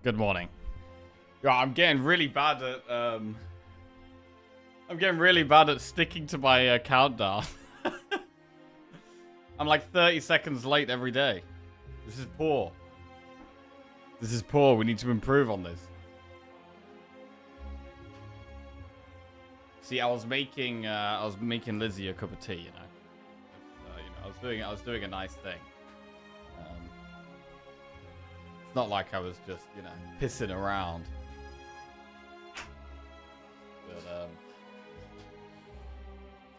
Good morning. Yeah, I'm getting really bad at sticking to my countdown. I'm like 30 seconds late every day. This is poor. This is poor. We need to improve on this. See, I was making Lizzie a cup of tea, you know. I was doing a nice thing. It's not like I was just, pissing around.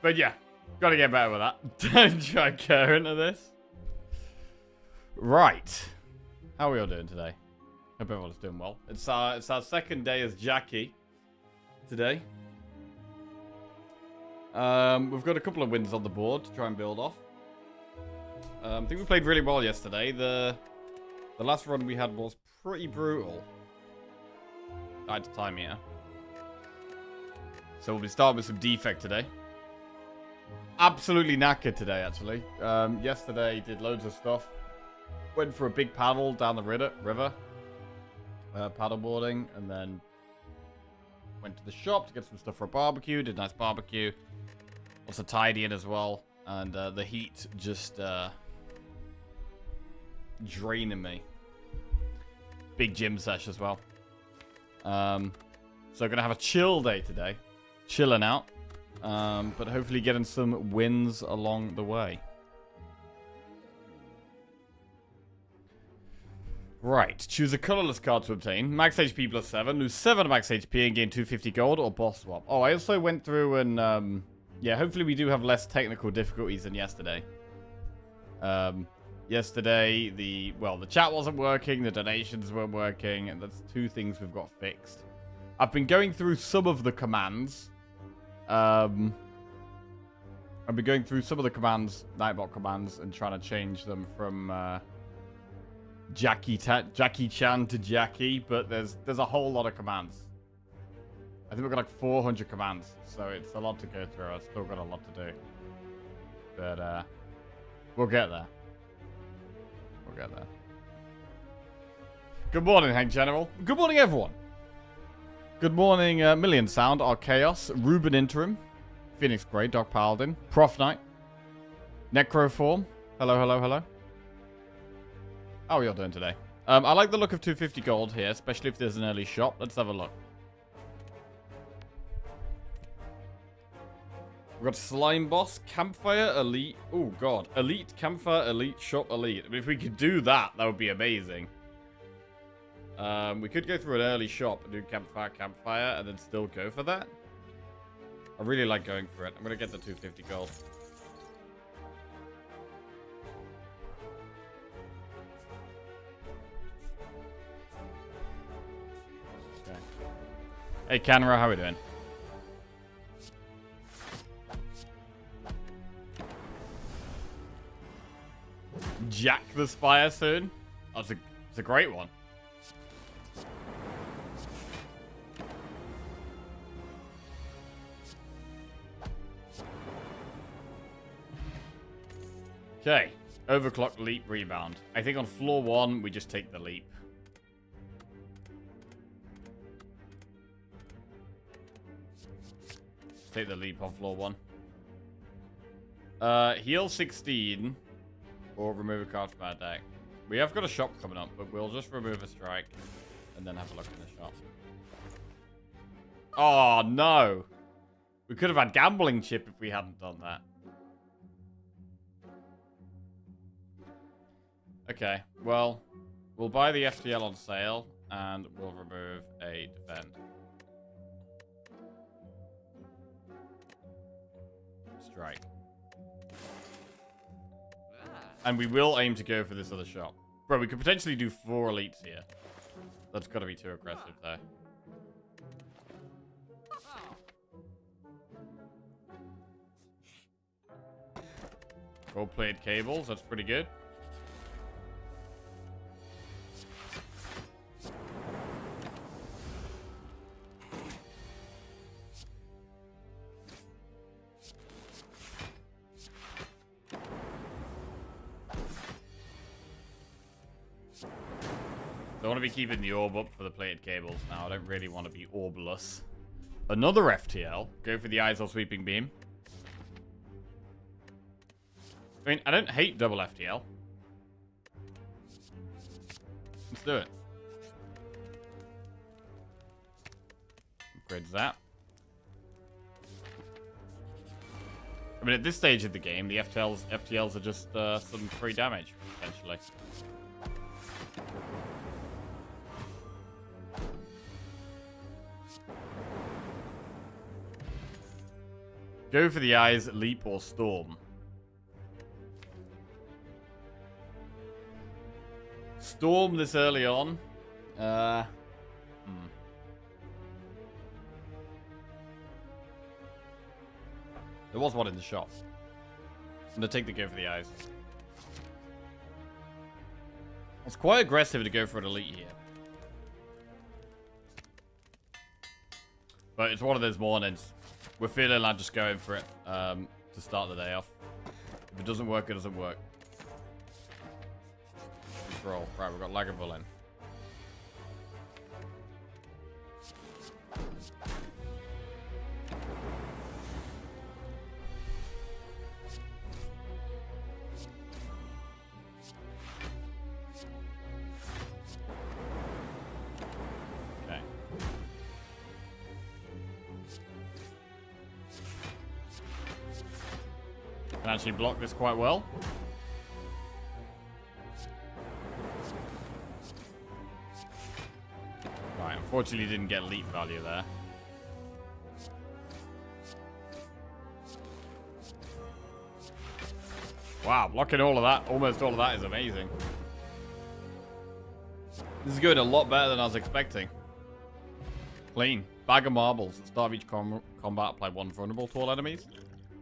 But yeah, gotta get better with that. Don't try to go into this. Right. How are we all doing today? Hope everyone's doing well. It's our second day as Jackie today. We've got a couple of wins on the board to try and build off. I think we played really well yesterday. The last run we had was pretty brutal. Died to time here. So we'll be starting with some defect today. Absolutely knackered today, actually. Yesterday did loads of stuff. Went for a big paddle down the river. Paddleboarding, and then went to the shop to get some stuff for a barbecue. Did a nice barbecue. Also tidying as well. And the heat just draining me. Big gym sesh as well. So gonna have a chill day today. Chilling out. But hopefully getting some wins along the way. Right, choose a colorless card to obtain. Max HP plus 7. Lose 7 max HP and gain 250 gold or boss swap. Oh, I also went through and, yeah, hopefully we do have less technical difficulties than yesterday. Yesterday, the chat wasn't working, the donations weren't working, and that's 2 things we've got fixed. I've been going through some of the commands. I've been going through some of the commands, Nightbot commands, and trying to change them from, Jackie Chan to Jackie, but there's a whole lot of commands. I think we've got like 400 commands, so it's a lot to go through. I've still got a lot to do. But, we'll get there. We'll get there. Good morning, Hank General. Good morning, everyone. Good morning, Million Sound, Archaeos, Ruben Interim, Phoenix Grey, Doc Paladin, Prof Knight, Necroform. Hello, hello, hello. How are y'all doing today? I like the look of 250 gold here, especially if there's an early shop. Let's have a look. We've got Slime Boss, Campfire, Elite. Oh, God. Elite, Campfire, Elite, Shop, Elite. I mean, if we could do that, that would be amazing. We could go through an early shop and do Campfire, and then still go for that. I really like going for it. I'm going to get the 250 gold. Okay. Hey, Canra, how are we doing? Jack the Spire soon? Oh, it's a great one. Okay. Overclock, leap, rebound. I think on floor 1, we just take the leap. Take the leap on floor 1. Heal 16. Or remove a card from our deck. We have got a shop coming up, but we'll just remove a strike. And then have a look in the shop. Oh, no. We could have had gambling chip if we hadn't done that. Okay, well, we'll buy the FTL on sale, and we'll remove a defend. Strike. And we will aim to go for this other shop. Bro, we could potentially do 4 elites here. That's got to be too aggressive, though. Gold-plated cables, that's pretty good. Don't want to be keeping the orb up for the plated cables now. I don't really want to be orbless. Another FTL. Go for the eyes or sweeping beam. I mean, I don't hate double FTL. Let's do it. Upgrade that. I mean, at this stage of the game, the FTLs are just some free damage, essentially. Go for the eyes, leap, or storm. Storm this early on. There was one in the shop. I'm gonna take the go for the eyes. It's quite aggressive to go for an elite here. But it's one of those mornings. We're feeling like just going for it to start the day off. If it doesn't work, it doesn't work. Roll. Right, we've got Lagavulin in. Okay. Can actually block this quite well. Unfortunately, didn't get leap value there. Wow, blocking all of that, almost all of that is amazing. This is going a lot better than I was expecting. Clean. Bag of marbles. At the start of each combat, apply one vulnerable to all enemies.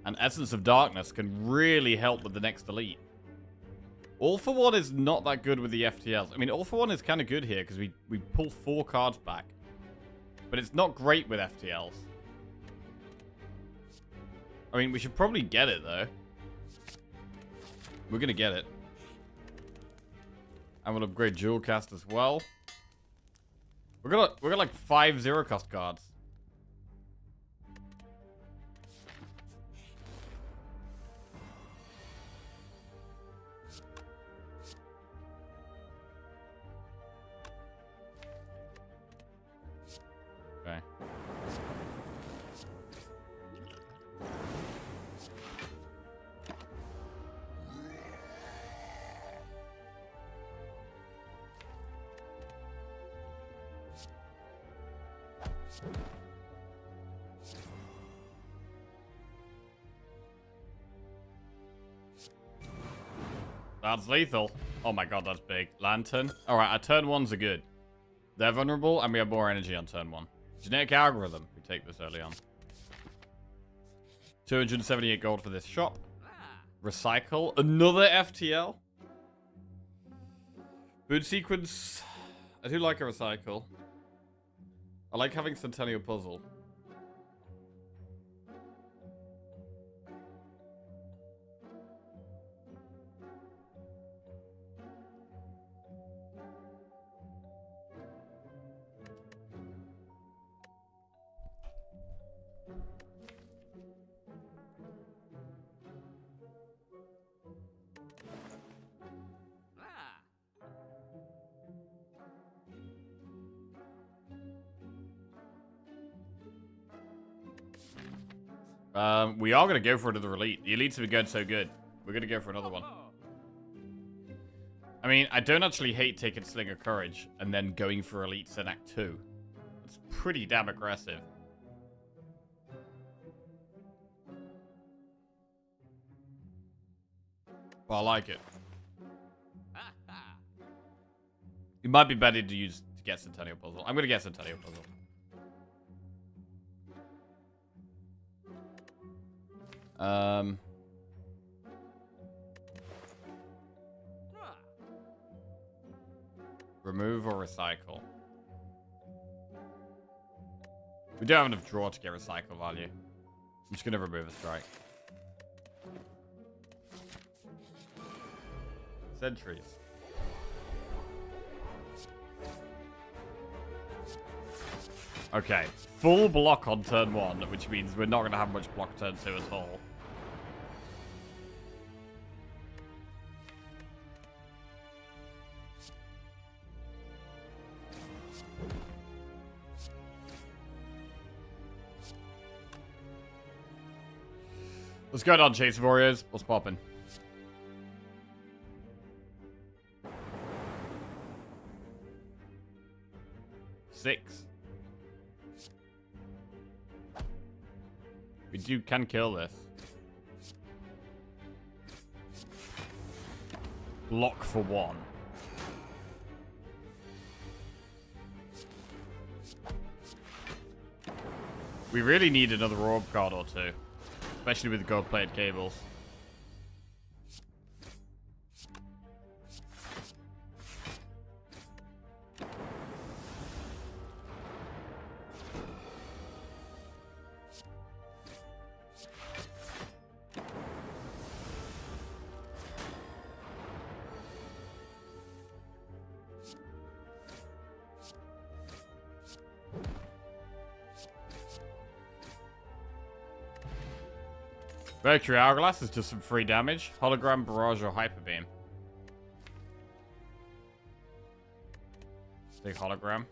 And Essence of Darkness can really help with the next elite. All for One is not that good with the FTLs. I mean, All for One is kind of good here because we pull 4 cards back. But it's not great with FTLs. I mean, we should probably get it, though. We're going to get it. And we'll upgrade Jewel Cast as well. We're gonna like 5 0-cost cards. Okay. That's lethal. Oh my god, that's big. Lantern. Alright, our turn 1s are good. They're vulnerable, and we have more energy on turn 1. Genetic algorithm. We take this early on. 278 gold for this shop. Recycle. Another FTL. Boot sequence. I do like a recycle. I like having Centennial Puzzle. We are going to go for another elite. The elites have been going so good. We're going to go for another one. I mean, I don't actually hate taking Slinger Courage and then going for elites in Act 2. It's pretty damn aggressive. But I like it. It might be better to use to get Centennial Puzzle. I'm going to get Centennial Puzzle. Remove or recycle. We don't have enough draw to get recycle value. I'm just gonna remove a strike. Sentries. Okay, full block on turn 1, which means we're not going to have much block turn 2 at all. What's going on, Chase Warriors? What's poppin'? Six. We can kill this. Block for 1. We really need another orb card or 2. Especially with the gold-plated cables. Mercury Hourglass is just some free damage. Hologram, Barrage, or Hyper Beam. Take Hologram.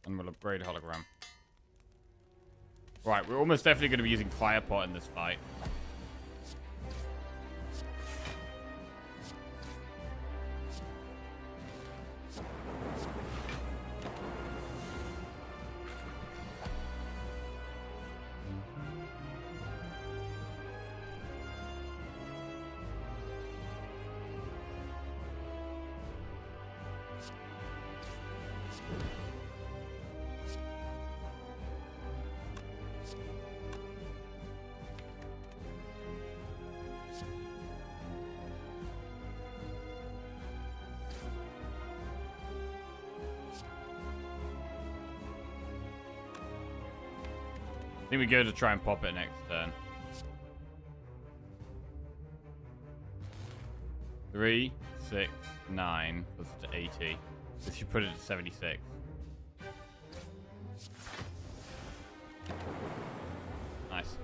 And we'll upgrade Hologram. Right, we're almost definitely going to be using Fire Pot in this fight. I think we go to try and pop it next turn. 3, 6, 9, plus to 80. This should put it to 76. Nice.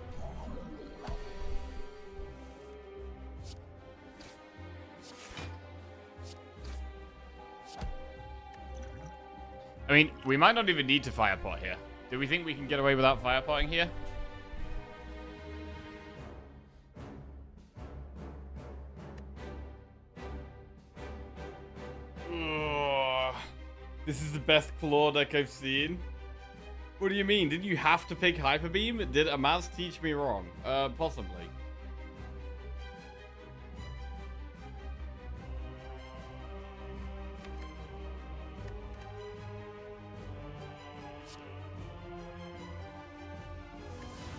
I mean, we might not even need to fire pot here. Do we think we can get away without fire potting here? Oh, this is the best claw deck I've seen. What do you mean? Did you have to pick Hyper Beam? Did Amaz teach me wrong? Possibly.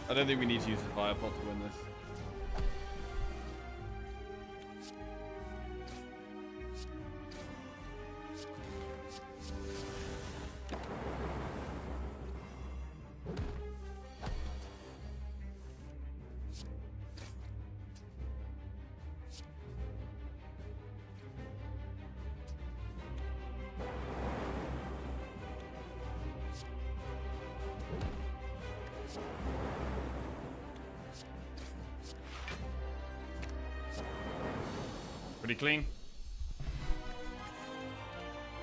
I don't think we need to use the fire pot to win this. Pretty clean.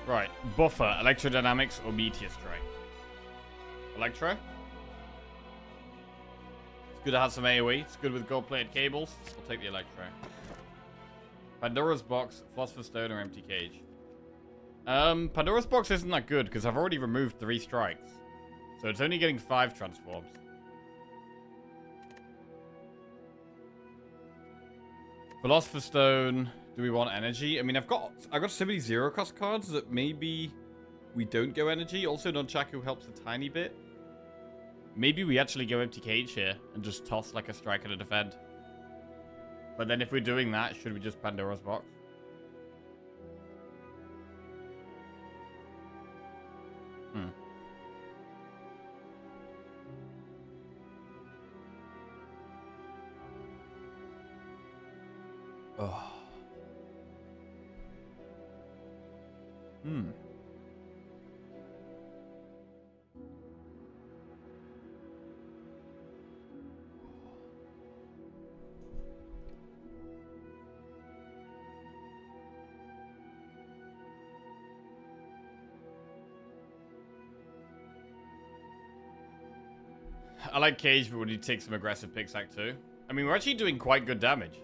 Right, buffer, electrodynamics, or meteor strike. Electro. It's good to have some AoE. It's good with gold-plated cables. I'll take the electro. Pandora's box, philosopher's stone, or empty cage. Pandora's box isn't that good because I've already removed 3 strikes, so it's only getting 5 transforms. Philosopher's stone. Do we want energy? I mean, I've got so many zero cost cards that maybe we don't go energy. Also, Nunchaku helps a tiny bit. Maybe we actually go empty cage here and just toss like a strike and a defend. But then if we're doing that, should we just Pandora's box? Oh. I like Cage, but we need to take some aggressive picks act too. I mean, we're actually doing quite good damage.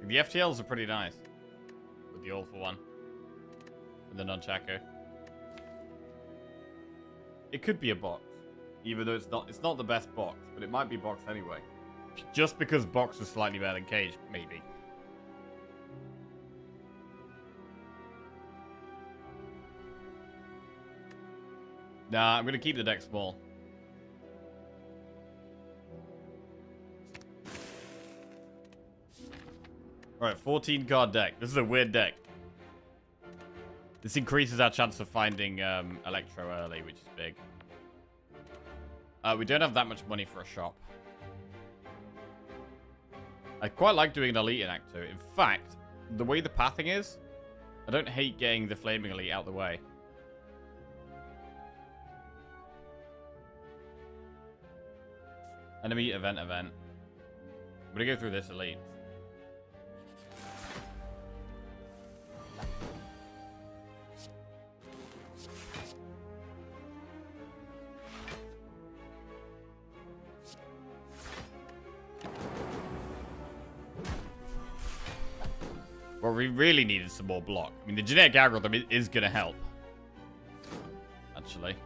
The FTLs are pretty nice. With the all for one. And the nunchaku. It could be a box. Even though it's not the best box, but it might be box anyway. Just because box is slightly better than Cage, maybe. Nah, I'm gonna keep the deck small. Alright, 14 card deck. This is a weird deck. This increases our chance of finding Electro early, which is big. We don't have that much money for a shop. I quite like doing an Elite in Act 2. In fact, the way the pathing is, I don't hate getting the Flaming Elite out the way. Enemy, event. I'm gonna go through this Elite. Well, we really needed some more block. I mean, the genetic algorithm is gonna help. Actually.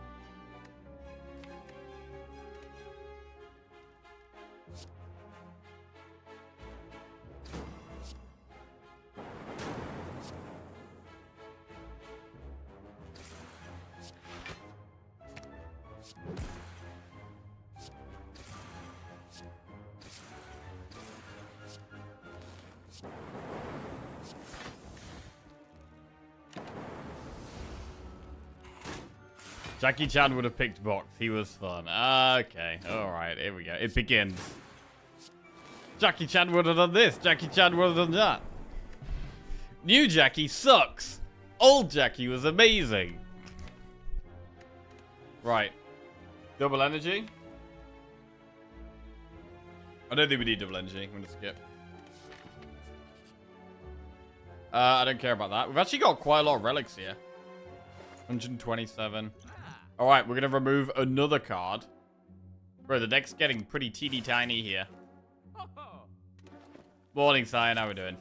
Jackie Chan would have picked box. He was fun. Okay. Alright, here we go. It begins. Jackie Chan would have done this. Jackie Chan would have done that. New Jackie sucks. Old Jackie was amazing. Right. Double energy. I don't think we need double energy. I'm going to skip. I don't care about that. We've actually got quite a lot of relics here. 127. Alright, we're going to remove another card. Bro, the deck's getting pretty teeny tiny here. Morning, Cyan. How we doing?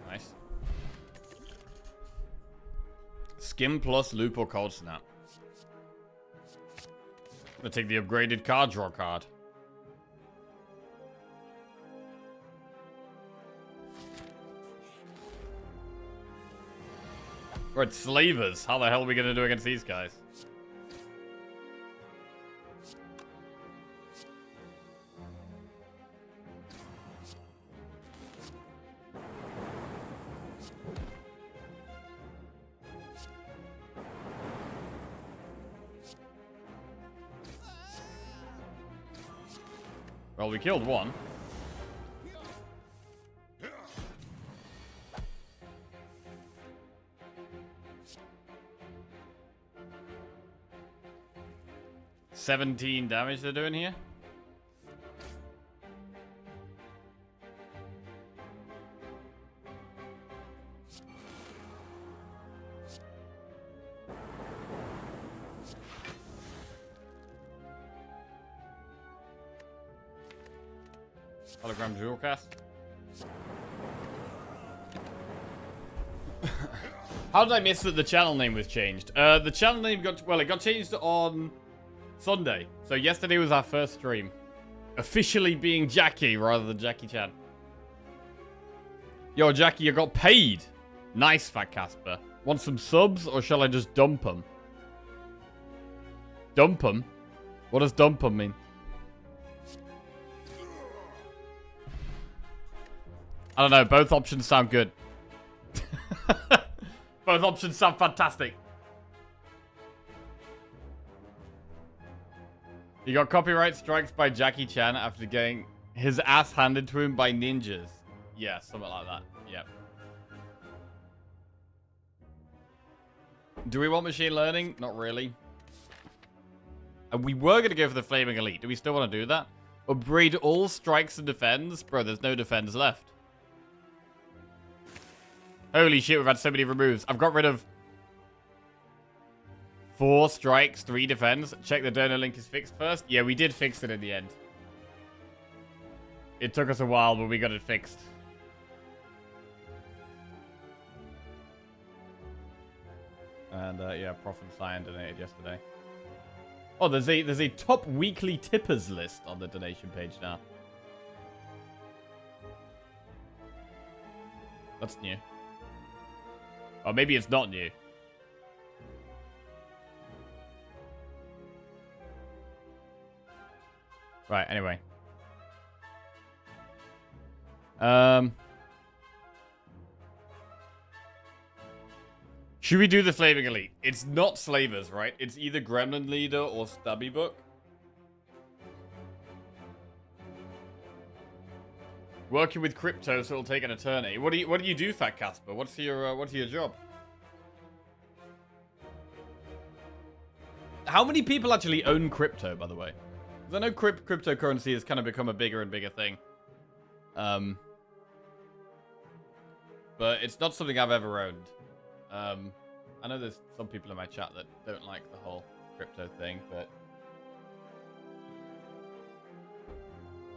Nice. Skim plus loop or cold snap. I'm gonna take the upgraded card draw card. We're at slavers. How the hell are we gonna do against these guys? Well, we killed one. $17 damage they're doing here. Hologram dual cast. How did I miss that the channel name was changed? The channel name got changed on Sunday. So yesterday was our first stream. Officially being Jackie rather than Jackie Chan. Yo, Jackie, you got paid. Nice, Fat Casper. Want some subs or shall I just dump them? Dump them? What does dump them mean? I don't know. Both options sound good. Both options sound fantastic. He got copyright strikes by Jackie Chan after getting his ass handed to him by ninjas. Yeah, something like that. Yep. Do we want machine learning? Not really. And we were going to go for the Flaming Elite. Do we still want to do that? Upgrade all strikes and defends? Bro, there's no defends left. Holy shit, we've had so many removes. I've got rid of 4 strikes, 3 defends. Check the donor link is fixed first. Yeah, we did fix it in the end. It took us a while, but we got it fixed. And yeah, Prof and Cyan donated yesterday. Oh, there's a top weekly tippers list on the donation page now. That's new. Or maybe it's not new. Right, anyway. Should we do the Flaming Elite? It's not Slavers, right? It's either Gremlin Leader or Stubby Book. Working with crypto, so it'll take an eternity. What do you do, Fat Casper? What's your job? How many people actually own crypto, by the way? Because I know cryptocurrency has kind of become a bigger and bigger thing. But it's not something I've ever owned. I know there's some people in my chat that don't like the whole crypto thing, but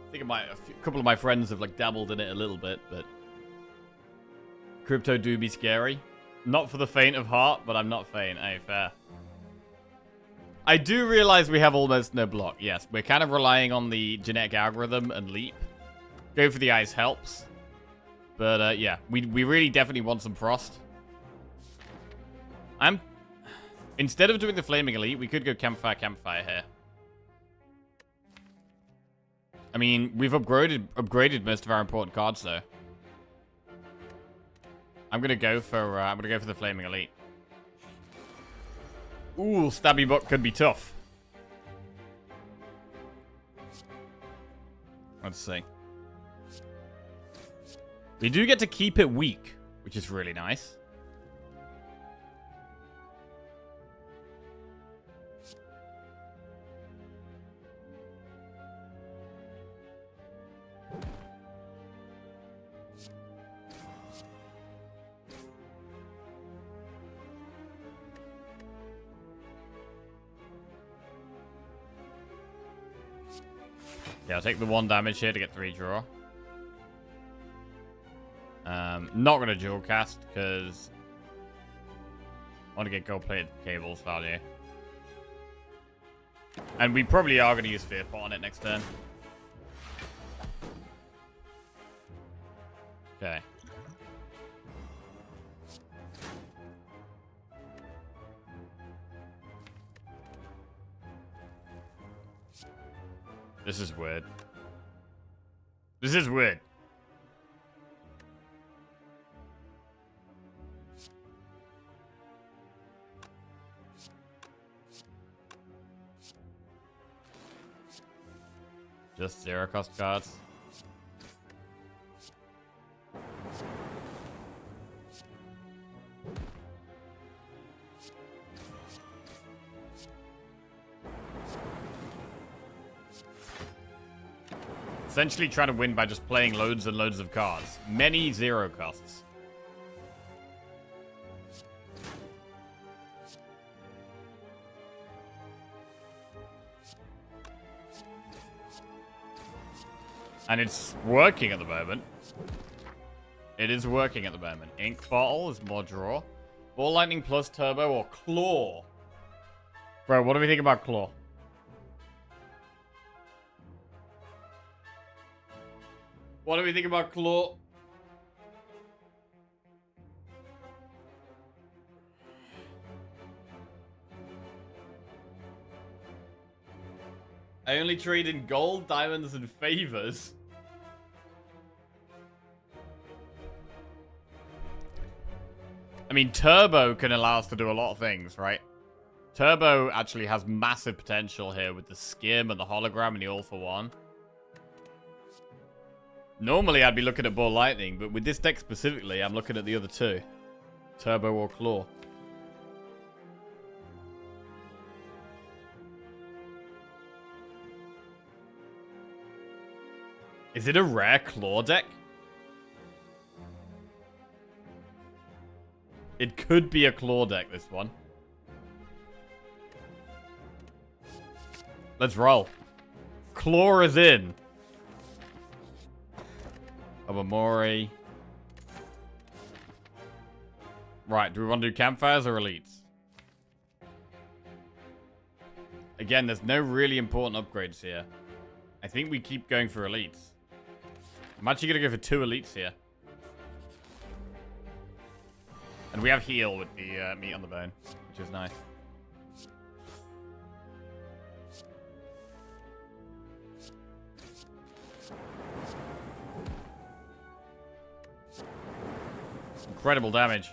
I think a couple of my friends have like dabbled in it a little bit, but crypto do be scary. Not for the faint of heart, but I'm not faint. Hey, fair. I do realize we have almost no block. Yes, we're kind of relying on the genetic algorithm and leap. Go for the eyes helps. But yeah, we really definitely want some frost. Instead of doing the Flaming Elite, we could go Campfire here. I mean, we've upgraded most of our important cards though. I'm gonna go for the Flaming Elite. Ooh, Stabby Buck could be tough. Let's see. We do get to keep it weak, which is really nice. Yeah, I'll take the 1 damage here to get 3 draw. Not going to dual cast because I want to get gold-plated cables value. And we probably are going to use Fear Pot on it next turn. Okay. This is weird. This is weird. Just 0 cost cards. Essentially trying to win by just playing loads and loads of cards. Many 0 costs. And it's working at the moment. It is working at the moment. Ink Bottle is more draw. Ball Lightning plus Turbo or Claw. Bro, what do we think about Claw? What do we think about Claw? I only trade in gold, diamonds, and favors. I mean, Turbo can allow us to do a lot of things, right? Turbo actually has massive potential here with the Skim and the Hologram and the All for One. Normally, I'd be looking at Ball Lightning, but with this deck specifically, I'm looking at the other two. Turbo or Claw. Is it a rare Claw deck? It could be a Claw deck, this one. Let's roll. Claw is in. Obamori. Right, do we want to do Campfires or Elites? Again, there's no really important upgrades here. I think we keep going for Elites. I'm actually going to go for 2 Elites here. And we have Heal with the meat on the bone, which is nice. Incredible damage.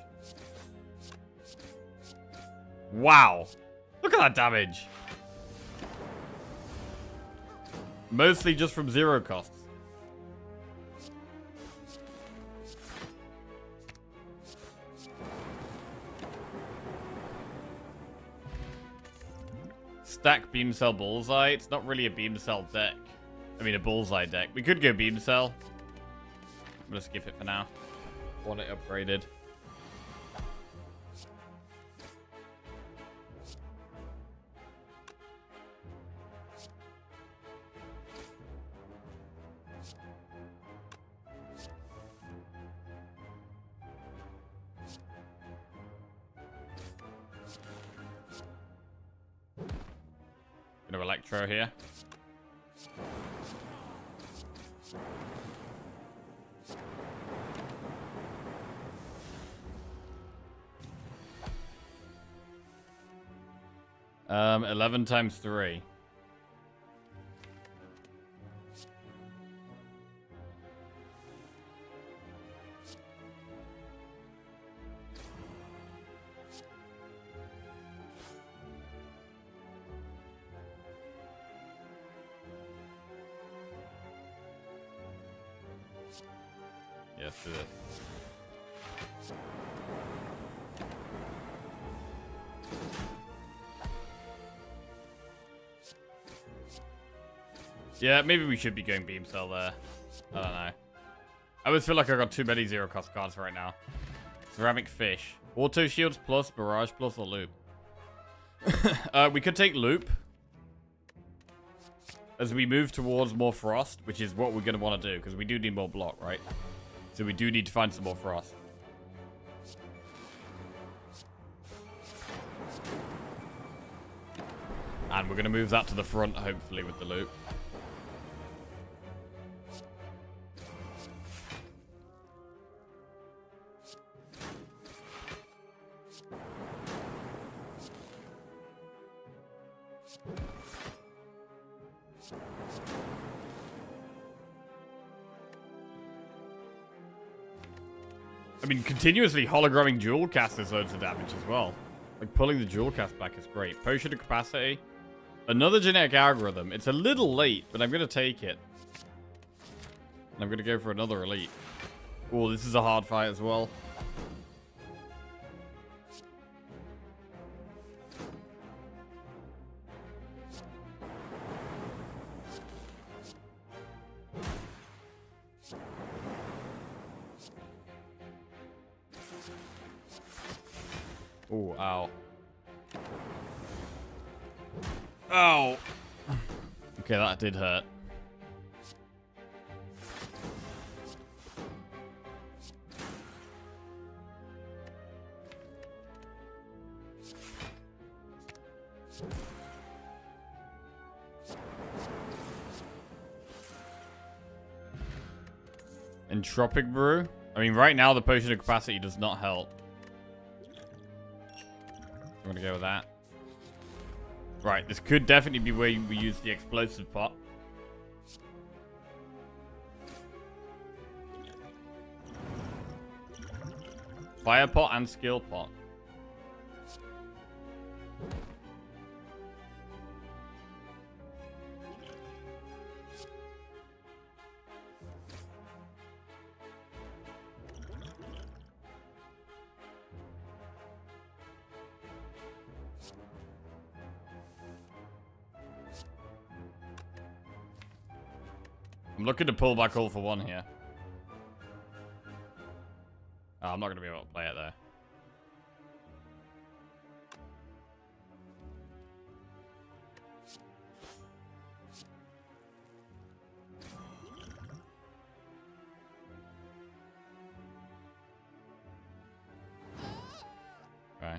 Wow. Look at that damage. Mostly just from 0 costs. Stack Beam Cell Bullseye. It's not really a Beam Cell deck. I mean, a Bullseye deck. We could go Beam Cell. I'm going to skip it for now. Want it upgraded. Bit of Electro here. Um, 11 times 3. Yes, do this. Yeah, maybe we should be going Beam Cell there. I don't know. I always feel like I got too many 0 cost cards right now. Ceramic Fish. Auto Shields plus, Barrage plus, or Loop. We could take Loop. As we move towards more Frost, which is what we're going to want to do, because we do need more block, right? So we do need to find some more Frost. And we're going to move that to the front, hopefully, with the Loop. I mean, continuously hologramming Jewel Cast is loads of damage as well. Like, pulling the Jewel Cast back is great. Potion of Capacity. Another genetic algorithm. It's a little late, but I'm going to take it. And I'm going to go for another elite. Oh, this is a hard fight as well. Oh, ow. Ow. Okay, that did hurt. Entropic Brew? I mean, right now the Potion of Capacity does not help. I'm gonna go with that. Right, this could definitely be where we use the explosive pot. Fire pot and skill pot. I'm looking to pull back all for one here. Oh, I'm not going to be able to play it there. Okay.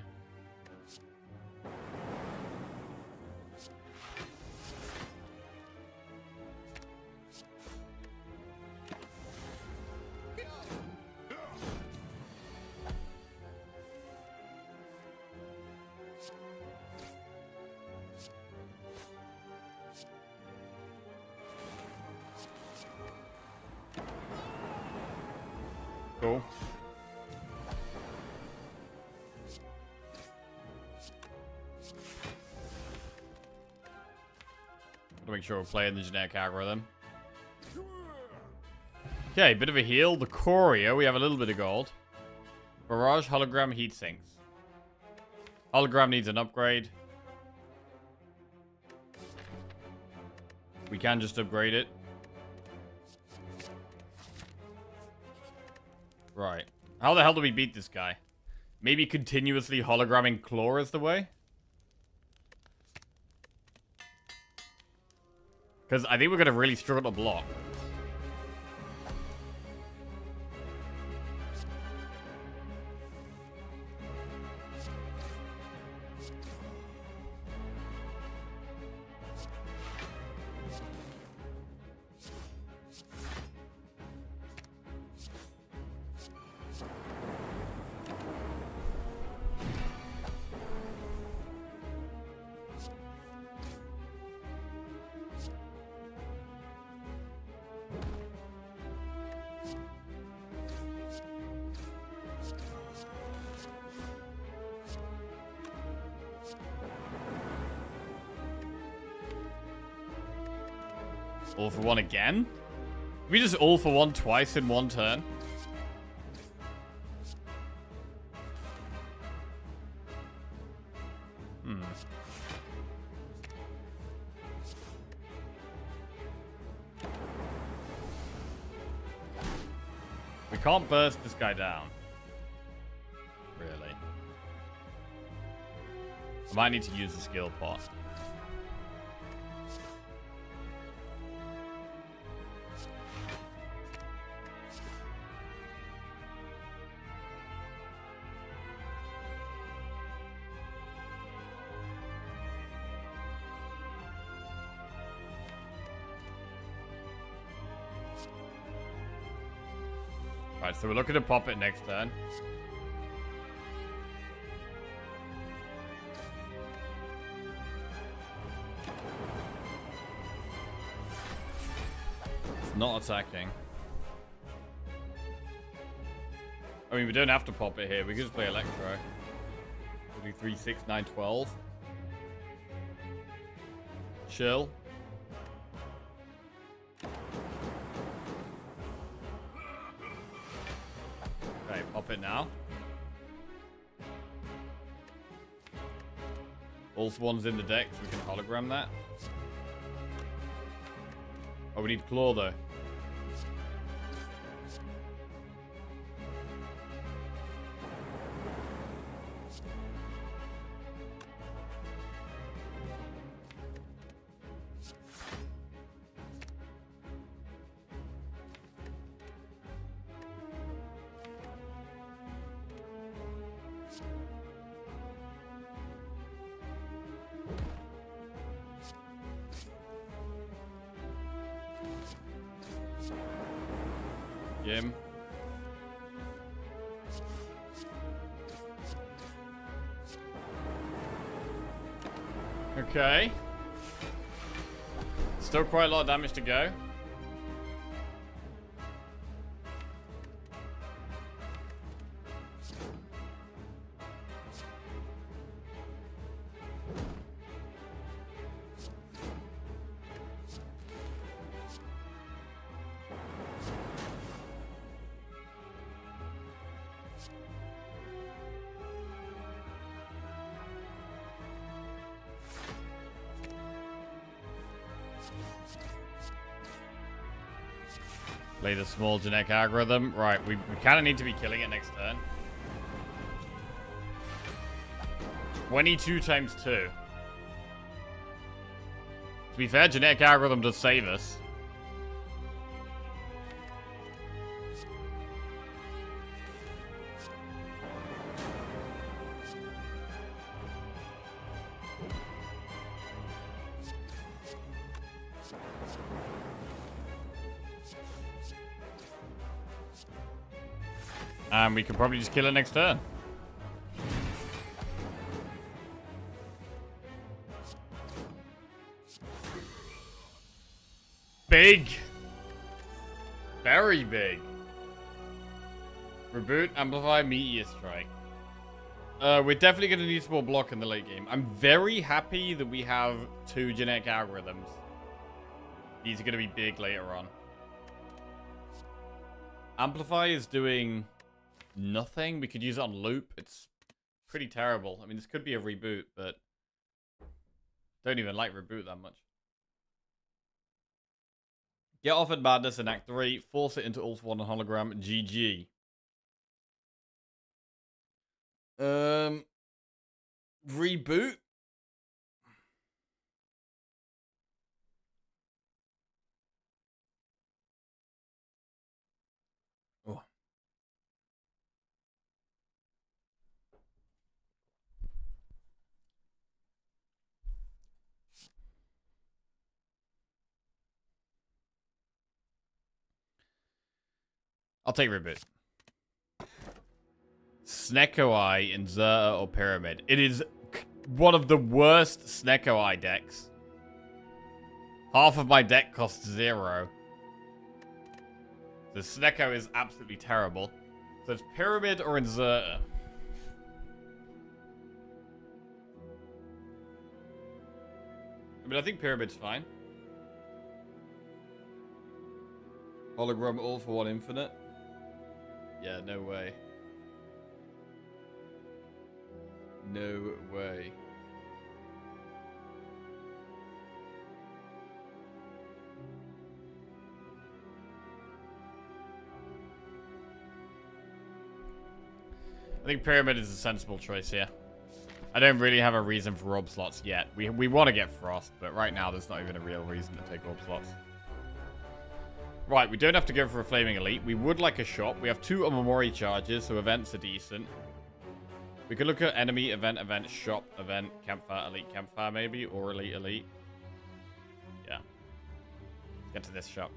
Cool. Gotta make sure we're playing the generic algorithm. Okay, bit of a heal. The Courier, we have a little bit of gold. Barrage, hologram, heat sinks. Hologram needs an upgrade. We can just upgrade it. Right. How the hell do we beat this guy? Maybe continuously hologramming Claw is the way? Because I think we're going to really struggle to block. All for one again? We just all for one twice in one turn? We can't burst this guy down. Really. I might need to use the skill pot. Right, so we're looking to pop it next turn. It's not attacking. I mean, we don't have to pop it here. We can just play Electro. We'll do 3, 6, 9, 12. Chill. Okay, pop it now. All for one's in the deck, so we can hologram that. Oh, we need Claw, though. Jim. Okay. Still quite a lot of damage to go. Play the small genetic algorithm. Right, we kind of need to be killing it next turn. 22 times 2. To be fair, genetic algorithm does save us. And we can probably just kill it next turn. Big. Very big. Reboot, amplify, meteor strike. We're definitely going to need some more block in the late game. I'm very happy that we have 2 genetic algorithms. These are going to be big later on. Amplify is doing nothing. We could use it on loop. It's pretty terrible. I mean, this could be a reboot, but don't even like reboot that much. Get offered madness in Act 3. Force it into Ultra 1 and hologram. GG. Reboot? Oh. I'll take reboot. Snecko Eye, Inserter, or Pyramid. It is one of the worst Snecko Eye decks. Half of my deck costs 0. The Snecko is absolutely terrible. So it's Pyramid or Inserter. I mean, I think Pyramid's fine. Hologram all for 1 infinite. Yeah, no way. No way. I think Pyramid is a sensible choice here. I don't really have a reason for orb slots yet. We want to get Frost, but right now there's not even a real reason to take orb slots. Right, we don't have to go for a Flaming Elite. We would like a shop. We have 2 Omamori charges, so events are decent. We could look at enemy, event, shop, event, campfire, elite, campfire maybe, or elite, elite. Yeah. Let's get to this shop.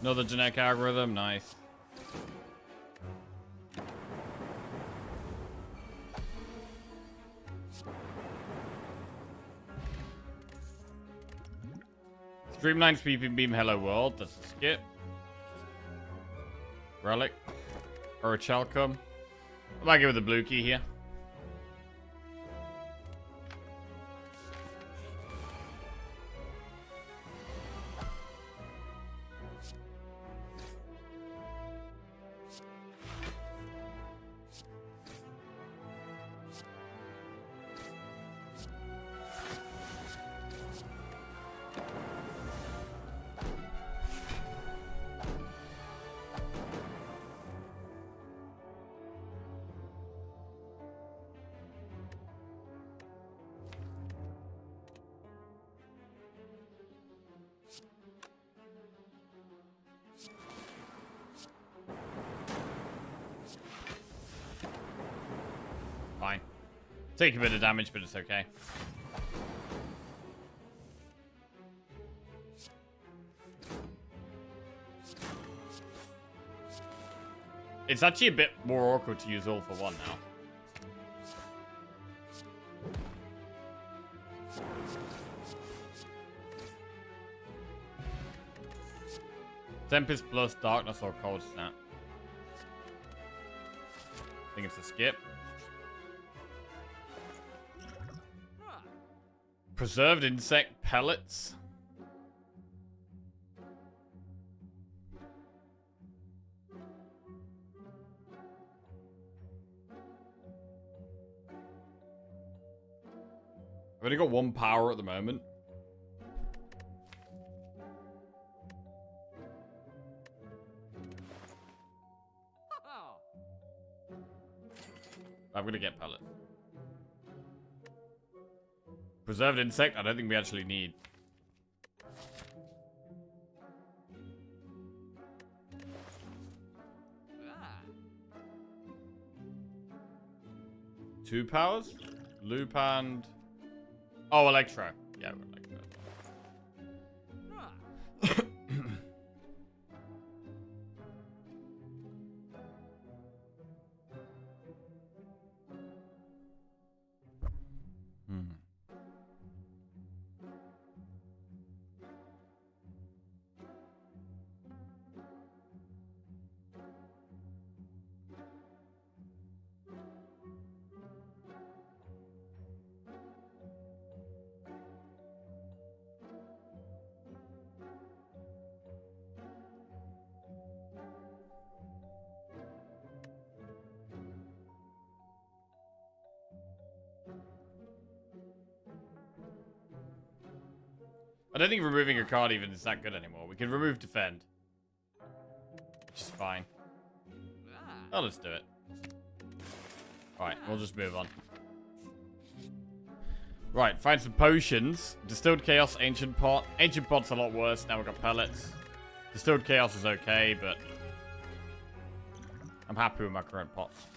Another genetic algorithm, nice. Streamline Sweeping Beam Hello World, that's a skip. Relic. Or a Chalcom. I might go with the blue key here. Take a bit of damage, but it's okay. It's actually a bit more awkward to use all for one now. Tempest plus Darkness or Cold Snap. I think it's a skip. Preserved Insect Pellets. I've only got one power at the moment. I'm gonna get pellet. Preserved insect, I don't think we actually need. Two powers? Loop and... Oh, Electro. Yeah, we're Electro. I don't think removing a card even is that good anymore. We can remove defend. Which is fine. Oh, let's do it. Alright, we'll just move on. Right, find some potions. Distilled Chaos, Ancient Pot. Ancient Pot's a lot worse. Now we've got pellets. Distilled Chaos is okay, but... I'm happy with my current pots.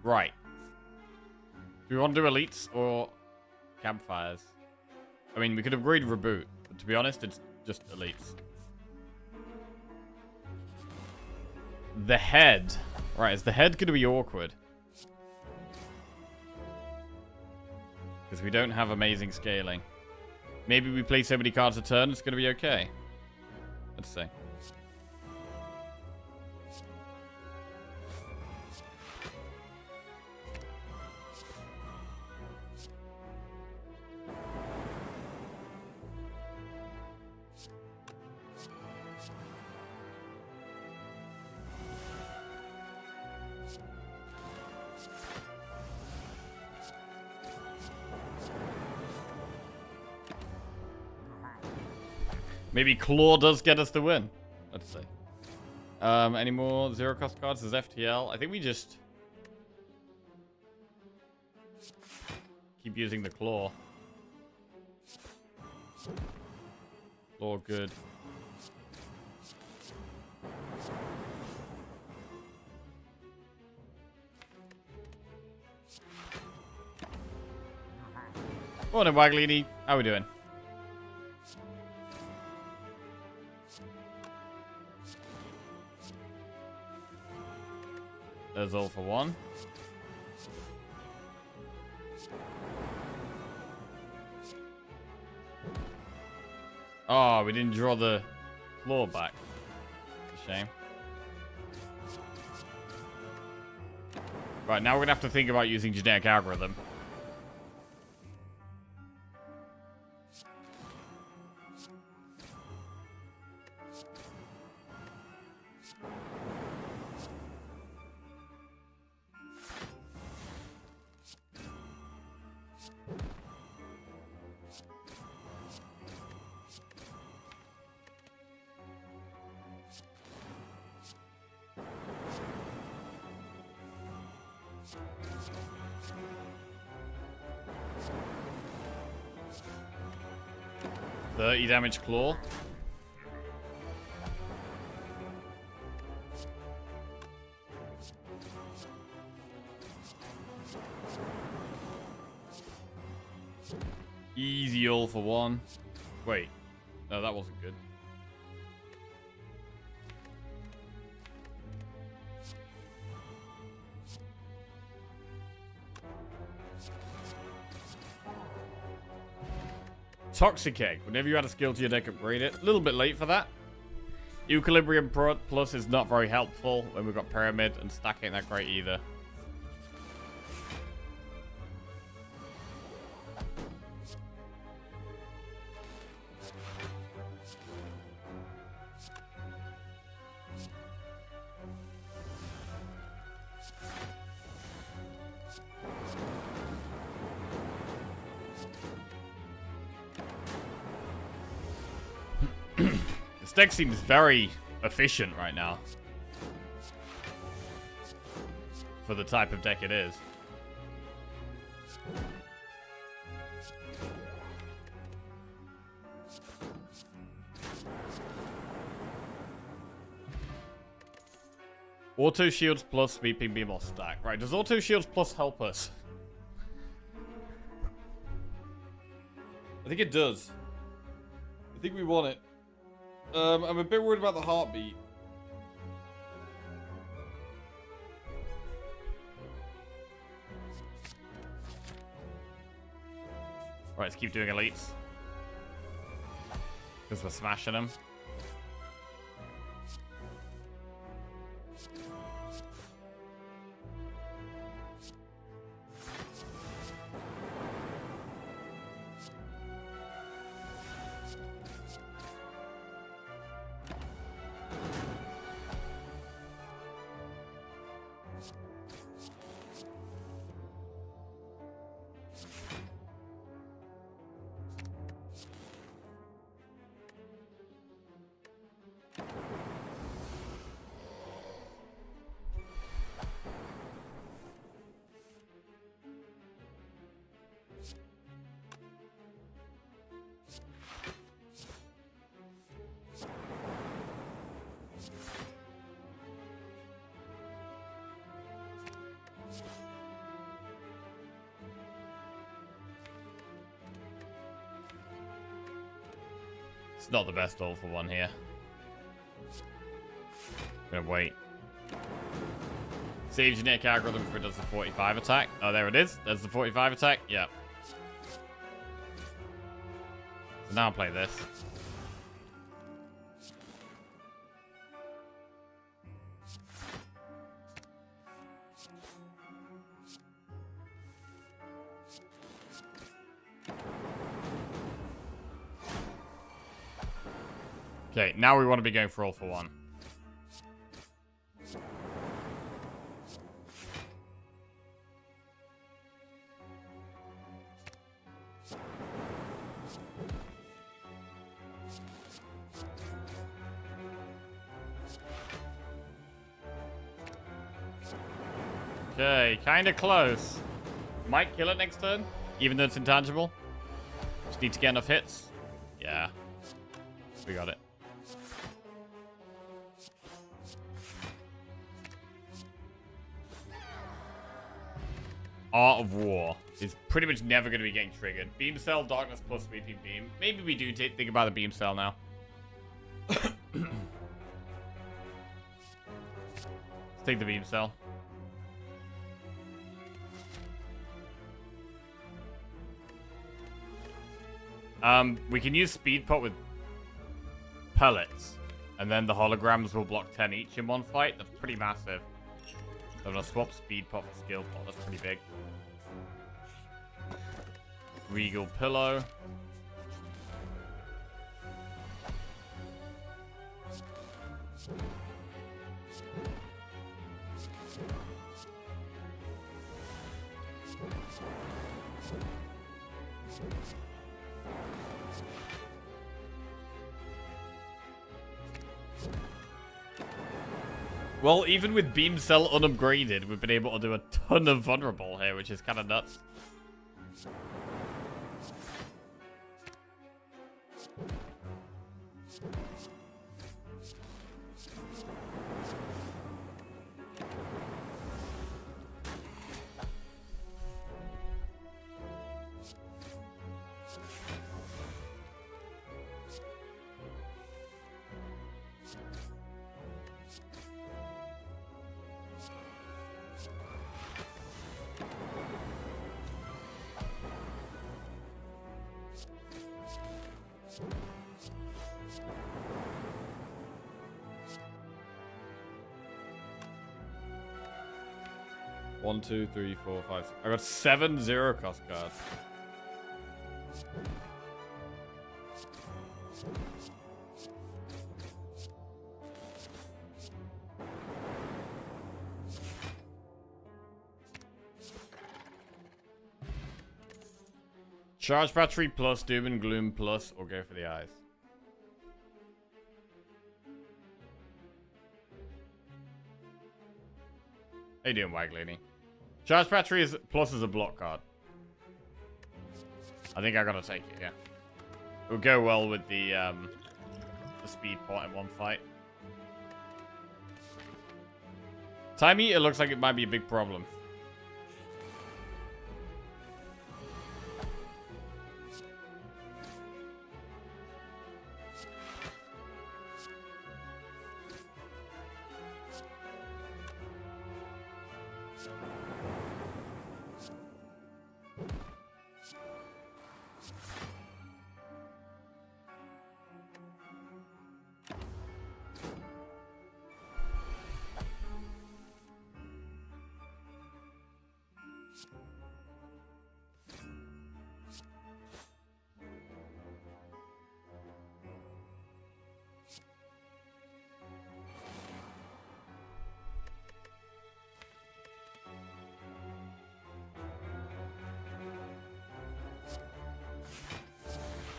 Right. Do we want to do elites or campfires? I mean, we could upgrade reboot. But to be honest, it's just elites. The head. Right, is the head going to be awkward? Because we don't have amazing scaling. Maybe we play so many cards a turn, it's going to be okay. Let's see. Maybe Claw does get us the win. Let's see. Any more zero cost cards? There's FTL. I think we just keep using the Claw. Claw good. Morning, Waglini. How we doing? There's all for one. Oh, we didn't draw the Claw back. It's a shame. Right, now we're gonna have to think about using genetic algorithm. Damage Claw. Easy all for one. Wait. No, that wasn't good. Toxic Egg. Whenever you add a skill to your deck, upgrade it. A little bit late for that. Equilibrium Plus is not very helpful when we've got Pyramid, and Stack ain't that great either. This deck seems very efficient right now. For the type of deck it is. Auto Shields plus Sweeping Beam or Stack. Right, does Auto Shields plus help us? I think it does. I think we want it. I'm a bit worried about the heartbeat. Right, let's keep doing elites. Because we're smashing them. It's not the best all for one here. Gonna wait. Save genetic algorithm for it does the 45 attack. Oh, there it is. There's the 45 attack. Yeah. So now I'll play this. Okay, now we want to be going for all for one. Okay, kind of close. Might kill it next turn, even though it's intangible. Just need to get enough hits. Yeah. We got it. Art of War is pretty much never going to be getting triggered. Beam Cell, Darkness plus Sweeping Beam. Maybe we do think about the Beam Cell now. Let's take the Beam Cell. We can use Speed Pot with pellets, and then the holograms will block 10 each in one fight. That's pretty massive. So I'm gonna swap Speed Pot for Skill Pot. That's pretty big. Regal Pillow. Well, even with Beam Cell unupgraded, we've been able to do a ton of vulnerable here, which is kind of nuts. 1, 2, 3, 4, 5, 6. I got 7 zero cost cards. Charge battery plus, doom and gloom plus, or go for the eyes. How you doing, Waglini? Charge battery is plus is a block card. I think I gotta take it, yeah. It would go well with the speed pot in one fight. Time Eater looks like it might be a big problem.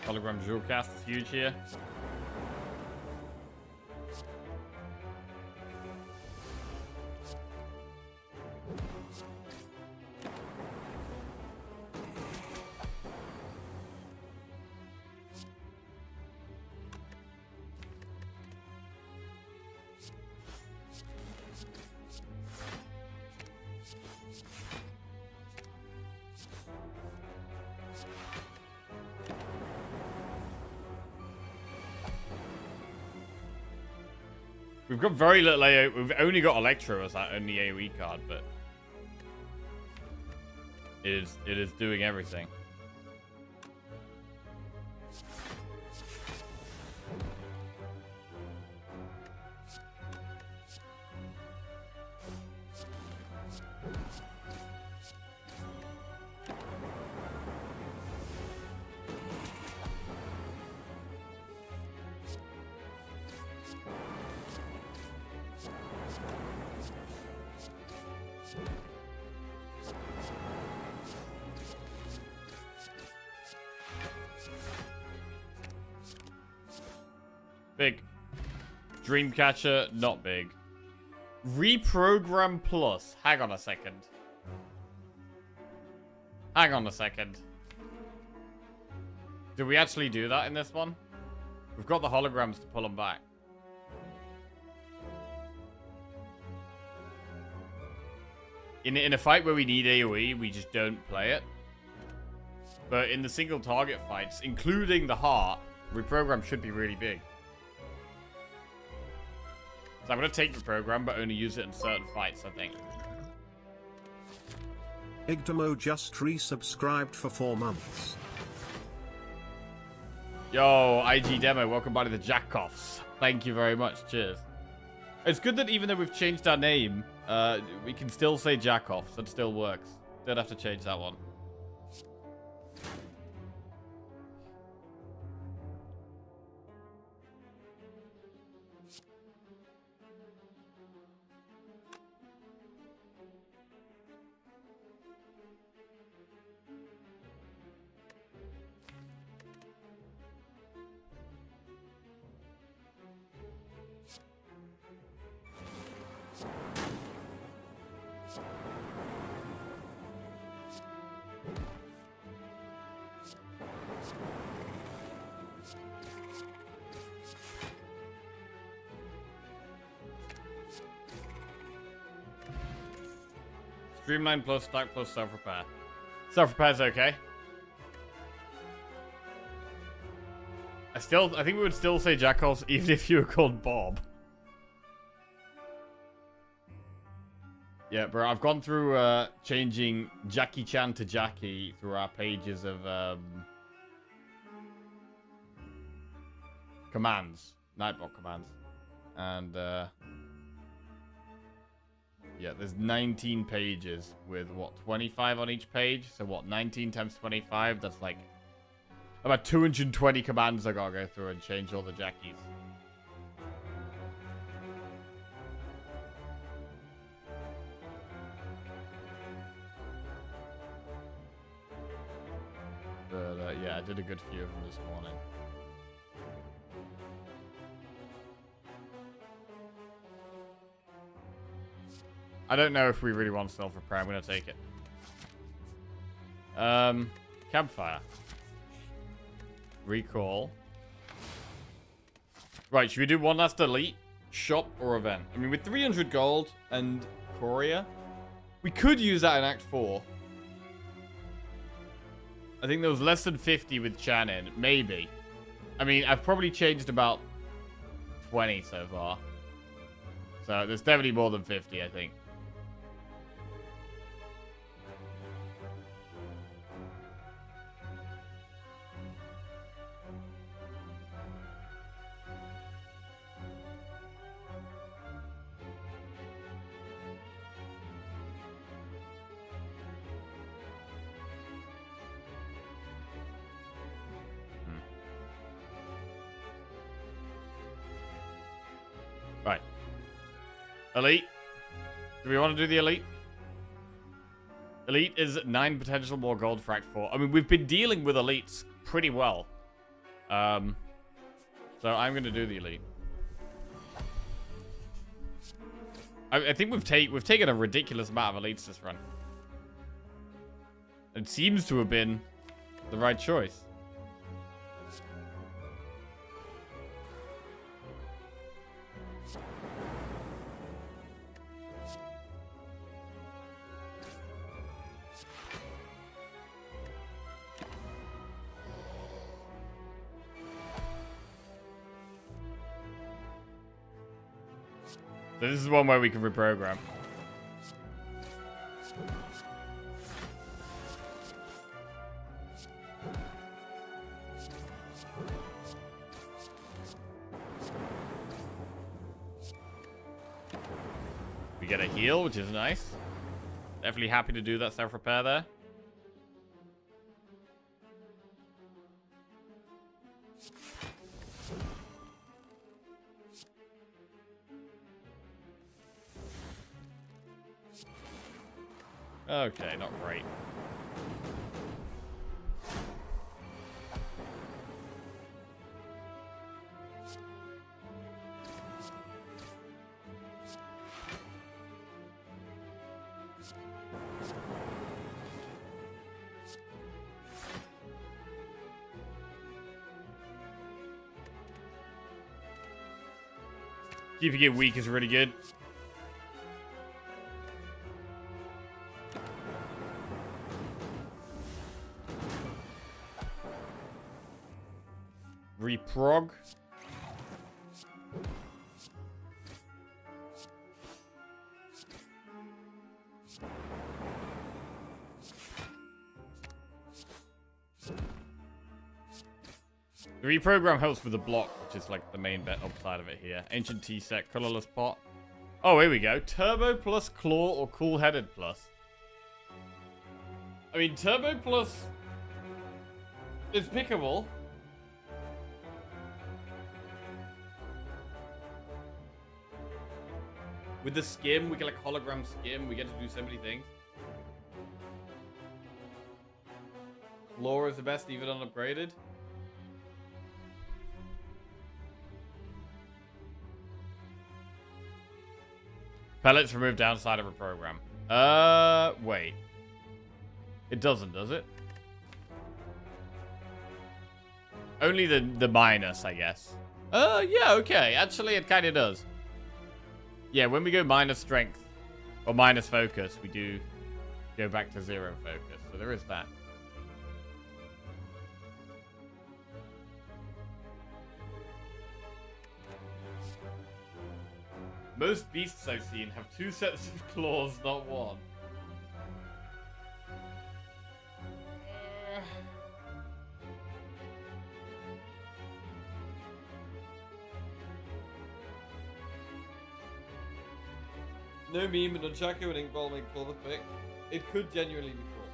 Hologram jewel cast is huge here. We've got very little AoE. We've only got Electro as our only AoE card, but it is doing everything. Big. Dreamcatcher, not big. Reprogram plus. Hang on a second. Hang on a second. Did we actually do that in this one? We've got the holograms to pull them back. In a fight where we need AoE, we just don't play it. But in the single target fights, including the heart, reprogram should be really big. So I'm going to take the program, but only use it in certain fights, I think. Igdamo just resubscribed for 4 months. Yo, IG Demo, welcome by to the Jackoffs. Thank you very much, cheers. It's good that even though we've changed our name, we can still say Jackoffs. That still works. Don't have to change that one. Streamline plus, stack plus, self-repair. Self-repair's okay. I think we would still say Jackoffs even if you were called Bob. Yeah, bro, I've gone through changing Jackie Chan to Jackie through our pages of commands. Nightbot commands. And Yeah, there's 19 pages with, what, 25 on each page? So what, 19 times 25? That's like about 220 commands I gotta go through and change all the jackies. But yeah, I did a good few of them this morning. I don't know if we really want self repair. I'm gonna take it. Campfire. Recall. Right, should we do one last elite, shop, or event? I mean, with 300 gold and Courier, we could use that in Act 4. I think there was less than 50 with Shannon. Maybe. I mean, I've probably changed about 20 so far. So there's definitely more than 50, I think. Right. Elite. Do we want to do the elite? Elite is 9 potential more gold for Act 4. I mean, we've been dealing with elites pretty well. So I'm going to do the elite. I think we've taken a ridiculous amount of elites this run. It seems to have been the right choice. So this is one where we can reprogram. We get a heal, which is nice. Definitely happy to do that self-repair there. Okay, not great. Keeping it weak is really good. Reprog. The reprogram helps with the block, which is like the main bet upside of it here. Ancient T-set, colorless pot. Oh, here we go. Turbo plus claw or cool-headed plus. I mean, turbo plus is pickable. With the skim, we get like hologram skim. We get to do so many things. Claw is the best, even unupgraded. Pellets remove downside of a program. Wait. It doesn't, does it? Only the minus, I guess. Yeah, okay. Actually, it kind of does. Yeah, when we go minus strength, or minus focus, we do go back to 0 focus. So there is that. Most beasts I've seen have 2 sets of claws, not 1. No meme and Nunchaku and Inkball make pull the pick. It could genuinely be cool.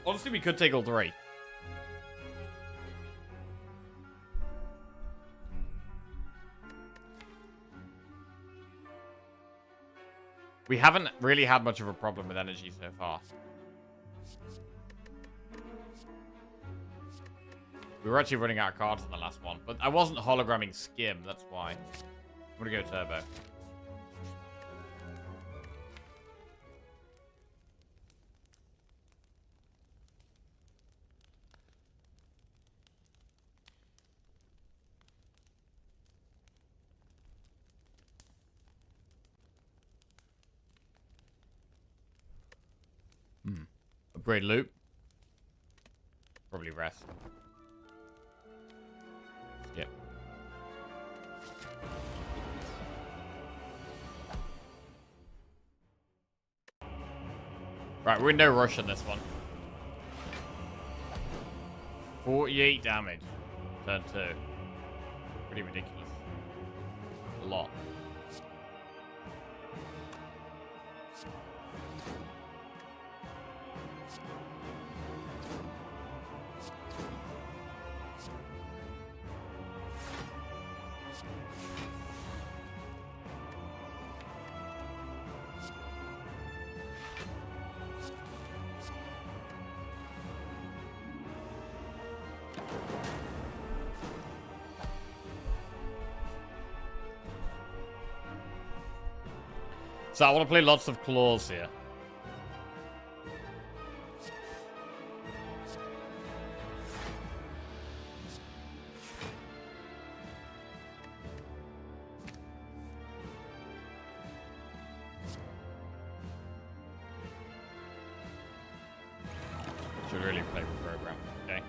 Honestly, we could take all three. We haven't really had much of a problem with energy so far. We were actually running out of cards in the last one, but I wasn't hologramming Skim, that's why. I'm gonna go turbo. Upgrade loop. Probably rest. Yep. Right, we're in no rush on this one. 48 damage. Turn 2. Pretty ridiculous. A lot. So I want to play lots of claws here. Should really play with program, okay?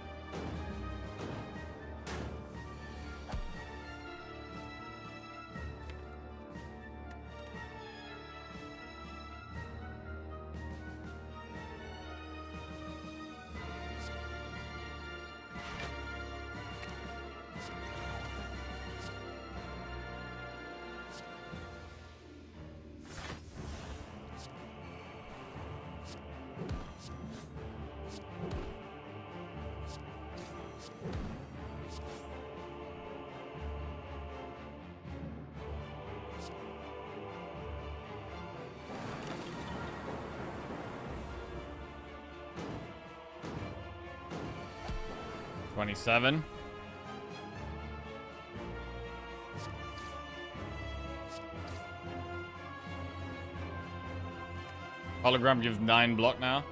$27. Hologram gives 9 block now.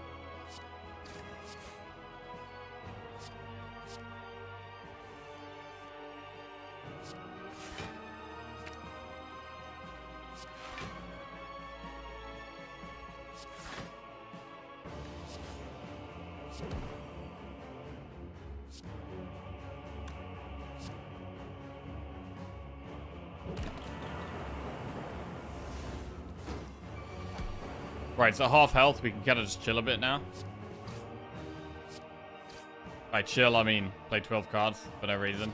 Right, so half health, we can kind of just chill a bit now. By chill, I mean play 12 cards for no reason.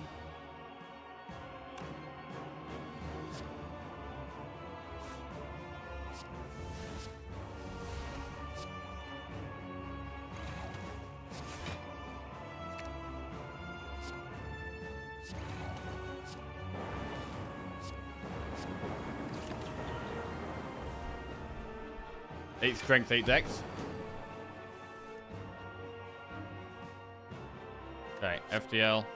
Eight strength, 8 dex. Okay, FDL.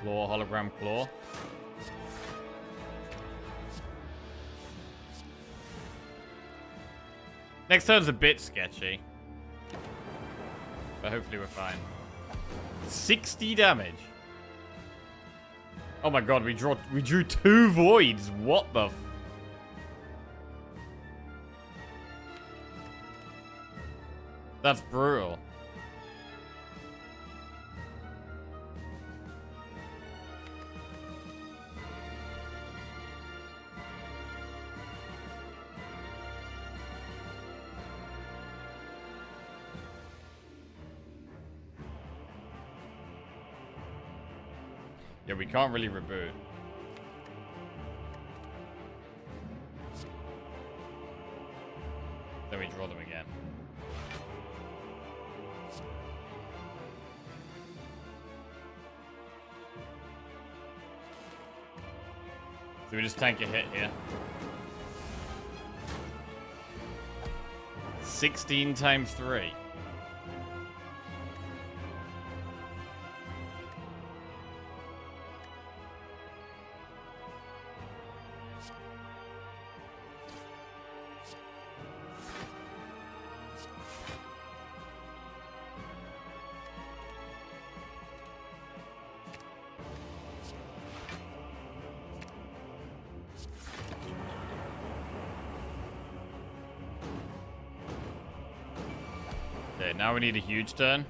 Claw, hologram claw. Next turn's a bit sketchy. But hopefully we're fine. 60 damage. Oh my god, we drew 2 voids. What the f... That's brutal. Yeah, we can't really reboot. Do we just tank a hit here? 16 times 3. Okay, now we need a huge turn.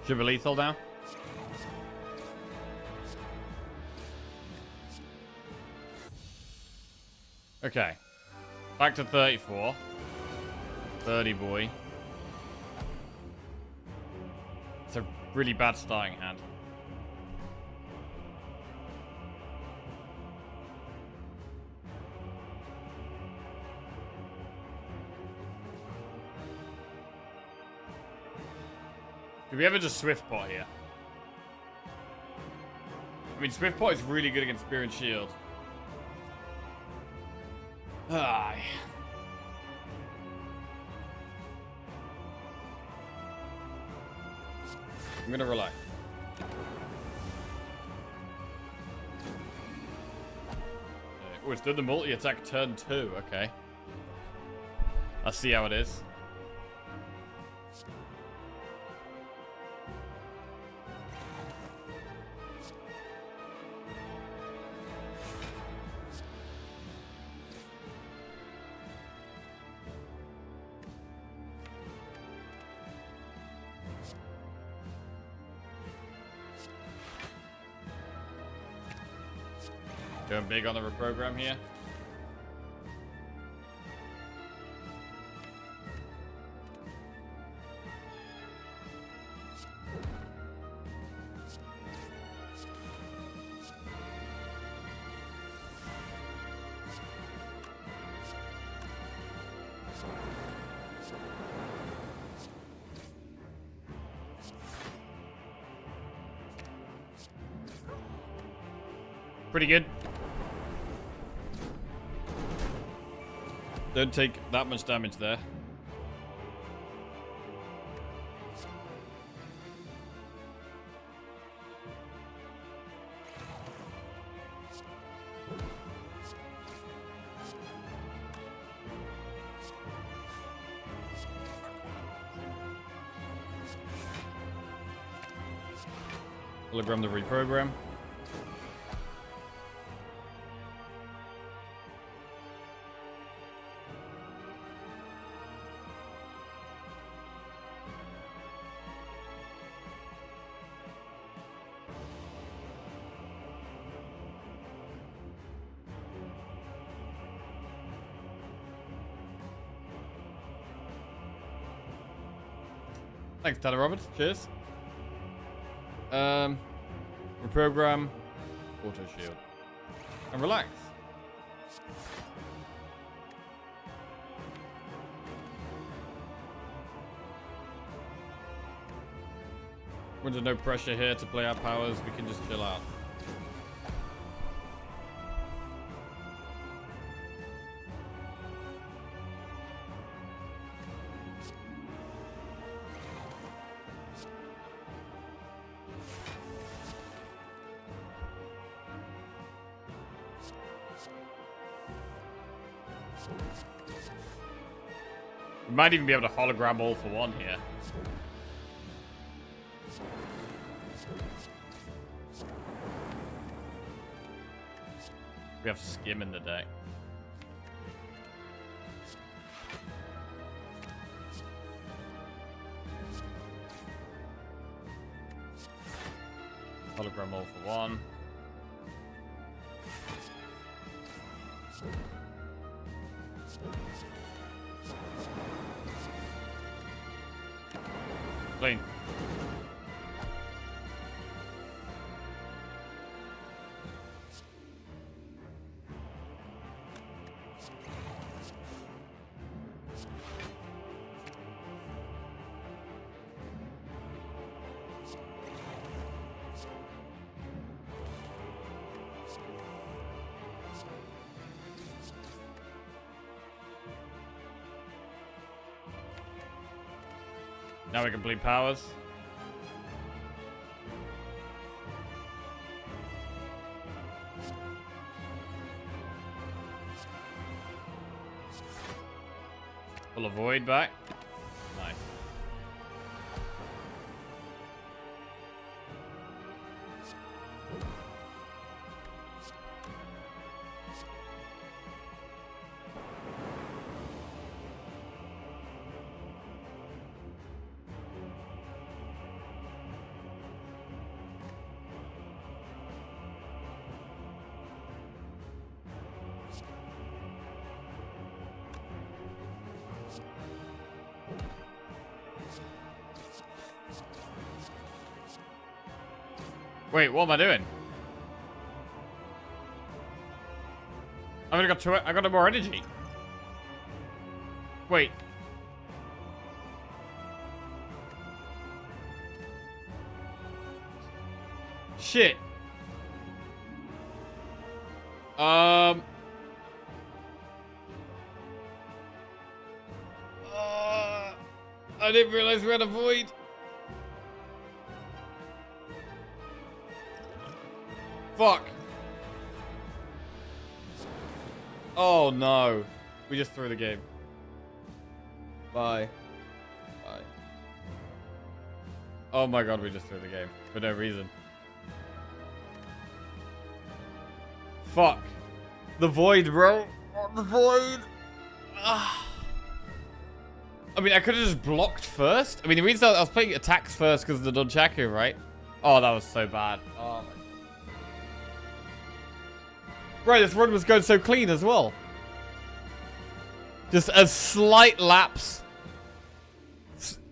Should be lethal now. Okay. Back to 34. 30 boy. It's a really bad starting hand. Do we ever just Swift Pot here? I mean, Swift Pot is really good against Spear and Shield. Aye. I'm gonna rely. Oh, it's done the multi-attack turn 2. Okay. I'll see how it is. Going big on the reprogram here. Pretty good. Don't take that much damage there. Hologram the reprogram. Thanks, Tyler Roberts. Cheers. Reprogram, auto shield, and relax. We're under no pressure here to play our powers. We can just chill out. We might even be able to hologram all for one here. We have Skim in the deck. Hologram all for one. Clean. Now we can bleed powers. We'll avoid back. Nice. Wait, what am I doing? I've only got two. I got more energy. Wait. Shit. I didn't realize we had a void. Fuck. Oh no. We just threw the game. Bye. Bye. Oh my god, we just threw the game. For no reason. Fuck. The void, bro. Oh, the void. Ah. I mean, I could have just blocked first. I mean, the reason I was playing attacks first because of the nunchaku, right? Oh, that was so bad. Oh my. Right, this run was going so clean as well. Just a slight lapse.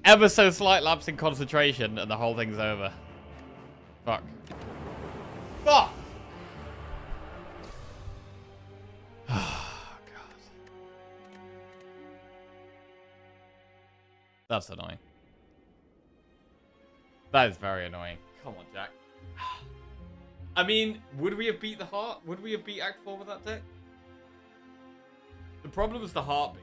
Ever so slight lapse in concentration and the whole thing's over. Fuck. Fuck! Oh, God. That's annoying. That is very annoying. Come on, Jack. I mean, would we have beat the heart? Would we have beat Act 4 with that deck? The problem was the heartbeat.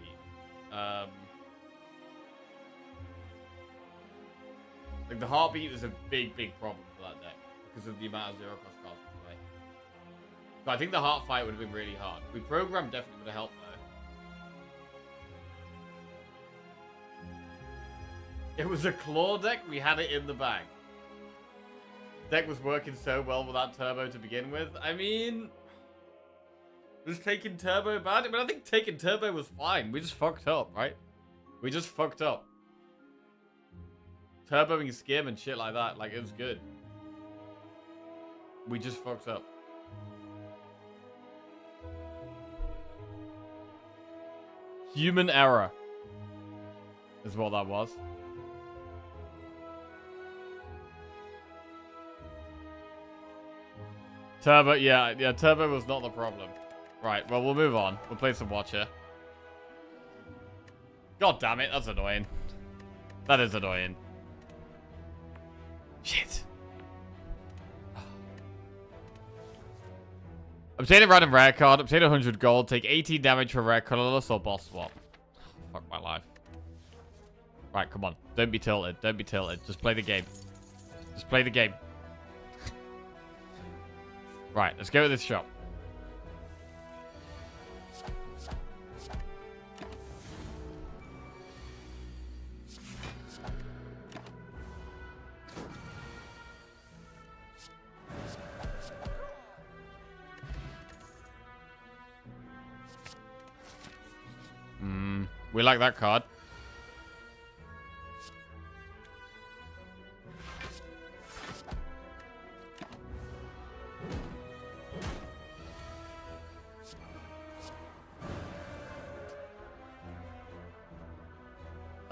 Like, the heartbeat was a big, big problem for that deck because of the amount of zero cost cards we play. So I think the heart fight would have been really hard. We programmed definitely would have helped though. It was a claw deck. We had it in the bag. Deck was working so well without turbo to begin with. I mean, was taking turbo bad? I mean, I think taking turbo was fine. We just fucked up, right? We just fucked up. Turboing skim and shit like that, like, it was good. We just fucked up. Human error is what that was. Turbo, yeah, turbo was not the problem. Right, well, we'll move on. We'll play some Watcher. God damn it, that's annoying. That is annoying. Shit. Obtain a random rare card, obtain 100 gold, take 18 damage for rare colorless or boss swap. Fuck my life. Right, come on. Don't be tilted. Don't be tilted. Just play the game. Just play the game. Right, let's go with this shop. We like that card.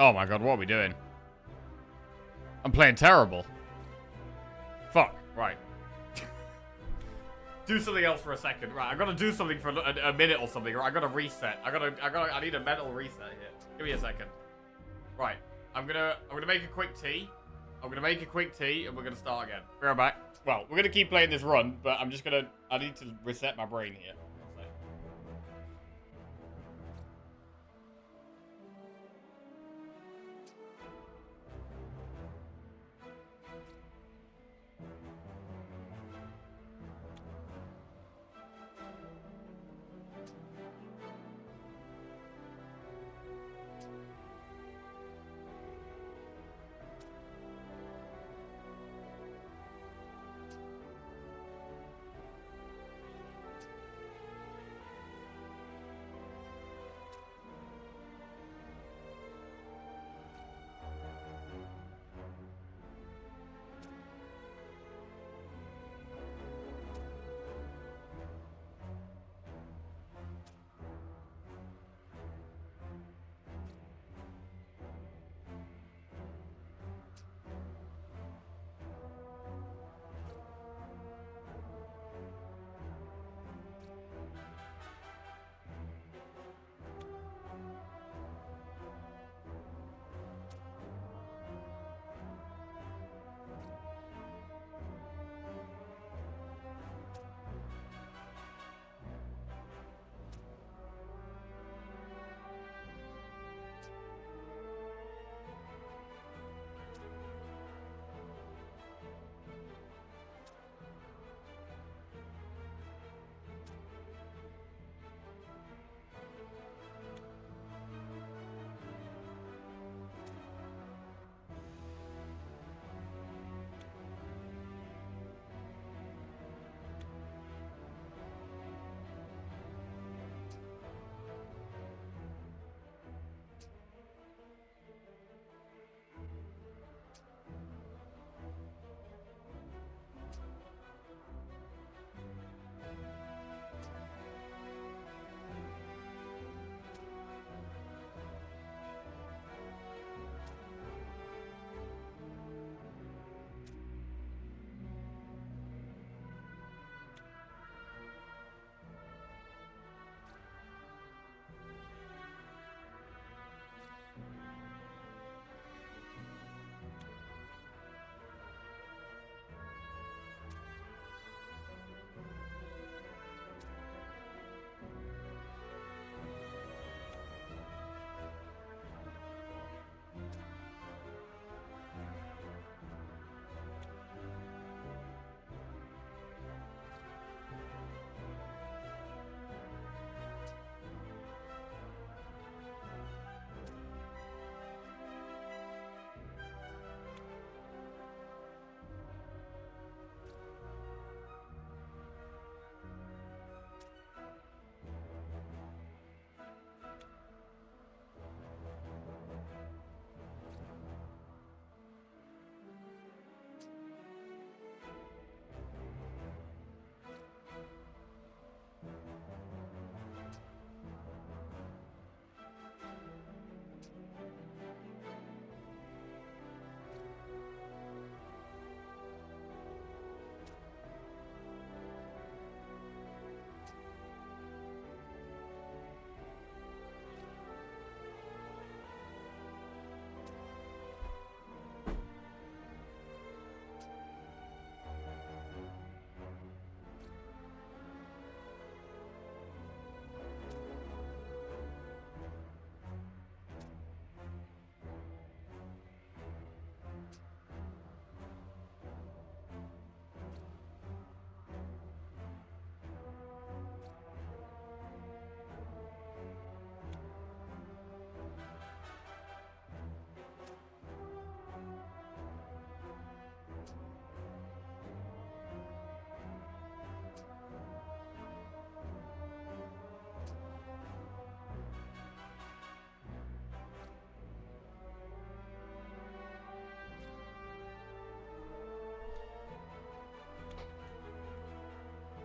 Oh my god, what are we doing? I'm playing terrible. Fuck, right. Do something else for a second. Right, I gotta do something for a minute or something. Right, I gotta reset. I need a mental reset here. Give me a second. Right, I'm gonna make a quick tea. I'm gonna make a quick tea and we're gonna start again. Be right back. Well, we're gonna keep playing this run, but I need to reset my brain here.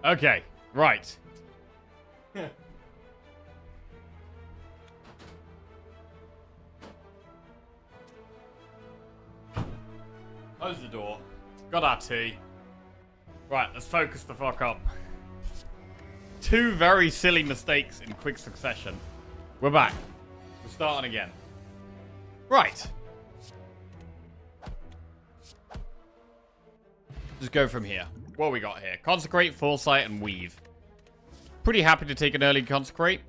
Okay, right. Close the door. Got our tea. Right, let's focus the fuck up. Two very silly mistakes in quick succession. We're back. We're starting again. Right. Just go from here. What we got here? Consecrate, Foresight, and Weave. Pretty happy to take an early Consecrate.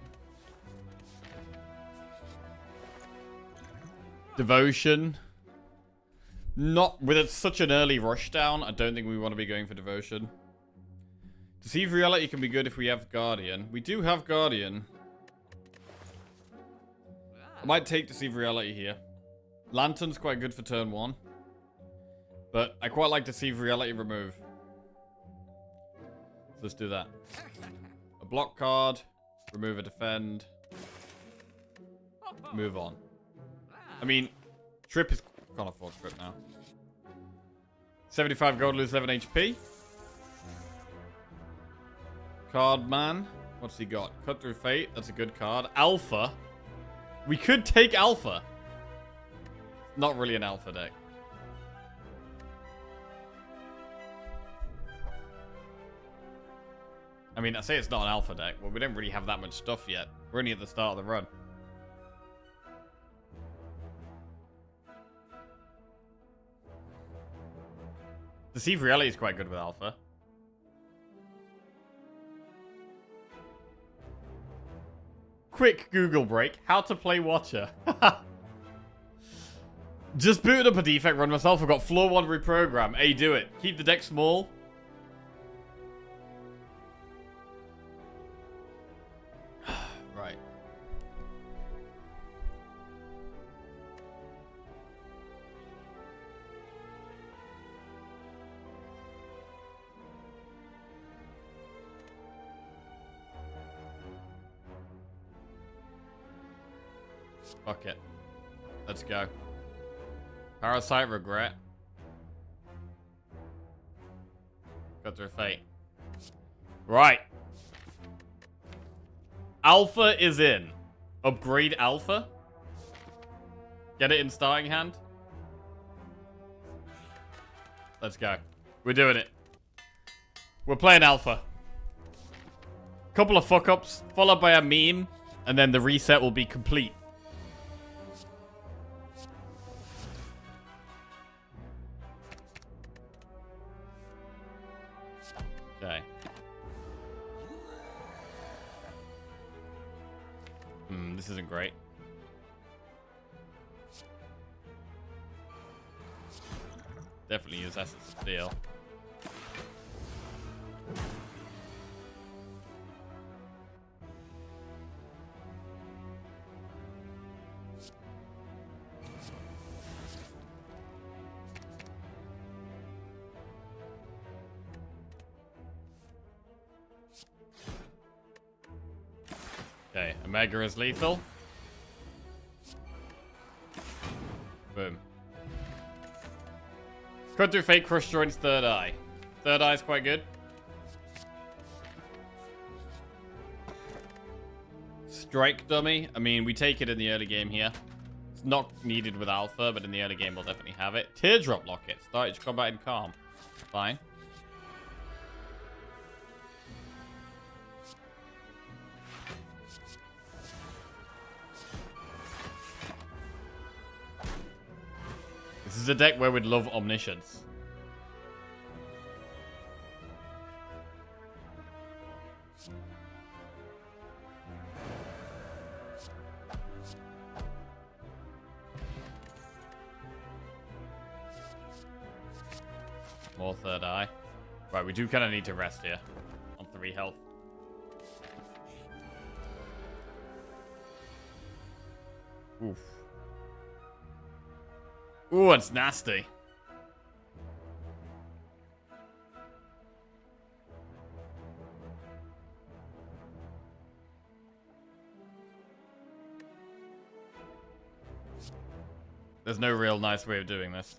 Devotion. Not with such an early rush down. I don't think we want to be going for Devotion. Deceive Reality can be good if we have Guardian. We do have Guardian. I might take Deceive Reality here. Lantern's quite good for turn 1. But I quite like Deceive Reality remove. So let's do that. A block card. Remove a defend. Move on. I mean, Trip is... Can't afford Trip now. 75 gold, lose 11 HP. Card man. What's he got? Cut Through Fate. That's a good card. Alpha. We could take Alpha. Not really an Alpha deck. I mean, I say it's not an Alpha deck. Well, we don't really have that much stuff yet. We're only at the start of the run. Deceive Reality is quite good with Alpha. Quick Google break. How to play Watcher. Just booted up a defect run myself. I've got floor 1 reprogram. Hey, do it. Keep the deck small. Right. Fuck it. Let's go. Parasite, Regret. Cut Through Fate. Right. Alpha is in. Upgrade Alpha. Get it in starting hand. Let's go. We're doing it. We're playing Alpha. Couple of fuck-ups, followed by a meme, and then the reset will be complete. Okay. This isn't great. Definitely use Essence of Steel. Okay, Omega is lethal. Boom. Cut Through Fate, Crush Joints, Third Eye. Third Eye is quite good. Strike Dummy. I mean, we take it in the early game here. It's not needed with Alpha, but in the early game we'll definitely have it. Teardrop Locket. Start each combat in calm. Fine. This is a deck where we'd love Omniscience. More Third Eye. Right, we do kind of need to rest here. On 3 health. Oof. Ooh, it's nasty. There's no real nice way of doing this.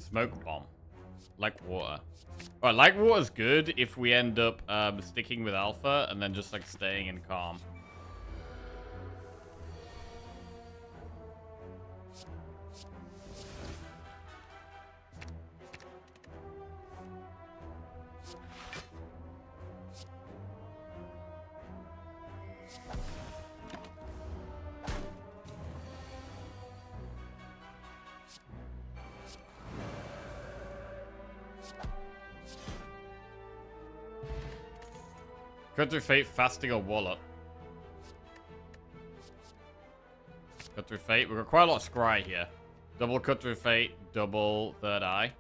Smoke bomb. Like water. Alright, like water's good if we end up sticking with alpha and then just like staying in calm. Cut through fate, fasting, or wallop. Cut through fate. We've got quite a lot of scry here. Double cut through fate, double third eye.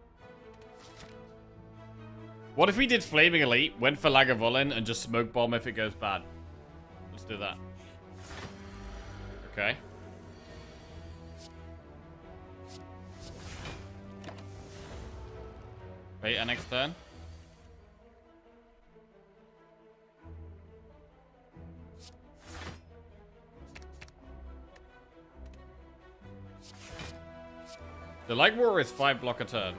What if we did Flaming Elite, went for Lagavulin, and just smoke bomb if it goes bad? Let's do that. Okay. Wait, our next turn. The Light Water is 5 block a turn.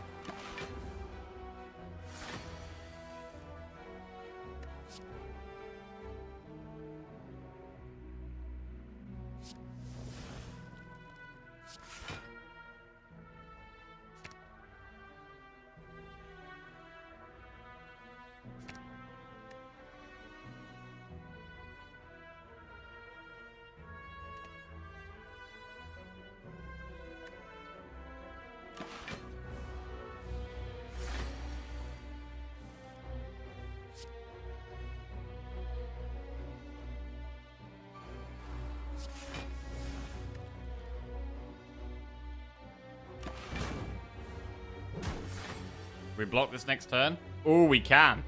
We block this next turn? Oh, we can.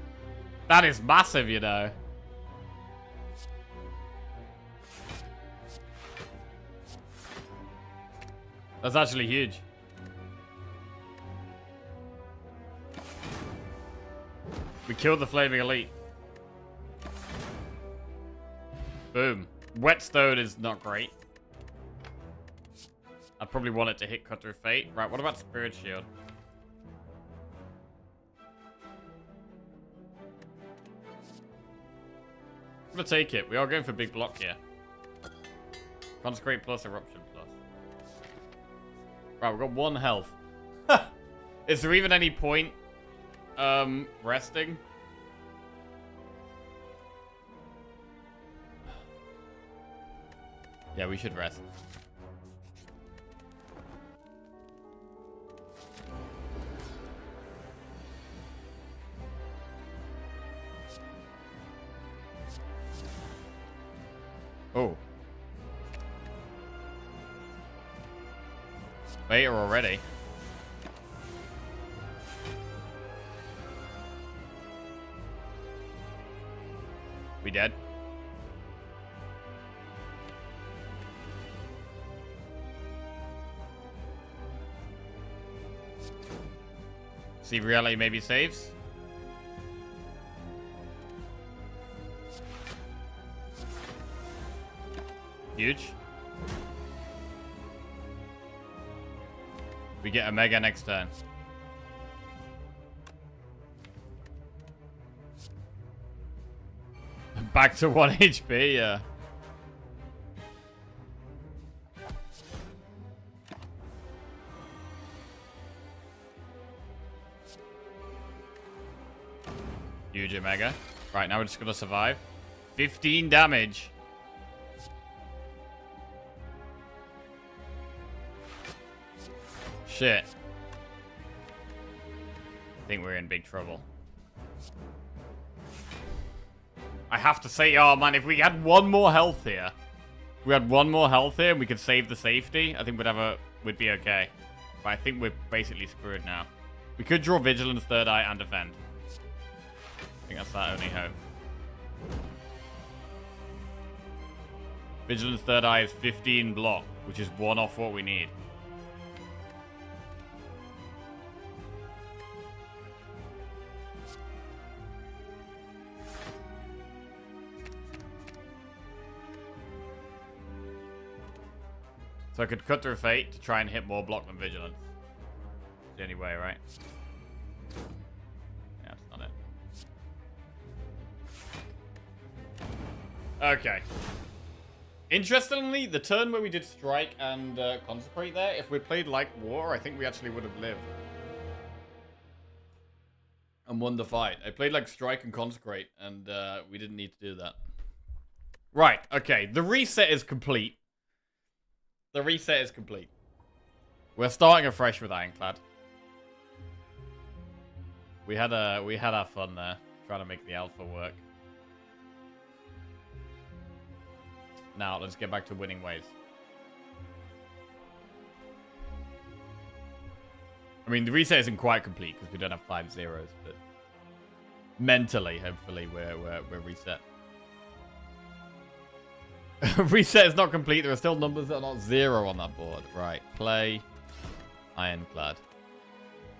That is massive, you know. That's actually huge. We killed the Flaming Elite. Boom. Whetstone is not great. I'd probably want it to hit Cut Through Fate. Right, what about Spirit Shield? I'm gonna take it. We are going for big block here. Consecrate plus Eruption plus. Right, we've got 1 health. Is there even any point resting? Yeah, we should rest. Oh. Beta already. We dead? See, reality maybe saves. Huge. We get a mega next turn. Back to 1 HP, yeah. Huge Omega. Right, now we're just gonna survive. 15 damage. Shit. I think we're in big trouble. I have to say, oh man, if we had 1 more health here. If we had 1 more health here and we could save the safety, I think we'd be okay. But I think we're basically screwed now. We could draw Vigilance, Third Eye, and Defend. I think that's our only hope. Vigilance, Third Eye is 15 block, which is 1 off what we need. So I could Cut Through Fate to try and hit more block than Vigilance. the only way, right? Yeah, that's not it. Okay. Interestingly, the turn where we did Strike and Consecrate there, if we played like War, I think we actually would have lived. And won the fight. I played like Strike and Consecrate, and we didn't need to do that. Right, okay. The reset is complete. The reset is complete. We're starting afresh with Ironclad. We had our fun there, trying to make the alpha work. Now, let's get back to winning ways. I mean, the reset isn't quite complete because we don't have 5 zeros, but mentally, hopefully, we're reset. Reset is not complete. There are still numbers that are not 0 on that board. Right. Play Ironclad.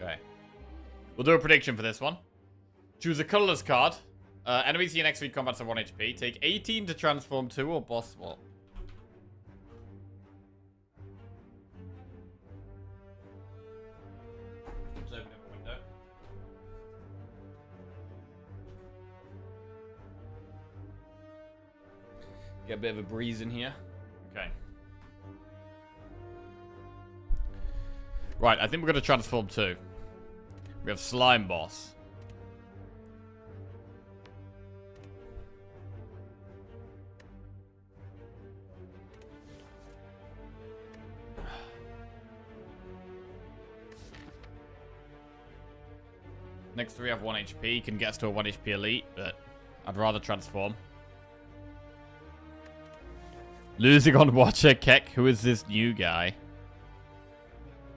Okay. We'll do a prediction for this one. Choose a colorless card. Enemies in your next 3 combats are 1 HP. Take 18 to transform 2 or boss swap. Just open up a window. Get a bit of a breeze in here. Okay. Right, I think we're going to transform 2. We have Slime Boss. Next 3 have 1 HP. Can get us to a 1 HP elite, but I'd rather transform. Losing on Watcher Keck. Who is this new guy?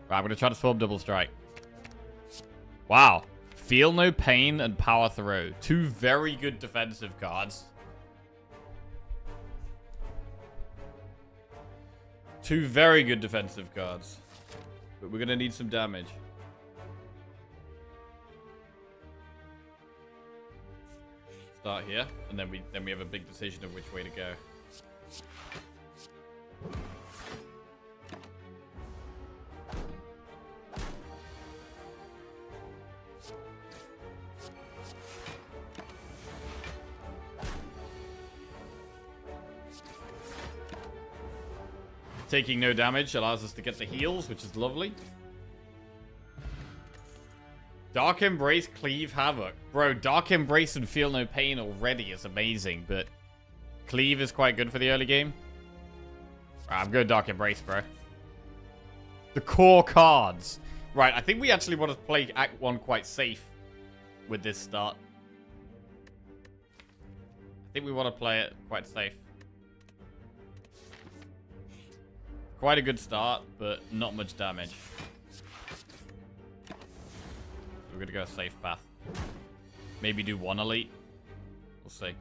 Right, I'm going to transform Double Strike. Wow. Feel No Pain and Power Throw. 2 very good defensive cards. 2 very good defensive cards. But we're going to need some damage. Start here, and then we have a big decision of which way to go. Taking no damage allows us to get the heals, which is lovely. Dark Embrace, Cleave, Havoc. Bro, Dark Embrace and Feel No Pain already is amazing, but Cleave is quite good for the early game. Right, I'm going Dark Embrace, bro. The core cards. Right, I think we actually want to play Act 1 quite safe with this start. I think we want to play it quite safe. Quite a good start, but not much damage. We're going to go a safe path. Maybe do 1 elite. We'll see.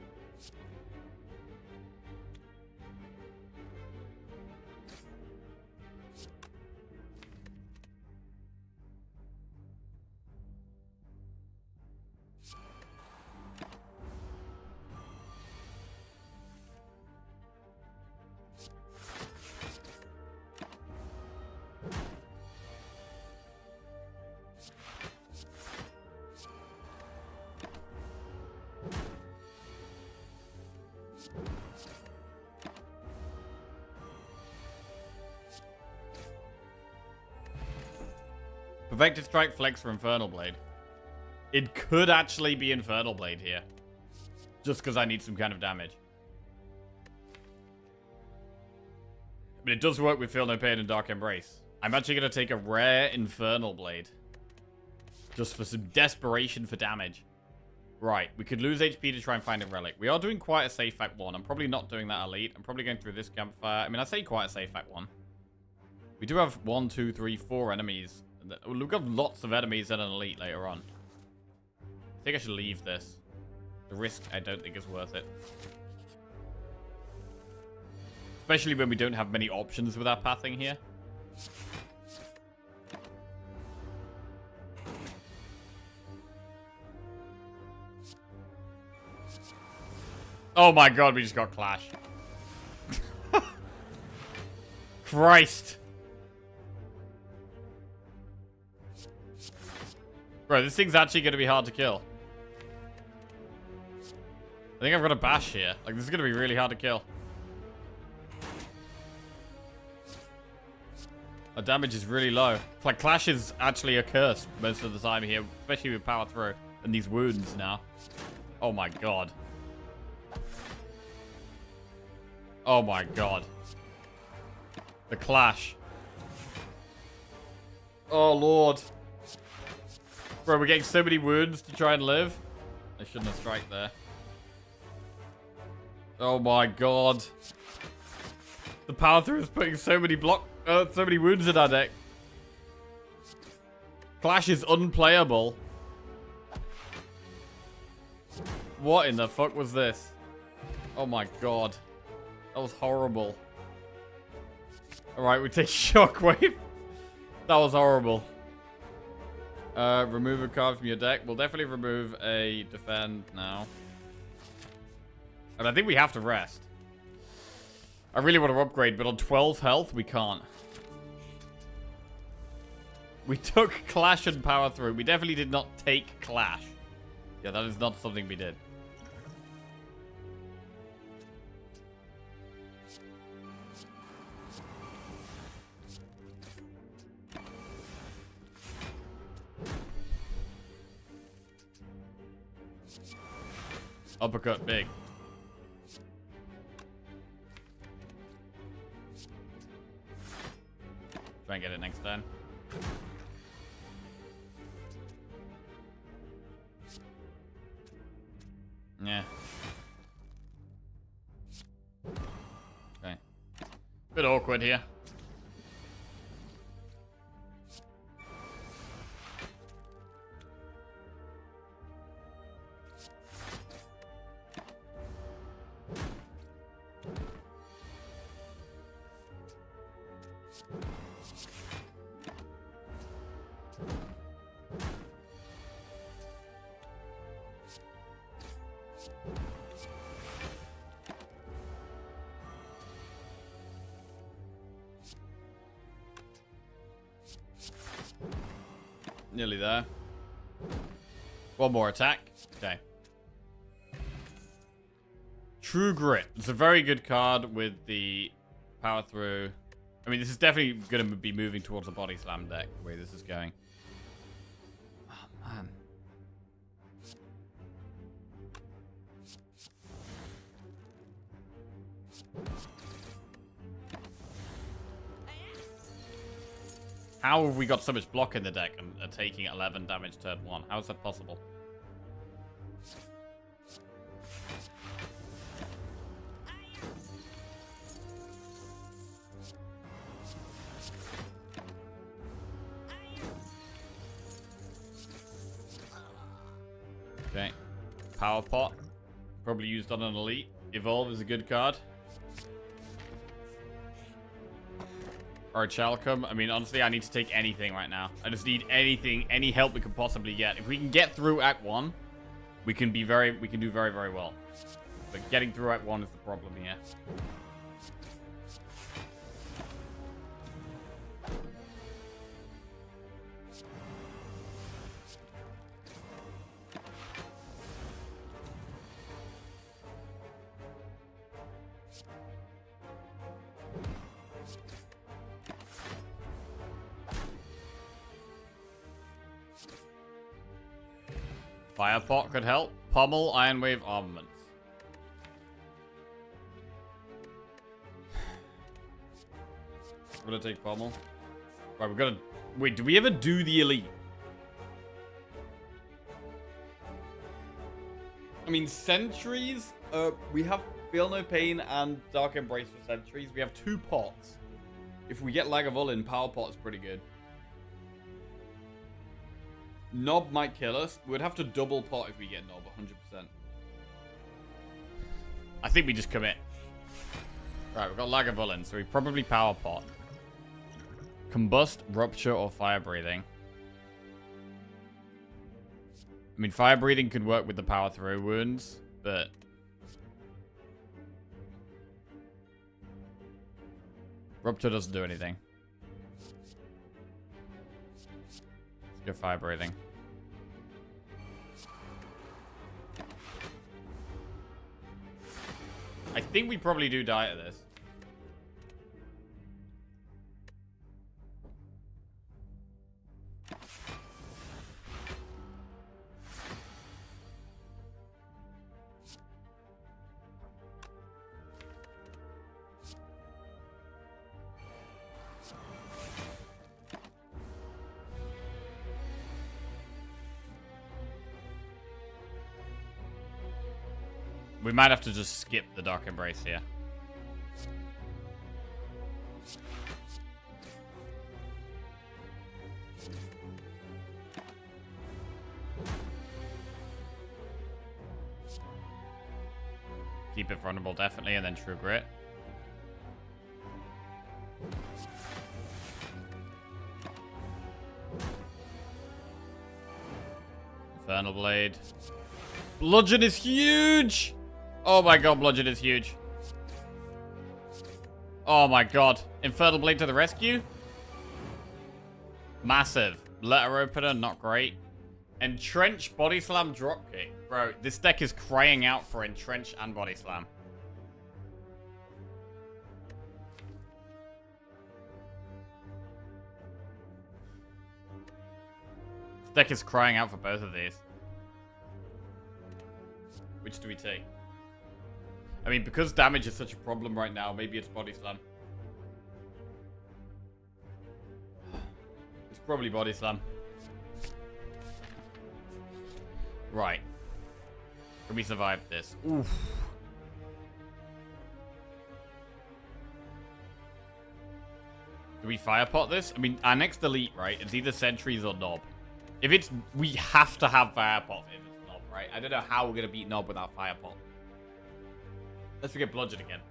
Perfected Strike, Flex for Infernal Blade. It could actually be Infernal Blade here. Just because I need some kind of damage. But it does work with Feel No Pain and Dark Embrace. I'm actually going to take a rare Infernal Blade. Just for some desperation for damage. Right, we could lose HP to try and find a relic. We are doing quite a safe Act 1. I'm probably not doing that elite. I'm probably going through this campfire. I mean, I say quite a safe Act 1. We do have 1, 2, 3, 4 enemies. We've got lots of enemies and an elite later on. I think I should leave this. The risk, I don't think, is worth it. Especially when we don't have many options with our pathing here. Oh my god, we just got Clash. Christ. Bro, this thing's actually going to be hard to kill. I think I've got a bash here. Like, this is going to be really hard to kill. Our damage is really low. Like, Clash is actually a curse most of the time here, especially with power through and these wounds now. Oh my god. Oh my god. The Clash. Oh lord. Bro, we're getting so many wounds to try and live. I shouldn't have striked there. Oh my god. The power through is putting so many so many wounds in our deck. Clash is unplayable. What in the fuck was this? Oh my god. That was horrible. Alright, we take Shockwave. That was horrible. Remove a card from your deck. We'll definitely remove a defend now. And I think we have to rest. I really want to upgrade, but on 12 health, we can't. We took Clash and Power Through. We definitely did not take Clash. Yeah, that is not something we did. Uppercut big. Try and get it next turn. Yeah. Okay. Bit awkward here. Nearly there. One more attack. Okay. True Grit. It's a very good card with the power through. I mean, this is definitely going to be moving towards a body slam deck, the way this is going. Oh, man. How have we got so much block in the deck and are taking 11 damage turn 1? How is that possible? Okay. Power Pot. Probably used on an elite. Evolve is a good card. Or Chalcom. I mean, honestly, I need to take anything right now. I just need anything, any help we can possibly get. If we can get through Act 1, we can do very, very well. But getting through Act 1 is the problem here. Fire Pot could help. Pommel, Iron Wave, Armaments. I'm gonna take Pommel. Right, we're gonna... Wait, do we ever do the Elite? I mean, Sentries, we have Feel No Pain and Dark Embrace for Sentries. We have 2 pots. If we get Lagavulin, Power Pot is pretty good. Nob might kill us. We'd have to double pot if we get Nob, 100%. I think we just commit. Right, we've got Lagavulin, so we probably Power Pot. Combust, Rupture, or Fire Breathing. I mean, Fire Breathing could work with the Power Through wounds, but... Rupture doesn't do anything. Let's go Fire Breathing. I think we probably do die at this. We might have to just skip the Dark Embrace here. Keep it vulnerable, definitely, and then True Grit. Infernal Blade. Bludgeon is huge! Oh my god, Bludgeon is huge. Oh my god. Infernal Blade to the rescue? Massive. Letter Opener, not great. Entrench, Body Slam, Dropkick. Bro, this deck is crying out for Entrench and Body Slam. This deck is crying out for both of these. Which do we take? I mean, because damage is such a problem right now, maybe it's Body Slam. It's probably Body Slam. Right. Can we survive this? Oof. Do we Firepot this? I mean, our next elite, right? It's either Sentries or Nob. If it's... We have to have Firepot if it's Nob, right? I don't know how we're going to beat Nob without Firepot. Let's forget Bludgeon again.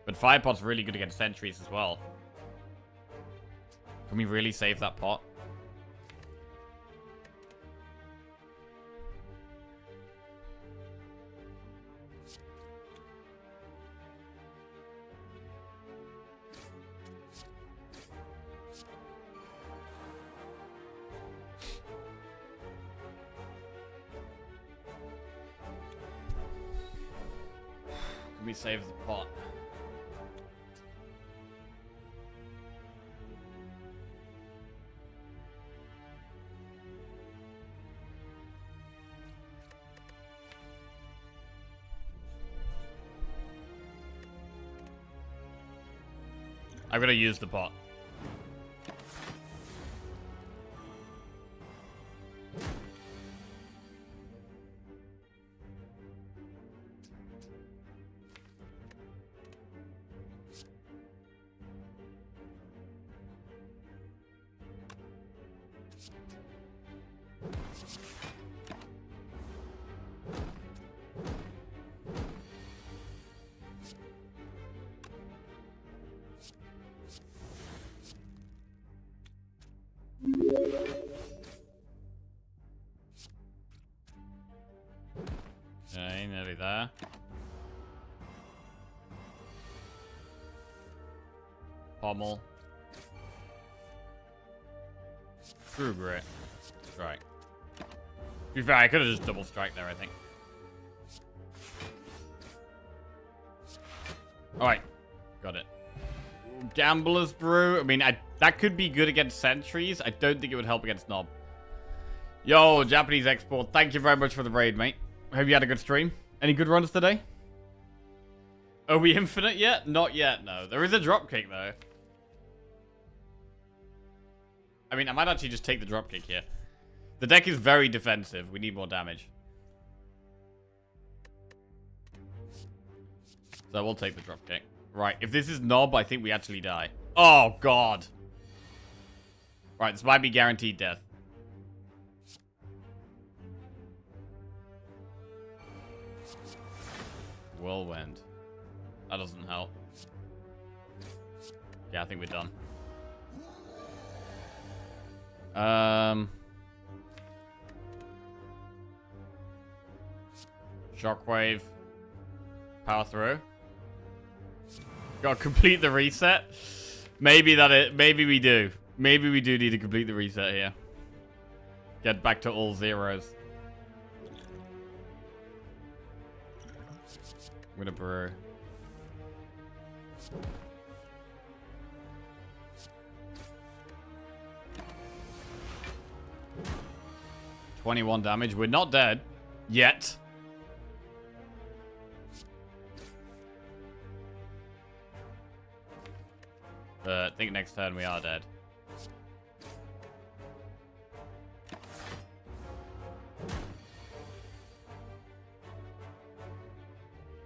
But Firepot's really good against Sentries as well. Can we really save that pot? Can we save the pot? I'm gonna use the pot. Okay, nearly there. Pommel. True Grit. Strike. To be fair, I could have just double strike there, I think. Alright. Got it. Gambler's Brew. I mean, that could be good against Sentries. I don't think it would help against Nob. Yo, Japanese Export. Thank you very much for the raid, mate. Hope you had a good stream. Any good runs today? Are we infinite yet? Not yet, no. There is a dropkick, though. I mean, I might actually just take the dropkick here. The deck is very defensive. We need more damage. So we'll take the dropkick. Right, if this is Nob, I think we actually die. Oh, God. Right, this might be guaranteed death. Whirlwind. That doesn't help. Yeah, I think we're done. Shockwave. Power through. Gotta complete the reset. Maybe we do. Maybe we do need to complete the reset here. Get back to all zeros. I'm gonna brew. $21 damage. We're not dead. Yet. I think next turn we are dead.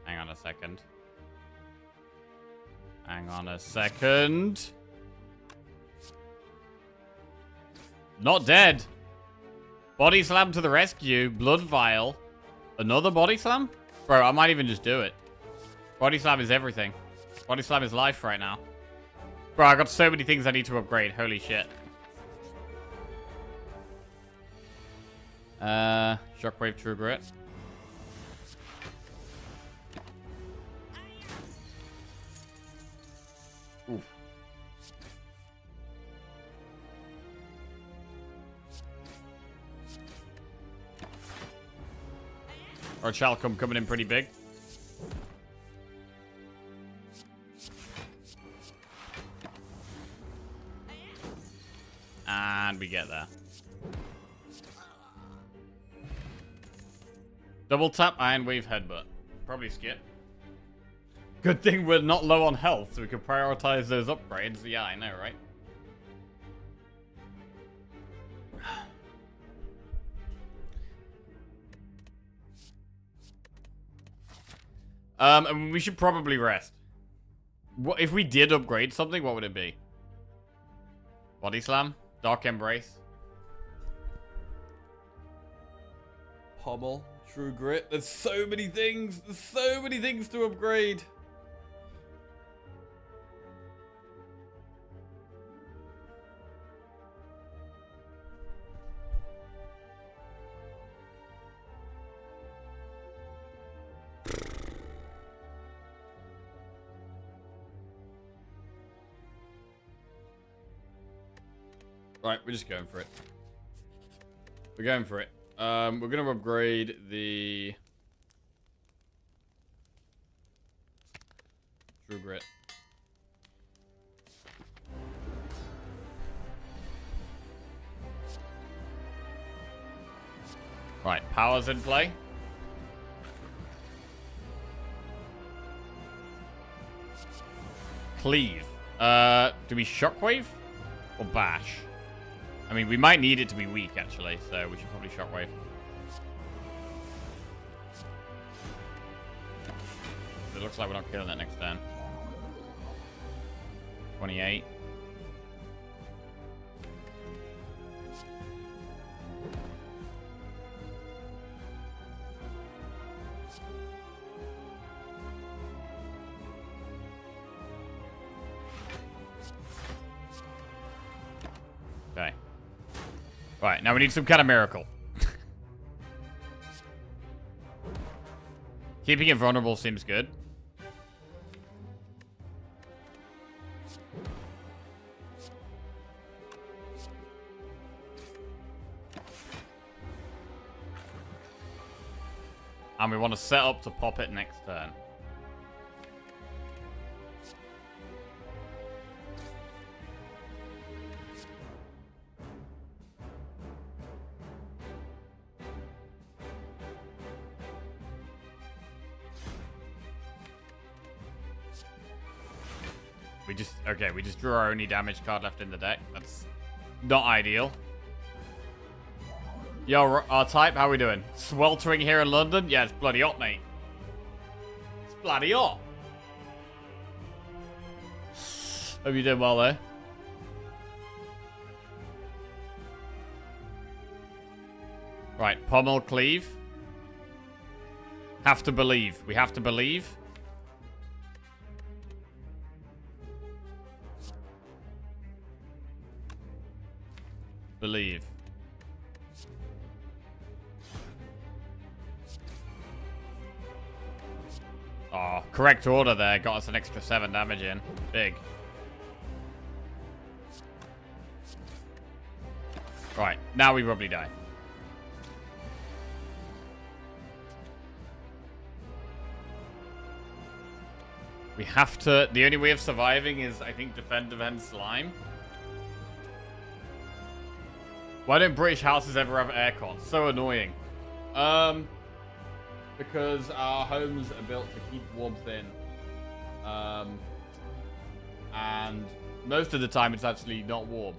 Hang on a second. Hang on a second. Not dead. Body slam to the rescue. Blood vial. Another body slam? Bro, I might even just do it. Body slam is everything. Body slam is life right now. Bro, I got so many things I need to upgrade. Holy shit. Shockwave True Grit. Oof. Or Chalcom coming in pretty big. And we get there. Double tap, Iron Wave, Headbutt. Probably skip. Good thing we're not low on health, so we can prioritize those upgrades. Yeah, I know, right? And we should probably rest. What if we did upgrade something? What would it be? Body Slam, Dark Embrace, Pommel, True Grit. There's so many things. There's so many things to upgrade. Right, we're just going for it. We're going for it. We're going to upgrade the True Grit. Right, power's in play. Cleave. Do we Shockwave or Bash? I mean, we might need it to be weak, actually, so we should probably Shockwave. It looks like we're not killing it next turn. 28. Okay. Right, now we need some kind of miracle. Keeping it vulnerable seems good. And we want to set up to pop it next turn. We just drew our only damage card left in the deck. That's not ideal. Yo, R-Type, how we doing? Sweltering here in London? Yeah, it's bloody hot, mate. It's bloody hot. Hope you did well there. Right, Pommel, Cleave. Have to believe. We have to believe. Believe. Oh, correct order there. Got us an extra 7 damage in. Big. Right, now we probably die. We have to... The only way of surviving is, I think, defend, slime. Why don't British houses ever have aircon? So annoying. Because our homes are built to keep warmth in. And most of the time it's actually not warm.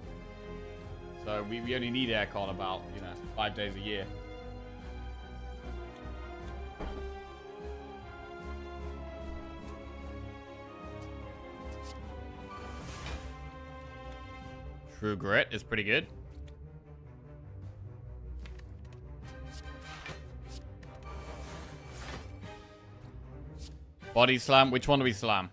So we only need aircon about, 5 days a year. True Grit is pretty good. Body slam. Which one do we slam?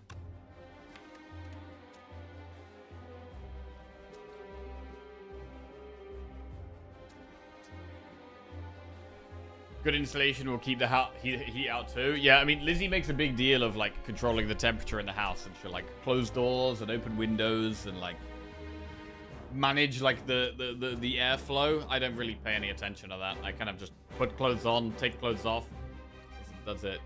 Good insulation will keep the heat out too. Yeah, I mean, Lizzie makes a big deal of, like, controlling the temperature in the house. And she'll, like, close doors and open windows and, like, manage, like, the airflow. I don't really pay any attention to that. I kind of just put clothes on, take clothes off. That's it.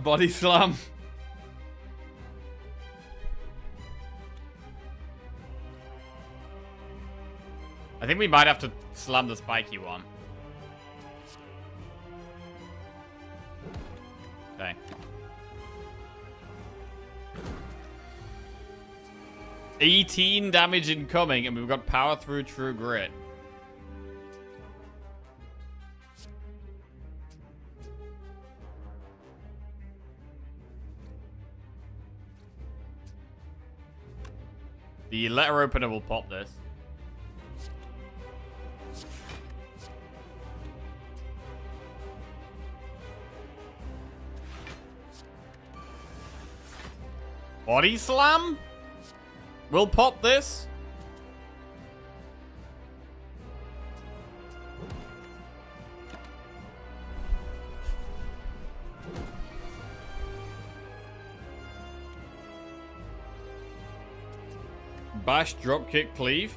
Body slam. I think we might have to slam the spiky one. Okay. $18 damage incoming, and we've got power through True Grit. The letter opener will pop this. Body slam? We'll pop this. Bash, drop kick, cleave.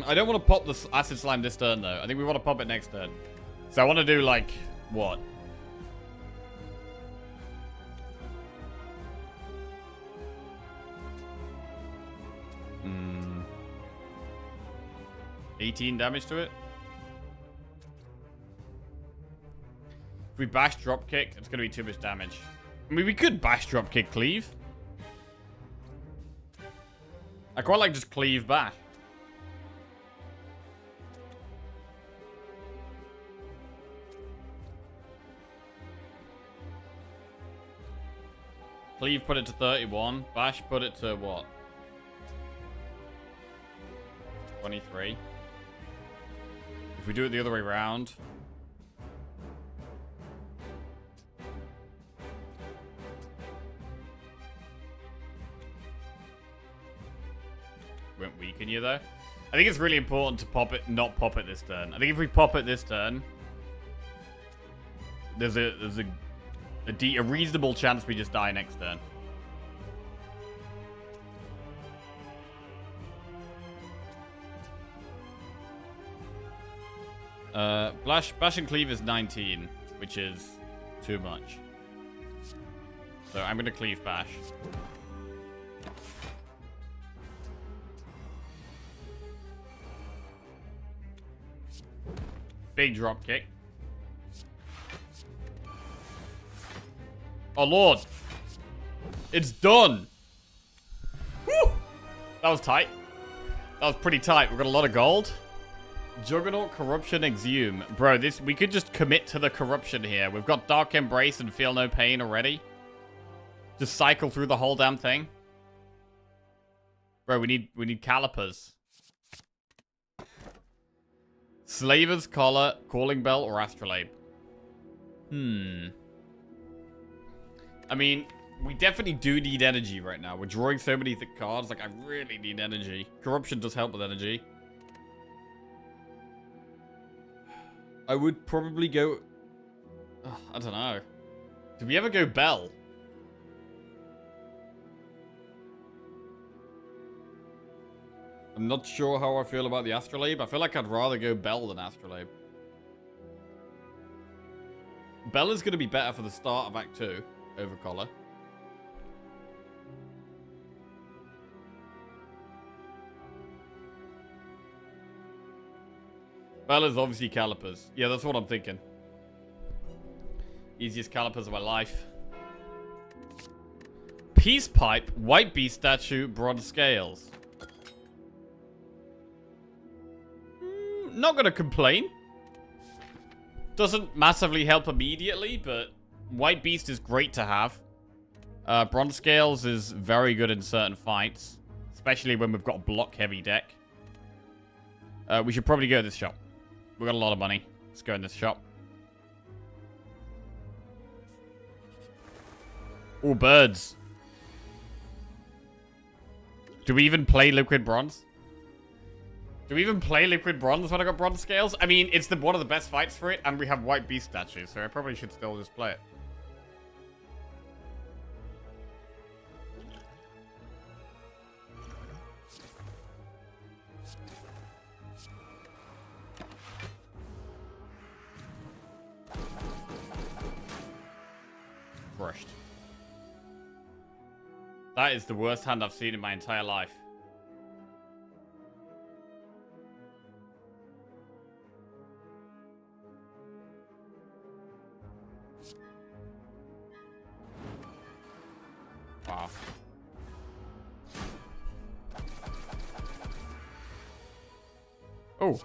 I don't want to pop the acid slime this turn though. I think we want to pop it next turn. So I want to do like what? Hmm. 18 damage to it. If we bash drop kick, it's going to be too much damage. I mean, we could bash drop kick cleave. I quite like just cleave bash. Cleave put it to 31. Bash put it to what? 23. If we do it the other way around. Won't weaken you though. I think it's really important to pop it, not pop it this turn. I think if we pop it this turn, there's a reasonable chance we just die next turn. Bash and cleave is 19, which is too much. So I'm going to cleave bash. Big drop kick. Oh, Lord. It's done. Woo! That was tight. That was pretty tight. We've got a lot of gold. Juggernaut, Corruption, Exhume. Bro, we could just commit to the corruption here. We've got Dark Embrace and Feel No Pain already. Just cycle through the whole damn thing. Bro, we need calipers. Slaver's Collar, Calling Bell, or Astrolabe. I mean, we definitely do need energy right now. We're drawing so many thick cards. Like, I really need energy. Corruption does help with energy. I would probably go... I don't know. Did we ever go Bell? I'm not sure how I feel about the Astrolabe. I feel like I'd rather go Bell than Astrolabe. Bell is going to be better for the start of Act 2 over Collar. Bell is obviously Calipers. Yeah, that's what I'm thinking. Easiest Calipers of my life. Peace Pipe, White Beast Statue, Bronze Scales. Not gonna complain. Doesn't massively help immediately, but White Beast is great to have. Bronze Scales is very good in certain fights, especially when we've got a block-heavy deck. We should probably go to this shop. We've got a lot of money. Let's go in this shop. Oh, birds. Do we even play Liquid Bronze? Do we even play Liquid Bronze when I got Bronze Scales? I mean, it's one of the best fights for it, and we have White Beast statues, so I probably should still just play it. Crushed. That is the worst hand I've seen in my entire life. Wow. Oh.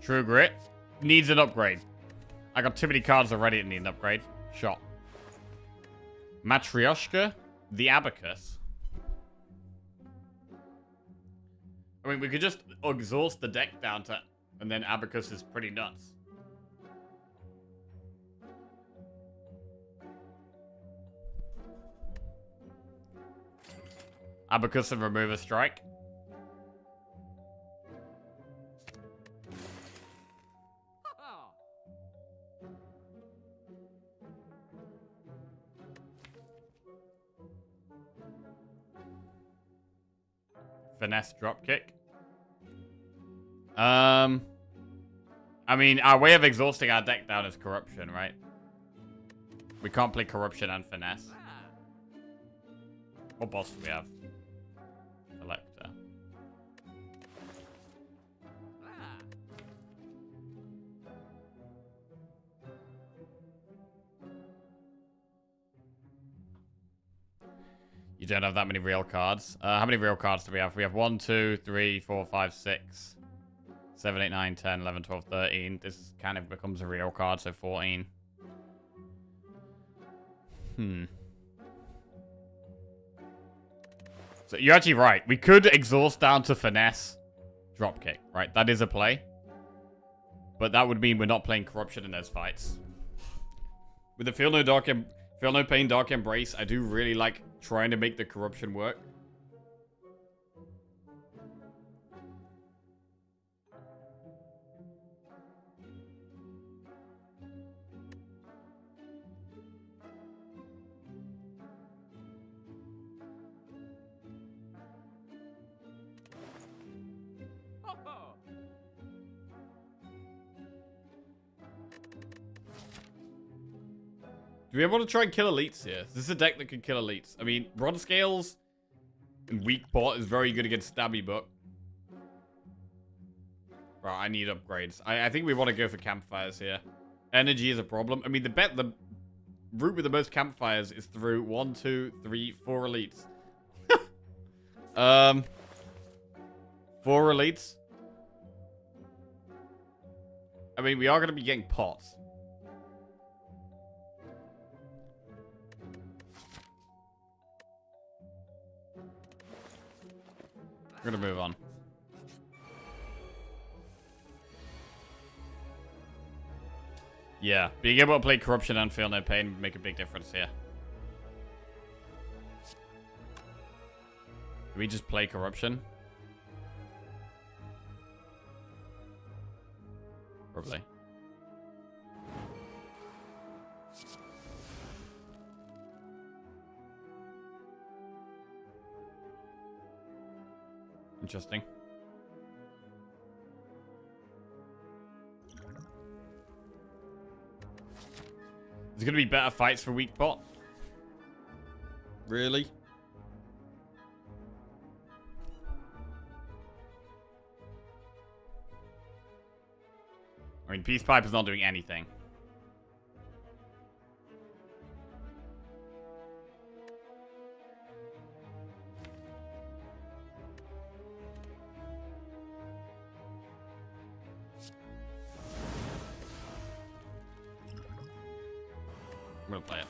True Grit needs an upgrade. I got too many cards already that need an upgrade. Shot. Matryoshka, the Abacus. I mean, we could just exhaust the deck down to... And then Abacus is pretty nuts. Abacus and remove a strike. Finesse dropkick. I mean, our way of exhausting our deck down is corruption, right? We can't play corruption and finesse. What boss do we have? Collector. You don't have that many real cards. How many real cards do we have? We have 1, 2, 3, 4, 5, 6, 7, 8, 9, 10, 11, 12, 13. This kind of becomes a real card, so 14. So you're actually right. We could exhaust down to finesse dropkick, right? That is a play. But that would mean we're not playing corruption in those fights. With the Feel No Pain Dark Embrace, I do really like trying to make the corruption work. Do we ever want to try and kill elites here? This is a deck that can kill elites. I mean, Bronze Scales and Weak Pot is very good against Stabby Book. Right, I need upgrades. I think we want to go for campfires here. Energy is a problem. I mean, the route with the most campfires is through 1, 2, 3, 4 elites. 4 elites. I mean, we are going to be getting pots. We're gonna move on. Yeah, being able to play Corruption and Feel No Pain would make a big difference here. Do we just play Corruption? Probably. Interesting. There's going to be better fights for weak bot. Really? I mean, Peace Pipe is not doing anything. I'm gonna play it.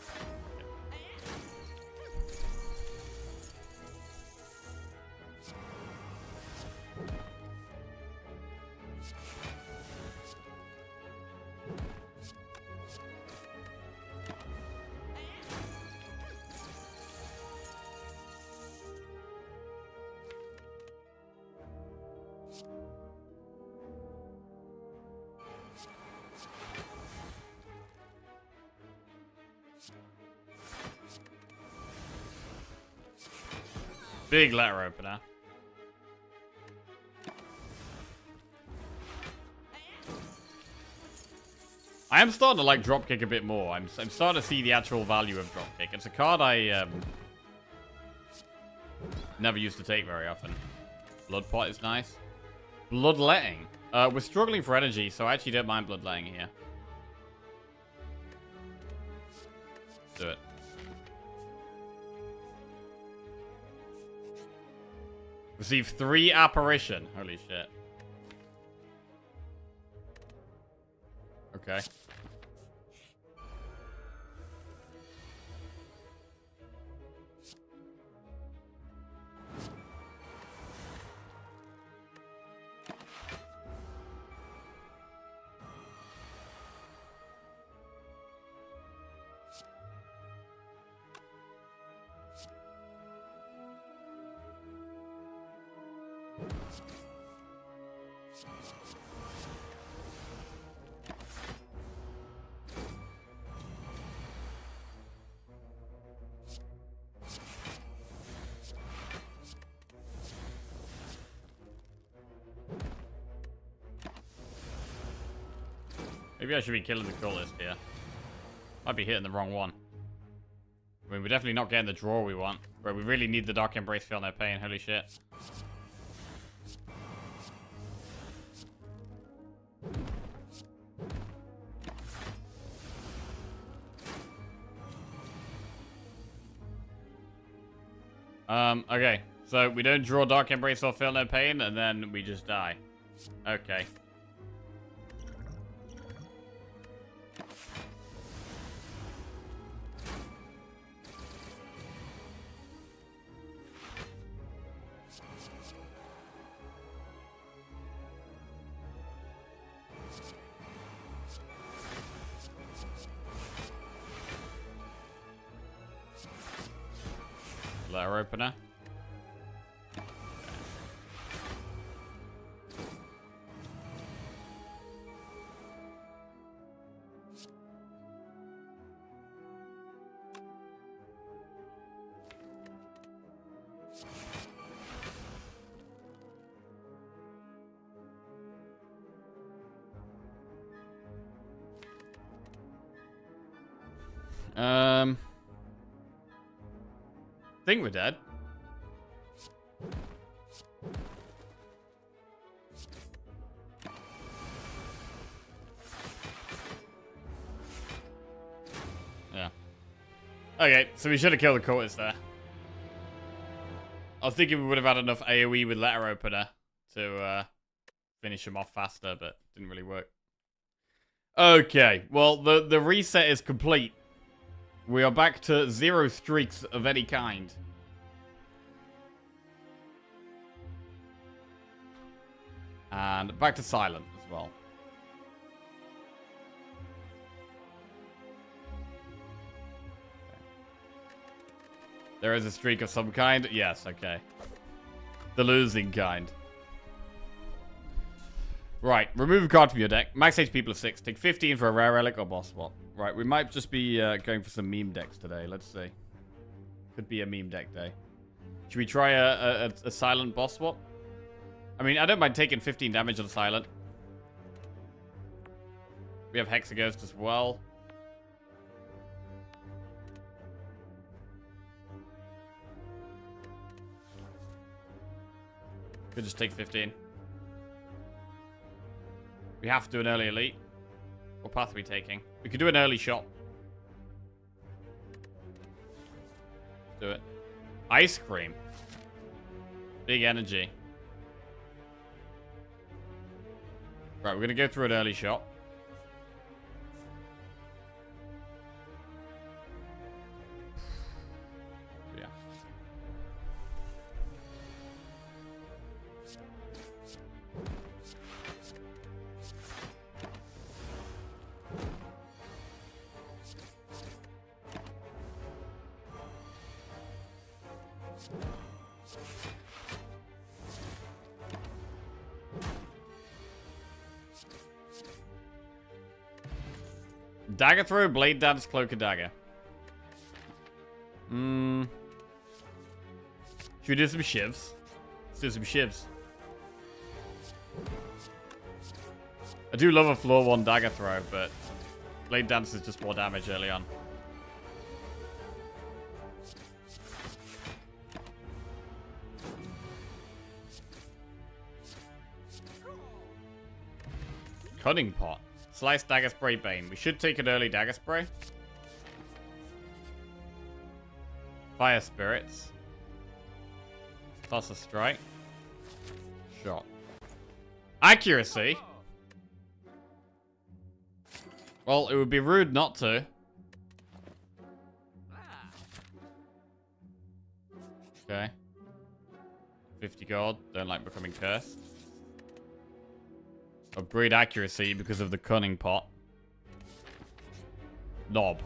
Big letter opener. I am starting to like Dropkick a bit more. I'm starting to see the actual value of Dropkick. It's a card I never used to take very often. Bloodpot is nice. Bloodletting. We're struggling for energy, so I actually don't mind Bloodletting here. Let's do it. Receive 3 apparition. Holy shit. Okay. Maybe I should be killing the cultist here. Might be hitting the wrong one. I mean, we're definitely not getting the draw we want. But we really need the Dark Embrace, Feel No Pain. Holy shit. Okay. So we don't draw Dark Embrace or Feel No Pain, and then we just die. Okay. Letter opener. Think we're dead. Yeah. Okay, so we should have killed the cultist there. I was thinking we would have had enough AoE with letter opener to finish him off faster, but didn't really work. Okay, well, the reset is complete. We are back to 0 streaks of any kind. And back to silent as well. There is a streak of some kind? Yes, okay. The losing kind. Right, remove a card from your deck. Max HP plus 6. Take 15 for a rare relic or boss swap. Right, we might just be going for some meme decks today. Let's see. Could be a meme deck day. Should we try a silent boss swap? I mean, I don't mind taking 15 damage on silent. We have Hexaghost as well. Could just take 15. We have to do an early elite. What path are we taking? We could do an early shot. Let's do it. Ice cream. Big energy. Right, we're going to go through an early shot. Yeah. Dagger throw, blade dance, cloak and dagger. Should we do some shivs? Let's do some shivs. I do love a floor 1 dagger throw, but blade dance is just more damage early on. Cunning pot. Slice dagger spray bane. We should take an early dagger spray. Fire spirits. Toss a strike. Shot. Accuracy. Well, it would be rude not to. Okay. 50 gold. Don't like becoming cursed. Upgrade accuracy because of the cunning pot. Knob.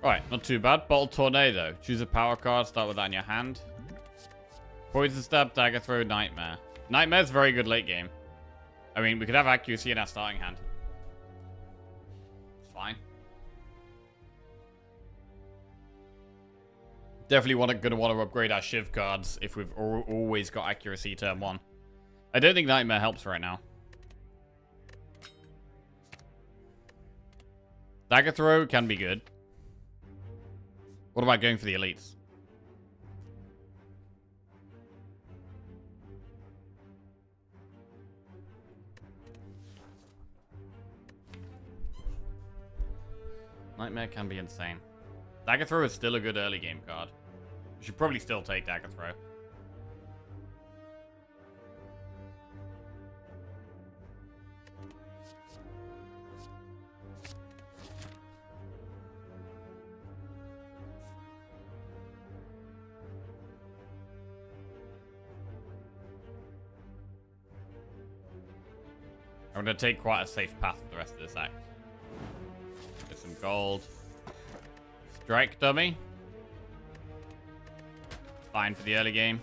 Alright, not too bad. Bottle Tornado. Choose a power card, start with that in your hand. Poison Stab, Dagger Throw, Nightmare. Nightmare's very good late game. I mean, we could have accuracy in our starting hand. It's fine. Definitely gonna want to upgrade our Shiv cards if we've always got accuracy turn 1. I don't think Nightmare helps right now. Dagger Throw can be good. What about going for the elites? Nightmare can be insane. Dagger Throw is still a good early game card. We should probably still take Dagger Throw. I'm going to take quite a safe path for the rest of this act. Get some gold. Strike dummy. Fine for the early game.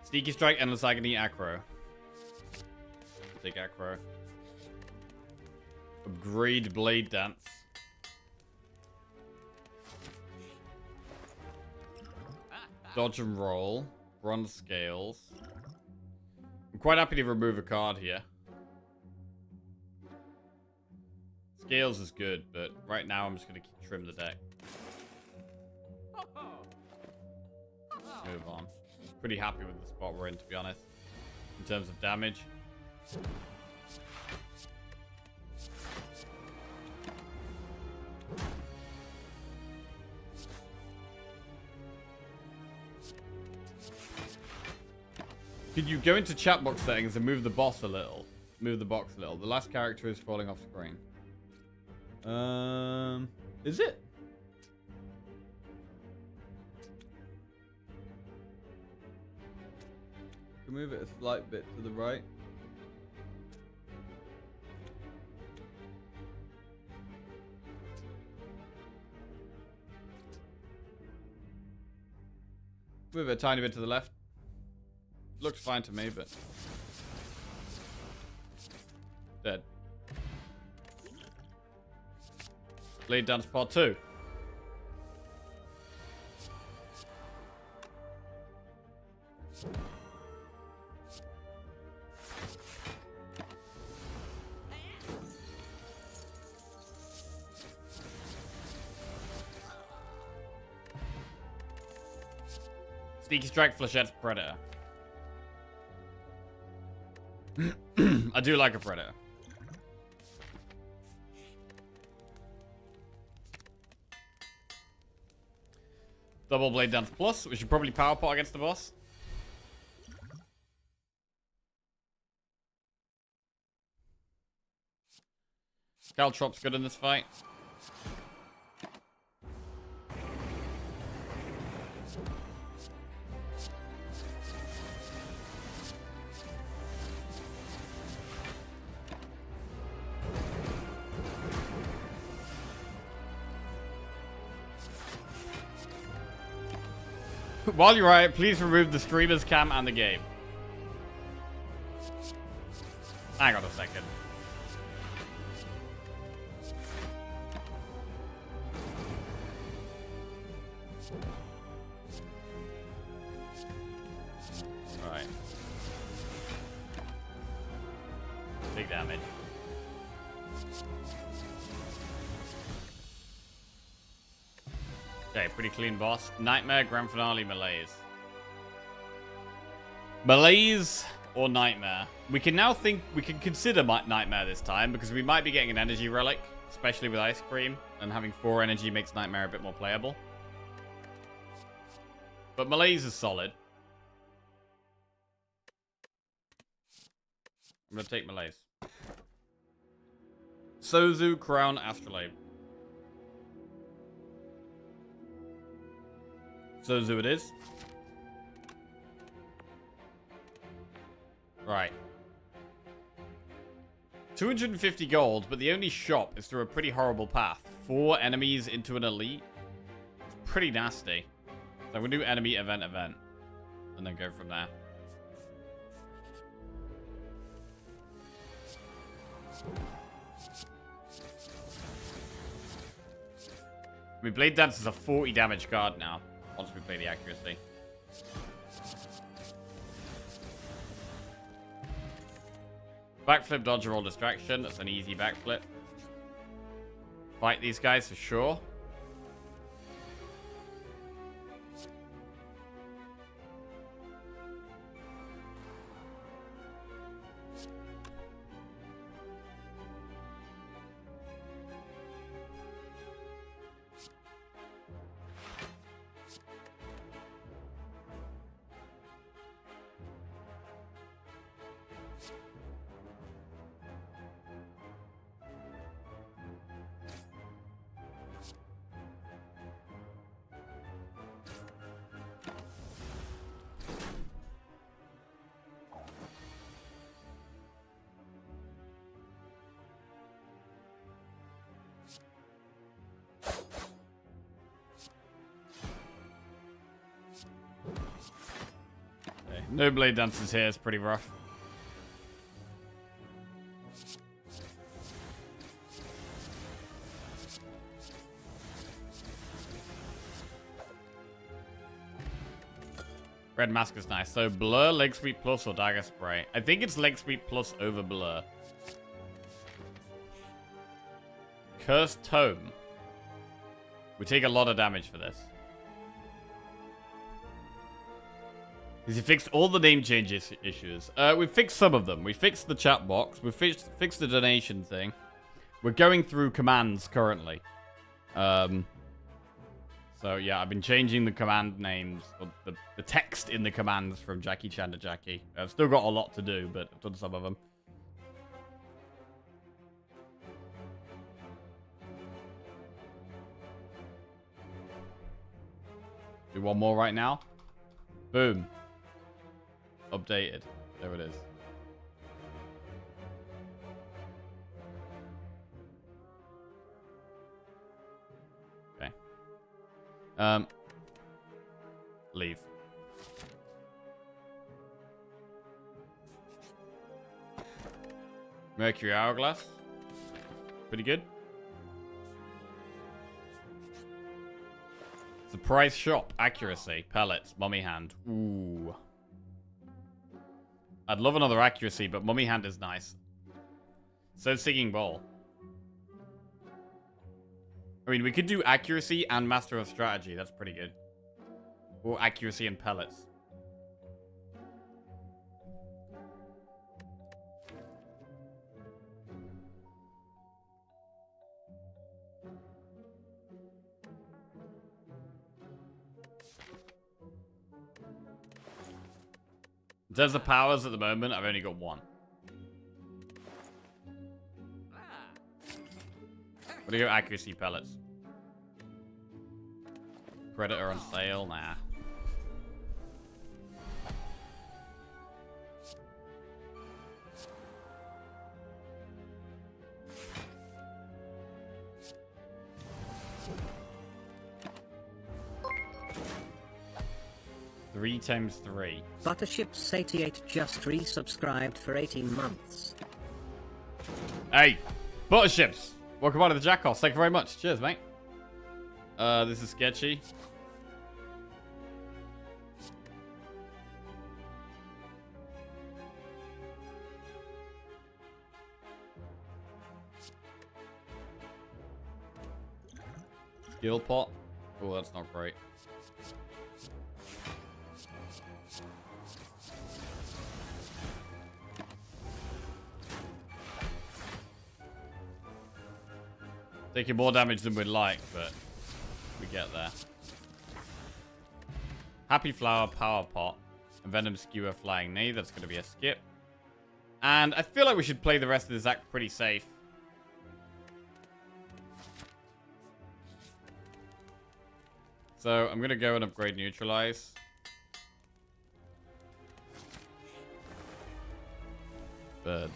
Sneaky Strike, Endless Agony, Acro. Take Acro. Upgrade Blade Dance. Dodge and Roll. Bronze Scales. I'm quite happy to remove a card here. Scales is good, but right now I'm just going to trim the deck. Move on. Pretty happy with the spot we're in, to be honest, in terms of damage. Could you go into chat box settings and move the boss a little? Move the box a little. The last character is falling off screen. Is it? Can move it a slight bit to the right. Move it a tiny bit to the left. Looks fine to me, but dead. Blade Dance Part 2. Sneaky Strike, Flechette, Predator. I do like a Predator. Double Blade Dance Plus. We should probably power pot against the boss. Caltrop's good in this fight. While you're at it, please remove the streamer's cam and the game. Hang on a second. Alright. Big damage. Okay, pretty clean boss. Nightmare, Grand Finale, Malaise. Malaise or Nightmare? We can now think, we can consider Nightmare this time because we might be getting an energy relic, especially with Ice Cream, and having 4 energy makes Nightmare a bit more playable. But Malaise is solid. I'm going to take Malaise. Sozu, Crown, Astrolabe. Sozu it is. Right. 250 gold, but the only shop is through a pretty horrible path. 4 enemies into an elite. It's pretty nasty. So we'll do enemy, event, event. And then go from there. I mean, Blade Dance is a 40 damage card now. Once we play the accuracy. Backflip, dodge, roll, distraction. That's an easy backflip. Fight these guys for sure. No Blade Dancers here, it's pretty rough. Red Mask is nice. So Blur, Leg Sweep Plus, or Dagger Spray? I think it's Leg Sweep Plus over Blur. Cursed Tome. We take a lot of damage for this. Because he fixed all the name change issues. We fixed some of them. We fixed the chat box. We fixed the donation thing. We're going through commands currently. So yeah, I've been changing the command names, or the text in the commands from Jackie Chan to Jackie. I've still got a lot to do, but I've done some of them. Do one more right now. Boom. Updated. There it is. Okay. Leave. Mercury Hourglass. Pretty good. Surprise Shop. Accuracy. Pellets. Mummy Hand. Ooh. I'd love another accuracy, but Mummy Hand is nice. So Singing Bowl. I mean, we could do accuracy and Master of Strategy. That's pretty good. Or accuracy and pellets. In terms of powers at the moment, I've only got one. What do you go? Accuracy pellets. Predator on sale? Nah. Three times 3. Butterships88 just resubscribed for 18 months. Hey, Butterships! Welcome on to the Jackals. Thank you very much. Cheers, mate. This is sketchy. Skill pot. Oh, that's not great. Taking more damage than we'd like, but we get there. Happy Flower, Power Pot, and Venom Skewer, Flying Knee. That's going to be a skip. And I feel like we should play the rest of this act pretty safe. So I'm going to go and upgrade Neutralize. Birds.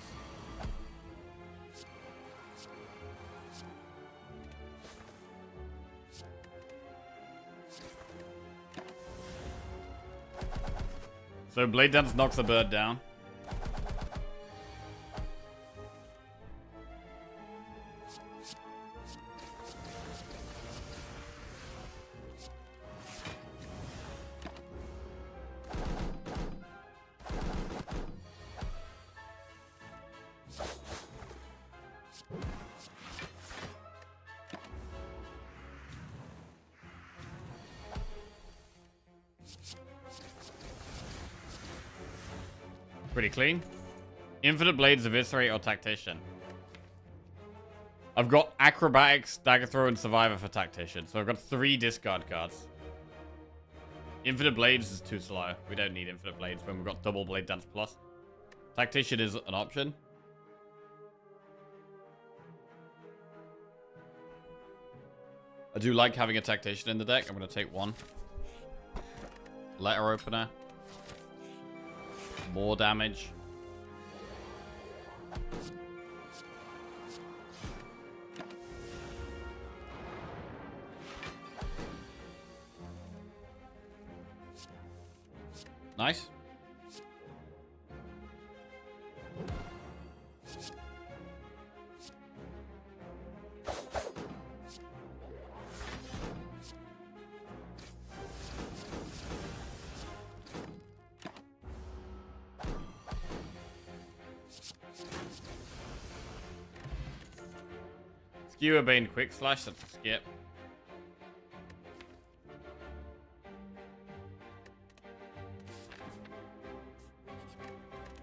So Blade Dance knocks a bird down. Pretty clean. Infinite Blades, Eviscerate, or Tactician. I've got Acrobatics, Dagger Throw, and Survivor for Tactician. So I've got 3 discard cards. Infinite Blades is too slow. We don't need Infinite Blades when we've got double Blade Dance Plus. Tactician is an option. I do like having a Tactician in the deck. I'm going to take one. Letter Opener. More damage. Nice. Skewer Bane Quick Slash, that's a skip.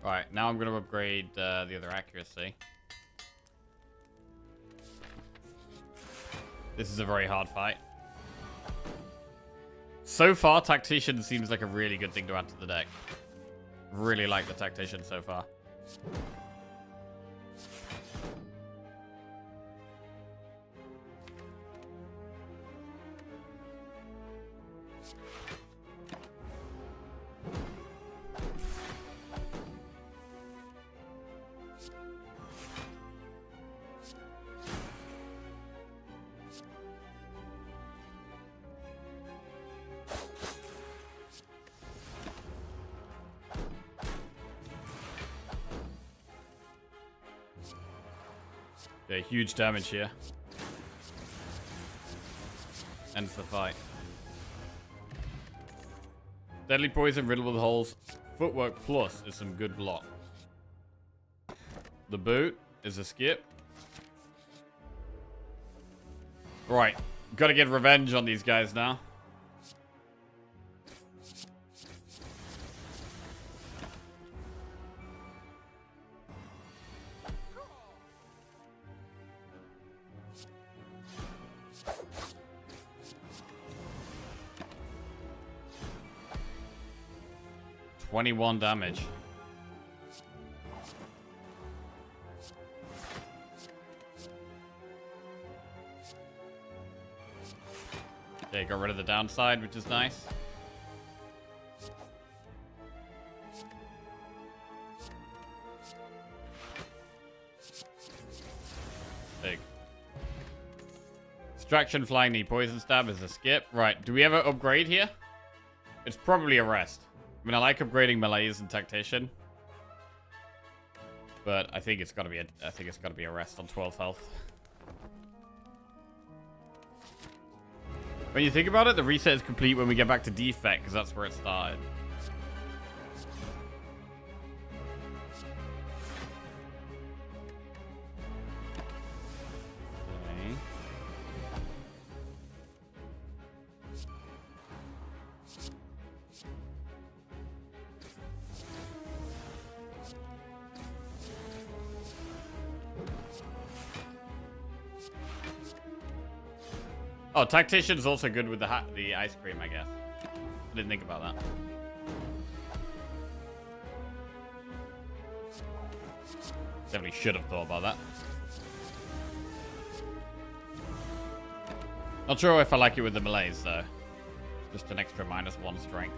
Right, now I'm going to upgrade the other accuracy. This is a very hard fight. So far, Tactician seems like a really good thing to add to the deck. Really like the Tactician so far. Okay, huge damage here. Ends the fight. Deadly Poison, Riddle with Holes, Footwork Plus is some good block. The Boot is a skip. Right, gotta get revenge on these guys now. $21 damage. Okay, got rid of the downside, which is nice. Big. Distraction, Flying Knee, Poison Stab is a skip. Right, do we ever upgrade here? It's probably a rest. I mean, I like upgrading Malaise and Tactician, but I think it's got to be a rest on 12 health. When you think about it, the reset is complete when we get back to Defect, because that's where it started. Okay. Oh, Tactician is also good with the ice cream, I guess. I didn't think about that. Definitely should have thought about that. Not sure if I like it with the Malaise, though. Just an extra -1 strength.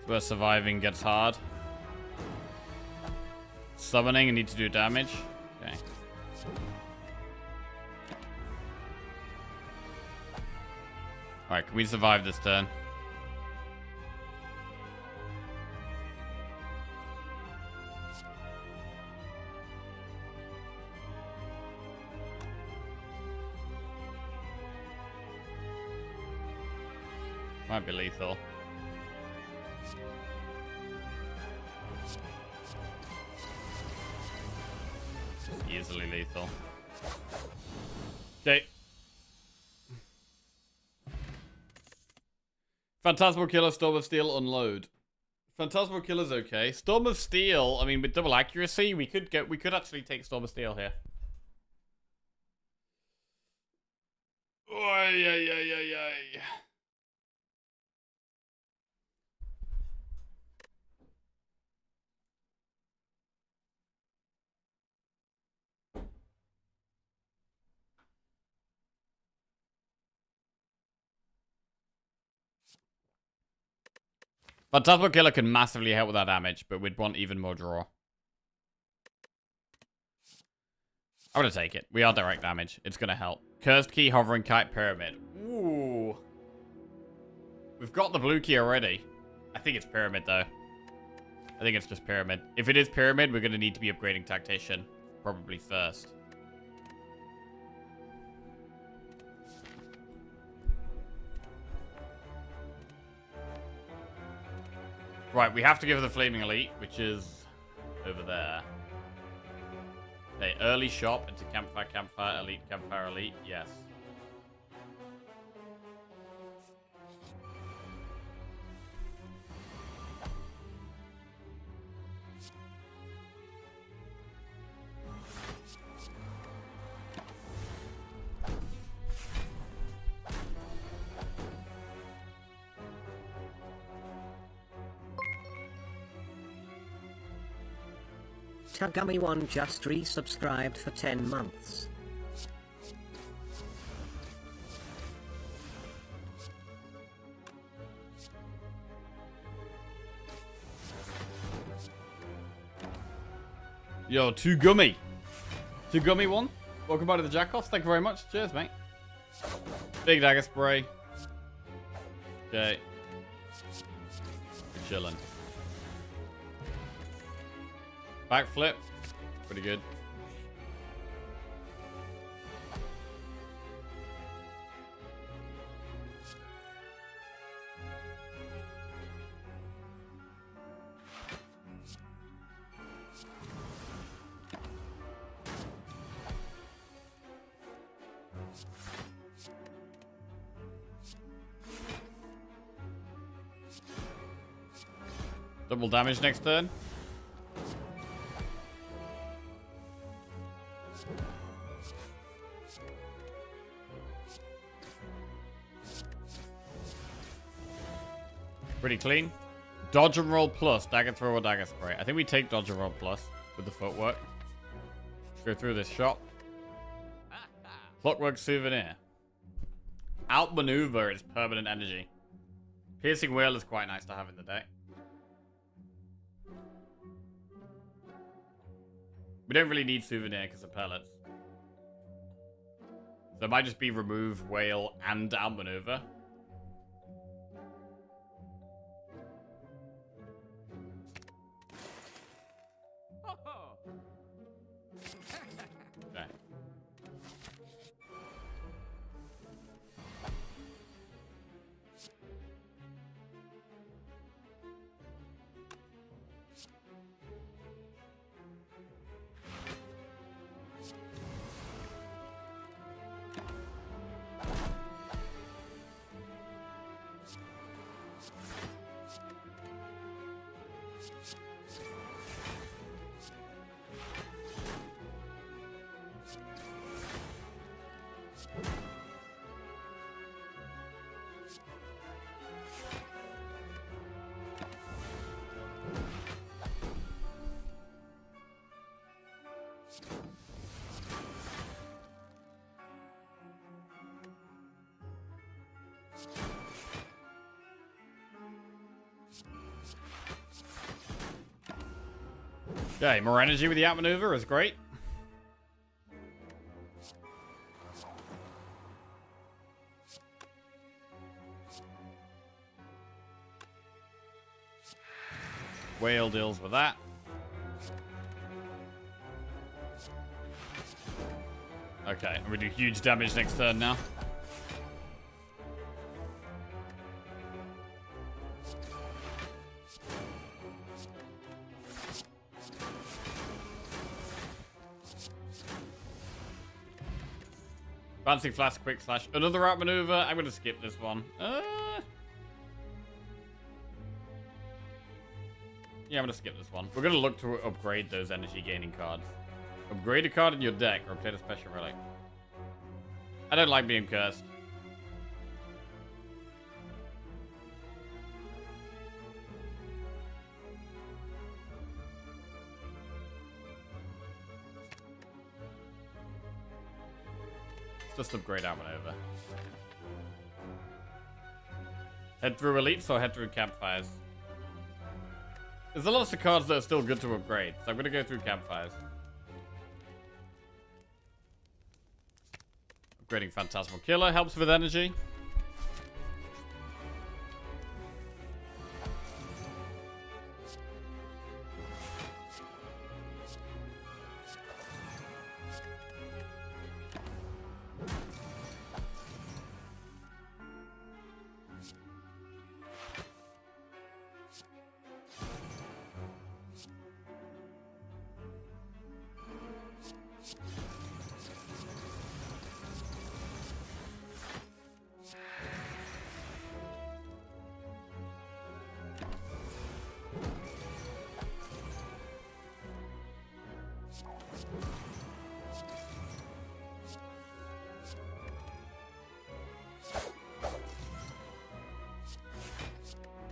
Where surviving gets hard. Summoning, I need to do damage. Okay. Alright, can we survive this turn? Might be lethal. Easily lethal. Okay. Phantasmal Killer, Storm of Steel, unload. Phantasmal Killer's okay. Storm of Steel, I mean, with double accuracy, we could actually take Storm of Steel here. Oy, ay, ay, ay, ay. Phantasmal Killer can massively help with that damage, but we'd want even more draw. I'm gonna take it. We are direct damage. It's gonna help. Cursed Key, Hovering Kite, Pyramid. Ooh. We've got the blue key already. I think it's Pyramid, though. I think it's just Pyramid. If it is Pyramid, we're going to need to be upgrading Tactician. Probably first. Right, we have to give the Flaming Elite, which is over there. Okay, early shop into Campfire, Elite, yes. Tagami1 just resubscribed for 10 months. Yo, Two Gummy 1. Welcome back to the Jackoffs. Thank you very much. Cheers, mate. Big dagger spray. Okay. We're chilling. Backflip. Pretty good. Double damage next turn. Pretty clean. Dodge and roll plus, dagger throw or dagger spray. I think we take dodge and roll plus with the footwork. Let's go through this shop. Clockwork souvenir. Outmaneuver is permanent energy. Piercing whale is quite nice to have in the deck. We don't really need souvenir because of pellets. So it might just be remove whale and outmaneuver. Okay. Okay, more energy with the outmaneuver is great. Whale deals with that. Okay, and we do huge damage next turn now. Bouncing flash, quick slash. Another outmaneuver. I'm going to skip this one. Yeah, I'm going to skip this one. We're going to look to upgrade those energy gaining cards. Upgrade a card in your deck or obtain a special relic. I don't like being cursed. Let's just upgrade outmaneuver. Head through elites or head through campfires? There's a lot of cards that are still good to upgrade, so I'm going to go through campfires. Upgrading Phantasmal Killer helps with energy.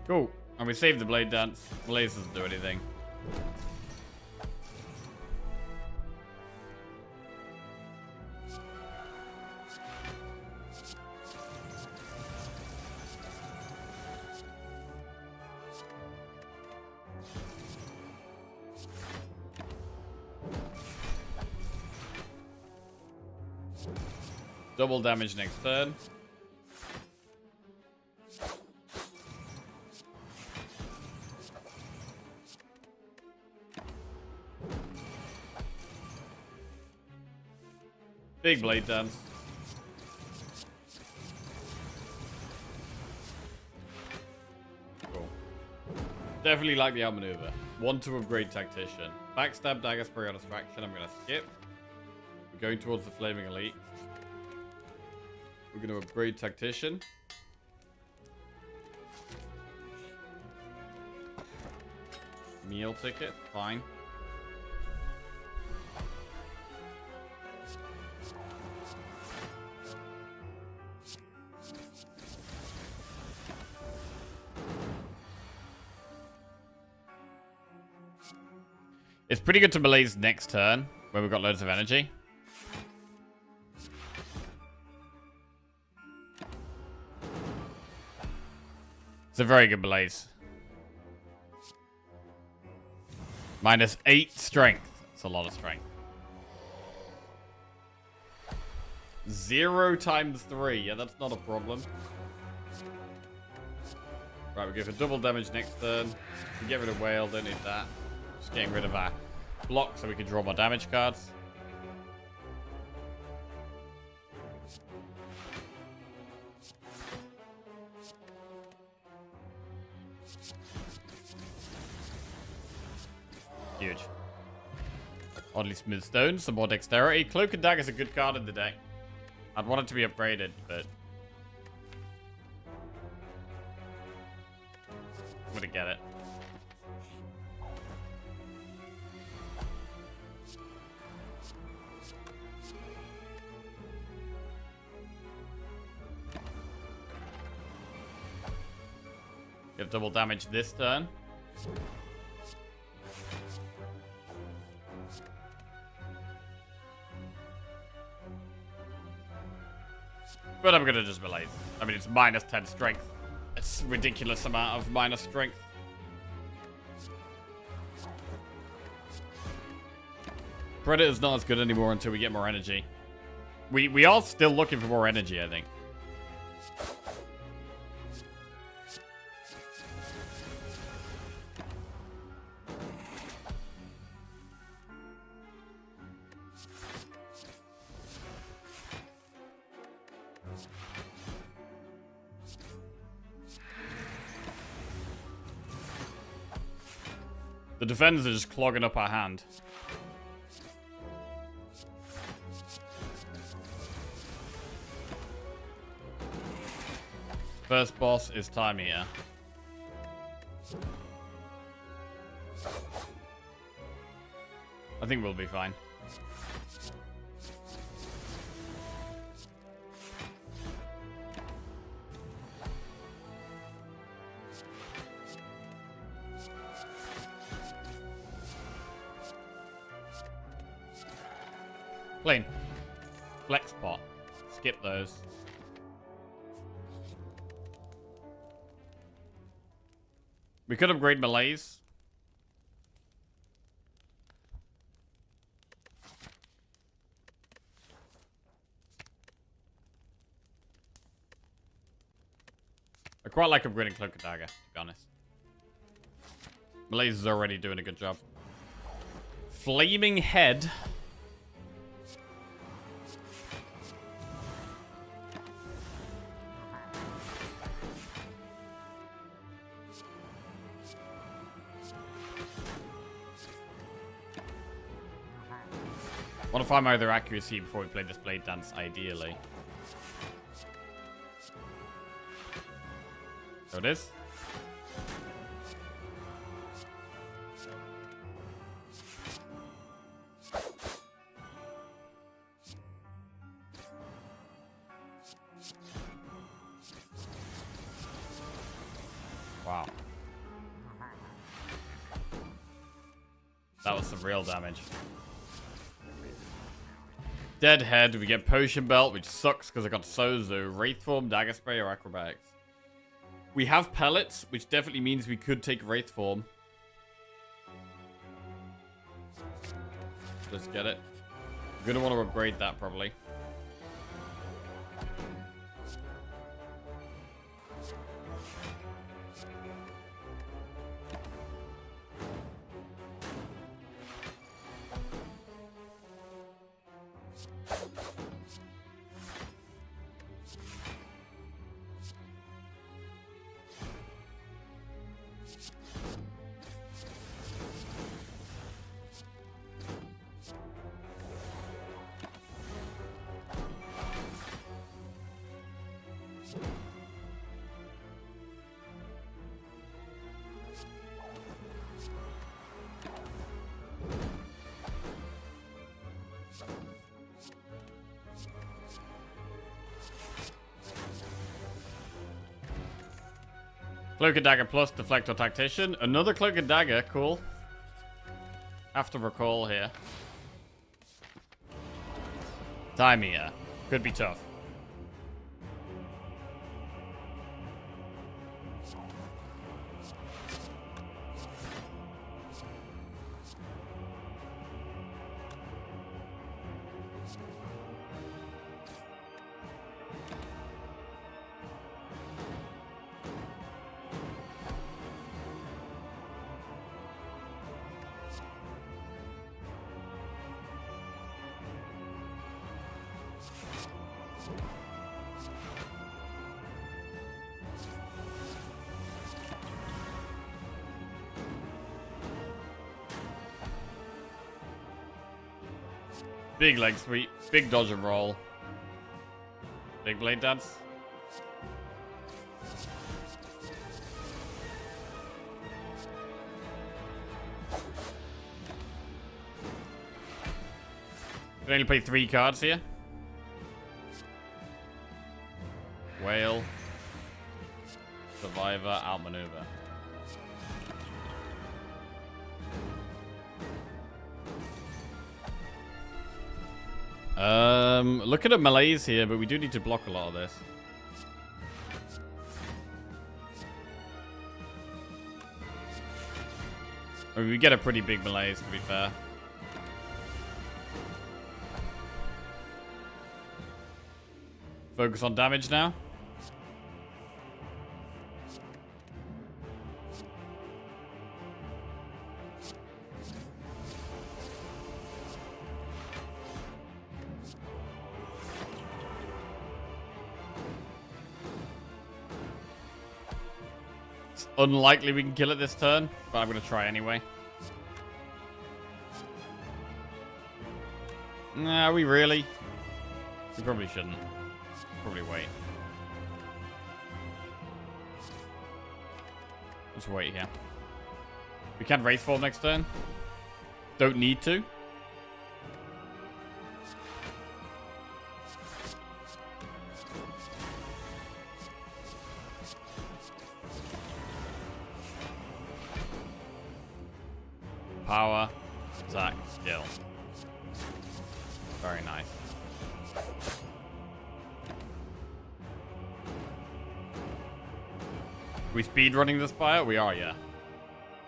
Cool. And we saved the blade dance. Blaze doesn't do anything. Double damage next turn. Big blade dance. Cool. Definitely like the outmaneuver. 1 to upgrade tactician. Backstab, dagger, spray, or distraction. I'm gonna skip. We're going towards the flaming elite. We're gonna upgrade tactician. Meal ticket, fine. It's pretty good to melee's next turn, when we've got loads of energy. It's a very good melee's. -8 strength. It's a lot of strength. 0 times 3. Yeah, that's not a problem. Right, we go for double damage next turn. We get rid of whale, don't need that. Just getting rid of our block so we can draw more damage cards. Huge. Oddly smooth stone, some more dexterity. Cloak and Dagger is a good card in the deck. I'd want it to be upgraded, but I'm gonna get it. Get double damage this turn. But I'm gonna just melee. I mean, it's -10 strength. It's a ridiculous amount of minus strength. Predator's not as good anymore until we get more energy. We are still looking for more energy, I think. The defenders are just clogging up our hand. First boss is Time Eater. I think we'll be fine. Plane. Flex pot. Skip those. We could upgrade melees. I quite like upgrading Cloak and Dagger, to be honest. Melees is already doing a good job. Flaming Head. Want to find my other accuracy before we play this blade dance, ideally. So it is. Wow. That was some real damage. Dead head, we get potion belt, which sucks because I got Sozu, wraith form, dagger spray, or acrobatics. We have pellets, which definitely means we could take wraith form. Let's get it. I'm gonna want to upgrade that probably. Cloak and Dagger plus Deflector Tactician. Another Cloak and Dagger, cool. Have to recall here. Time here. Could be tough. Big leg sweep, big dodge and roll. Big blade dance. Can only play 3 cards here. Whale. Survivor, outmaneuver. Looking at melees here, but we do need to block a lot of this. I mean, we get a pretty big melees, to be fair. Focus on damage now. It's unlikely we can kill it this turn, but I'm going to try anyway. Nah, are we really? We probably shouldn't. Probably wait. Just wait here. We can Wraith Form next turn. Don't need to. Power, attack, skill. Very nice. We speed running the Spire? We are, yeah.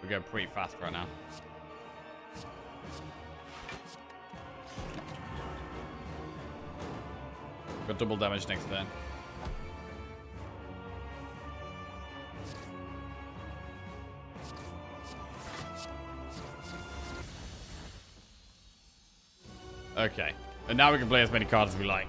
We go pretty fast right now. Got double damage next turn. Okay. And now we can play as many cards as we like.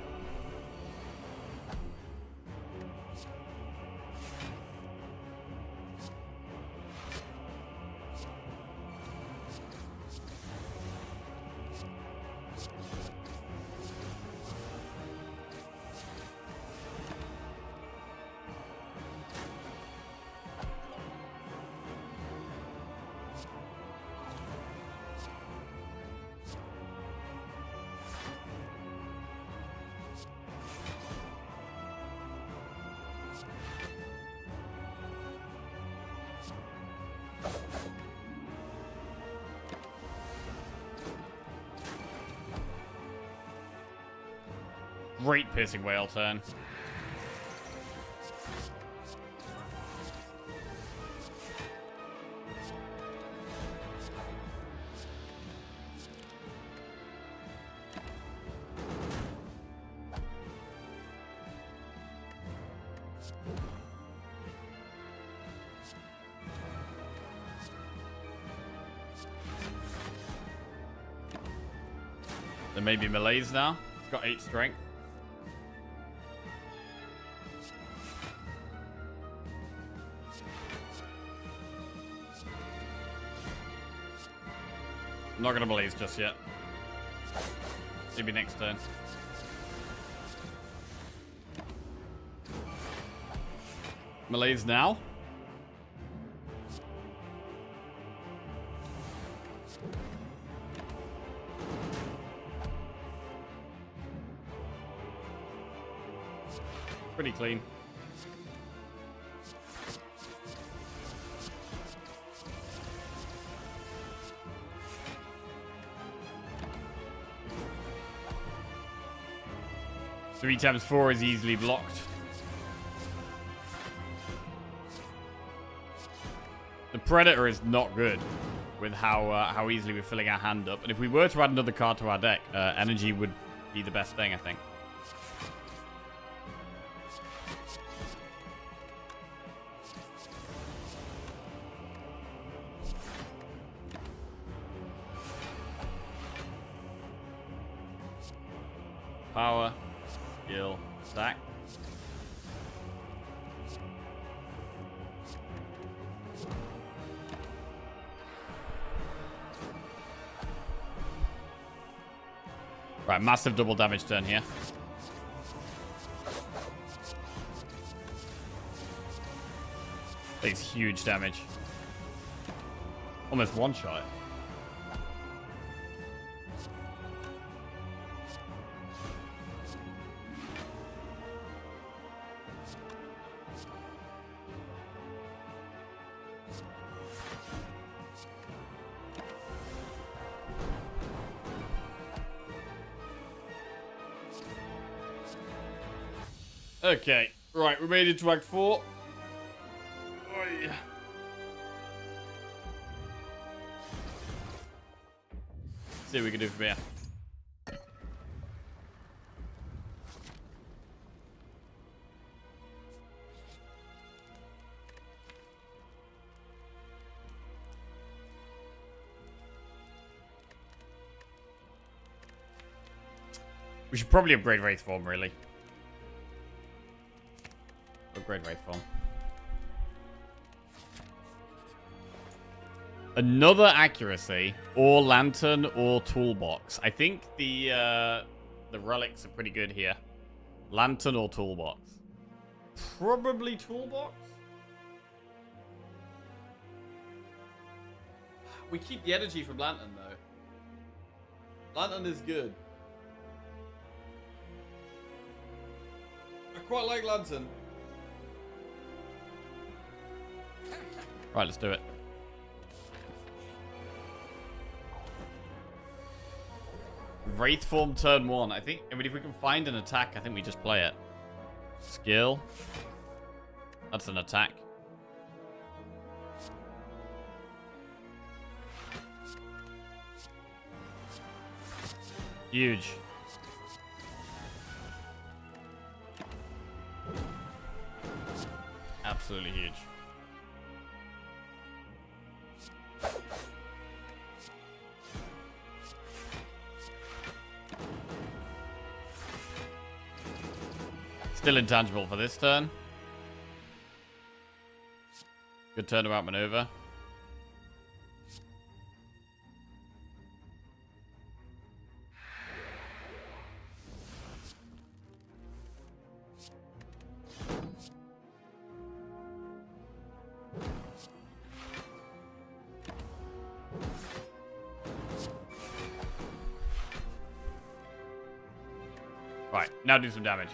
great piercing whale turn. There may be melees now. It's got 8 strength. I'm not going to melees just yet. Maybe next turn. Melees now. Pretty clean. Three times 4 is easily blocked. The Predator is not good with how easily we're filling our hand up. And if we were to add another card to our deck, energy would be the best thing, I think. Power, skill, stack. Right, massive double damage turn here. Takes huge damage. Almost one shot. Okay, right, we made it to Act 4. Oy. See what we can do from here. We should probably upgrade Wraith Form, really. Upgrade Wraith Form. Another accuracy, or lantern, or toolbox. I think the relics are pretty good here. Lantern or toolbox. Probably toolbox. We keep the energy from lantern though. Lantern is good. I quite like lantern. Right, let's do it. Wraith Form turn 1. I mean, if we can find an attack, I think we just play it. Skill. That's an attack. Huge. Absolutely huge. Still intangible for this turn. Good turnabout maneuver. Right, now do some damage.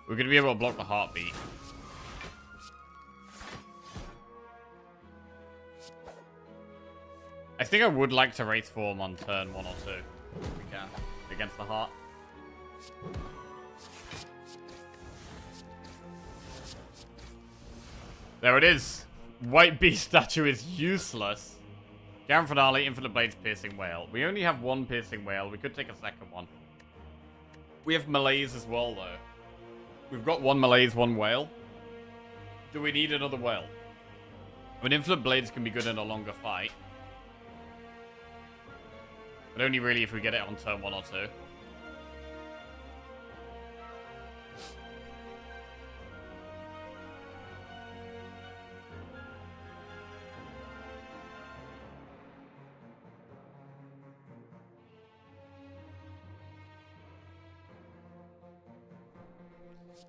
We're going to be able to block the heartbeat. I think I would like to Wraith form on turn 1 or 2. If we can. Against the heart. There it is. White Beast statue is useless. Garen Finale, Infinite Blades, Piercing Whale. We only have one Piercing Whale. We could take a second one. We have Malaise as well, though. We've got one Malaise, one Whale. Do we need another Whale? I mean, Infinite Blades can be good in a longer fight. But only really if we get it on turn 1 or 2.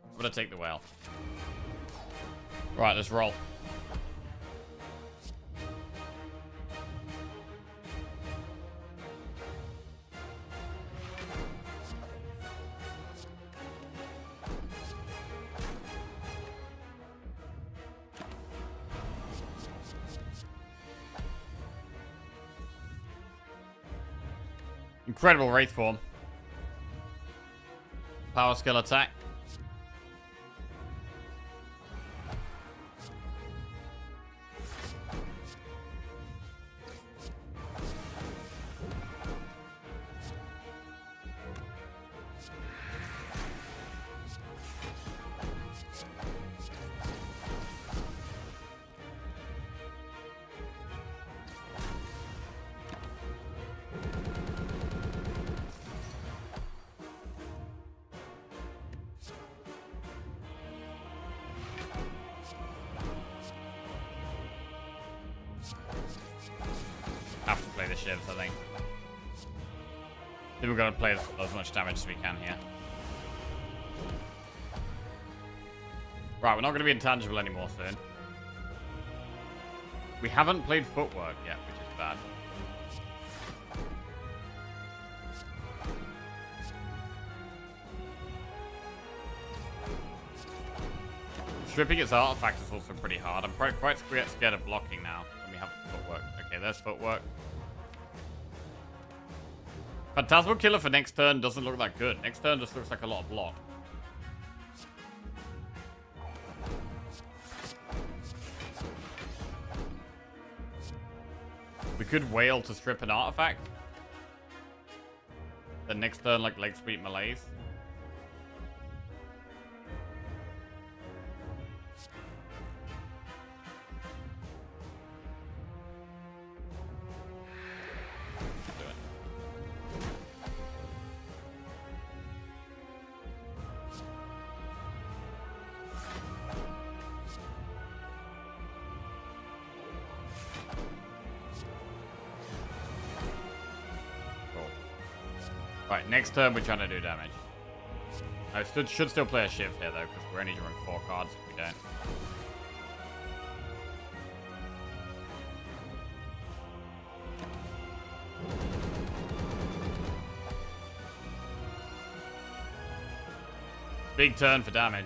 I'm gonna take the whale. Right, let's roll. Incredible Wraith form. Power skill attack. Have to play the shivs, I think. I think we're going to play as much damage as we can here. Right, we're not going to be intangible anymore soon. We haven't played footwork yet, which is bad. Stripping its artifact is also pretty hard. I'm quite scared of blocking now when we have footwork. Okay, there's footwork. Phantasmal Killer for next turn doesn't look that good. Next turn just looks like a lot of block. We could Whale to strip an artifact. Then next turn, like Leg Sweep Malaise. Right, next turn we're trying to do damage. I should still play a Shiv here though, because we're only drawing 4 cards if we don't. Big turn for damage.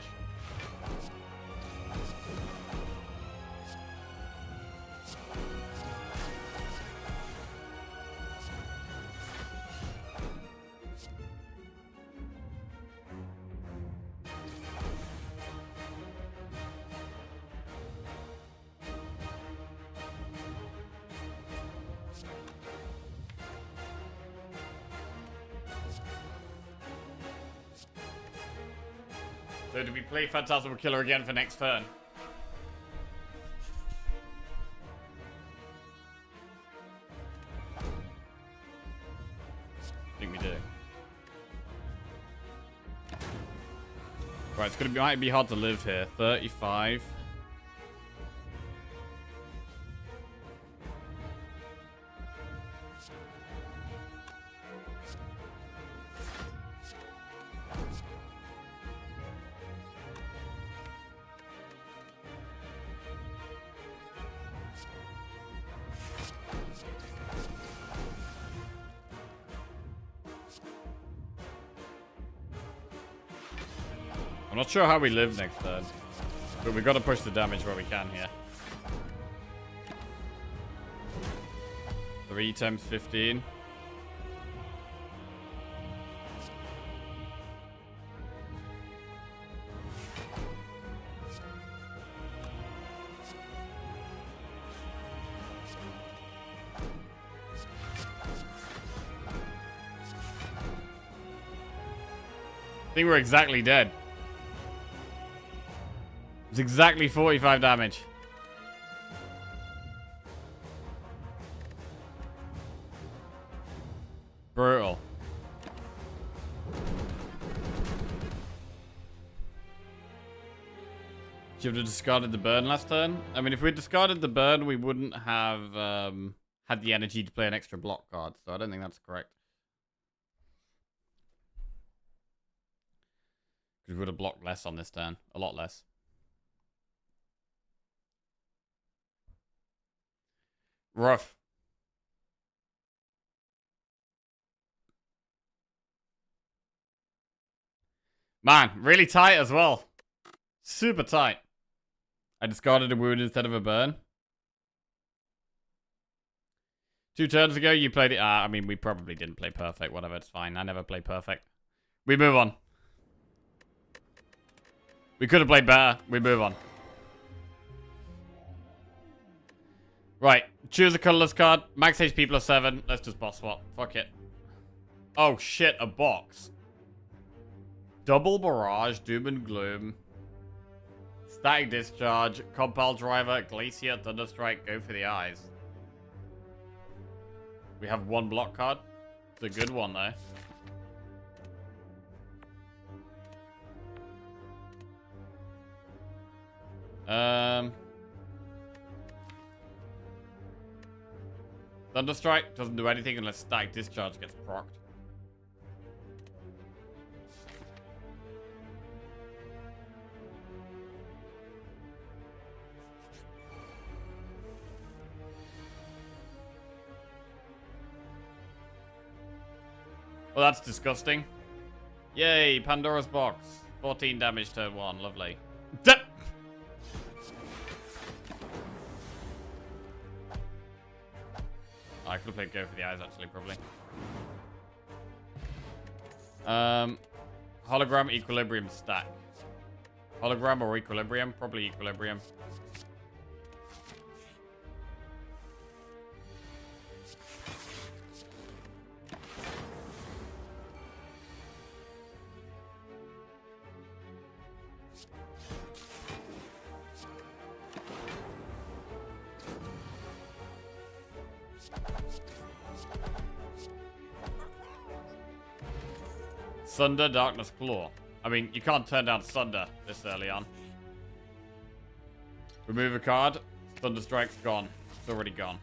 So do we play Phantasmal Killer again for next turn? I think we do. Right, it's gonna be, might be hard to live here. 35. I'm not sure how we live next turn. But we've got to push the damage where we can here. 3 times 15. I think we're exactly dead. It's exactly 45 damage. Brutal. Should have discarded the burn last turn. I mean, if we discarded the burn, we wouldn't have had the energy to play an extra block card. So I don't think that's correct. We would have blocked less on this turn. A lot less. Rough. Man, really tight as well. Super tight. I discarded a wound instead of a burn. 2 turns ago, you played it. I mean, we probably didn't play perfect. Whatever, it's fine. I never play perfect. We move on. We could have played better. We move on. Right. Choose a colorless card. Max HP plus 7. Let's just boss swap. Fuck it. Oh, shit. A box. Double Barrage. Doom and Gloom. Static Discharge. Compile Driver. Glacier. Thunderstrike. Go for the eyes. We have 1 block card. It's a good one, though. Thunderstrike doesn't do anything unless Static Discharge gets procced. Well, that's disgusting. Yay, Pandora's box. 14 damage turn 1, lovely. I could have played Go for the Eyes, actually, probably. Hologram, Equilibrium, stack. Hologram or Equilibrium? Probably Equilibrium. Sunder, Darkness, Claw. I mean, you can't turn down Sunder this early on. Remove a card. Thunderstrike's gone. It's already gone.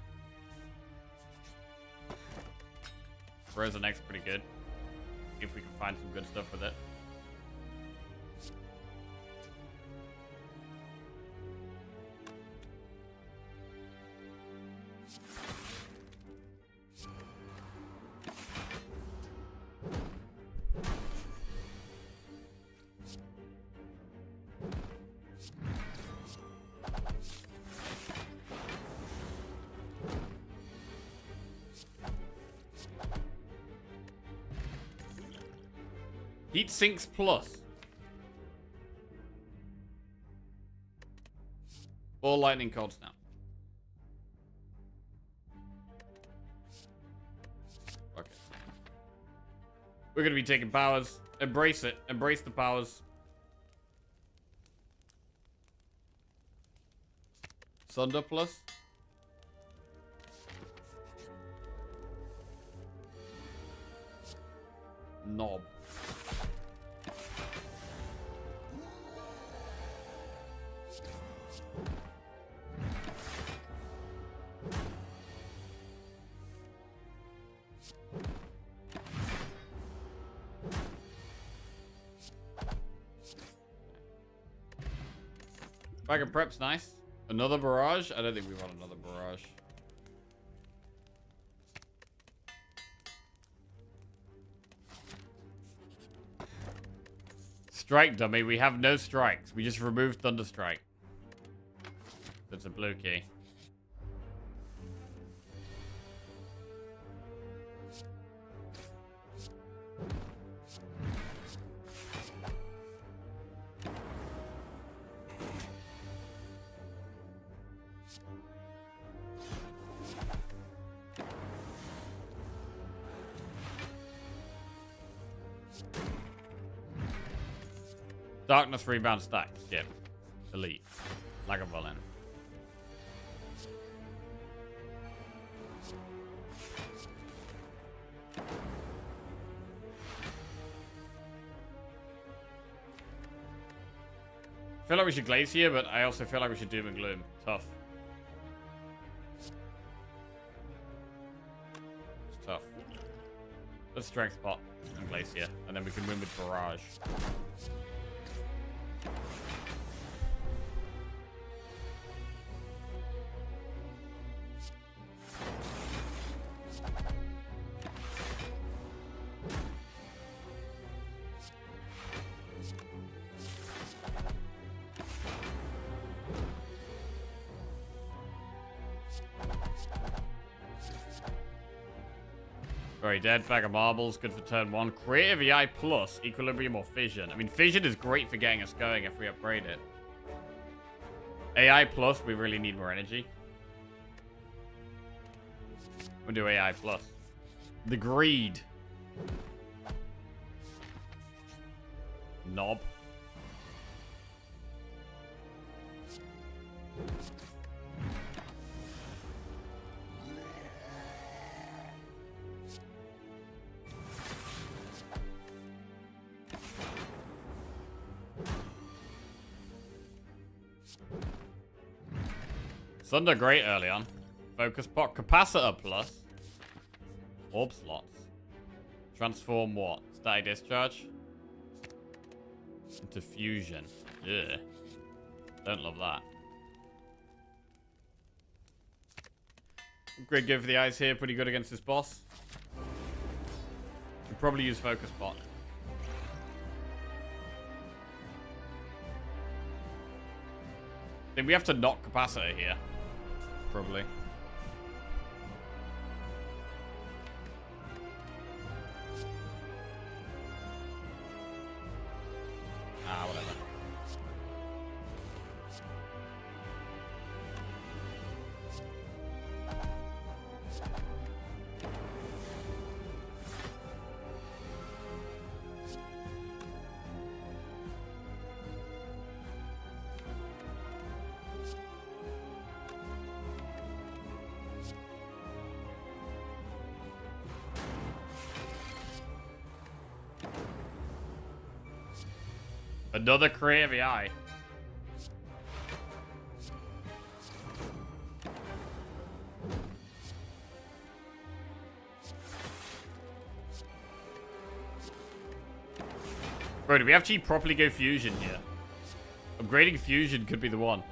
Frozen X pretty good. If we can find some good stuff with it. Heat Sinks Plus. Or Lightning Cold Snap. Okay. We're going to be taking powers. Embrace it. Embrace the powers. Sunder Plus. Knob. Bag of Prep's nice. Another Barrage? I don't think we want another Barrage. Strike, dummy. We have no strikes. We just removed Thunderstrike. That's a blue key. Darkness rebound stack. Skip. Elite. Lagavulin. I feel like we should Glaze here, but I also feel like we should Doom and Gloom. Tough. It's tough. Let's Strength Pot and Glaze here, and then we can win with Barrage. Very dead. Bag of marbles. Good for turn 1. Creative EI plus Equilibrium or Fission. I mean, Fission is great for getting us going if we upgrade it. AI plus, we really need more energy. We'll do AI plus. The Greed. Knob. Sunder great early on. Focus pot. Capacitor plus. Orb slots. Transform what? Static discharge? Into fusion. Yeah. Don't love that. Great go for the eyes here. Pretty good against this boss. We'll probably use focus pot. I think we have to knock capacitor here. Probably. Ah, whatever. Another creative AI. Bro, do we have to properly go fusion here? Upgrading fusion could be the one.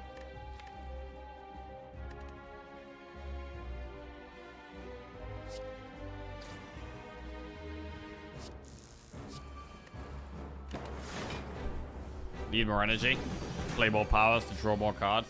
Need more energy. Play more powers to draw more cards.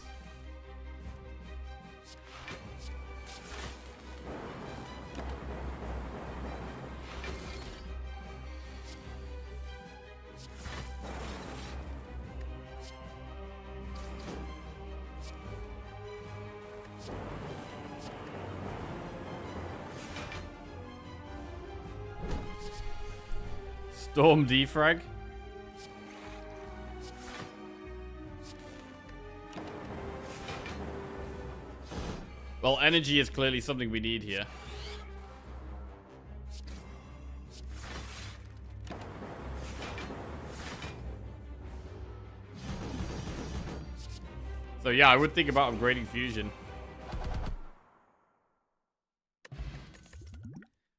Storm defrag. Well, energy is clearly something we need here. So yeah, I would think about upgrading fusion.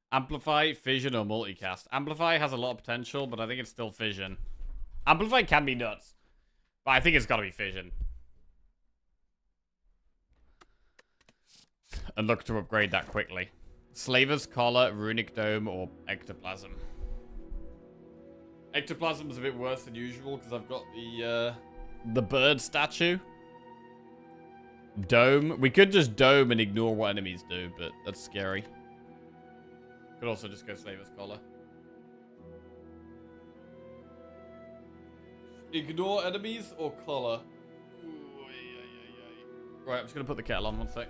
Amplify, fission, or multicast. Amplify has a lot of potential, but I think it's still fission. Amplify can be nuts, but I think it's gotta be fission. And look to upgrade that quickly. Slaver's Collar, Runic Dome, or Ectoplasm. Ectoplasm's a bit worse than usual because I've got the bird statue. Dome. We could just dome and ignore what enemies do, but that's scary. Could also just go Slaver's Collar. Ignore enemies or collar? Ooh, right, I'm just gonna put the kettle on 1 sec.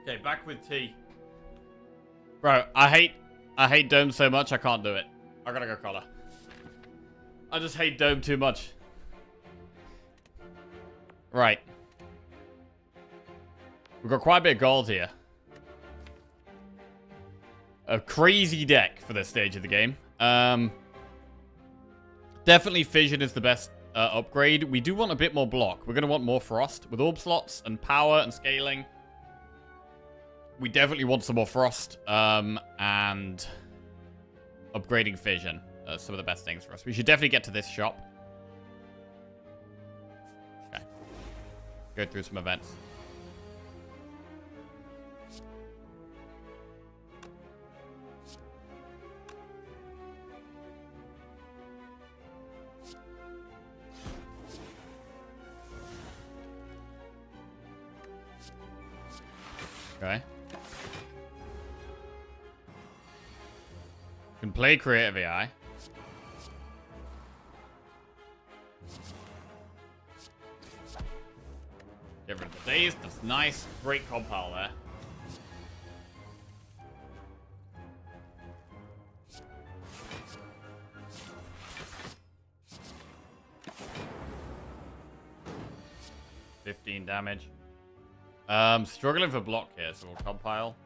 Okay, back with tea. Bro, I hate Dome so much I can't do it. I gotta go color. I just hate Dome too much. Right. We've got quite a bit of gold here. A crazy deck for this stage of the game. Definitely Fission is the best upgrade. We do want a bit more block. We're going to want more Frost. With Orb slots and power and scaling, we definitely want some more Frost. And upgrading Fission. Some of the best things for us. We should definitely get to this shop. Okay. Go through some events. Okay. Can play Creative AI. Get rid of the days. That's nice. Great compile there. $15 damage. Struggling for block here, so we'll compile.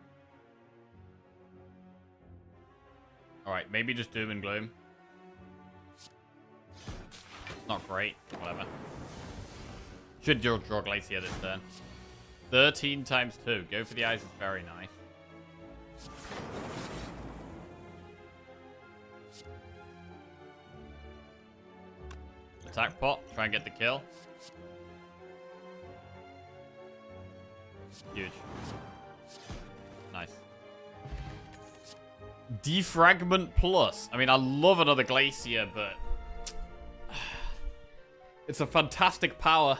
Alright, maybe just Doom and Gloom. Not great. Whatever. Should draw Glacier this turn. 13 times 2. Go for the eyes is very nice. Attack pot. Try and get the kill. Huge. Nice. Defragment plus. I mean, I love another Glacier, but it's a fantastic power.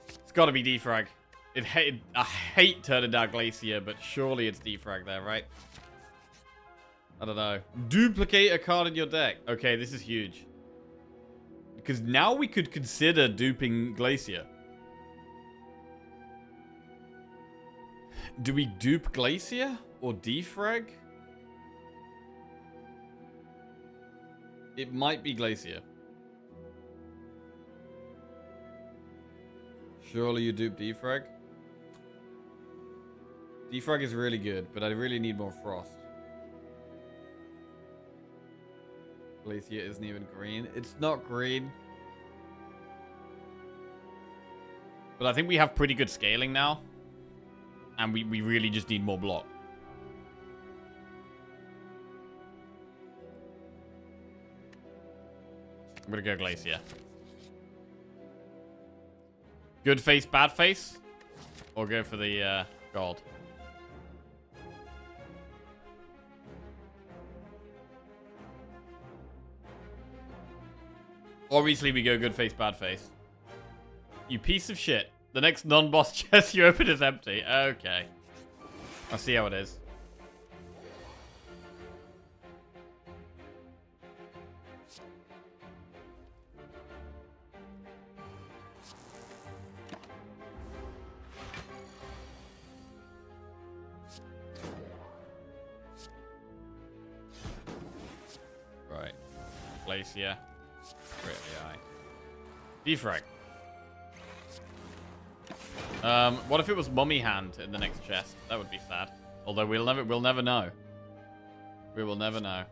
It's got to be defrag. I hate turning down Glacier, but surely it's defrag there, right? I don't know. Duplicate a card in your deck. Okay, this is huge. Because now we could consider duping Glacier. Do we dupe Glacier or defrag? It might be Glacier. Surely you dupe defrag? Defrag is really good, but I really need more Frost. Glacier isn't even green. It's not green. But I think we have pretty good scaling now. And we really just need more block. I'm gonna go Glacier. Good face, bad face? Or go for the gold? Obviously we go good face, bad face. You piece of shit. The next non-boss chest you open is empty. Okay. I'll see how it is. Right. Glacier. Great AI. Defrag. What if it was Mummy Hand in the next chest? That would be sad. Although we'll never know. We will never know.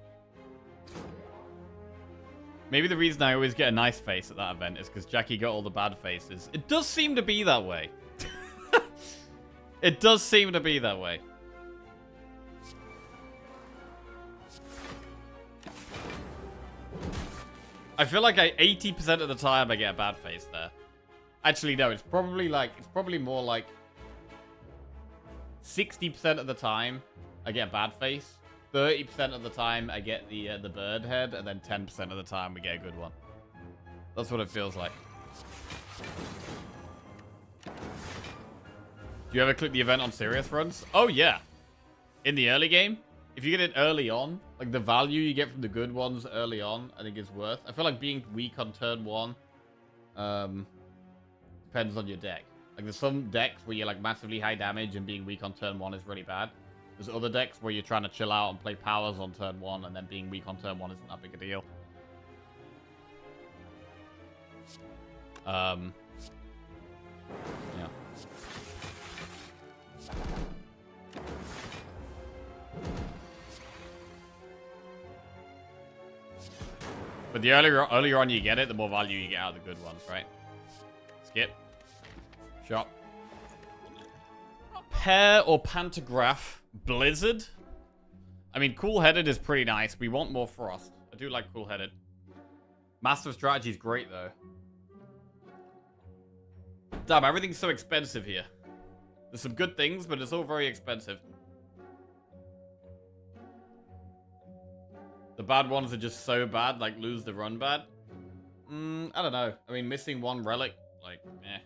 Maybe the reason I always get a nice face at that event is because Jackie got all the bad faces. It does seem to be that way. It does seem to be that way. I feel like 80% of the time I get a bad face there. Actually, no, it's probably more like 60% of the time I get a bad face. 30% of the time I get the bird head, and then 10% of the time we get a good one. That's what it feels like. Do you ever click the event on serious runs? Oh yeah. In the early game, if you get it early on, like the value you get from the good ones early on, I think is worth. I feel like being weak on turn 1 depends on your deck. Like, there's some decks where you're, like, massively high damage and being weak on turn 1 is really bad. There's other decks where you're trying to chill out and play powers on turn 1, and then being weak on turn 1 isn't that big a deal. Yeah. But the earlier on you get it, the more value you get out of the good ones, right? Skip. Shop. Pair or Pantograph Blizzard? I mean, Cool-Headed is pretty nice. We want more Frost. I do like Cool-Headed. Master of Strategy is great, though. Damn, everything's so expensive here. There's some good things, but it's all very expensive. The bad ones are just so bad, like lose the run bad. I don't know. I mean, missing one relic, like, eh.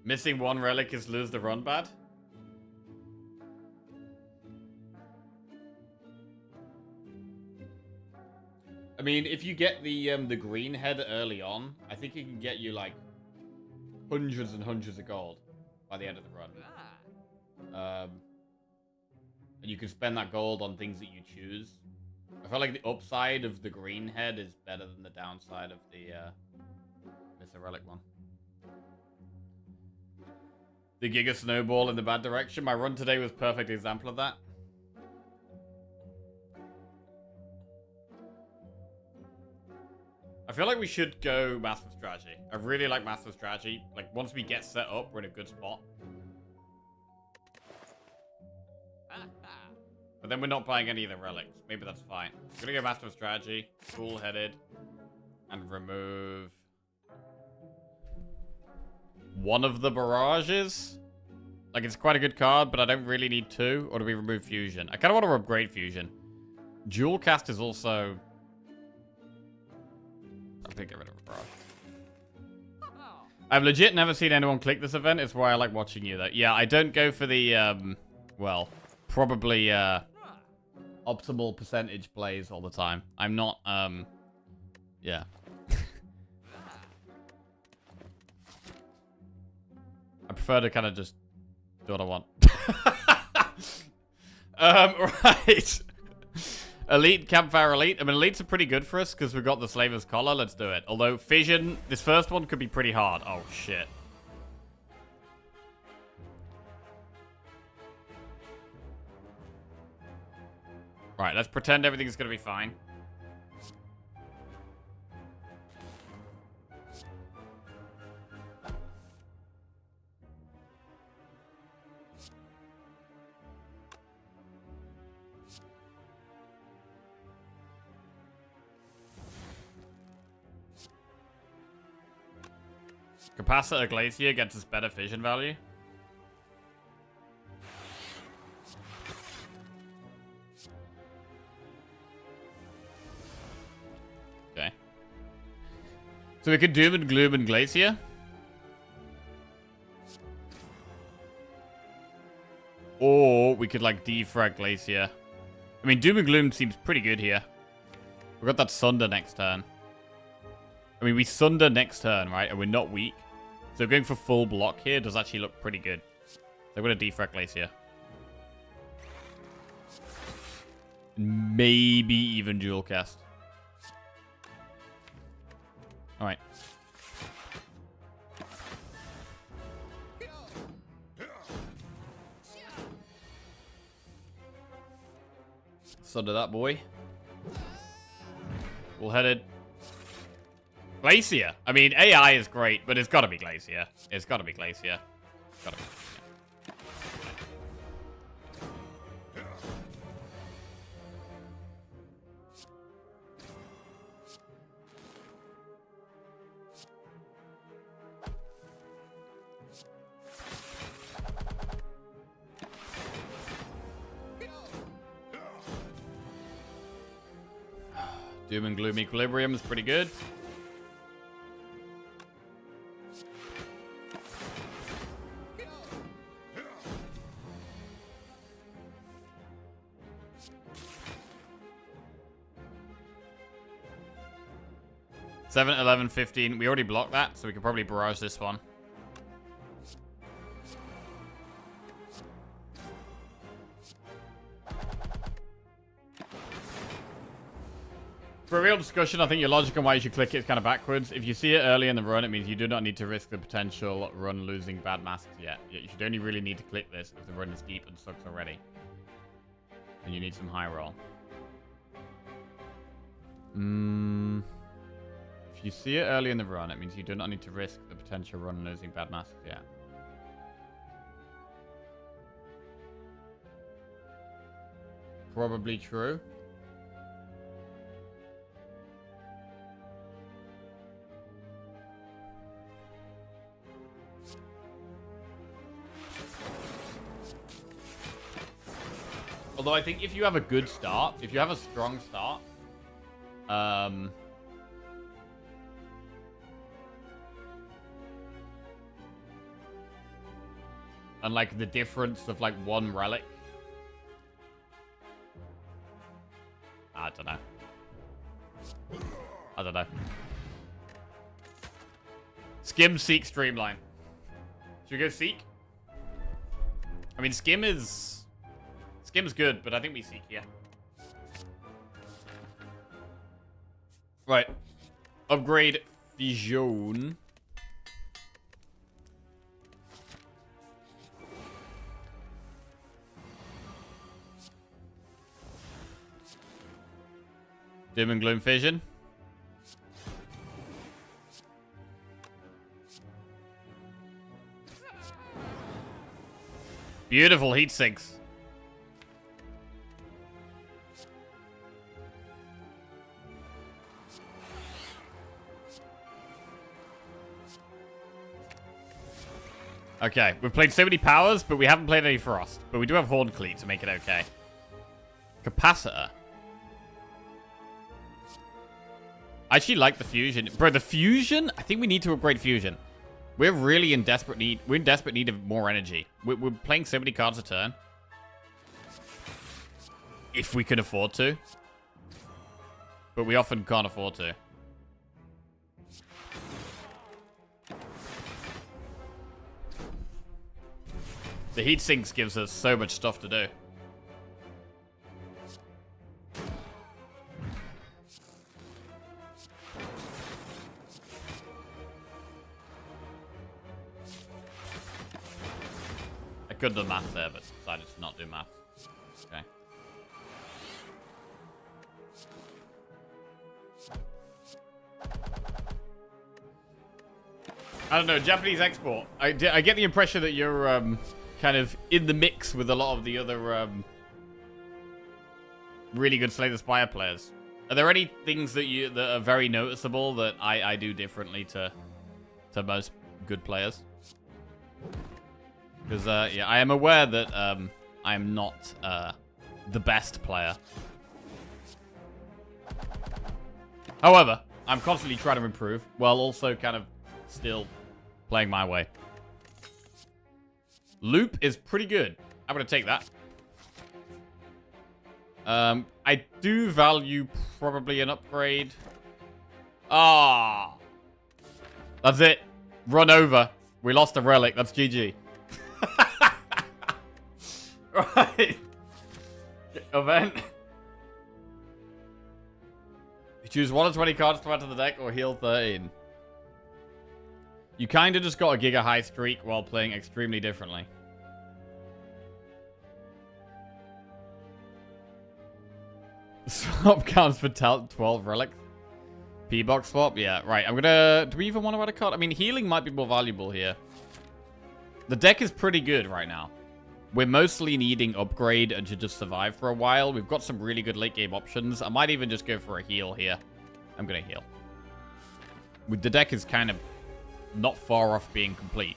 Missing one relic is lose the run bad? I mean, if you get the green head early on, I think it can get you like hundreds and hundreds of gold by the end of the run. And you can spend that gold on things that you choose. I feel like the upside of the green head is better than the downside of the miss a relic one. The Giga Snowball in the bad direction. My run today was a perfect example of that. I feel like we should go Master of Strategy. I really like Master of Strategy. Like, once we get set up, we're in a good spot. But then we're not buying any of the relics. Maybe that's fine. We're gonna go Master of Strategy. Cool-Headed. And remove one of the barrages. Like, it's quite a good card, but I don't really need two. Or do we remove Fusion? I kind of want to upgrade Fusion. Dual Cast is also... I think get rid of a barrage. I've legit never seen anyone click this event. It's why I like watching you, though. Yeah, I don't go for the, well, probably, optimal percentage plays all the time. I'm not, yeah. I prefer to kind of just do what I want. Right. Elite, Campfire Elite. I mean, Elites are pretty good for us because we've got the Slaver's Collar. Let's do it. Although, Fission, this first one could be pretty hard. Oh, shit. Right, let's pretend everything's going to be fine. Capacitor Glacier gets us better fission value. Okay. So we could Doom and Gloom and Glacier. Or we could, like, defrag Glacier. I mean, Doom and Gloom seems pretty good here. We've got that Sunder next turn. I mean, we Sunder next turn, right? And we're not weak. So going for full block here does actually look pretty good. So I'm going to defrag Glacier. Maybe even dual cast. Alright. Sunder that boy. Full-headed. Glacier. I mean, AI is great, but it's got to be Glacier. It's got to be Glacier. It's got to be. Doom and Gloom Equilibrium is pretty good. 7, 11, 15. We already blocked that, so we can probably barrage this one. For a real discussion, I think your logic on why you should click it is kind of backwards. If you see it early in the run, it means you do not need to risk the potential run losing bad masks yet. You should only really need to click this if the run is deep and sucks already. And you need some high roll. If you see it early in the run, it means you do not need to risk the potential run losing bad masks yet. Probably true. Although I think if you have a good start, if you have a strong start, and like the difference of like one relic. I don't know. I don't know. Skim, Seek, Streamline. Should we go Seek? I mean, Skim's good, but I think we Seek here. Right. Upgrade Fusion. Doom and Gloom Fission. Beautiful heat sinks. Okay, we've played so many powers, but we haven't played any Frost. But we do have Horn Cleat to make it okay. Capacitor. I actually like the Fusion. Bro, the Fusion? I think we need to upgrade Fusion. We're really in desperate need. We're in desperate need of more energy. We're playing so many cards a turn. If we can afford to. But we often can't afford to. The heat sinks gives us so much stuff to do. I could do math there, but decided to not do math. Okay. I don't know, Japanese export. I get the impression that you're kind of in the mix with a lot of the other really good Slay the Spire players. Are there any things that are very noticeable that I do differently to most good players? Because yeah, I am aware that I am not the best player. However, I'm constantly trying to improve while also kind of still playing my way. Loop is pretty good. I'm going to take that. I do value probably an upgrade. Ah, that's it. Run over. We lost a relic. That's GG. Right. Event. You choose 1 of 20 cards to add to the deck or heal 13. You kind of just got a Giga High streak while playing extremely differently. Swap counts for 12 relics. P-box swap? Yeah, right. I'm gonna... Do we even want to add a card? I mean, healing might be more valuable here. The deck is pretty good right now. We're mostly needing upgrade and to just survive for a while. We've got some really good late game options. I might even just go for a heal here. I'm gonna heal. The deck is kind of not far off being complete.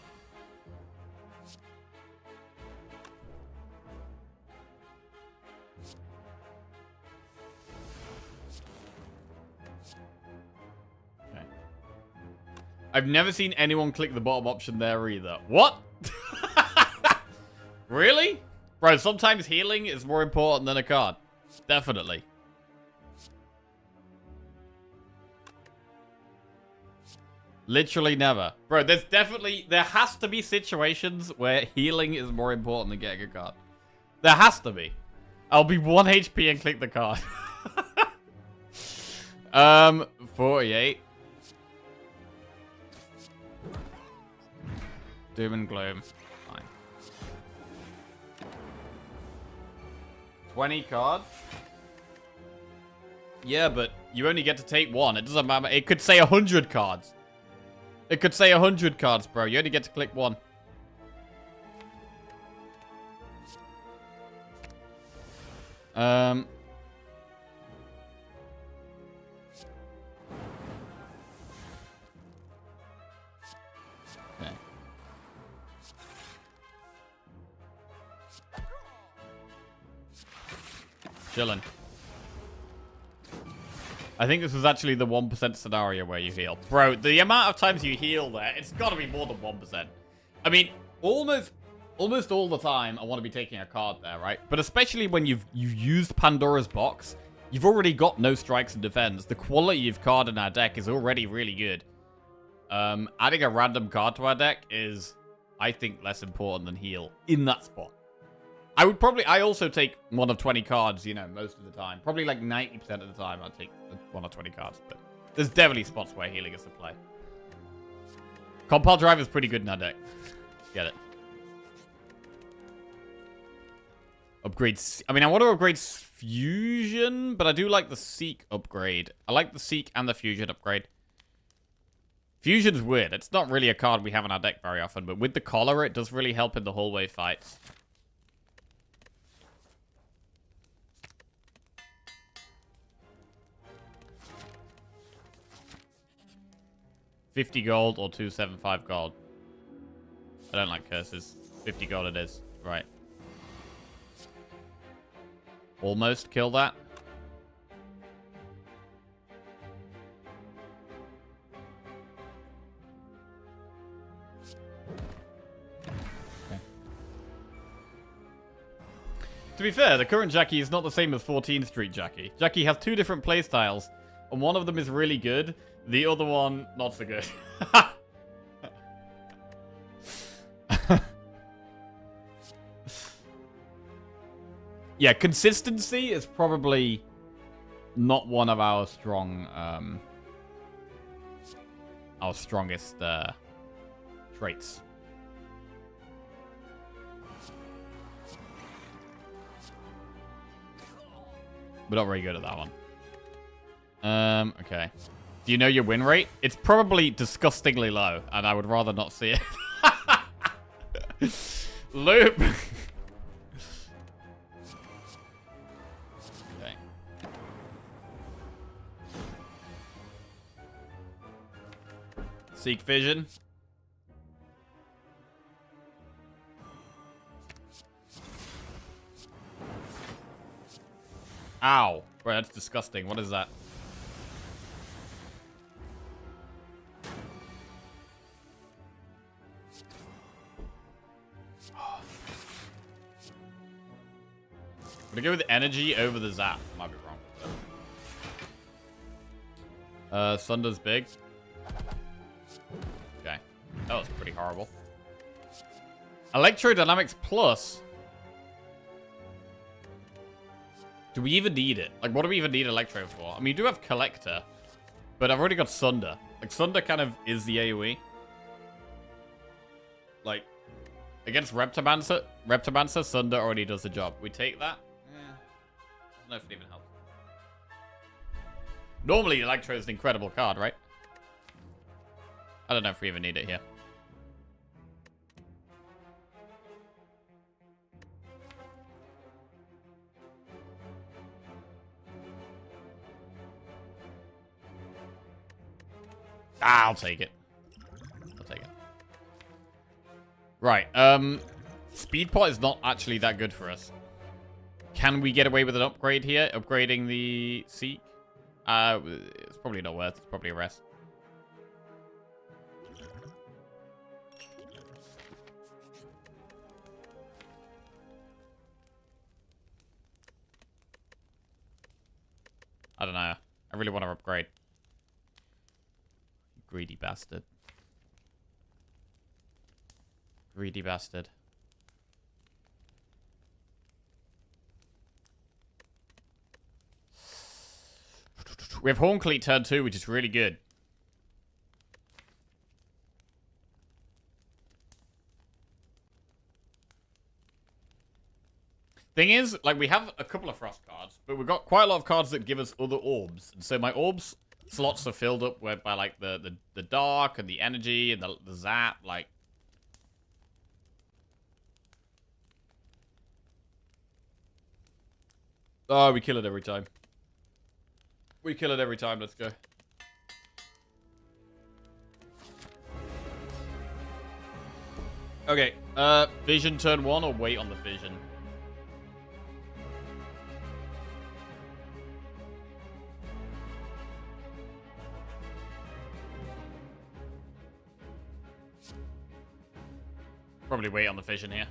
Okay. I've never seen anyone click the bottom option there either. What? Really? Bro, sometimes healing is more important than a card. Definitely. Literally never. Bro, there has to be situations where healing is more important than getting a card. There has to be. I'll be 1 HP and click the card. 48. Doom and gloom. Fine. 20 cards? Yeah, but you only get to take one. It doesn't matter. It could say 100 cards. It could say 100 cards, bro. You only get to click one. Okay. Chillin'. I think this was actually the 1% scenario where you heal. Bro, the amount of times you heal there, it's got to be more than 1%. I mean, almost all the time, I want to be taking a card there, right? But especially when you've used Pandora's Box, you've already got no strikes and defense. The quality of card in our deck is already really good. Adding a random card to our deck is, I think, less important than heal in that spot. I also take one of 20 cards, you know, most of the time. Probably like 90% of the time I'll take one of 20 cards. But there's definitely spots where healing is the play. Compile Drive is pretty good in our deck. Get it. Upgrades. I mean, I want to upgrade Fusion, but I do like the Seek upgrade. I like the Seek and the Fusion upgrade. Fusion's weird. It's not really a card we have in our deck very often, but with the Collar, it does really help in the hallway fights. $50 gold or 275 gold. I don't like curses. 50 gold it is. Right. Almost kill that. Okay. To be fair, the current Jackie is not the same as 14th Street Jackie. Jackie has two different playstyles, and one of them is really good. The other one, not so good. Yeah, consistency is probably not one of our strongest traits. We're not very good at that one. Okay. Do you know your win rate? It's probably disgustingly low, and I would rather not see it. Loop. Okay. Seek Vision. Ow. Bro, that's disgusting. What is that? I'm gonna go with energy over the zap. Might be wrong. Sunder's big. Okay. That was pretty horrible. Electrodynamics plus. Do we even need it? Like, what do we even need Electro for? I mean, you do have Collector, but I've already got Sunder. Like, Sunder kind of is the AoE. Like, against Reptomancer, Sunder already does the job. We take that? Yeah. I don't know if it even helps. Normally, Electro is an incredible card, right? I don't know if we even need it here. I'll take it. I'll take it. Right. Speed pot is not actually that good for us. Can we get away with an upgrade here? Upgrading the Seek? It's probably not worth. It's probably a rest. I don't know. I really want to upgrade. Greedy bastard. Greedy bastard. We have Horncleat turn 2, which is really good. Thing is, like, we have a couple of Frost cards, but we've got quite a lot of cards that give us other orbs. And so my orbs slots are filled up by, like, the Dark and the Energy and the Zap, like... Oh, we kill it every time. We kill it every time, let's go. Okay, Vision turn 1 or wait on the Vision? Probably wait on the Vision here.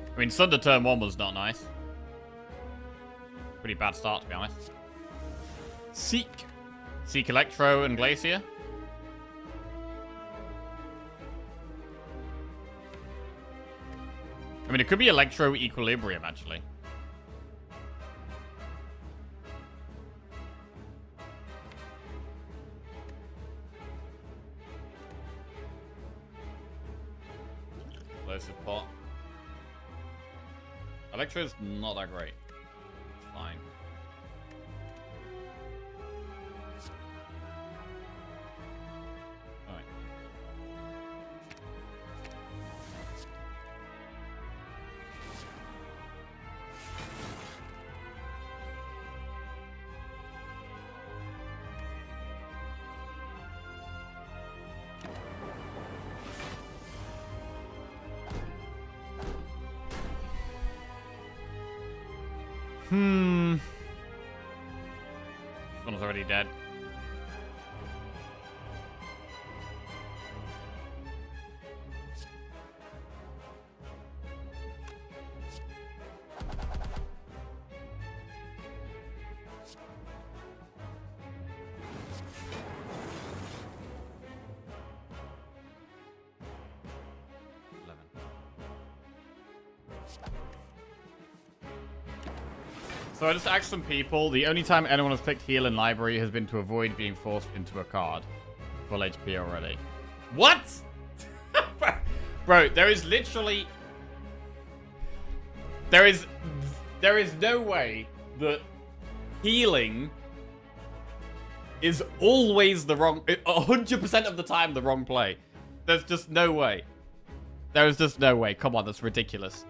I mean, Sunder turn 1 was not nice. Pretty bad start, to be honest. Seek. Seek Electro and Glacier. I mean, it could be Electro Equilibrium, actually. Explosive pot. Electro's not that great. It's fine. Alright. This one's already dead. So I just asked some people, the only time anyone has clicked heal in library has been to avoid being forced into a card. Full HP already. What? Bro, there is literally... There is no way that healing is always the wrong... 100% of the time the wrong play. There's just no way. There is just no way. Come on, that's ridiculous.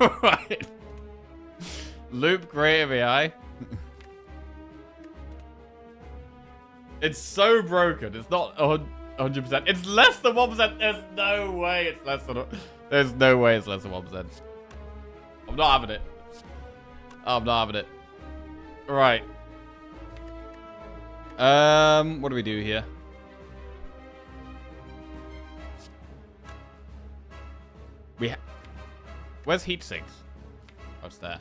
Right. Loop gravy, aye? It's so broken. It's not 100%. It's less than 1%. There's no way it's less than... There's no way it's less than 1%. I'm not having it. I'm not having it. Right. What do we do here? Where's Heat Sinks? Oh, it's there.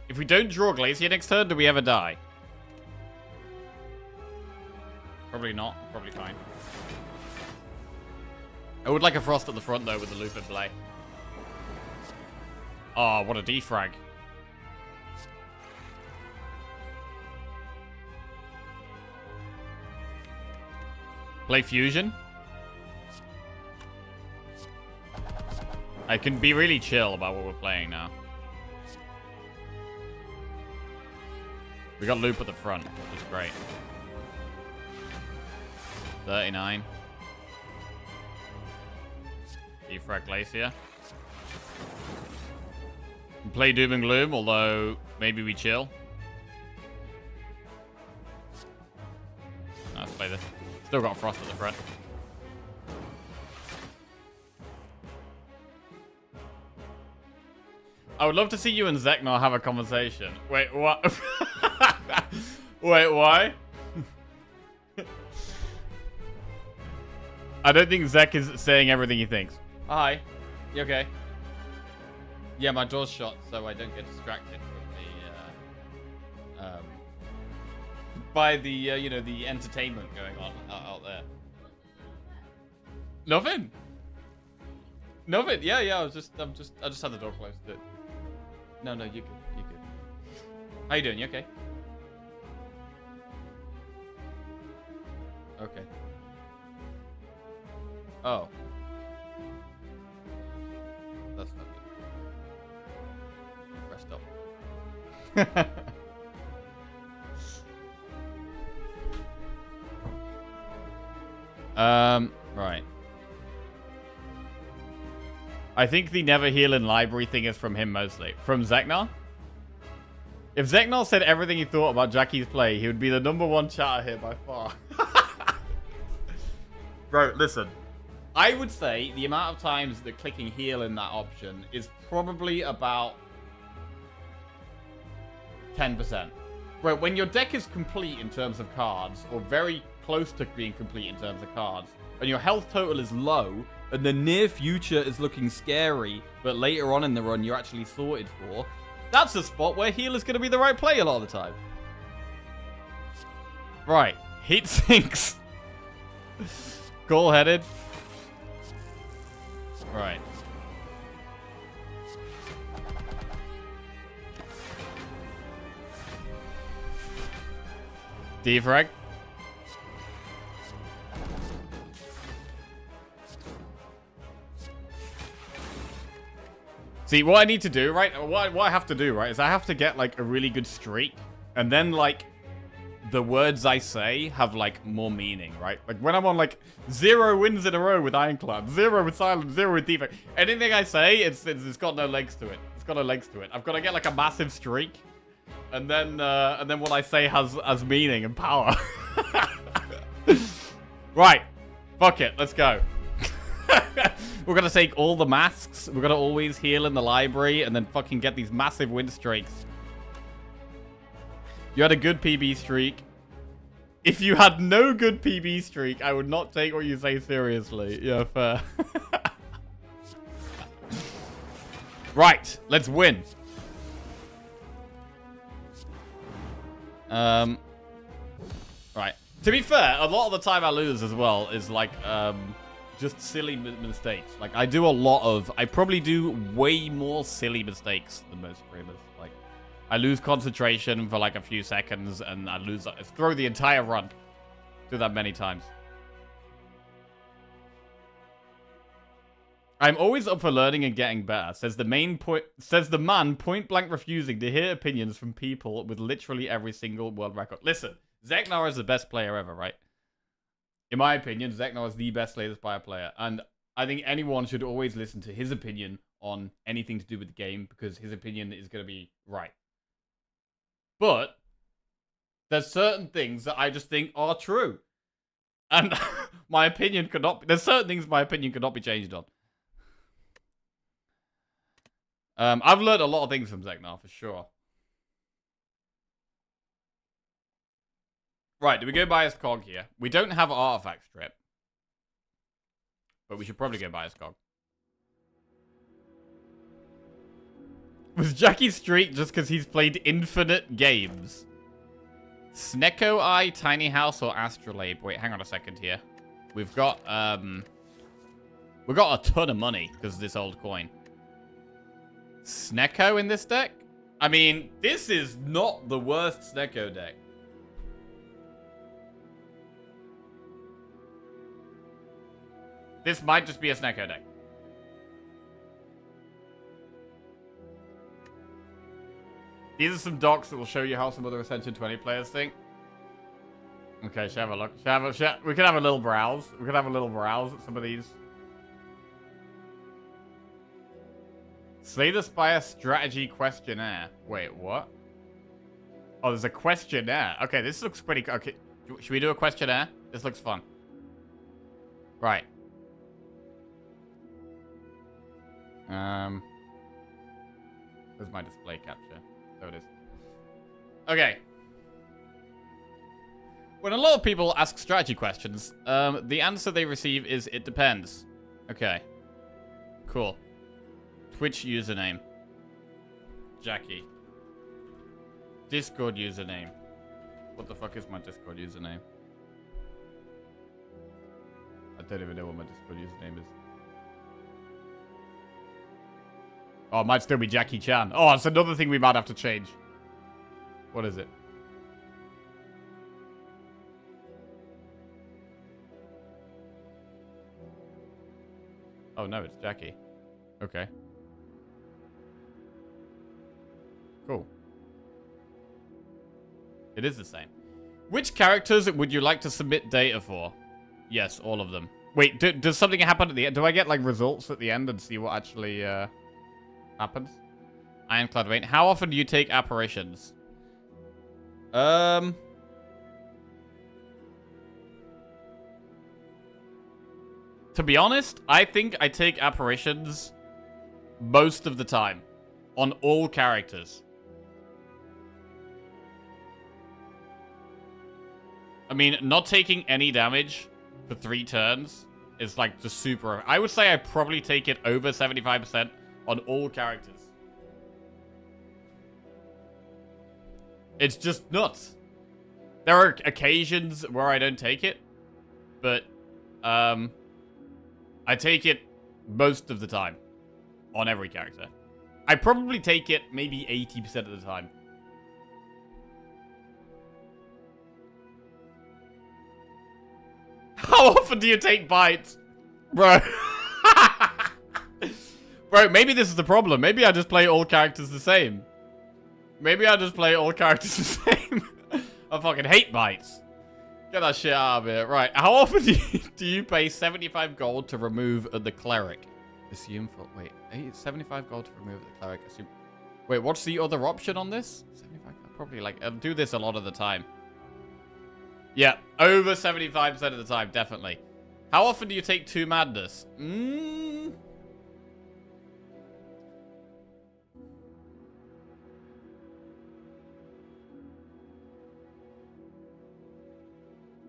If we don't draw Glacier next turn, do we ever die? Probably not. Probably fine. I would like a Frost at the front, though, with the loop in play. Oh, what a defrag. Play Fusion. I can be really chill about what we're playing now. We got loop at the front, which is great. 39. Defrag Glacier. Can play Doom and Gloom, although maybe we chill. Let's play this. Still got Frost at the front. I would love to see you and Zeknar have a conversation. Wait, what? Wait, why? I don't think Zek is saying everything he thinks. Hi. You okay? Yeah, my door's shut, so I don't get distracted from the, by the, you know, the entertainment going on out there. Nothing. Nothing. Yeah, yeah. I just had the door closed. No, you're good. You're good. How you doing? You okay? Okay. Oh. That's not good. Pressed up. Right. I think the never heal in library thing is from him mostly. From Zeknar? If Zeknar said everything he thought about Jackie's play, he would be the #1 chatter here by far. Bro, listen. I would say the amount of times that clicking heal in that option is probably about 10%. Bro, when your deck is complete in terms of cards, or very close to being complete in terms of cards, and your health total is low, and the near future is looking scary, but later on in the run you're actually sorted for, that's a spot where heal is going to be the right play a lot of the time. Right. Heat sinks. Cool-headed. Right. Defrag. See, what I need to do, right? What I have to do, right, is I have to get, like, a really good streak. And then, like, the words I say have, like, more meaning, right? Like, when I'm on, like, 0 wins in a row with Ironclad, 0 with Silence, 0 with Defect. Anything I say, it's got no legs to it. It's got no legs to it. I've got to get, like, a massive streak. And then what I say has meaning and power. Right. Fuck it. Let's go. We're gonna take all the masks. We're gonna always heal in the library and then fucking get these massive win streaks. You had a good PB streak. If you had no good PB streak, I would not take what you say seriously. Yeah, fair. Right, let's win. Right. To be fair, a lot of the time I lose as well is like, just silly mistakes. Like, I probably do way more silly mistakes than most streamers. Like, I lose concentration for like a few seconds, and I throw the entire run. Do that many times. I'm always up for learning and getting better, says the man point blank refusing to hear opinions from people with literally every single world record. Listen, Zeknar is the best player ever, right? In my opinion, Zeknar is the best Slay the Spire player, and I think anyone should always listen to his opinion on anything to do with the game, because his opinion is going to be right. But there's certain things that I just think are true, and my opinion there's certain things my opinion could not be changed on. I've learned a lot of things from Zeknar, for sure. Right, do we go buy his cog here? We don't have an artifact strip. But we should probably go buy his cog. Was Jackie Streak just because he's played infinite games? Snecko Eye, Tiny House, or Astrolabe? Wait, hang on a second here. We've got a ton of money because of this old coin. Snecko in this deck? I mean, this is not the worst Snecko deck. This might just be a Snecko deck. These are some docs that will show you how some other Ascension 20 players think. Okay, shall have a look. We can have a little browse. We can have a little browse at some of these. Slay the Spire strategy questionnaire. Wait, what? Oh, there's a questionnaire. Okay, this looks pretty... Okay, should we do a questionnaire? This looks fun. Right. There's my display capture. There it is. Okay. When a lot of people ask strategy questions, the answer they receive is, it depends. Okay. Cool. Twitch username. Jackie. Discord username. What the fuck is my Discord username? I don't even know what my Discord username is. Oh, it might still be Jackie Chan. Oh, it's another thing we might have to change. What is it? Oh, no, it's Jackie. Okay. Cool. It is the same. Which characters would you like to submit data for? Yes, all of them. Wait, does something happen at the end? Do I get, like, results at the end and see what actually, happens? Ironclad Rain. How often do you take apparitions? To be honest, I think I take apparitions most of the time. On all characters. I mean, not taking any damage for 3 turns is like just super... I would say I probably take it over 75% on all characters. It's just nuts. There are occasions where I don't take it, but I take it most of the time on every character. I probably take it maybe 80% of the time. How often do you take bites? Bro. Bro, maybe this is the problem. Maybe I just play all characters the same. Maybe I just play all characters the same. I fucking hate bites. Get that shit out of here. Right, how often do you pay 75 gold to remove the cleric? Assume for... Wait, 75 gold to remove the cleric. Assume... Wait, what's the other option on this? 75... Probably, like, I'll do this a lot of the time. Yeah, over 75% of the time, definitely. How often do you take 2 madness?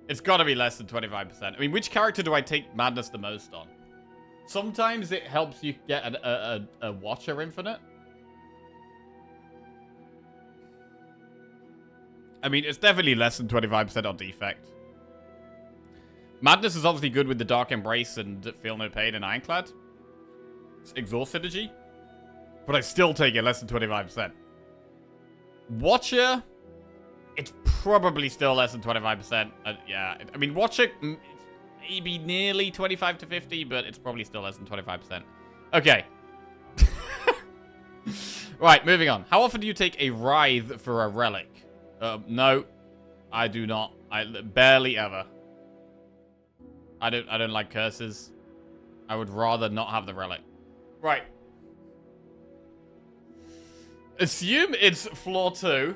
It's got to be less than 25%. I mean, which character do I take madness the most on? Sometimes it helps you get a Watcher Infinite. I mean, it's definitely less than 25% on Defect. Madness is obviously good with the Dark Embrace and Feel No Pain and Ironclad. It's Exhaust Synergy. But I still take it less than 25%. Watcher... It's probably still less than 25%. Yeah, I mean, Watcher... Maybe nearly 25 to 50, but it's probably still less than 25%. Okay. Right, moving on. How often do you take a Writhe for a relic? No, I do not. I barely ever. I don't like curses. I would rather not have the relic. Right. Assume it's floor 2.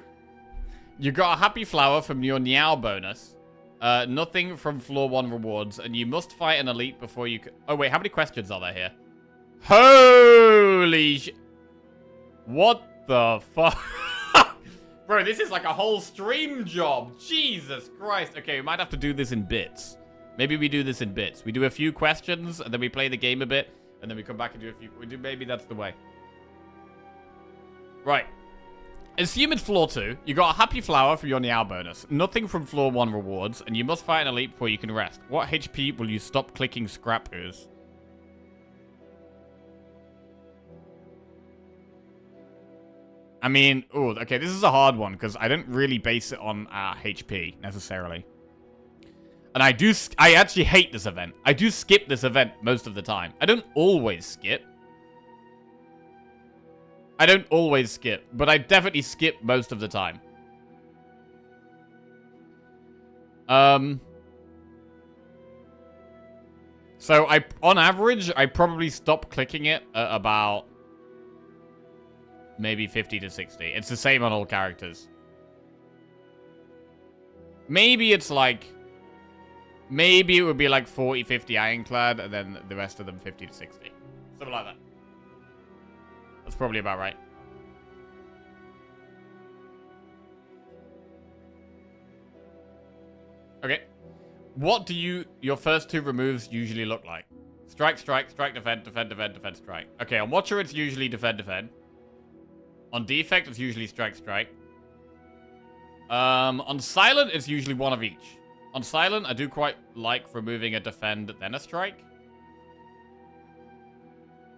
You got a happy flower from your Niao bonus. Nothing from floor 1 rewards, and you must fight an elite before you can... Oh, wait, how many questions are there here? Holy sh... What the fuck? Bro, this is like a whole stream job. Jesus Christ. Okay, we might have to do this in bits. Maybe we do this in bits. We do a few questions, and then we play the game a bit, and then we come back and do a few... Maybe that's the way. Right. Assume it's floor 2. You got a happy flower for your Niao bonus. Nothing from floor 1 rewards, and you must fight an elite before you can rest. What HP will you stop clicking scrap ooze? I mean, oh, okay, this is a hard one, because I don't really base it on HP, necessarily. And I actually hate this event. I do skip this event most of the time. I don't always skip. I don't always skip, but I definitely skip most of the time. So on average, I probably stop clicking it at about maybe 50 to 60. It's the same on all characters. Maybe it's like... Maybe it would be like 40, 50 Ironclad, and then the rest of them 50 to 60. Something like that. That's probably about right. What do your first two removes usually look like? Strike, strike, strike, defend, defend, defend, defend, strike. Okay, on Watcher it's usually defend, defend. On Defect it's usually strike, strike. On Silent it's usually one of each. On Silent I do quite like removing a defend then a strike.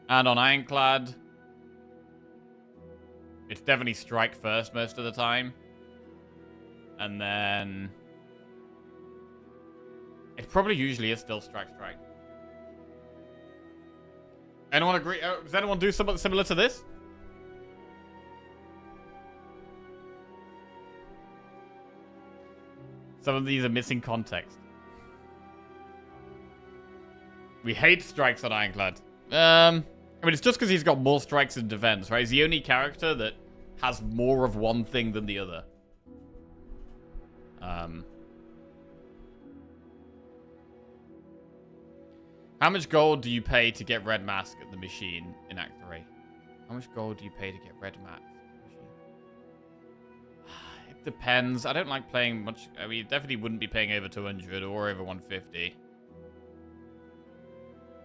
And on Ironclad it's definitely strike first most of the time. And then it probably usually is still strike, strike. Anyone agree? Does anyone do something similar to this? Some of these are missing context. We hate strikes on Ironclad. I mean, it's just because he's got more strikes in defense, right? He's the only character that has more of one thing than the other. How much gold do you pay to get Red Mask at the machine in Act 3? How much gold do you pay to get Red Mask at the machine? It depends. I don't like playing much. I mean, definitely wouldn't be paying over 200 or over 150.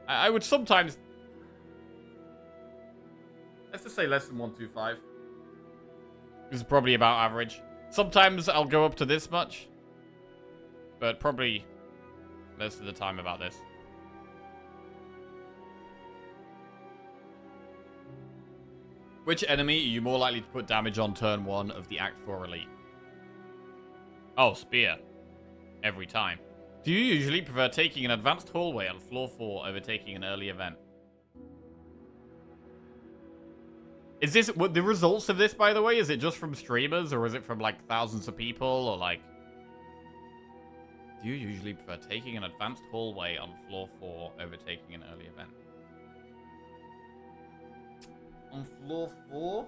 I would sometimes... Let's just say less than 125. This is probably about average. Sometimes I'll go up to this much. But probably most of the time about this. Which enemy are you more likely to put damage on turn 1 of the Act 4 Elite? Oh, Spear. Every time. Do you usually prefer taking an advanced hallway on floor 4 over taking an early event? Is this what the results of this, by the way? Is it just from streamers, or is it from like thousands of people, or like? Do you usually prefer taking an advanced hallway on floor 4 over taking an early event? On floor 4?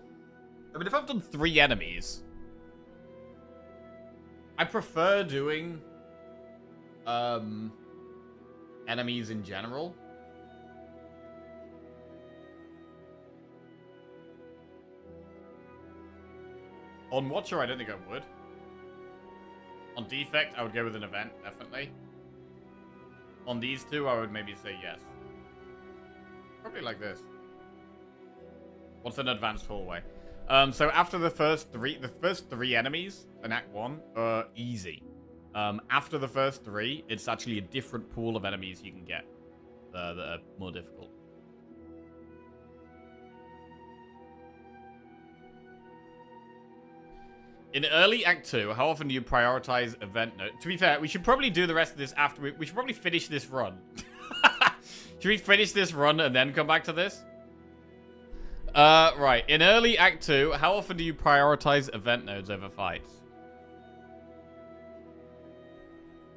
I mean, if I've done 3 enemies, I prefer doing enemies in general. On Watcher, I don't think I would. On Defect, I would go with an event, definitely. On these two, I would maybe say yes. Probably like this. What's an advanced hallway? So after the first 3 enemies in Act 1 are easy. After the first 3, it's actually a different pool of enemies you can get that are more difficult. In early Act 2, how often do you prioritize event note? To be fair, we should probably do the rest of this after we should probably finish this run. Should we finish this run and then come back to this? Right. In early Act 2, how often do you prioritize event nodes over fights?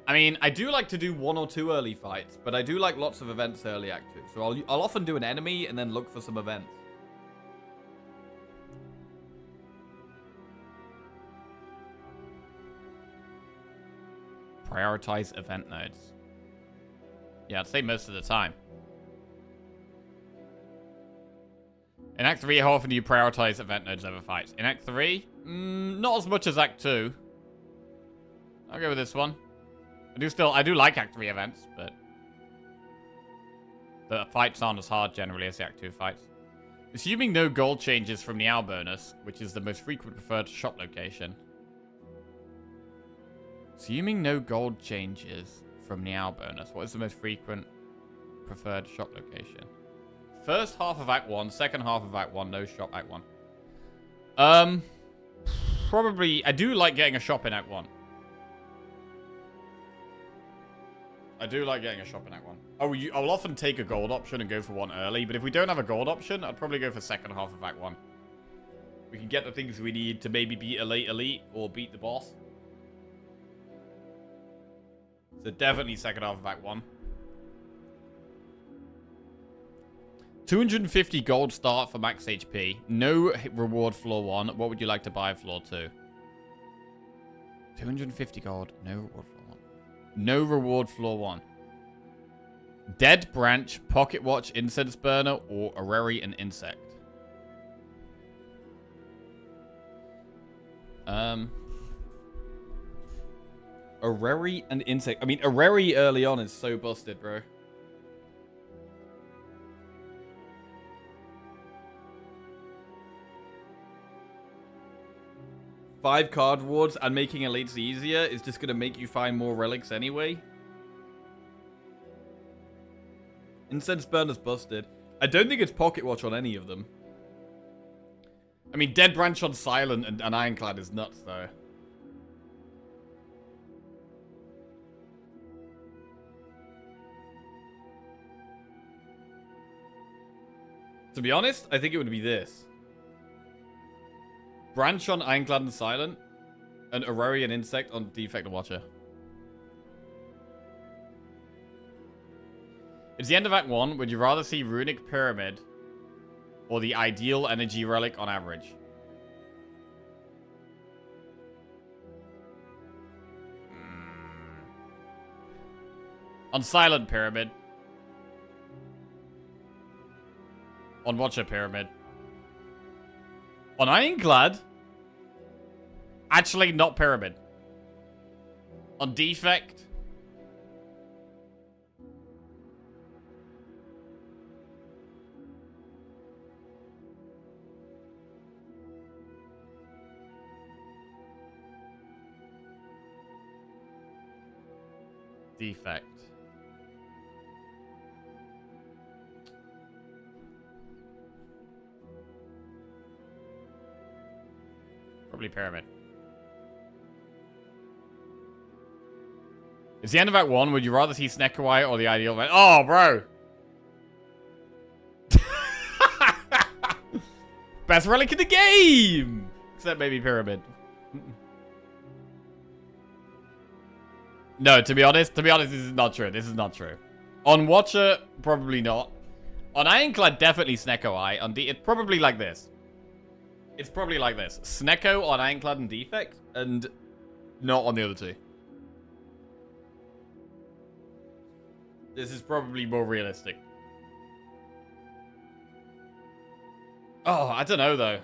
I mean, I do like to do 1 or 2 early fights, but I do like lots of events early Act 2. So I'll often do an enemy and then look for some events. Prioritize event nodes. Yeah, I'd say most of the time. In Act 3, how often do you prioritize event nodes over fights? In Act 3, not as much as Act 2. I'll go with this one. I do like Act 3 events, but the fights aren't as hard generally as the Act 2 fights. Assuming no gold changes from the owl bonus, which is the most frequent preferred shop location. Assuming no gold changes from the owl bonus, what is the most frequent preferred shop location? First half of Act 1, second half of Act 1, no shop Act 1. Probably, I do like getting a shop in Act 1. I do like getting a shop in Act 1. Oh, I'll often take a gold option and go for one early, but if we don't have a gold option, I'd probably go for second half of Act 1. We can get the things we need to maybe beat a late elite or beat the boss. So definitely second half of Act 1. 250 gold start for max HP. No reward floor 1. What would you like to buy floor 2? 250 gold. No reward floor 1. No reward floor 1. Dead branch, pocket watch, incense burner, or orrery and insect. Areri and Insect. I mean, Areri early on is so busted, bro. Five card rewards and making elites easier is just going to make you find more relics anyway. Incense Burner's busted. I don't think it's Pocket Watch on any of them. I mean, Dead Branch on Silent and Ironclad is nuts, though. To be honest, I think it would be this. Branch on Ironclad and Silent, and Arori and Insect on Defect Watcher. It's the end of Act 1. Would you rather see Runic Pyramid or the Ideal Energy Relic on average? On Silent Pyramid. On Watcher Pyramid. On Ironclad? Actually, not Pyramid. On Defect? Defect. Probably Pyramid. It's the end of Act 1. Would you rather see Snekawai or the Ideal Man? Oh, bro! Best relic in the game! Except maybe Pyramid. No, to be honest, this is not true. This is not true. On Watcher, probably not. On Ironclad, definitely Snekawai. On D, it's probably like this. It's probably like this. Snecko on Ironclad and Defect, and not on the other two. This is probably more realistic. Oh, I don't know, though.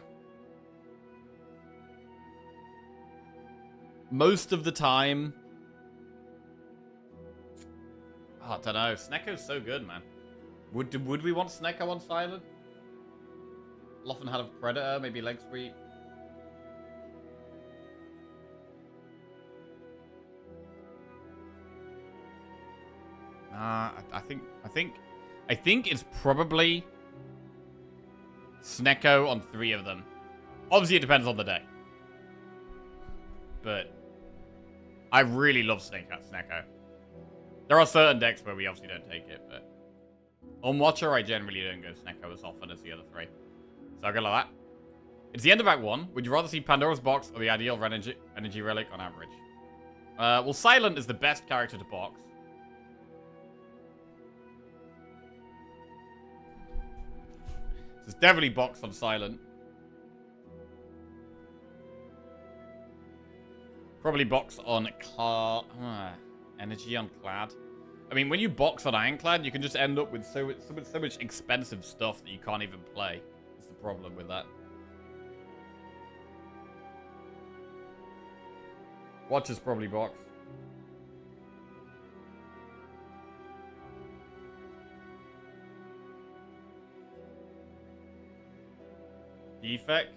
Most of the time... Oh, I don't know. Snecko's so good, man. Would we want Snecko on Silent? Often had a Predator, maybe Leg Sweep. I think it's probably Snecko on 3 of them. Obviously, it depends on the day. But I really love Snecko. There are certain decks where we obviously don't take it, but on Watcher, I generally don't go Snecko as often as the other 3. So I'll go like that. It's the end of Act 1. Would you rather see Pandora's Box or the Ideal Energy Relic on average? Well, Silent is the best character to box. So it's definitely box on Silent. Probably box on Energy on Clad. I mean, when you box on Ironclad, you can just end up with so much expensive stuff that you can't even play. That's the problem with that. Watch is probably box. Defect.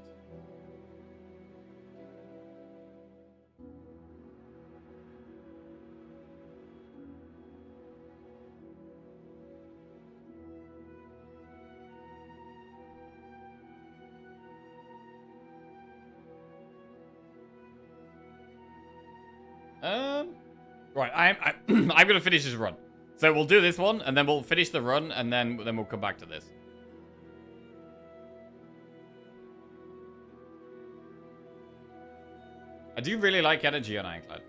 Right, I'm gonna finish this run. So we'll do this one, and then we'll finish the run, and then we'll come back to this. I do really like energy on Ironclad.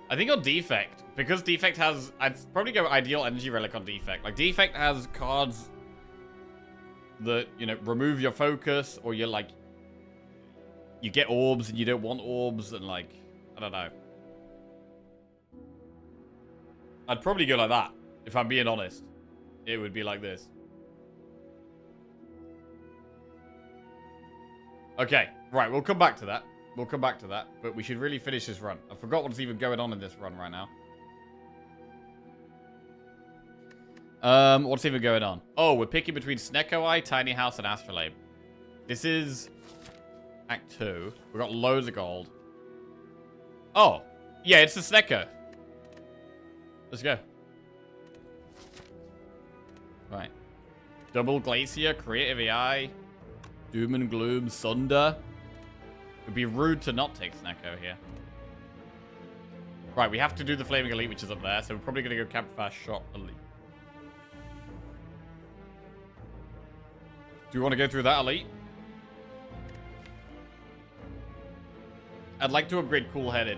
I think on Defect, because Defect has... I'd probably go Ideal Energy Relic on Defect. Like, Defect has cards that, you know, remove your focus, or you're like... You get orbs and you don't want orbs, and like... I don't know. I'd probably go like that, if I'm being honest. It would be like this. Okay, right, we'll come back to that. We'll come back to that, but we should really finish this run. I forgot what's even going on in this run right now. What's even going on? Oh, we're picking between Snecko Eye, Tiny House, and Astrolabe. This is Act 2. We've got loads of gold. Oh, yeah, it's the Snecko. Let's go. Right. Double Glacier, Creative AI, Doom and Gloom, Sunder. It'd be rude to not take Snecko here. Right, we have to do the Flaming Elite, which is up there, so we're probably going to go Campfire Shot Elite. Do you want to go through that Elite? I'd like to upgrade Cool Headed.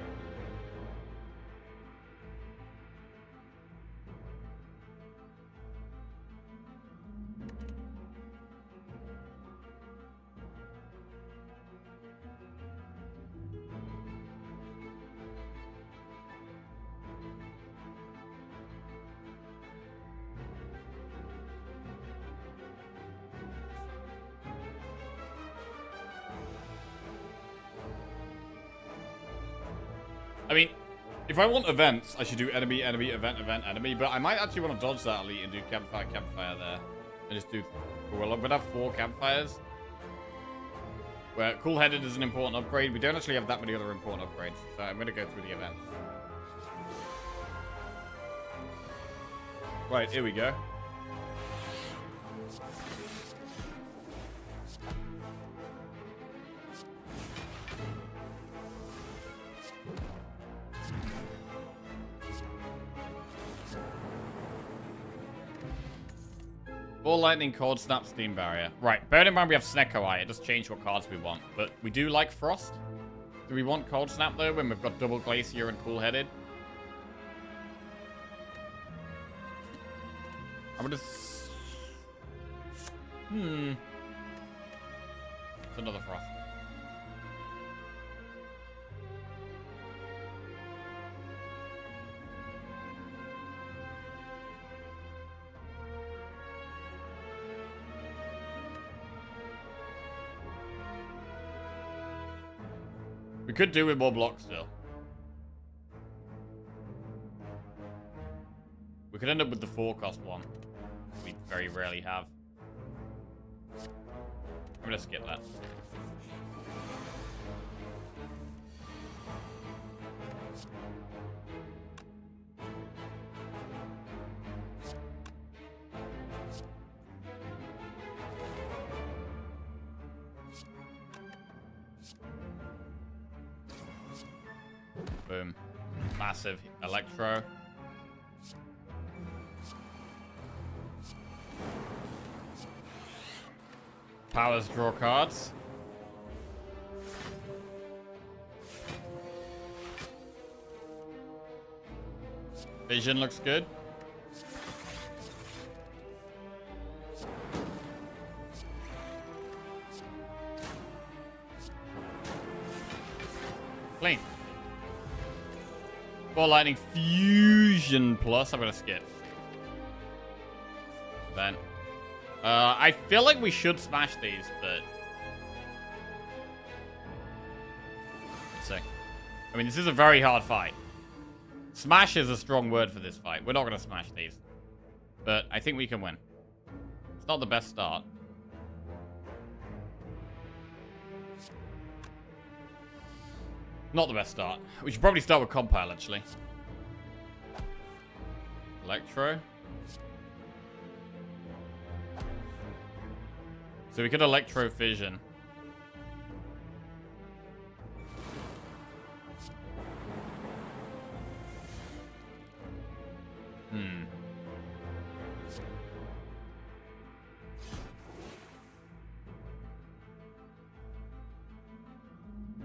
I mean, if I want events, I should do enemy, enemy, event, event, enemy. But I might actually want to dodge that elite and do campfire, campfire there. And just do... Well, we're going to have 4 campfires. Where cool-headed is an important upgrade. We don't actually have that many other important upgrades. So I'm going to go through the events. Right, here we go. Ball Lightning, Cold Snap, Steam Barrier. Right, bear in mind we have Snecko Eye. It does change what cards we want. But we do like Frost. Do we want Cold Snap, though, when we've got Double Glacier and Cool Headed? I'm gonna... It's another Frost. We could do with more blocks still. We could end up with the 4-cost one. We very rarely have. I'm gonna skip that. Boom. Massive Electro. Powers draw cards. Vision looks good. Clean. Ball Lightning Fusion Plus. I'm gonna skip. Then. I feel like we should smash these, but... Let's see. I mean, this is a very hard fight. Smash is a strong word for this fight. We're not gonna smash these. But I think we can win. It's not the best start. Not the best start. We should probably start with Compile, actually. Electro. So we could Electro Fission.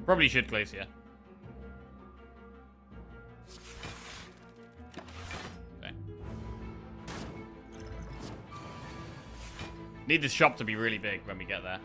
Probably should Glacier. Okay. Need this shop to be really big when we get there.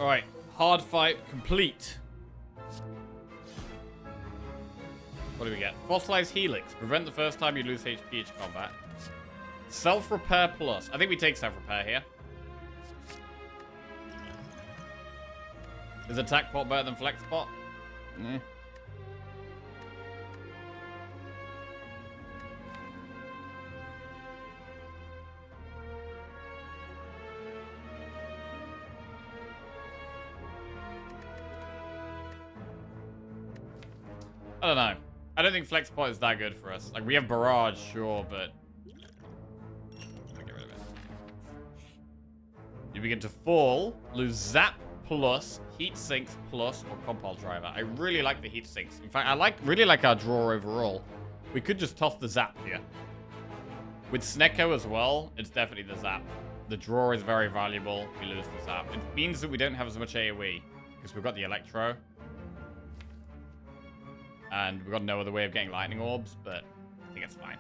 Alright, hard fight complete. What do we get? Fossilized Helix. Prevent the first time you lose HP each combat. Self-repair plus. I think we take self-repair here. Is attack pot better than flex pot? Yeah. I don't know. I don't think flex pot is that good for us. Like, we have barrage, sure, but get rid of it. You begin to fall, lose zap plus, heat sinks plus, or compile driver. I really like the heat sinks. In fact, I really like our draw overall. We could just toss the zap here. With Snecko as well, it's definitely the zap. The draw is very valuable. We lose the zap. It means that we don't have as much AoE because we've got the Electro. And we've got no other way of getting lightning orbs, but I think it's fine.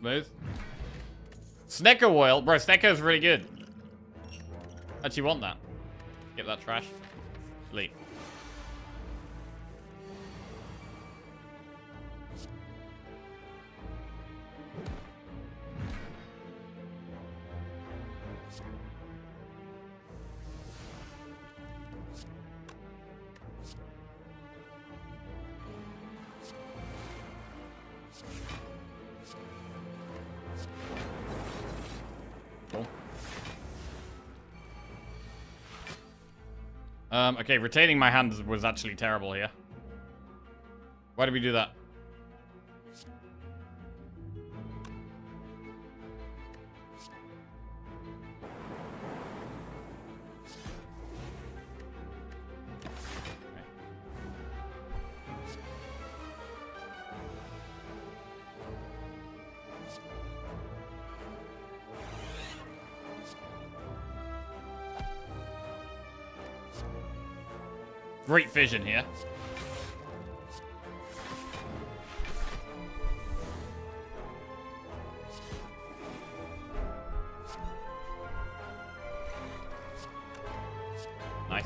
Smooth. Snecko oil. Bro, Snecko's really good. Actually want that. Get that trash. Leap. Okay, retaining my hand was actually terrible here. Why did we do that? Great vision here. Nice.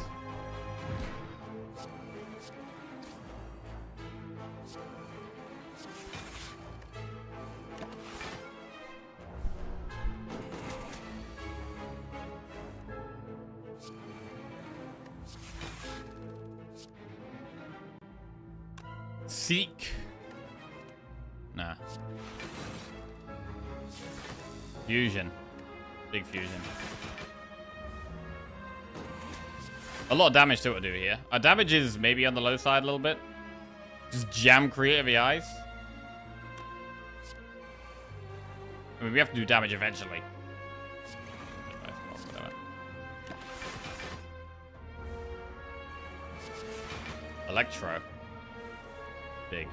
Seek. Nah. Fusion. Big fusion. A lot of damage to what we do here. Our damage is maybe on the low side a little bit. Just jam creative eyes. I mean, we have to do damage eventually. Electro. Big.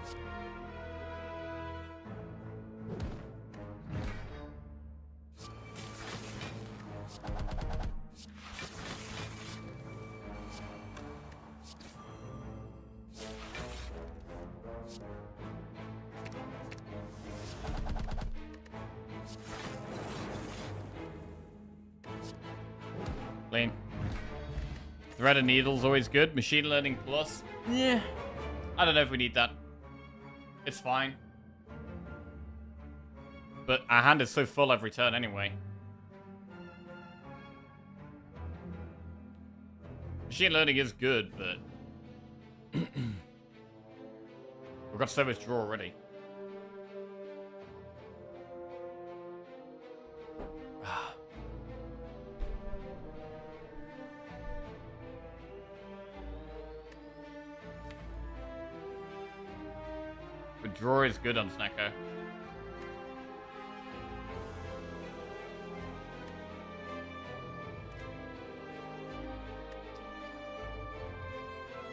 Clean. Thread and needle's always good. Machine learning plus. Yeah. I don't know if we need that. It's fine. But our hand is so full every turn anyway. Machine learning is good, but we've got so much draw already. The draw is good on Snecko.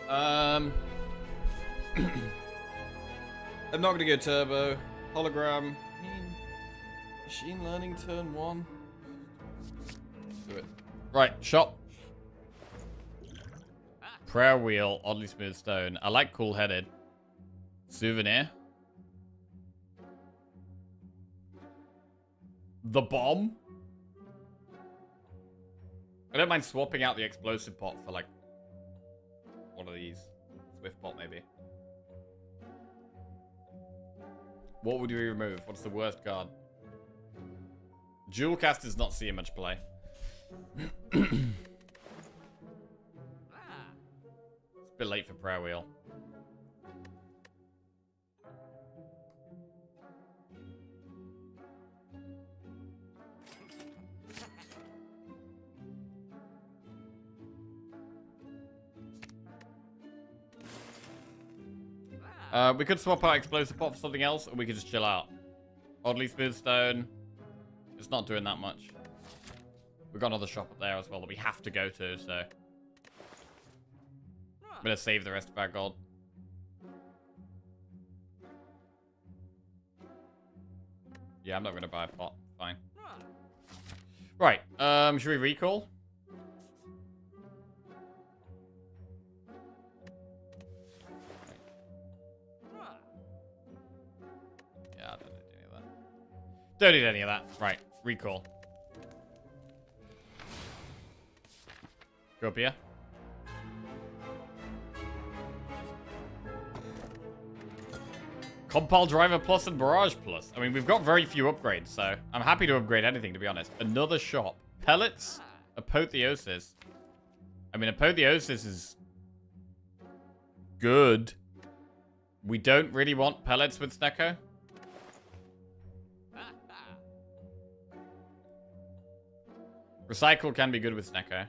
I'm not gonna go turbo. Hologram. Machine learning turn 1. Do it. Right, shop. Prayer wheel, oddly smooth stone. I like cool-headed. Souvenir. The bomb. I don't mind swapping out the explosive pot for like one of these. Swift pot maybe. What would you remove? What's the worst card? Jewel cast is not seeing much play. It's a bit late for prayer wheel. We could swap out explosive pot for something else, or we could just chill out. Oddly smooth stone. It's not doing that much. We've got another shop up there as well that we have to go to, so I'm gonna save the rest of our gold. Yeah, I'm not gonna buy a pot. Fine. Right. Should we recall? Yeah, I don't need any of that. Don't need any of that. Right, recall. Go up here. Compile Driver Plus and Barrage Plus. I mean, we've got very few upgrades, so I'm happy to upgrade anything, to be honest. Another shop. Pellets. Apotheosis. I mean, Apotheosis is good. We don't really want pellets with Snecko. Recycle can be good with Snecko.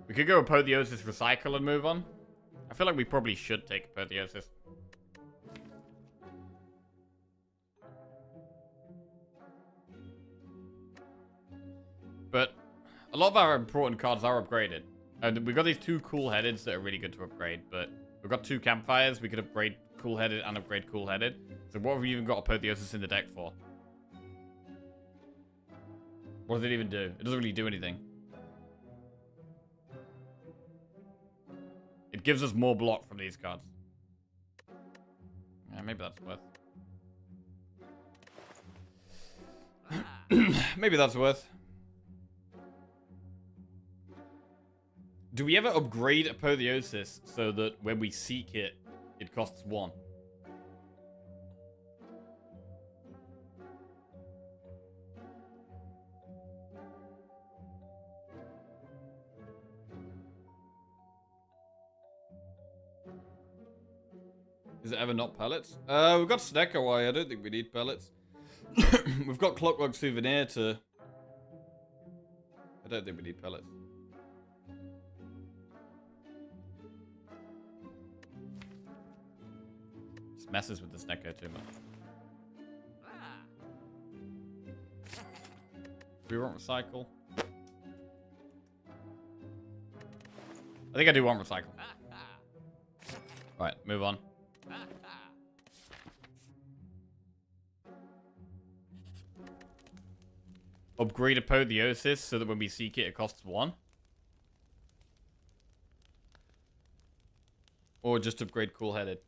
We could go Apotheosis, Recycle, and move on. I feel like we probably should take Apotheosis. But a lot of our important cards are upgraded. And we've got these two cool-headeds that are really good to upgrade, but we've got two campfires. We could upgrade cool-headed and upgrade cool-headed. So what have we even got Apotheosis in the deck for? What does it even do? It doesn't really do anything. It gives us more block from these cards. Yeah, maybe that's worth. Maybe that's worth. Do we ever upgrade Apotheosis so that when we seek it, it costs 1? Is it ever not pellets? We've got Snecko. I don't think we need pellets. We've got Clockwork Souvenir to... I don't think we need pellets. Just messes with the Snecko too much. Do we want Recycle? I think I do want Recycle. Right, move on. Upgrade Apotheosis so that when we seek it, it costs 1. Or just upgrade Cool-Headed.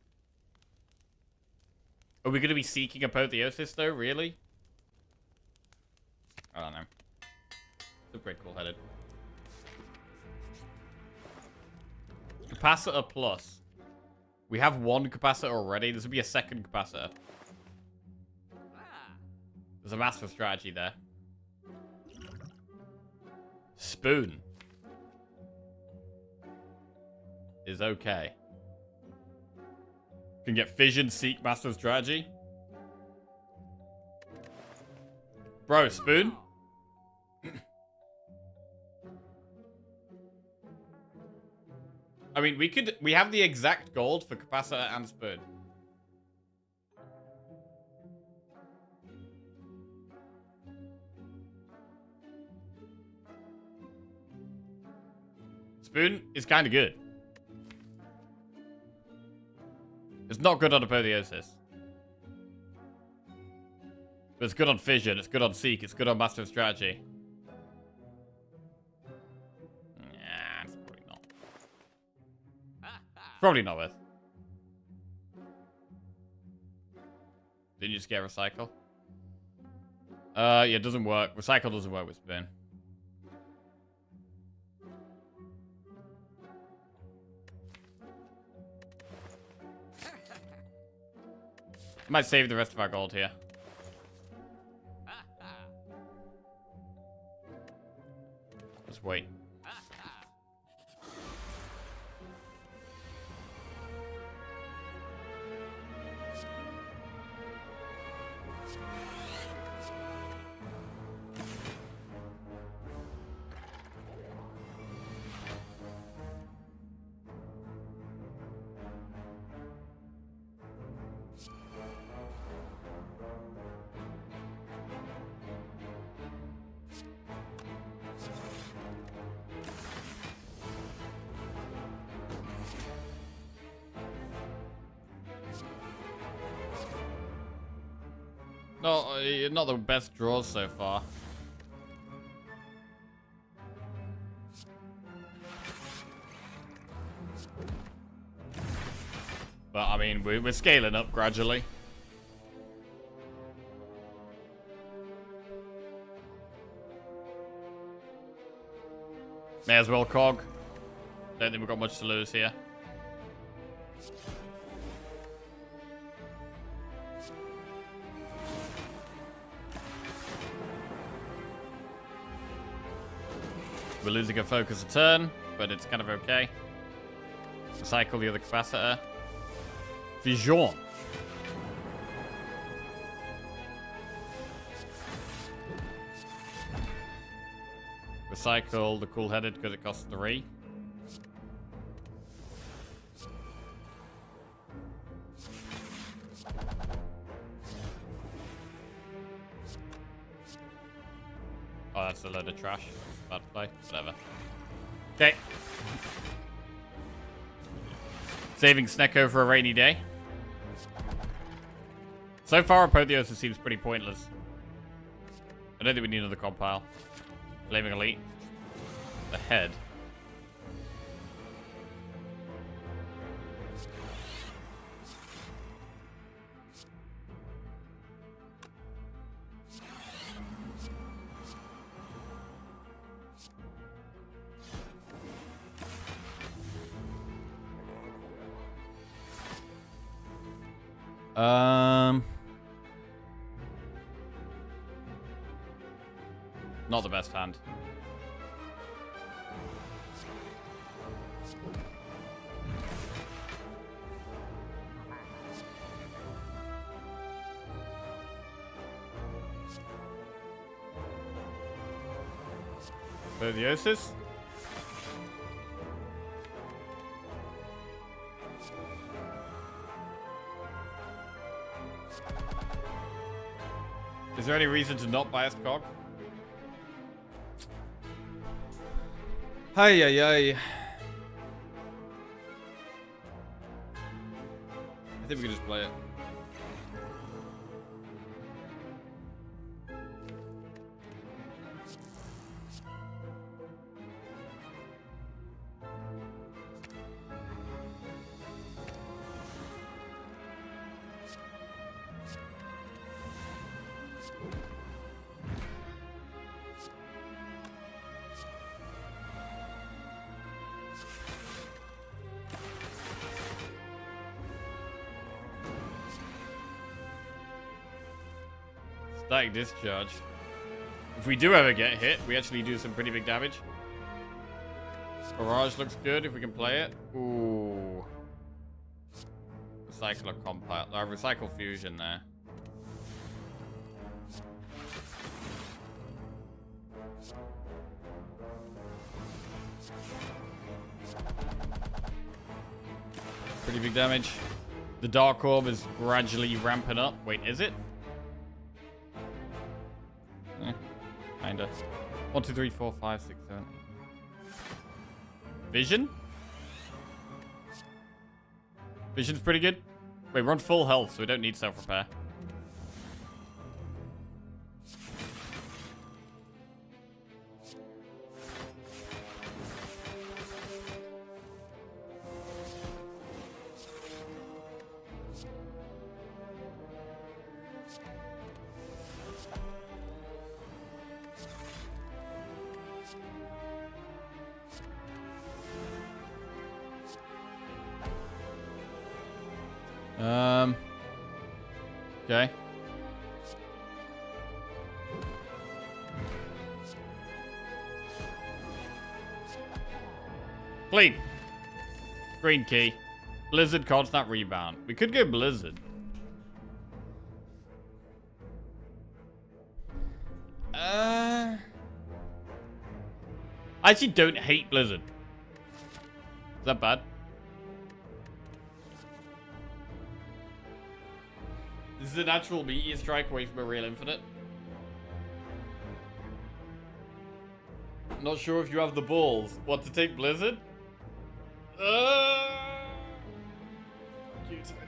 Are we going to be seeking Apotheosis, though? Really? I don't know. Upgrade Cool-Headed. Capacitor Plus. We have one capacitor already. This will be a second capacitor. There's a master strategy there. Spoon is okay. Can get Fission, Seek, Master Strategy. Bro, Spoon? I mean, we have the exact gold for capacitor and spoon. Spoon is kind of good. It's not good on apotheosis. But it's good on fission, it's good on seek, it's good on master of strategy. Nah, it's probably not. Probably not worth. Didn't you just get recycle? Yeah, it doesn't work. Recycle doesn't work with spoon. Might save the rest of our gold here. Let's wait. No, not the best draws so far. But, I mean, we're scaling up gradually. May as well, Cog. Don't think we've got much to lose here. We're losing a focus a turn, but it's kind of okay. Recycle the other capacitor. Vision. Recycle the cool-headed because it costs 3. Oh, that's a load of trash. Bad play. Whatever. Okay. Saving Snecko for a rainy day. So far, Apotheosis seems pretty pointless. I don't think we need another compile. Flaming Elite. The head. Not the best hand. Apotheosis. Is there any reason to not bias Cog? Hey, hey, hey. I think we can just play it. Static discharge. If we do ever get hit, we actually do some pretty big damage. Barrage looks good if we can play it. Ooh. Recycle or compile. Recycle fusion there. Pretty big damage. The Dark Orb is gradually ramping up. Wait, is it? Kinda. 1, 2, 3, 4, 5, 6, 7, 8. Vision? Vision's pretty good. Wait, we're on full health, so we don't need self-repair. Okay. Clean. Green key. Blizzard, constant rebound. We could go Blizzard. I actually don't hate Blizzard. Is that bad? This is a natural meteor strike away from a real infinite. Not sure if you have the balls. What, to take Blizzard? Fuck you, Tony.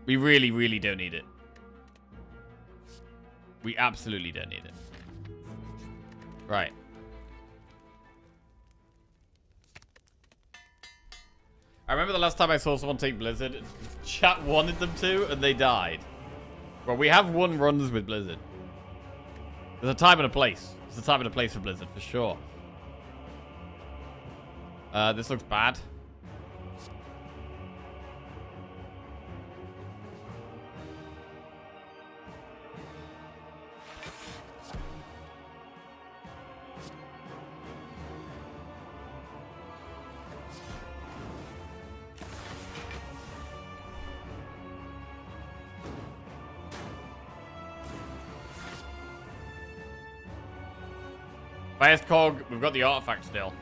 We really, really don't need it. We absolutely don't need it. Right. I remember the last time I saw someone take Blizzard, chat wanted them to, and they died. Well, we have won runs with Blizzard. There's a time and a place. There's a time and a place for Blizzard, for sure. This looks bad. Biased Cog, we've got the artifact still.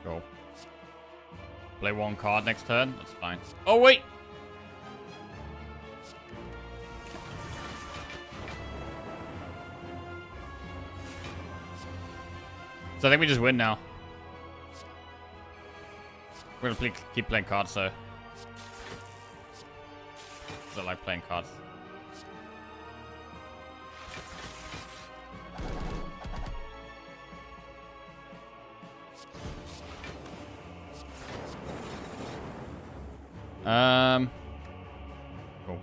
Cool. Play one card next turn. That's fine. Oh, wait! So I think we just win now. We're gonna keep playing cards, so. I like playing cards. Cool.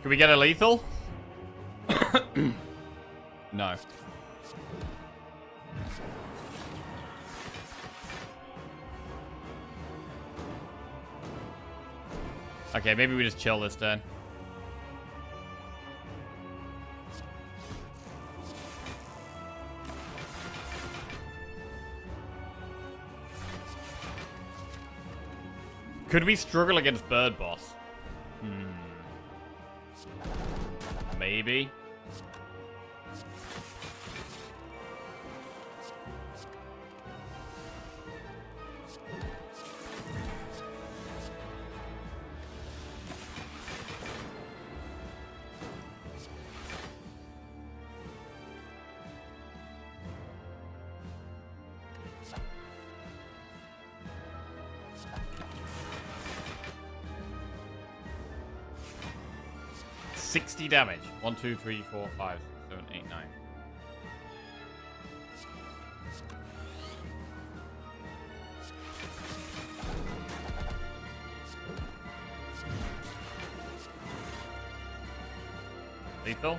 Can we get a lethal? No. Okay, maybe we just chill this turn. Could we struggle against Bird Boss? Maybe. $60 damage. 1, 2, 3, 4, 5, 7, 8, 9. Lethal.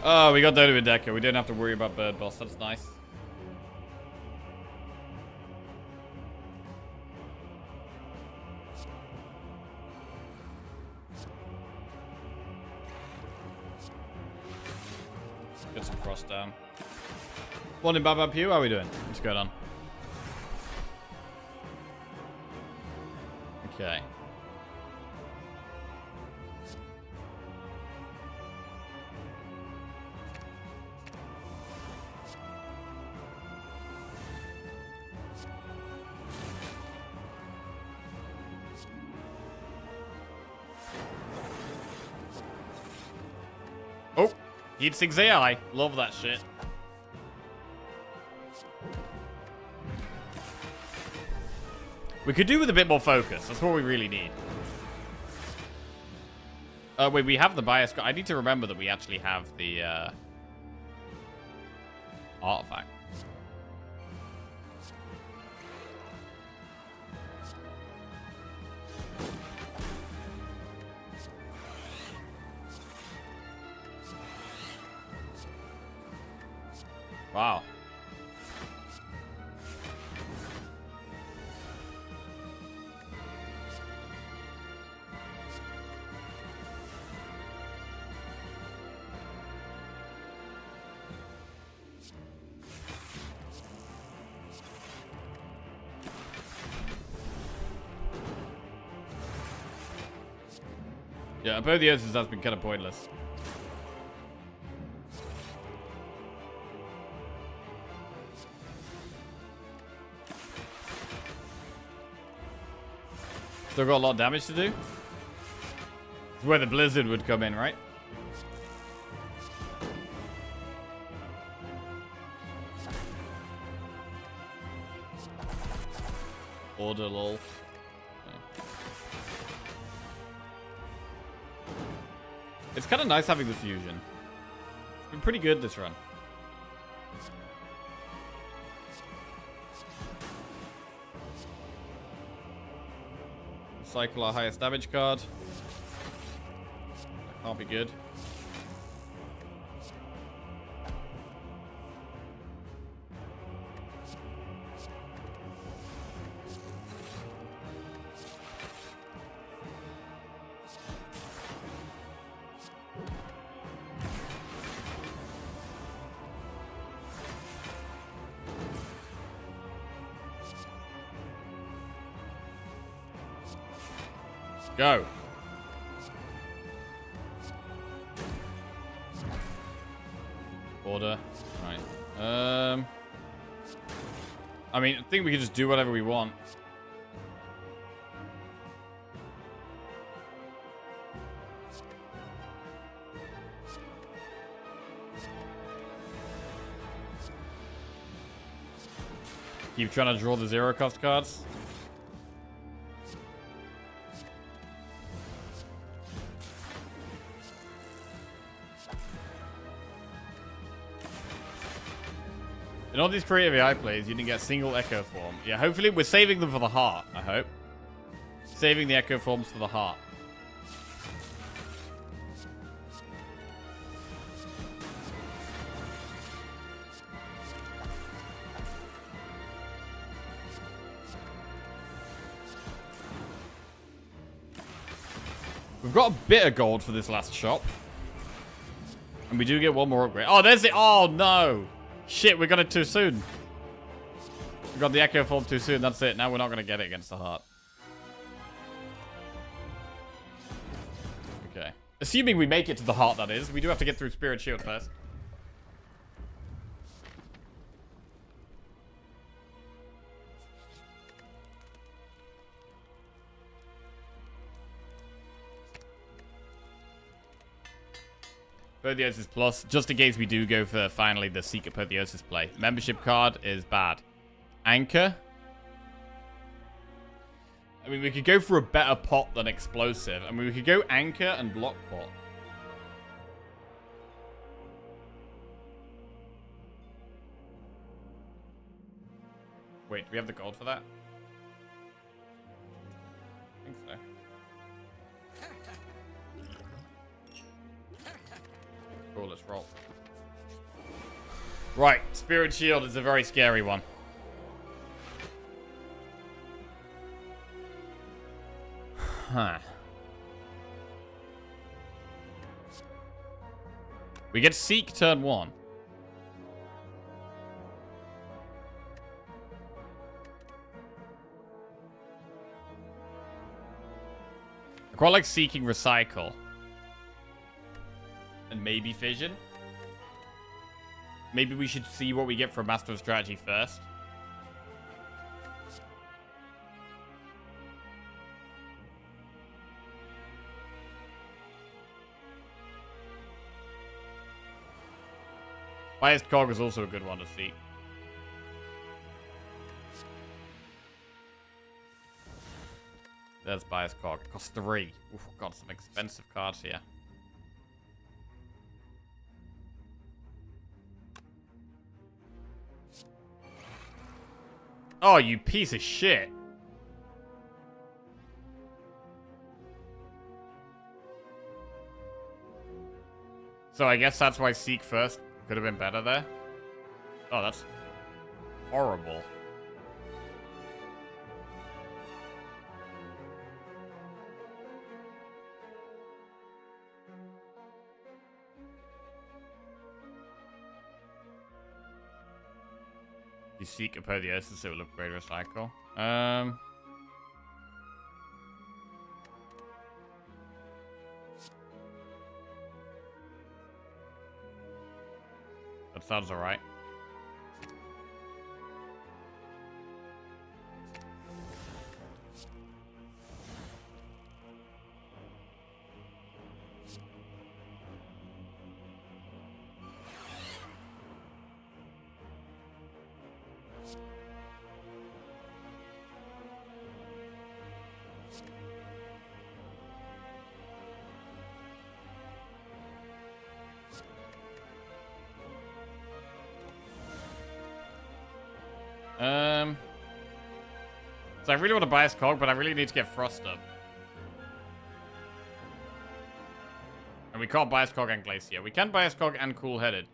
Oh, we got Dodo and Decker. We didn't have to worry about Bird Boss. That's nice. Get some frost down. Morning, Baba Pew. How are we doing? What's going on? Okay. Oh, heat 6 AI. Love that shit. We could do with a bit more focus. That's what we really need. Wait, we have the bias. I need to remember that we actually have the artifact. Wow. Yeah, both the others has been kind of pointless. Still got a lot of damage to do. It's where the blizzard would come in, right? Order lol. It's kind of nice having the fusion. It's been pretty good this run. Cycle our highest damage card. That can't be good. Go. Order. Right. I mean, I think we can just do whatever we want. Keep trying to draw the zero cost cards. In all these creative AI plays, you didn't get a single echo form. Yeah, hopefully we're saving them for the heart, I hope. Saving the echo forms for the heart. We've got a bit of gold for this last shop. And we do get one more upgrade. Oh, there's it. Oh, no. Shit, we got it too soon. We got the Echo Form too soon. That's it. Now we're not going to get it against the heart. Okay. Assuming we make it to the heart, that is. We do have to get through Spirit Shield first. Apotheosis Plus, just in case we do go for finally the Seek Apotheosis play. Membership card is bad. Anchor. I mean, we could go for a better pot than Explosive. I mean, we could go Anchor and Block Pot. Wait, do we have the gold for that? I think so. Cool, let's roll. Right, Spirit Shield is a very scary one. Huh. We get Seek turn 1. I quite like Seeking Recycle. And maybe Fission. Maybe we should see what we get from Master of Strategy first. Biased Cog is also a good one to see. There's Biased Cog. It costs 3. Oof, got some expensive cards here. Oh, you piece of shit. So I guess that's why Seek first could have been better there. Oh, that's horrible. You Seek Apotheosis, it will upgrade Recycle. That sounds alright. So I really want to Bias Cog, but I really need to get Frost up. And we can't Bias Cog and Glacier. We can Bias Cog and Cool Headed.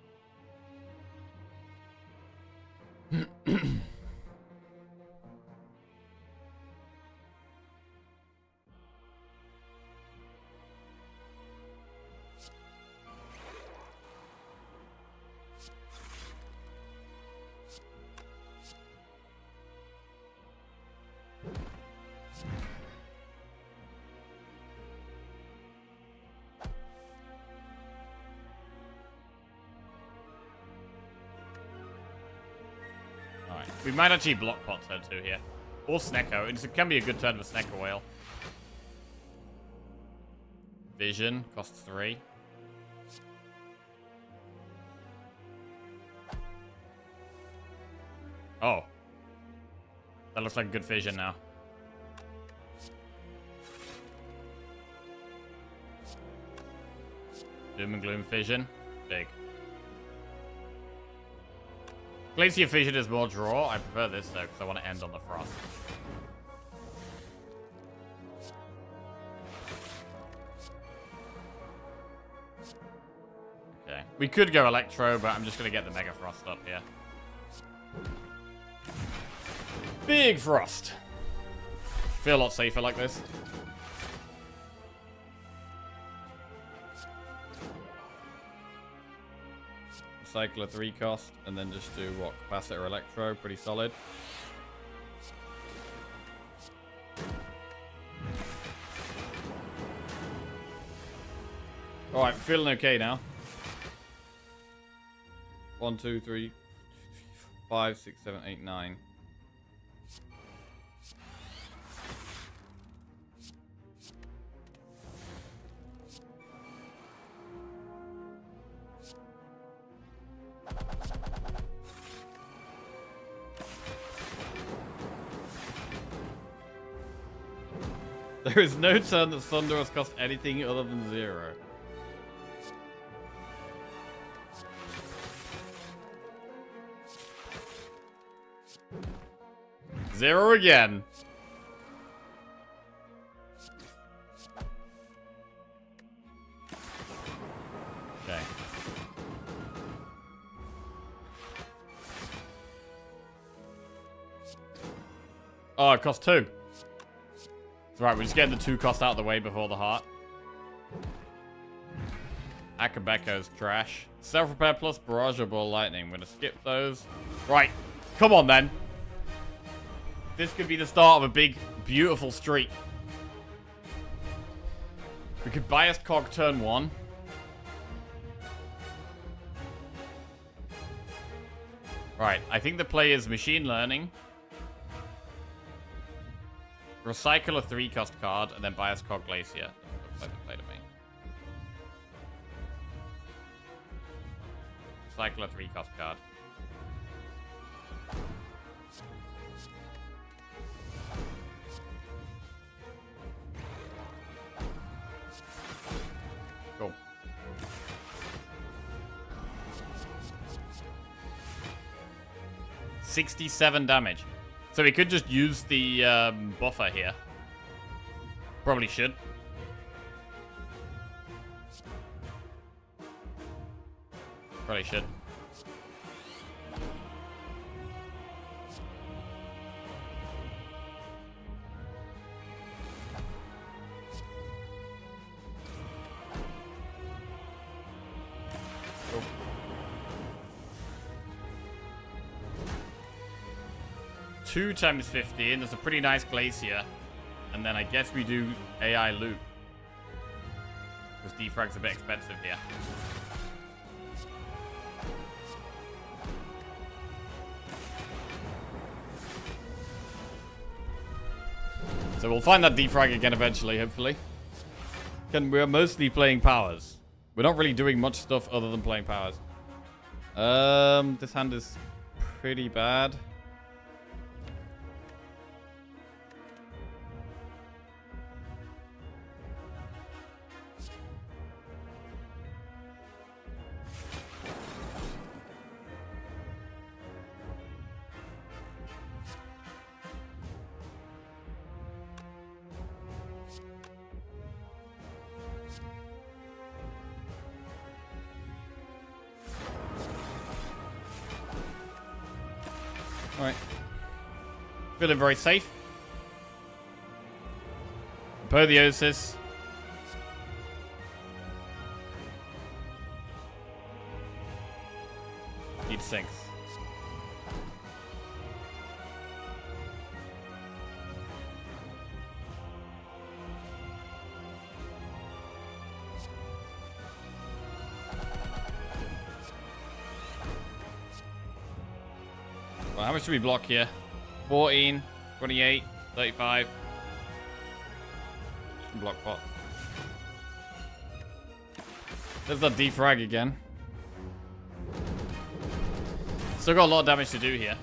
We might actually block pot turn 2 here. Or Snecko. It can be a good turn for Snecko Whale. Vision. Costs 3. Oh. That looks like a good vision now. Doom and Gloom Fission. Big. Glacier Fission is more draw. I prefer this though, because I want to end on the Frost. Okay. We could go Electro, but I'm just going to get the Mega Frost up here. Big Frost. Feel a lot safer like this. Cycler 3 cost, and then just do what? Capacitor Electro, pretty solid. Alright, feeling okay now. 1, 2, 3, 5, 6, 7, 8, 9. There is no turn that Thunder has cost anything other than 0. Zero again. Okay. Oh, it costs 2. It's right, we're just getting the 2 cost out of the way before the heart. Akabeko's trash. Self-repair plus barrage or ball lightning. I'm gonna skip those. Right. Come on then. This could be the start of a big, beautiful streak. We could bias cog turn 1. Right, I think the play is machine learning. Recycle a 3 cost card, and then bias cog glacier. Looks like the play to me. Recycle a 3 cost card. Cool. $67 damage. So we could just use the buffer here. Probably should. Probably should. Cool. 2 times 15. There's a pretty nice glacier. And then I guess we do AI loop. Because defrag's a bit expensive here. So we'll find that defrag again eventually, hopefully. Again, we're mostly playing powers. We're not really doing much stuff other than playing powers. This hand is pretty bad. Alright. Feeling very safe. Apotheosis. Need sinks. Well, how much do we block here? 14, 28, 35. Block pot. There's that defrag again. Still got a lot of damage to do here.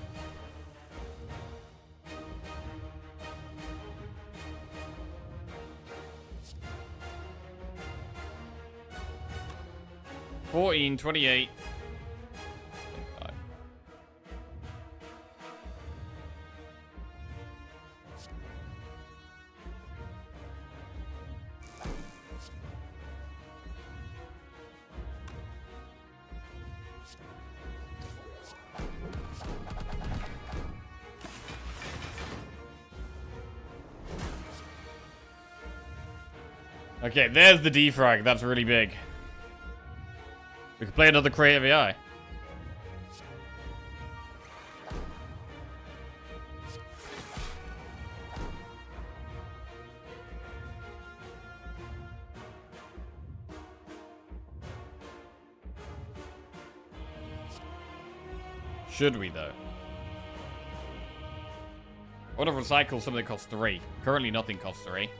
$14, 28. 25. Okay, there's the defrag. That's really big. We could play another creative AI. Should we, though? I want to recycle something that costs 3. Currently, nothing costs 3.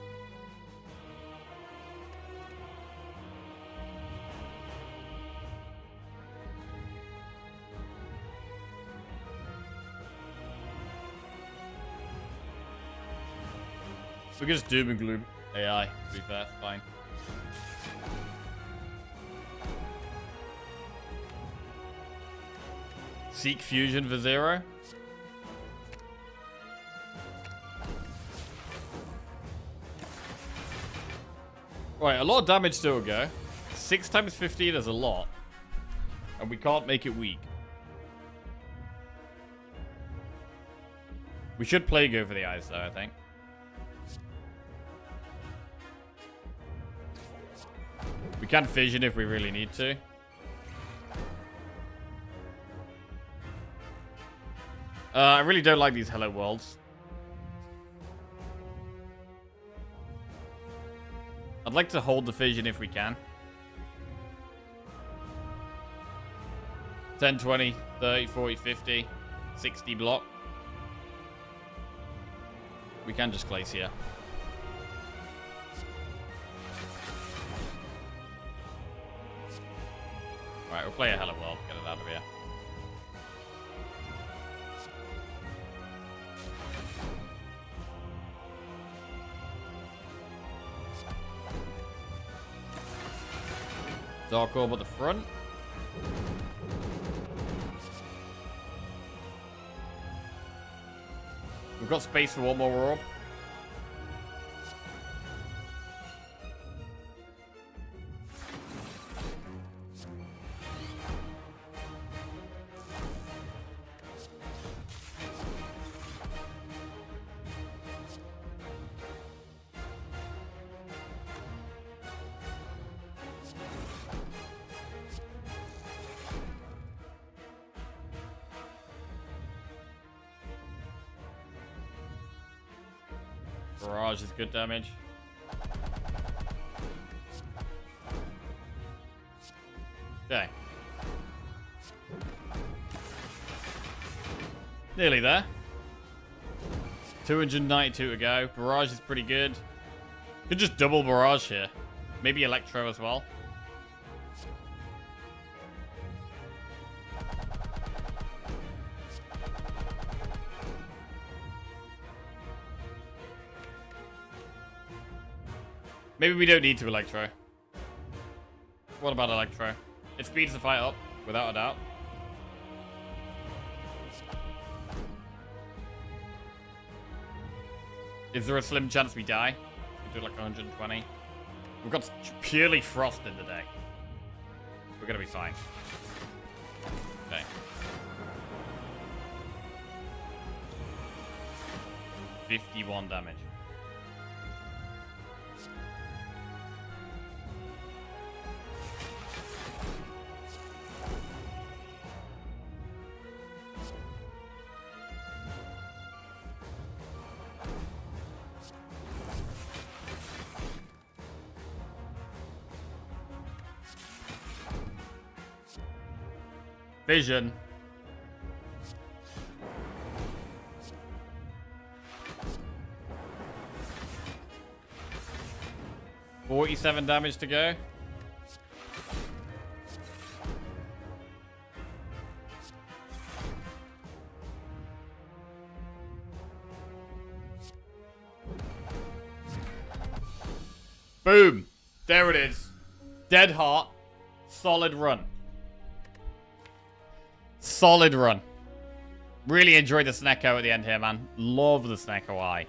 So we can just doom and gloom AI, to be fair. Fine. Seek Fusion for 0. Right, a lot of damage still to go. 6 times 15 is a lot. And we can't make it weak. We should play go for the eyes, though, I think. We can fission if we really need to. I really don't like these Hello Worlds. I'd like to hold the fission if we can. 10, 20, 30, 40, 50, 60 block. We can just Glacier. Right, we'll play a Hello World. Get it out of here. Dark Orb at the front. We've got space for one more orb. Barrage is good damage. Okay. Nearly there. 292 to go. Barrage is pretty good. Could just double Barrage here. Maybe Electro as well. Maybe we don't need to Electro. What about Electro? It speeds the fight up, without a doubt. Is there a slim chance we die? We do like 120. We've got purely Frost in the deck. We're gonna be fine. Okay. $51 damage. Vision. $47 damage to go. Boom. There it is. Dead Heart. Solid run. Solid run. Really enjoyed the Snecko at the end here, man. Love the Snecko Eye.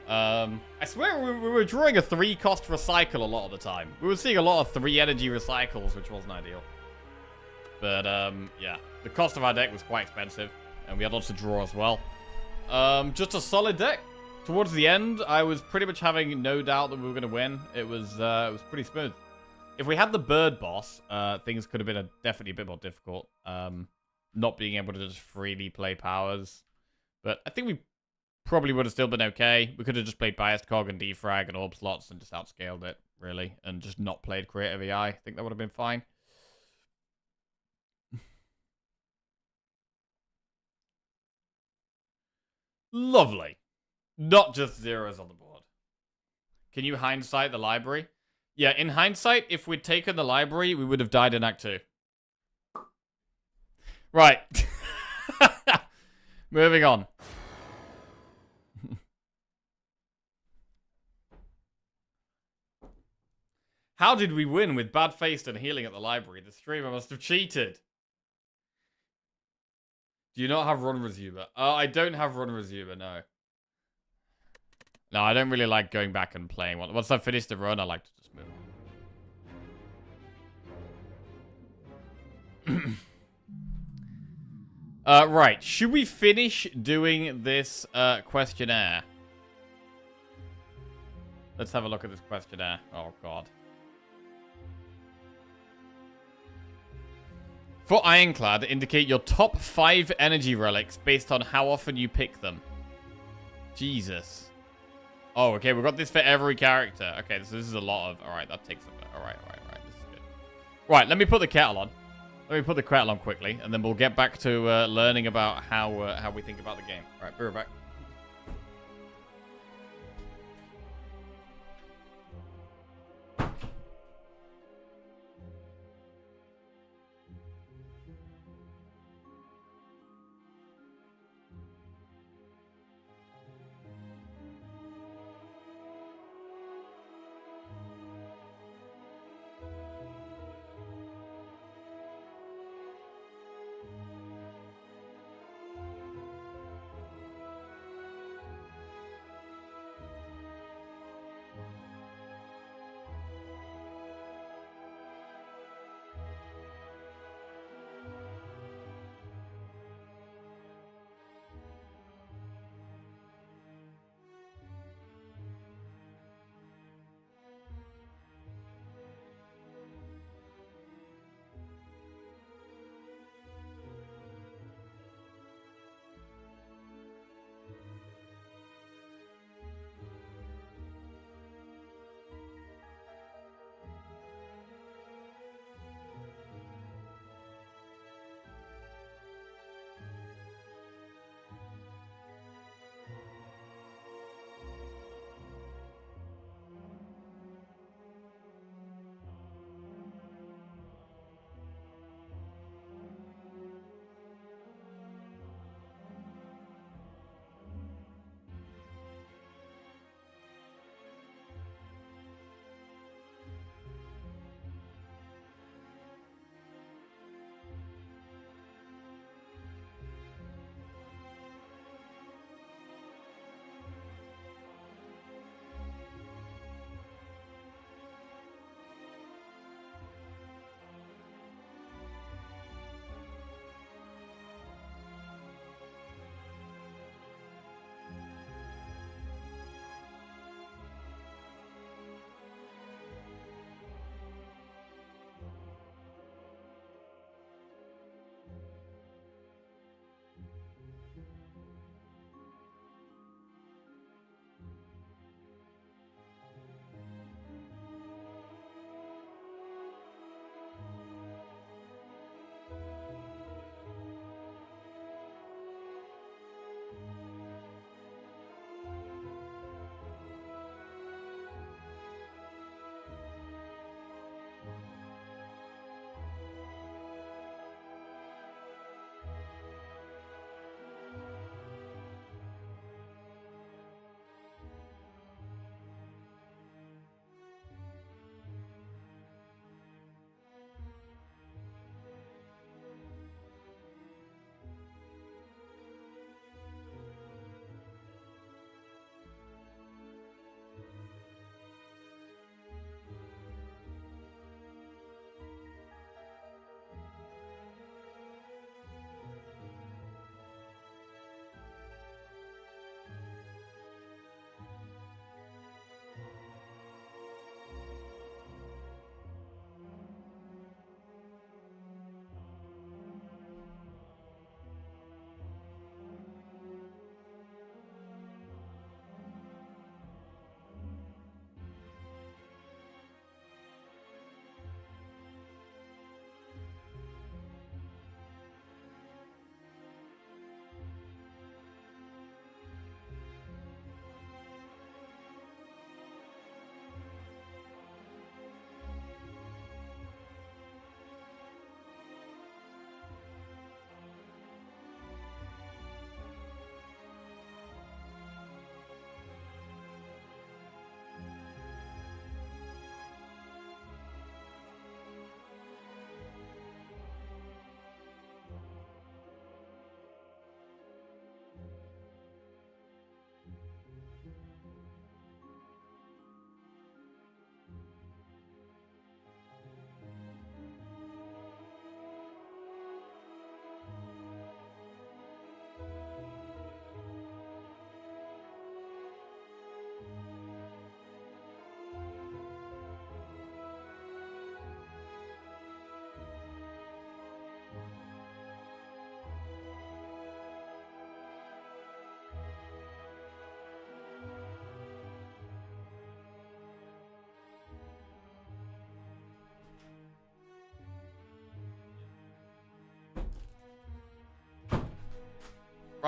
I swear we were drawing a 3-cost recycle a lot of the time. We were seeing a lot of 3 energy recycles, which wasn't ideal. But, yeah. The cost of our deck was quite expensive. And we had lots to draw as well. Just a solid deck. Towards the end, I was pretty much having no doubt that we were going to win. It was pretty smooth. If we had the bird boss, things could have been definitely a bit more difficult. Not being able to just freely play powers. But I think we probably would have still been okay. We could have just played Biased Cog and Defrag and Orb Slots and just outscaled it, really. And just not played Creative AI. I think that would have been fine. Lovely. Not just zeros on the board. Can you hindsight the library? Yeah, in hindsight, if we'd taken the library, we would have died in Act 2. Right. Moving on. How did we win with bad faced and healing at the library? The streamer must have cheated. Do you not have run resumer? I don't have run resumer, no. No, I don't really like going back and playing. Once I've finished the run, I like to just move. Right. Should we finish doing this questionnaire? Let's have a look at this questionnaire. Oh, God. For Ironclad, indicate your top 5 energy relics based on how often you pick them. Jesus. Oh, okay. We've got this for every character. Okay, so this is a lot of... Alright, that takes a bit. Alright. This is good. Right, let me put the kettle on. Let me put the kettle on quickly, and then we'll get back to learning about how we think about the game. Alright, be right back.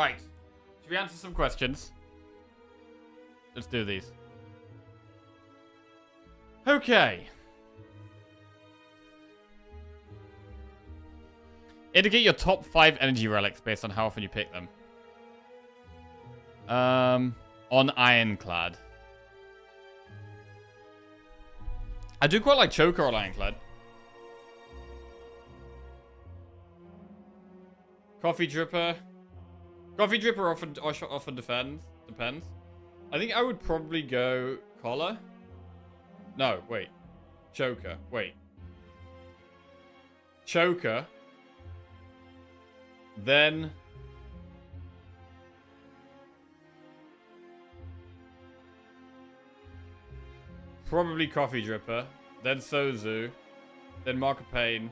Right. Should we answer some questions? Let's do these. Okay. Indicate your top 5 energy relics based on how often you pick them. On Ironclad. I do quite like Choker on Ironclad. Coffee Dripper. Coffee Dripper often depends. I think I would probably go Collar. No, wait. Choker. Wait. Choker. Then... probably Coffee Dripper. Then Sozu. Then Mark of Pain.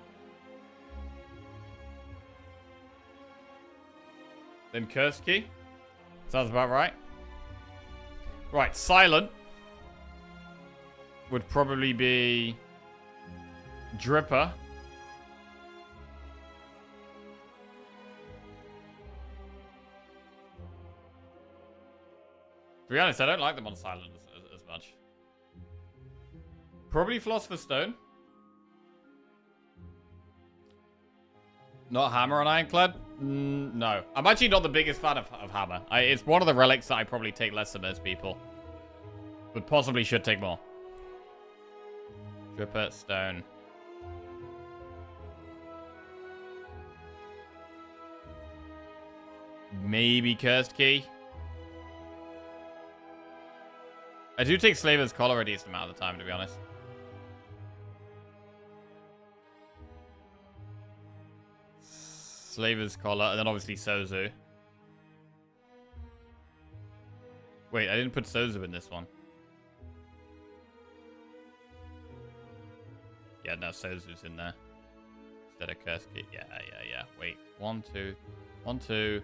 Then Kurski. Sounds about right. Right, Silent would probably be Dripper. To be honest, I don't like them on Silent as much. Probably Philosopher's Stone. Not Hammer on Ironclad? No. I'm actually not the biggest fan of Hammer. It's one of the relics that I probably take less than most people. But possibly should take more. Dripper, Stone. Maybe Cursed Key. I do take Slaver's Collar a decent amount of the time, to be honest. Slaver's Collar, and then obviously Sozu. Wait, I didn't put Sozu in this one. Yeah, no, Sozu's in there. Instead of Curse Kit. Yeah. Wait, 1, 2. 1, 2.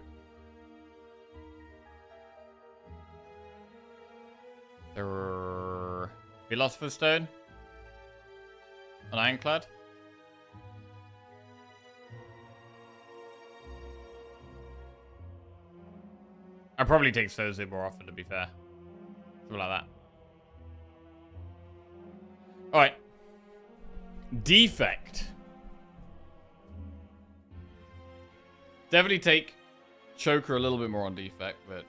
Philosopher's Stone. An Ironclad. I probably take Sozu more often, to be fair. Something like that. Alright. Defect. Definitely take Choker a little bit more on Defect, but...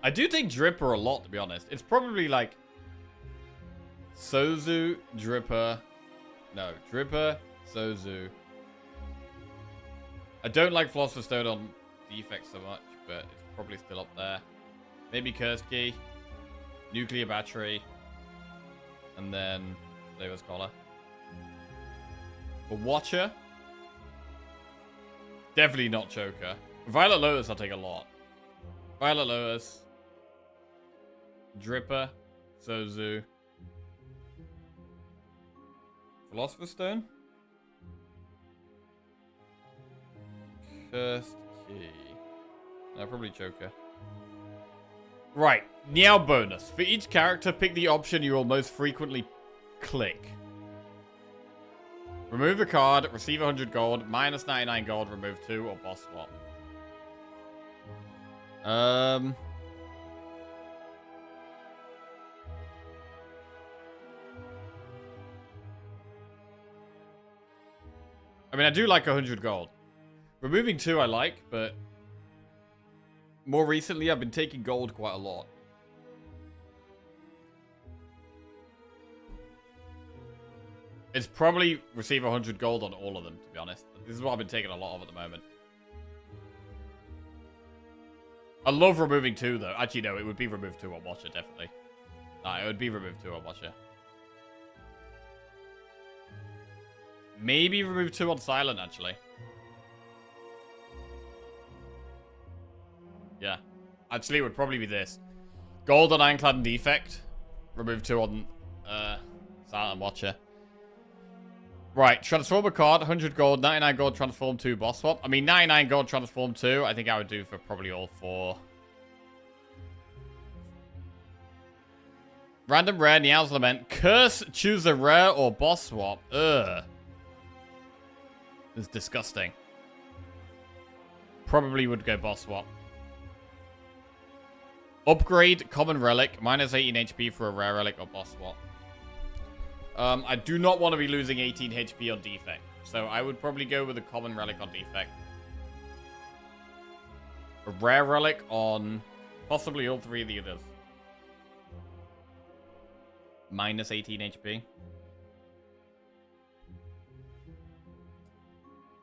I do take Dripper a lot, to be honest. It's probably like... Sozu, Dripper... No, Dripper, Sozu... I don't like Philosopher's Stone on Defect so much, but it's probably still up there. Maybe Cursed Key, Nuclear Battery, and then Slaver's Collar. For Watcher, definitely not Choker. Violet Lotus I'll take a lot. Violet Lotus, Dripper, Sozu, Philosopher's Stone. Cursed Key. No, probably Choker. Right. Meow bonus. For each character, pick the option you will most frequently click. Remove a card, receive 100 gold, minus 99 gold, remove 2, or boss swap. I mean, I do like 100 gold. Removing 2 I like, but more recently I've been taking gold quite a lot. It's probably receive 100 gold on all of them, to be honest. This is what I've been taking a lot of at the moment. I love removing 2 though. Actually no, it would be remove 2 on Watcher, definitely. Nah, it would be remove 2 on Watcher. Maybe remove 2 on Silent, actually. Yeah. Actually, it would probably be this. Gold on Ironclad and Defect. Remove 2 on Silent and Watcher. Right, transform a card, 100 gold, 99 gold, transform 2, boss swap. I mean, 99 gold, transform 2. I think I would do for probably all 4. Random rare, Niao's Lament. Curse, choose a rare or boss swap. Ugh. This is disgusting. probably would go boss swap. Upgrade common relic, minus 18 HP for a rare relic or boss swap. I do not want to be losing 18 HP on defect, so I would probably go with a common relic on defect. A rare relic on possibly all three of the others. Minus 18 HP.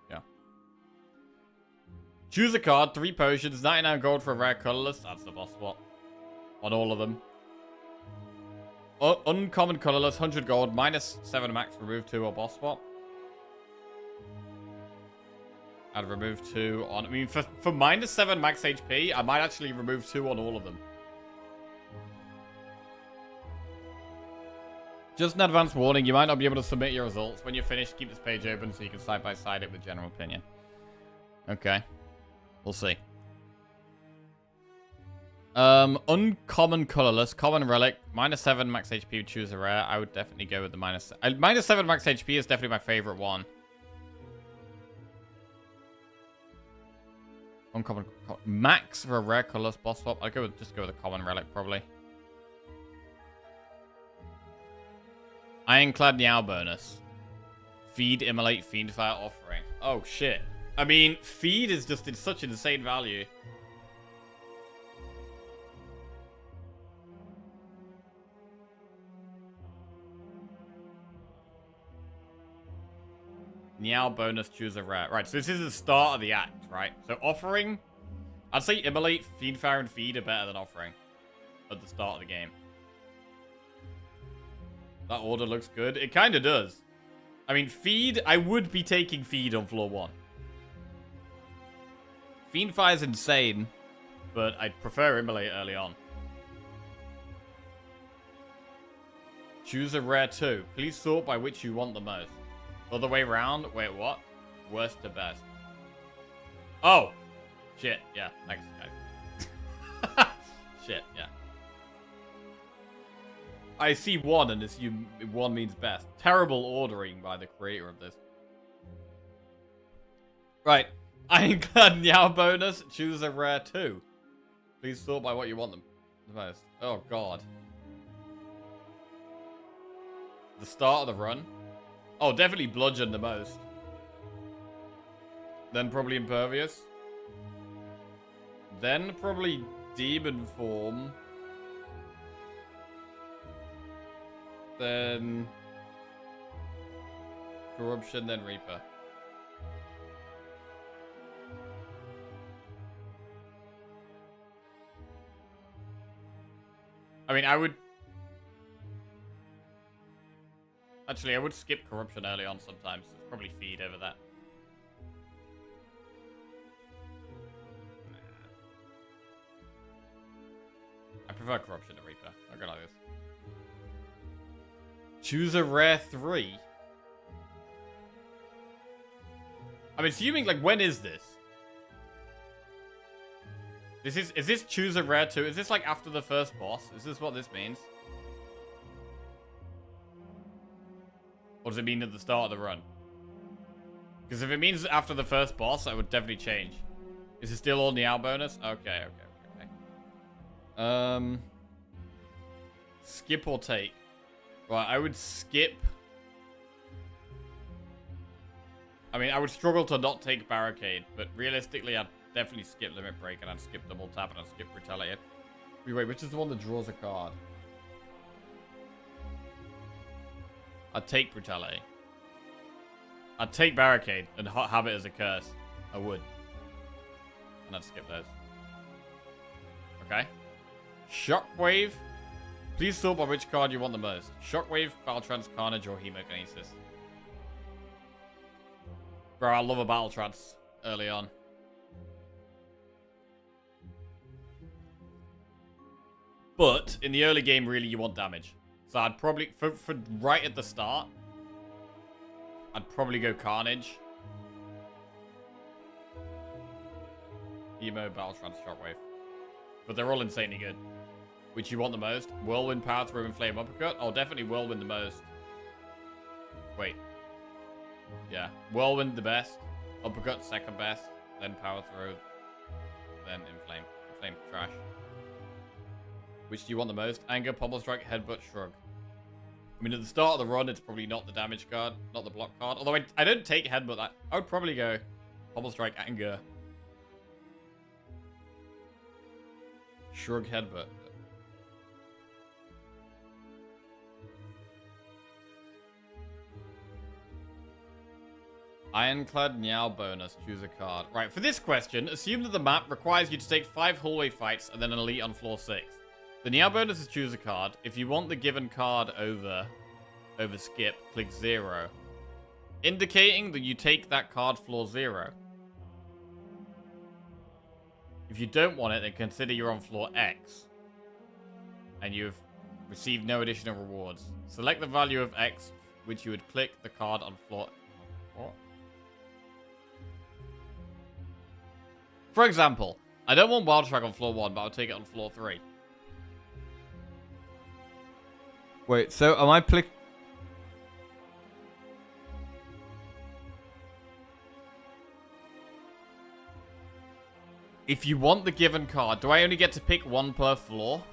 Yeah. Choose a card, 3 potions, 99 gold for a rare colorless. That's the boss swap. On all of them. Uncommon colorless, 100 gold, minus 7 max, remove 2 or boss swap. I'd remove 2 on... I mean, for minus 7 max HP, I might actually remove 2 on all of them. Just an advance warning, you might not be able to submit your results. When you're finished, keep this page open so you can side-by-side it with general opinion. Okay. We'll see. Uncommon colorless, common relic, minus 7 max HP, choose a rare. I would definitely go with the minus 7 max HP is definitely my favorite one. Uncommon max for a rare colorless boss swap. I'd just go with a common relic probably. Ironclad Niao bonus. Feed, immolate, fiendfire, offering. Oh shit. I mean, feed is just in such insane value. Niao bonus, choose a rare. Right, so this is the start of the act, right? So offering, I'd say immolate, fiendfire, and feed are better than offering at the start of the game. That order looks good. It kind of does. I mean, feed, I would be taking feed on floor 1. Fiendfire is insane, but I'd prefer immolate early on. Choose a rare 2. Please sort by which you want the most. Other way round? Wait, what? Worst to best. Oh! Shit, yeah. Thanks, guys. Shit, yeah. I see 1 and assume 1 means best. Terrible ordering by the creator of this. Right. Ironclad Niao bonus. Choose a rare 2. Please sort by what you want them the most. Oh, God. The start of the run. Oh, definitely bludgeon the most. Then probably impervious. Then probably demon form. Then corruption, then reaper. I mean, I would... Actually, I would skip corruption early on sometimes. It's probably feed over that. I prefer corruption to reaper. I'll go like this. Choose a rare 3. I'm assuming, like, when is this? Is this choose a rare 2? Is this, like, after the first boss? Is this what this means? Or does it mean at the start of the run? Because if it means after the first boss, I would definitely change. Is it still on the out bonus? Okay. Skip or take? Right, I would skip. I mean, I would struggle to not take Barricade, but realistically, I'd definitely skip Limit Break, and I'd skip Double Tap, and I'd skip Brutality. Wait, which is the one that draws a card? I'd take Brutality. I'd take Barricade and have it as a curse. I would. And I'd skip those. Okay. Shockwave. Please sort by which card you want the most. Shockwave, Battle Trance, Carnage, or Hemokinesis. Bro, I love a Battle Trance early on. But in the early game, really, you want damage. So I'd probably, for right at the start, I'd probably go Carnage. Emo, Battle Trance, Shockwave. But they're all insanely good. Which you want the most? Whirlwind, Power Through, and Flame Uppercut? Oh, definitely Whirlwind the most. Wait. Yeah. Whirlwind the best. Uppercut second best. Then Power Through than Inflame. Inflame trash. Which do you want the most? Anger, Pommel Strike, Headbutt, Shrug. I mean, at the start of the run, it's probably not the damage card, not the block card. Although I don't take Headbutt. I would probably go Pommel Strike, Anger. Shrug, Headbutt. Ironclad Meow bonus. Choose a card. Right, for this question, assume that the map requires you to take 5 hallway fights and then an elite on floor 6. The Meow bonus is choose a card. If you want the given card over skip, click 0. Indicating that you take that card floor 0. If you don't want it, then consider you're on floor X. And you've received no additional rewards. Select the value of X, which you would click the card on floor... What? For example, I don't want Wild Strike on floor 1, but I'll take it on floor 3. Wait, so am I If you want the given card, do I only get to pick one per floor?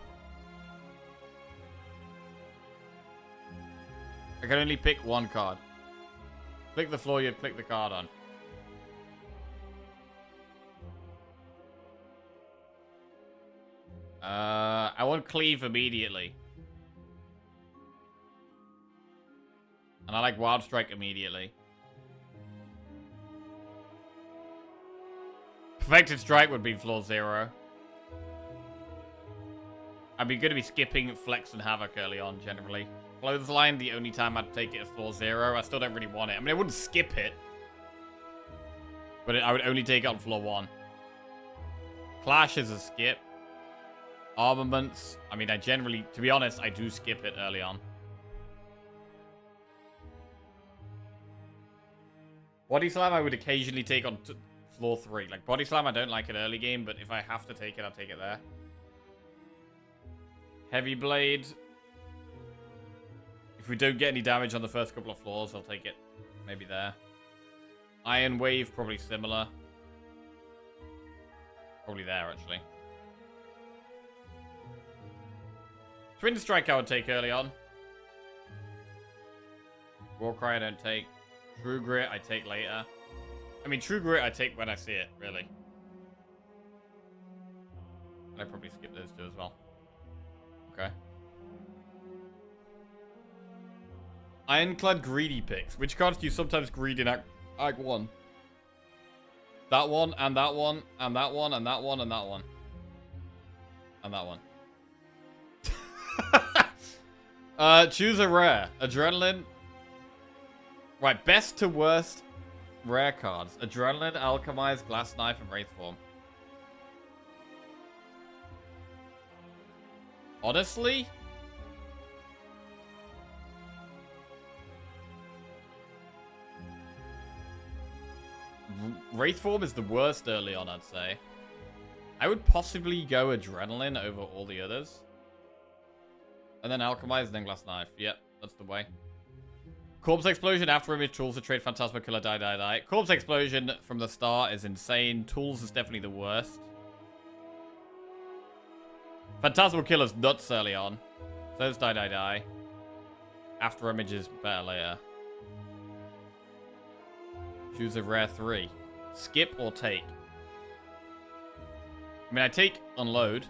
I can only pick one card. Click the floor you'd click the card on. I want Cleave immediately. And I like Wild Strike immediately. Perfected Strike would be floor 0. I'd be going to be skipping Flex and Havoc early on, generally. Clothesline, the only time I'd take it is floor 0. I still don't really want it. I mean, I wouldn't skip it. But I would only take it on floor 1. Clash is a skip. Armaments, I mean, I generally, to be honest, I do skip it early on. Body Slam, I would occasionally take on floor 3. Like, Body Slam, I don't like it early game, but if I have to take it, I'll take it there. Heavy Blade. If we don't get any damage on the first couple of floors, I'll take it maybe there. Iron Wave, probably similar. Probably there, actually. Twin Strike I would take early on. Warcry I don't take. True Grit I take later. I mean, True Grit I take when I see it, really. I'd probably skip those two as well. Okay. Ironclad Greedy picks. Which cards do you sometimes greed in Act 1? That one, and that one, and that one, and that one, and that one. And that one. Choose a rare. Adrenaline. Right, best to worst rare cards. Adrenaline, Alchemize, Glass Knife, and Wraith Form. Honestly? Wraith Form is the worst early on, I'd say. I would possibly go Adrenaline over all the others. And then Alchemize, and then Glass Knife. Yep, that's the way. Corpse Explosion, After Image, Tools to trade, Phantasma Killer, Die, Die, Die. Corpse Explosion from the start is insane. Tools is definitely the worst. Phantasma Killer's nuts early on. So is Die, Die, Die. After Image is better later. Choose a rare 3. Skip or take? I mean, I take Unload.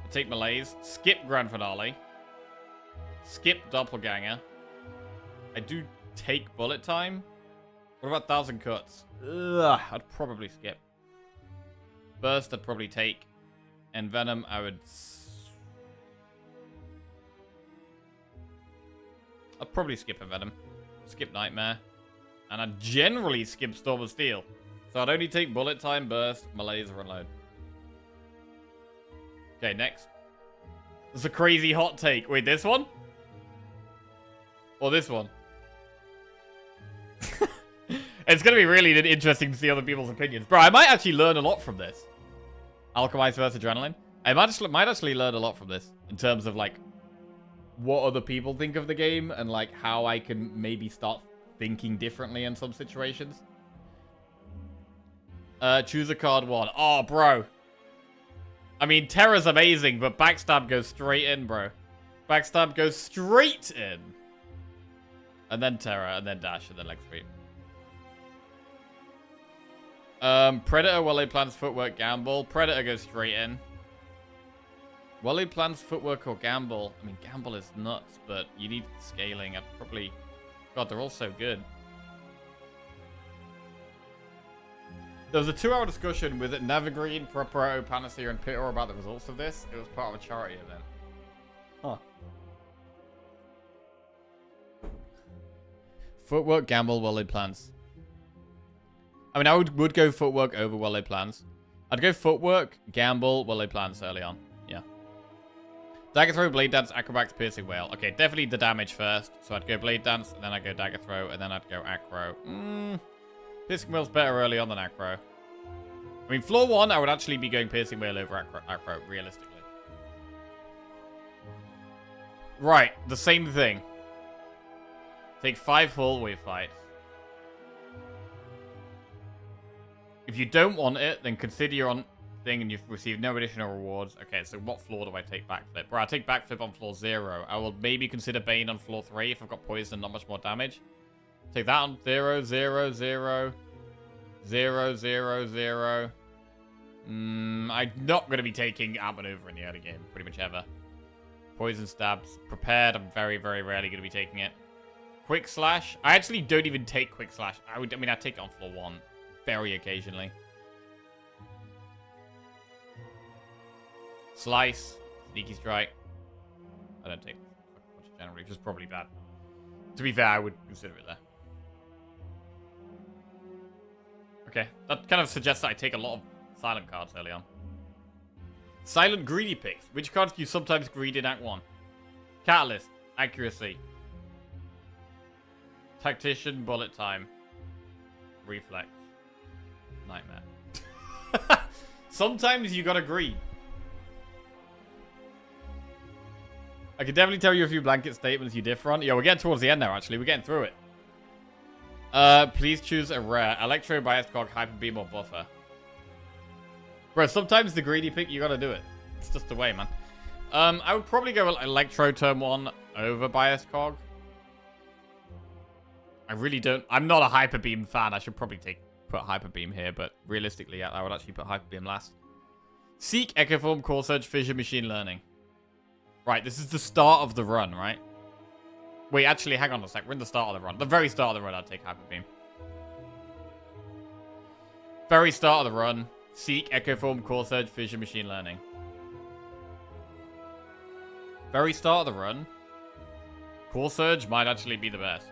I take Malaise. Skip Grand Finale. Skip Doppelganger. I do take Bullet Time. What about 1,000 Cuts? Ugh, I'd probably skip. Burst, I'd probably take. And Venom, I would... I'd probably skip a Venom. Skip Nightmare. And I'd generally skip Storm of Steel. So I'd only take Bullet Time, Burst, Malaise, or Unload. Okay, next. This is a crazy hot take. Wait, this one? Or this one? It's going to be really interesting to see other people's opinions. Bro, I might actually learn a lot from this. Alchemize versus Adrenaline. I might actually learn a lot from this. In terms of, like, what other people think of the game. And, like, how I can maybe start thinking differently in some situations. Choose a card 1. Oh, bro. I mean, Terror's amazing, but Backstab goes straight in, bro. Backstab goes straight in. And then Terror, and then Dash, and then Leg Sweep. Predator, Well Laid Plans, Footwork, Gamble. Predator goes straight in. Well Laid Plans, Footwork, or Gamble. I mean, Gamble is nuts, but you need scaling. I'd probably... God, they're all so good. There was a 2-hour discussion with Navigreen, Preparato, Panacea, and Pitor about the results of this. It was part of a charity event. Huh. Footwork, Gamble, Well Laid Plans. I mean, I would go Footwork over Well Laid Plans. I'd go Footwork, Gamble, Well Laid Plans early on. Yeah. Dagger Throw, Blade Dance, Acrobatics, Piercing Whale. Okay, definitely the damage first. So I'd go Blade Dance, and then I'd go Dagger Throw, and then I'd go Acro. Piercing Whale's better early on than Acro. I mean, floor 1, I would actually be going Piercing Whale over Acro, realistically. Right, the same thing. Take 5 hallway fights. If you don't want it, then consider you're on thing and you've received no additional rewards. Okay, so what floor do I take backflip? Right, I'll take backflip on floor 0. I will maybe consider Bane on floor 3 if I've got poison and not much more damage. Take that on 0, 0, 0, 0, 0, 0. I'm not going to be taking outmaneuver in the early game, pretty much ever. Poison stabs. Prepared, I'm very, very rarely going to be taking it. Quick Slash. I actually don't even take Quick Slash. I mean, I take it on floor 1. Very occasionally. Slice. Sneaky Strike. I don't take much generally, which is probably bad. To be fair, I would consider it there. Okay, that kind of suggests that I take a lot of silent cards early on. Silent greedy picks. Which cards do you sometimes greed in Act 1? Catalyst. Accuracy. Tactician. Bullet time. Reflex. Nightmare. Sometimes you gotta greed. I can definitely tell you a few blanket statements you differ on. Yo, we're getting towards the end now, actually. We're getting through it. Please choose a rare. Electro, Biased Cog, Hyper Beam, or Buffer. Bro, sometimes the greedy pick, you gotta do it. It's just the way, man. I would probably go Electro turn 1 over Biased Cog. I really don't... I'm not a Hyper Beam fan. I should probably put Hyper Beam here, but realistically, yeah, I would actually put Hyper Beam last. Seek, Echo Form, Core Surge, Fissure, Machine Learning. Right, this is the start of the run, right? Wait, actually, hang on a sec. We're in the start of the run. The very start of the run, I'd take Hyper Beam. Very start of the run. Seek, Echo Form, Core Surge, Fissure, Machine Learning. Very start of the run. Core Surge might actually be the best.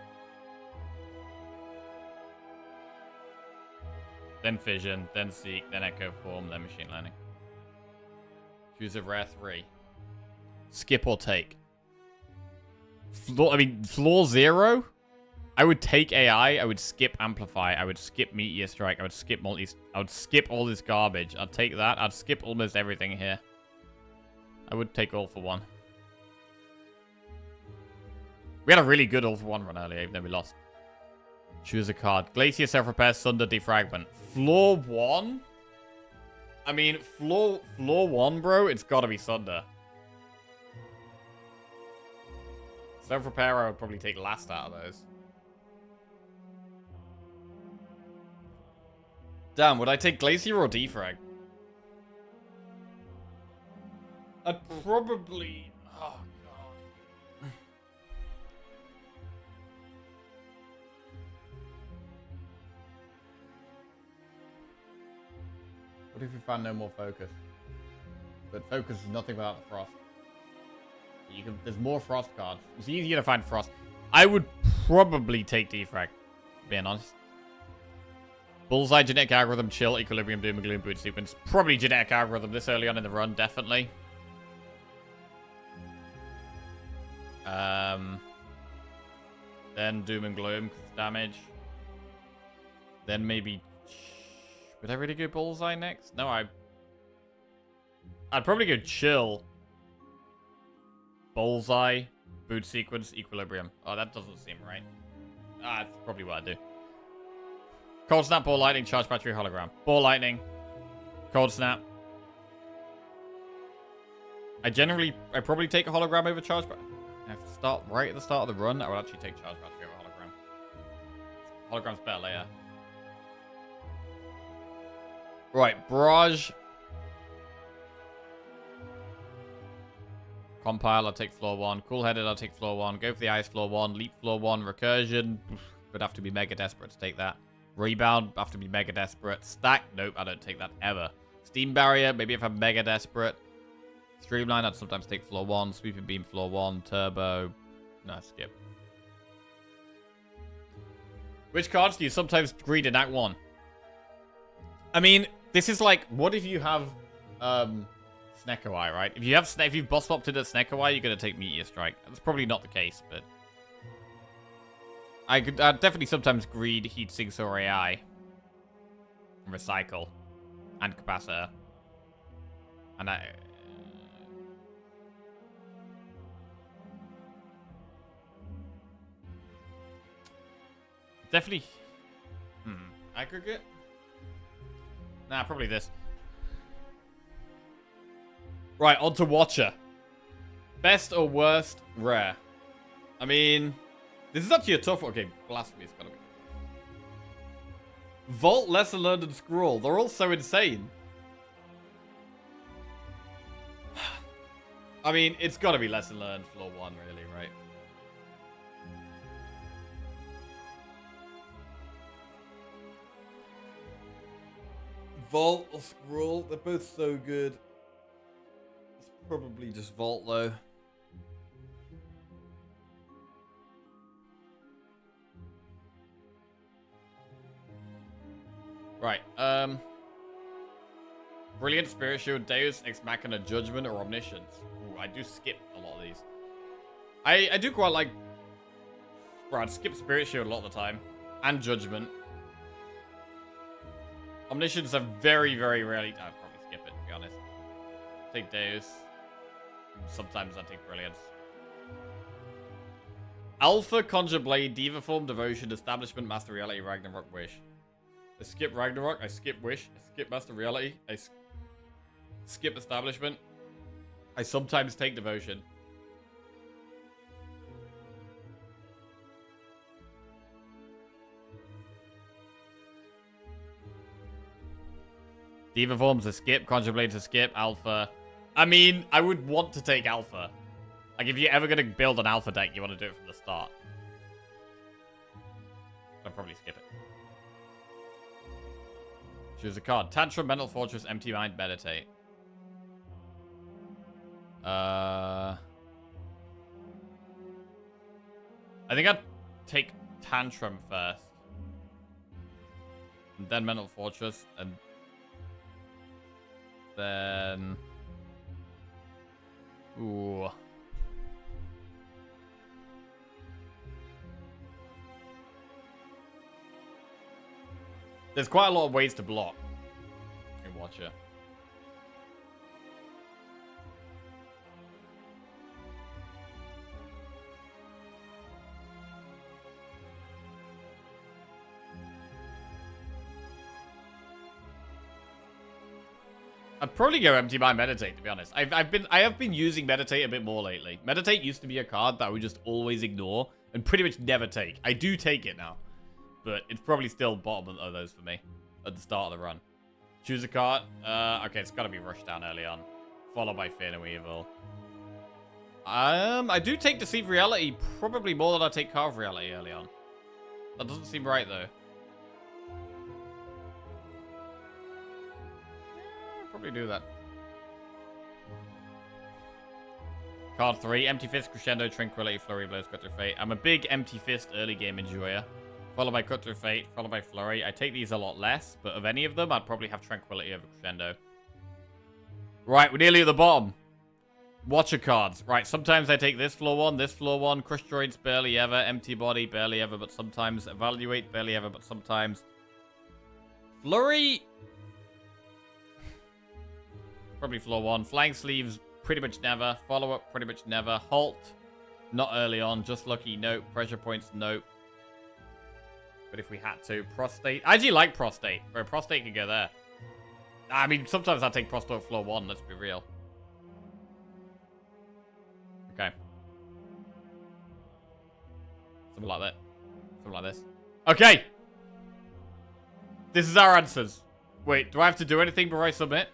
Then Fission, then Seek, then Echo Form, then Machine Learning. Choose a rare 3. Skip or take? Floor 0? I would take AI. I would skip Amplify. I would skip Meteor Strike. I would skip I would skip all this garbage. I'd take that. I'd skip almost everything here. I would take All for One. We had a really good All for One run earlier, even though we lost. Choose a card. Glacier, Self-Repair, Sunder, Defragment. Floor 1? I mean, floor 1, bro, it's gotta be Sunder. Self-Repair, I would probably take last out of those. Damn, would I take Glacier or Defrag? I'd probably... Oh, God. What if we found no more focus? But focus is nothing without the frost. There's more frost cards. It's easier to find frost. I would probably take Defrag, being honest. Bullseye, Genetic Algorithm, Chill, Equilibrium, Doom and Gloom, Boot Sequence. Probably Genetic Algorithm this early on in the run, definitely. Then Doom and Gloom, because it's damage. Then maybe... Would I really go Bullseye next? No, I'd probably go Chill. Bullseye, Boot Sequence, Equilibrium. Oh, that doesn't seem right. That's probably what I do. Cold Snap, Ball Lightning, Charge Battery, Hologram. Ball Lightning. Cold Snap. I probably take a Hologram over Charge Battery. I have to start right at the start of the run. I would actually take Charge Battery over Hologram. Hologram's better later. Right, Barrage. Compile, I'll take floor 1. Cool-Headed, I'll take floor 1. Go for the Ice, floor 1. Leap, floor 1. Recursion. Would have to be mega desperate to take that. Rebound, have to be mega desperate. Stack, nope, I don't take that ever. Steam Barrier, maybe if I'm mega desperate. Streamline, I'd sometimes take floor 1. Sweeping Beam, floor 1. Turbo, no, skip. Which cards do you sometimes greed in Act 1? I mean, this is like, what if you have, Snecko-Eye, right? If you've boss swapped into Snecko-Eye, you're going to take Meteor Strike. That's probably not the case, but... I'd definitely sometimes greed Heat Sinks or AI. Recycle. And Capacitor. And I... Definitely... Aggregate? Nah, probably this. Right, on to Watcher. Best or worst? Rare. I mean... This is actually a tough one. Okay, Blasphemy's gotta be. Vault, Lesser Learned, and Scroll. They're all so insane. I mean, it's gotta be Lesser Learned floor 1, really, right? Vault or Scroll, they're both so good. It's probably just Vault, though. Right, Brilliant, Spirit Shield, Deus, Ex Machina, Judgment, or Omniscience. Ooh, I do skip a lot of these. I do quite like... Bro, I'd skip Spirit Shield a lot of the time. And Judgment. Omniscience are very, very rarely... I'd probably skip it, to be honest. Take Deus. Sometimes I take Brilliance. Alpha, Conjure Blade, Diva Form, Devotion, Establishment, Master Reality, Ragnarok, Wish. I skip Ragnarok, I skip Wish, I skip Master Reality, I skip Establishment. I sometimes take Devotion. Diva Form's a skip, Conjure Blade's a skip, Alpha. I mean, I would want to take Alpha. Like, if you're ever going to build an Alpha deck, you want to do it from the start. I'd probably skip it. Choose a card. Tantrum, Mental Fortress, Empty Mind, Meditate. I think I'd take Tantrum first. And then Mental Fortress. And then... Ooh. There's quite a lot of ways to block in Watcher. I'd probably go Empty Mind Meditate, to be honest. I have been using Meditate a bit more lately. Meditate used to be a card that I would just always ignore and pretty much never take. I do take it now. But it's probably still bottom of those for me at the start of the run. Choose a card. Okay, it's got to be Rush Down early on. Followed by Fear No Evil. I do take Deceive Reality probably more than I take Carve Reality early on. That doesn't seem right, though. Probably do that. Card 3. Empty Fist, Crescendo, Tranquility, Flurry Blows, Cut Through Fate. I'm a big Empty Fist early game enjoyer. Followed by Cut Through Fate, followed by Flurry. I take these a lot less, but of any of them, I'd probably have Tranquility over Crescendo. Right, we're nearly at the bottom. Watcher cards. Right, sometimes I take this floor 1, Crush Droids, barely ever. Empty Body, barely ever, but sometimes. Evaluate, barely ever, but sometimes. Flurry... Probably floor 1. Flying Sleeves, pretty much never. Follow-up, pretty much never. Halt, not early on. Just Lucky, nope. Pressure Points, nope. But if we had to, prostate. I actually like prostate. Bro, prostate can go there. I mean, sometimes I take prostate floor 1, let's be real. Okay. Something like that. Something like this. Okay! This is our answers. Wait, do I have to do anything before I submit?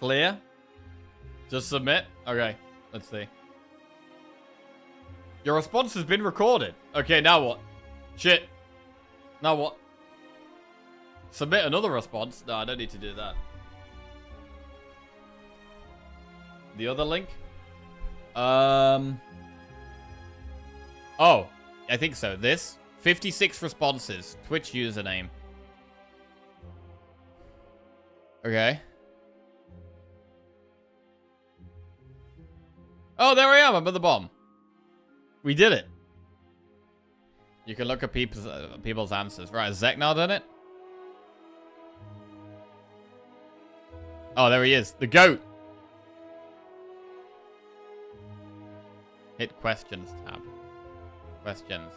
Clear? Just submit? Okay, let's see. Your response has been recorded. Okay, now what? Shit. Now what? Submit another response? No, I don't need to do that. The other link? Oh, I think so. This? 56 responses. Twitch username. Okay. Oh, there I am. I'm at the bottom. We did it. You can look at people's answers. Right, has Zeknar done it? Oh, there he is. The GOAT. Hit questions tab. Questions.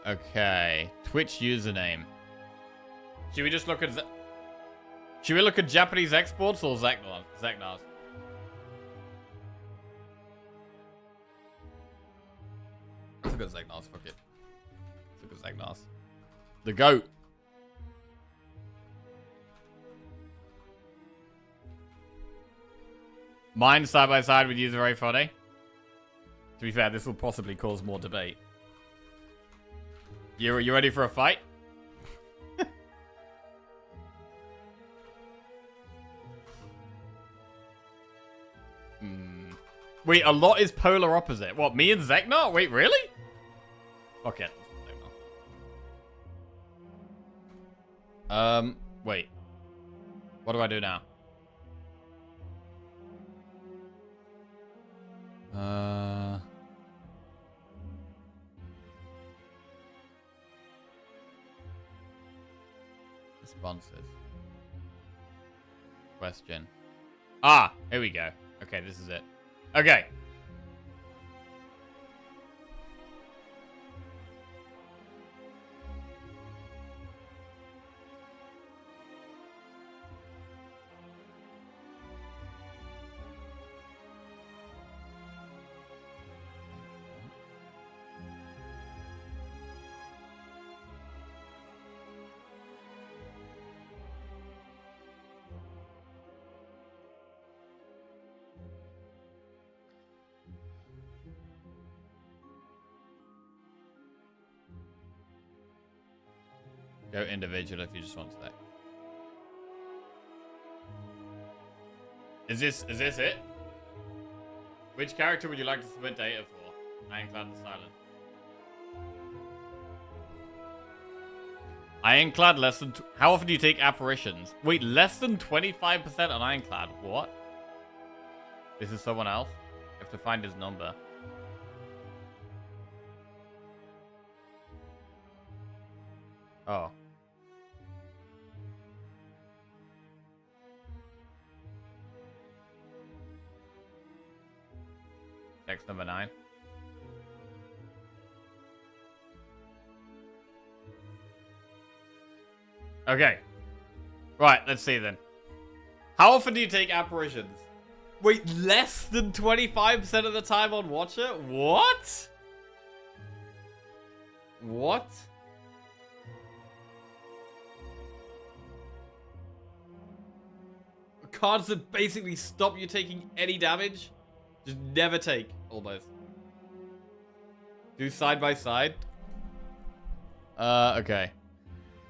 Okay. Twitch username. Should we just look at... Should we look at Japanese exports or Zeknar's? Let's look at Zeknar's. Fuck it. Let's look at Zeknar's. The GOAT. Mine side by side with you is very funny. To be fair, this will possibly cause more debate. You ready for a fight? Wait, a lot is polar opposite. What, me and Zeknar? Wait, really? Okay. Wait. What do I do now? Responses. Question. Ah, here we go. Okay, this is it. Okay. Go individual if you just want that. Is this it? Which character would you like to submit data for? Ironclad and Silent. Ironclad less than... How often do you take apparitions? Wait, less than 25% on Ironclad? What? This is someone else? I have to find his number. Oh. Text number 9. Okay. Right, let's see then. How often do you take apparitions? Wait, less than 25% of the time on Watcher? What? What? Cards that basically stop you taking any damage? Just never take, almost. Do side by side? Okay.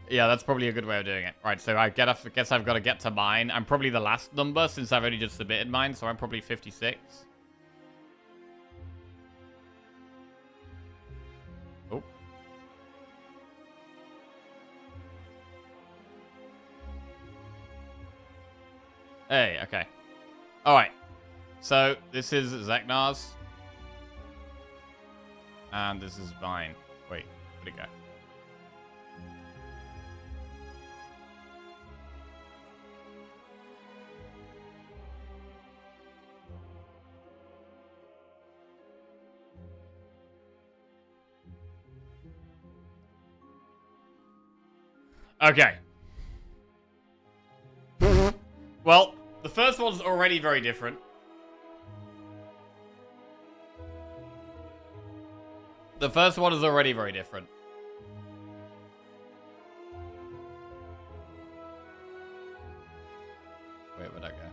Yeah, that's probably a good way of doing it. Right, so I guess I've got to get to mine. I'm probably the last number since I've only just submitted mine, so I'm probably 56. Oh. Hey, okay. Alright. So, this is Zeknar's. And this is mine. Wait, where'd it go? Okay. Well, the first one's already very different. The first one is already very different. Wait, where'd that go?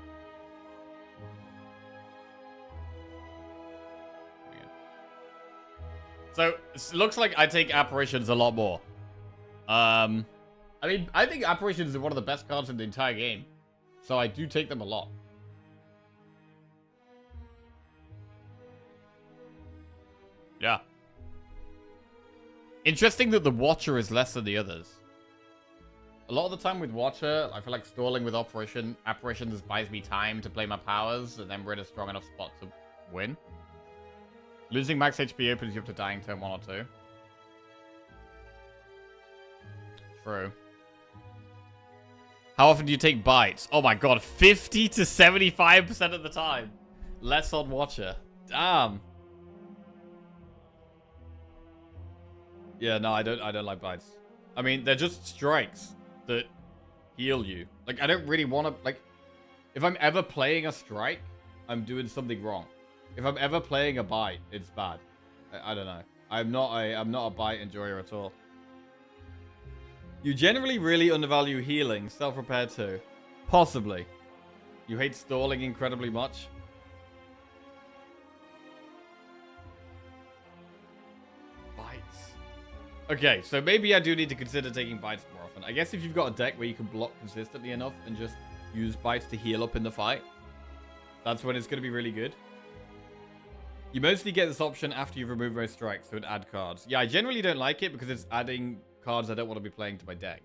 So, it looks like I take apparitions a lot more. I mean, I think apparitions are one of the best cards in the entire game. So I do take them a lot. Yeah. Interesting that the Watcher is less than the others. A lot of the time with Watcher, I feel like stalling with apparitions buys me time to play my powers, and then we're in a strong enough spot to win. Losing max HP opens you up to dying turn 1 or 2. True. How often do you take bites? Oh my god, 50 to 75% of the time. Less on Watcher. Damn. Yeah, no, I don't like bites. I mean, they're just strikes that heal you. Like, I don't really want to, like, if I'm ever playing a strike, I'm doing something wrong. If I'm ever playing a bite, it's bad. I don't know. I'm not a bite enjoyer at all. You generally really undervalue healing, self-repair too. Possibly. You hate stalling incredibly much. Bites. Okay, so maybe I do need to consider taking bites more often. I guess if you've got a deck where you can block consistently enough and just use bites to heal up in the fight, that's when it's going to be really good. You mostly get this option after you've removed most strikes, so it add cards. Yeah, I generally don't like it because it's adding cards I don't want to be playing to my deck.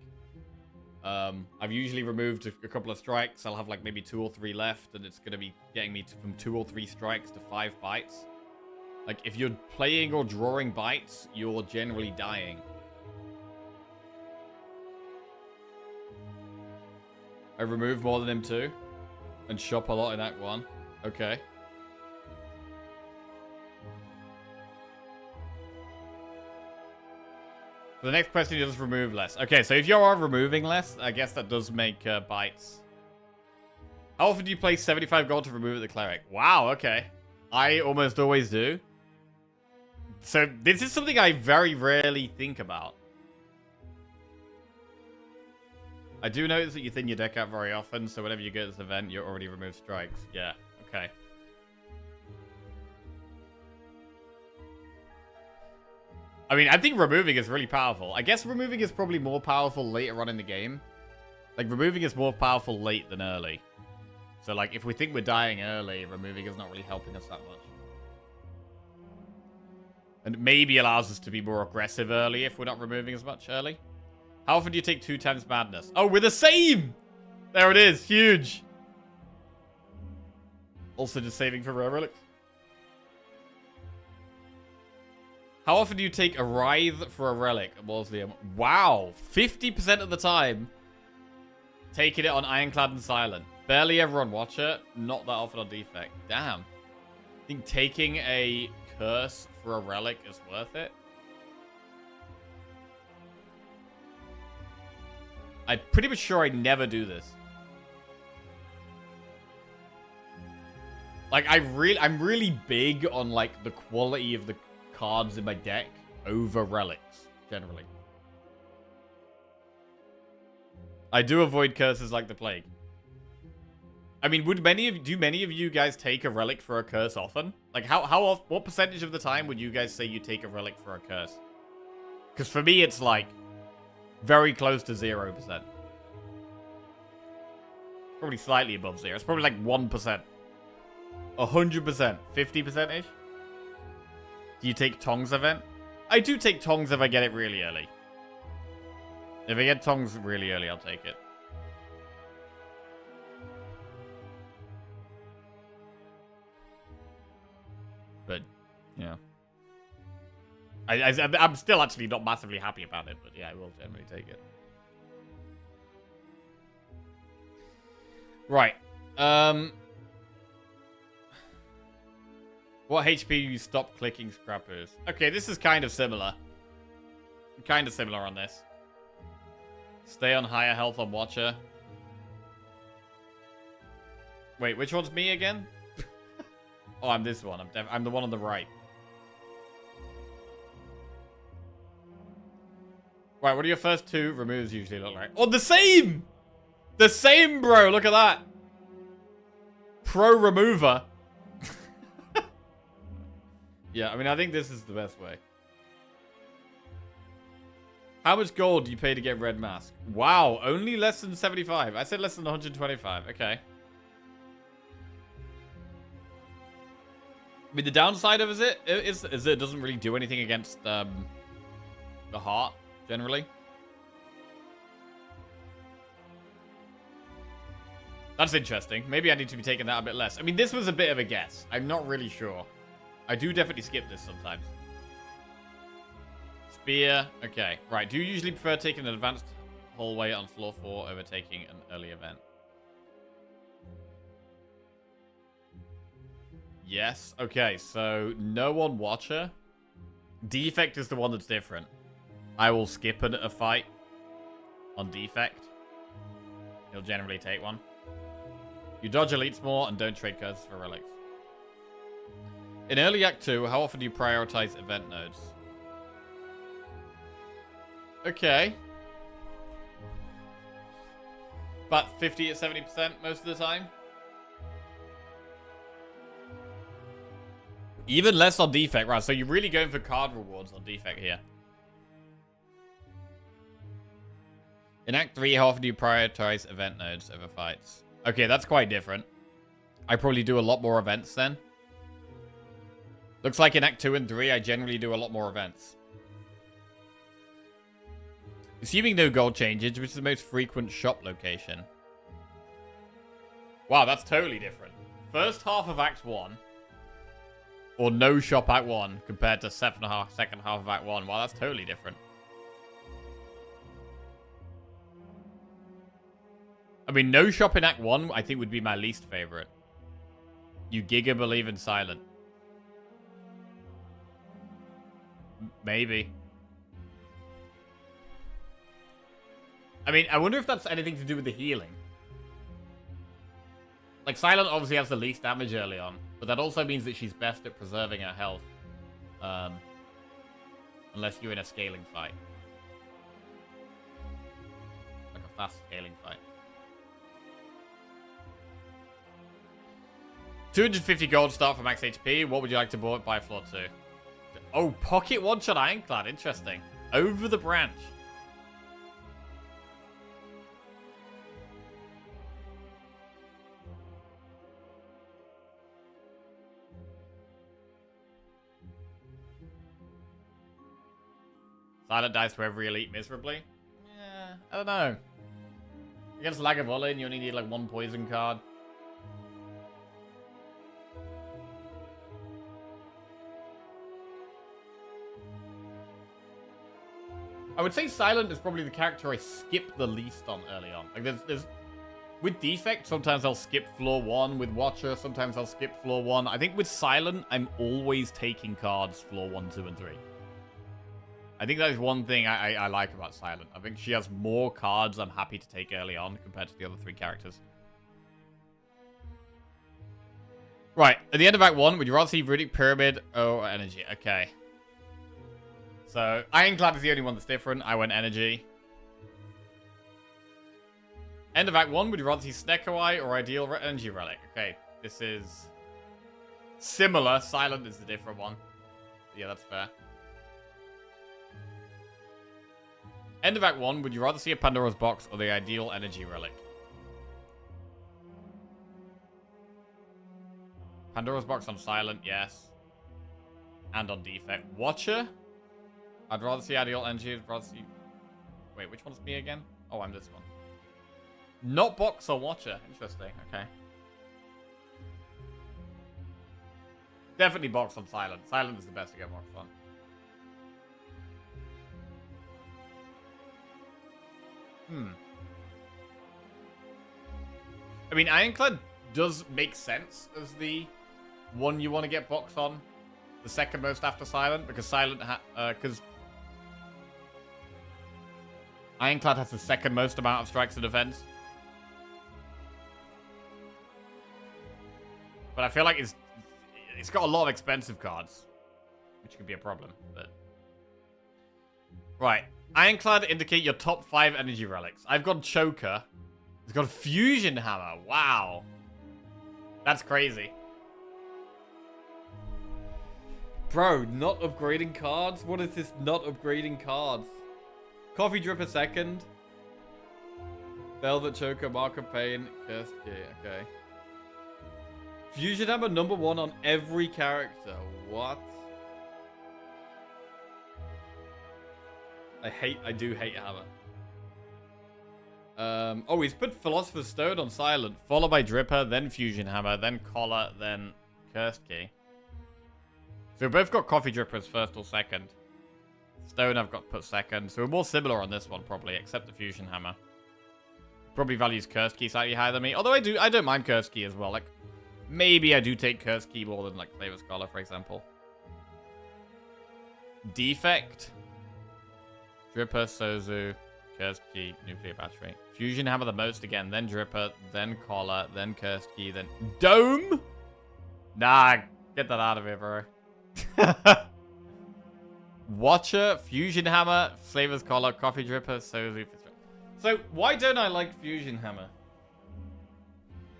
I've usually removed a couple of strikes. I'll have like maybe 2 or 3 left, and it's going to be getting me from 2 or 3 strikes to 5 bites. Like, if you're playing or drawing bites, you're generally dying. I remove more than him too, and shop a lot in Act 1. Okay. For the next question, you just remove less. Okay, so if you are removing less, I guess that does make bites. How often do you play 75 gold to remove the cleric? Wow, okay. I almost always do. So this is something I very rarely think about. I do notice that you thin your deck out very often, so whenever you go to this event, you already remove strikes. Yeah, okay. I mean, I think removing is really powerful. I guess removing is probably more powerful later on in the game. Like, removing is more powerful late than early. So, like, if we think we're dying early, removing is not really helping us that much. And maybe allows us to be more aggressive early if we're not removing as much early. How often do you take 2 times madness? Oh, we're the same! There it is. Huge. Also just saving for rare relics. How often do you take a Writhe for a relic at Mausoleum? Wow, 50% of the time. Taking it on Ironclad and Silent. Barely ever on Watcher. Not that often on Defect. Damn. I think taking a Curse for a relic is worth it. I'm pretty much sure I never do this. Like, I'm really big on, like, the quality of the cards in my deck over relics, generally. I do avoid curses like the plague. I mean, do many of you guys take a relic for a curse often? Like, what percentage of the time would you guys say you take a relic for a curse? Because for me, it's like very close to 0%. Probably slightly above 0. It's probably like 1%. 100%. 50%-ish? Do you take Tong's event? I do take Tong's if I get it really early. If I get Tong's really early, I'll take it. But, yeah. I'm still actually not massively happy about it, but yeah, I will generally take it. Right. What HP do you stop clicking scrappers? Okay, this is kind of similar. Kind of similar on this. Stay on higher health on Watcher. Wait, which one's me again? Oh, I'm this one. I'm the one on the right. Right, what do your first two removes usually look like? Oh, the same! The same, bro! Look at that! Pro remover. Yeah, I mean, I think this is the best way. How much gold do you pay to get red mask? Wow, only less than 75. I said less than 125. Okay. I mean, the downside of it is it doesn't really do anything against the heart, generally. That's interesting. Maybe I need to be taking that a bit less. I mean, this was a bit of a guess. I'm not really sure. I do definitely skip this sometimes. Spear. Okay. Right. Do you usually prefer taking an advanced hallway on floor 4 over taking an early event? Yes. Okay. So, no on Watcher. Defect is the one that's different. I will skip a fight on Defect. He'll generally take one. You dodge elites more and don't trade curses for relics. In early Act 2, how often do you prioritize event nodes? Okay. About 50 to 70% most of the time. Even less on Defect, right? So you're really going for card rewards on Defect here. In Act 3, how often do you prioritize event nodes over fights? Okay, that's quite different. I probably do a lot more events then. Looks like in Act 2 and 3, I generally do a lot more events. Assuming no gold changes, which is the most frequent shop location. Wow, that's totally different. First half of Act 1. Or no shop Act 1 compared to second half of Act 1. Wow, that's totally different. I mean, no shop in Act 1, I think would be my least favorite. You giga believe in silent. Maybe. I mean, I wonder if that's anything to do with the healing. Like, Silent obviously has the least damage early on, but that also means that she's best at preserving her health. Unless you're in a scaling fight. Like a fast scaling fight. 250 gold start for max HP. What would you like to buy floor 2? Oh, pocket one-shot Ironclad. Interesting. Over the branch. Silent dies to every elite miserably? Yeah, I don't know. Against Lagavulin, you only need like one poison card. I would say Silent is probably the character I skip the least on early on. Like, there's with Defect, sometimes I'll skip floor 1. With Watcher, sometimes I'll skip floor 1. I think with Silent, I'm always taking cards floor 1, 2, and 3. I think that is one thing I like about Silent. I think she has more cards I'm happy to take early on compared to the other 3 characters. Right, at the end of Act 1, would you rather see Riddick, Pyramid, or Energy? Okay. So, Ironclad is the only one that's different. I went Energy. End of Act 1, would you rather see Snekowai or Ideal Energy Relic? Okay, this is similar. Silent is the different one. Yeah, that's fair. End of Act 1, would you rather see a Pandora's Box or the Ideal Energy Relic? Pandora's Box on Silent, yes. And on Defect. Watcher? I'd rather see Ideal Energy. I'd rather see... Wait, which one's me again? Oh, I'm this one. Not Box or Watcher. Interesting, okay. Definitely Box on Silent. Silent is the best to get Box on. I mean, Ironclad does make sense as the one you want to get Box on. The second most after Silent, because Silent because Ironclad has the second most amount of strikes and defense. But I feel like it's got a lot of expensive cards, which could be a problem, but... Right. Ironclad indicate your top 5 energy relics. I've got Choker. It's got a Fusion Hammer. Wow. That's crazy. Bro, not upgrading cards? What is this not upgrading cards? Coffee Dripper second. Velvet Choker, Mark of Pain, Cursed Key. Okay. Fusion Hammer number 1 on every character. What? I do hate Hammer. Oh, he's put Philosopher's Stone on silent, followed by Dripper, then Fusion Hammer, then Collar, then Cursed Key. So we both got Coffee Drippers first or second. Stone I've got put second. So we're more similar on this one probably, except the Fusion Hammer. Probably values Cursed Key slightly higher than me. Although I don't mind Cursed Key as well. Like, maybe I do take Cursed Key more than like Flavor's Collar, for example. Defect. Dripper, Sozu, Cursed Key, Nuclear Battery. Fusion Hammer the most again, then Dripper, then Collar, then Cursed Key, then Dome? Nah, get that out of here, bro. Watcher, Fusion Hammer, Flavor's Collar, Coffee Dripper, Sozu. So, why don't I like Fusion Hammer?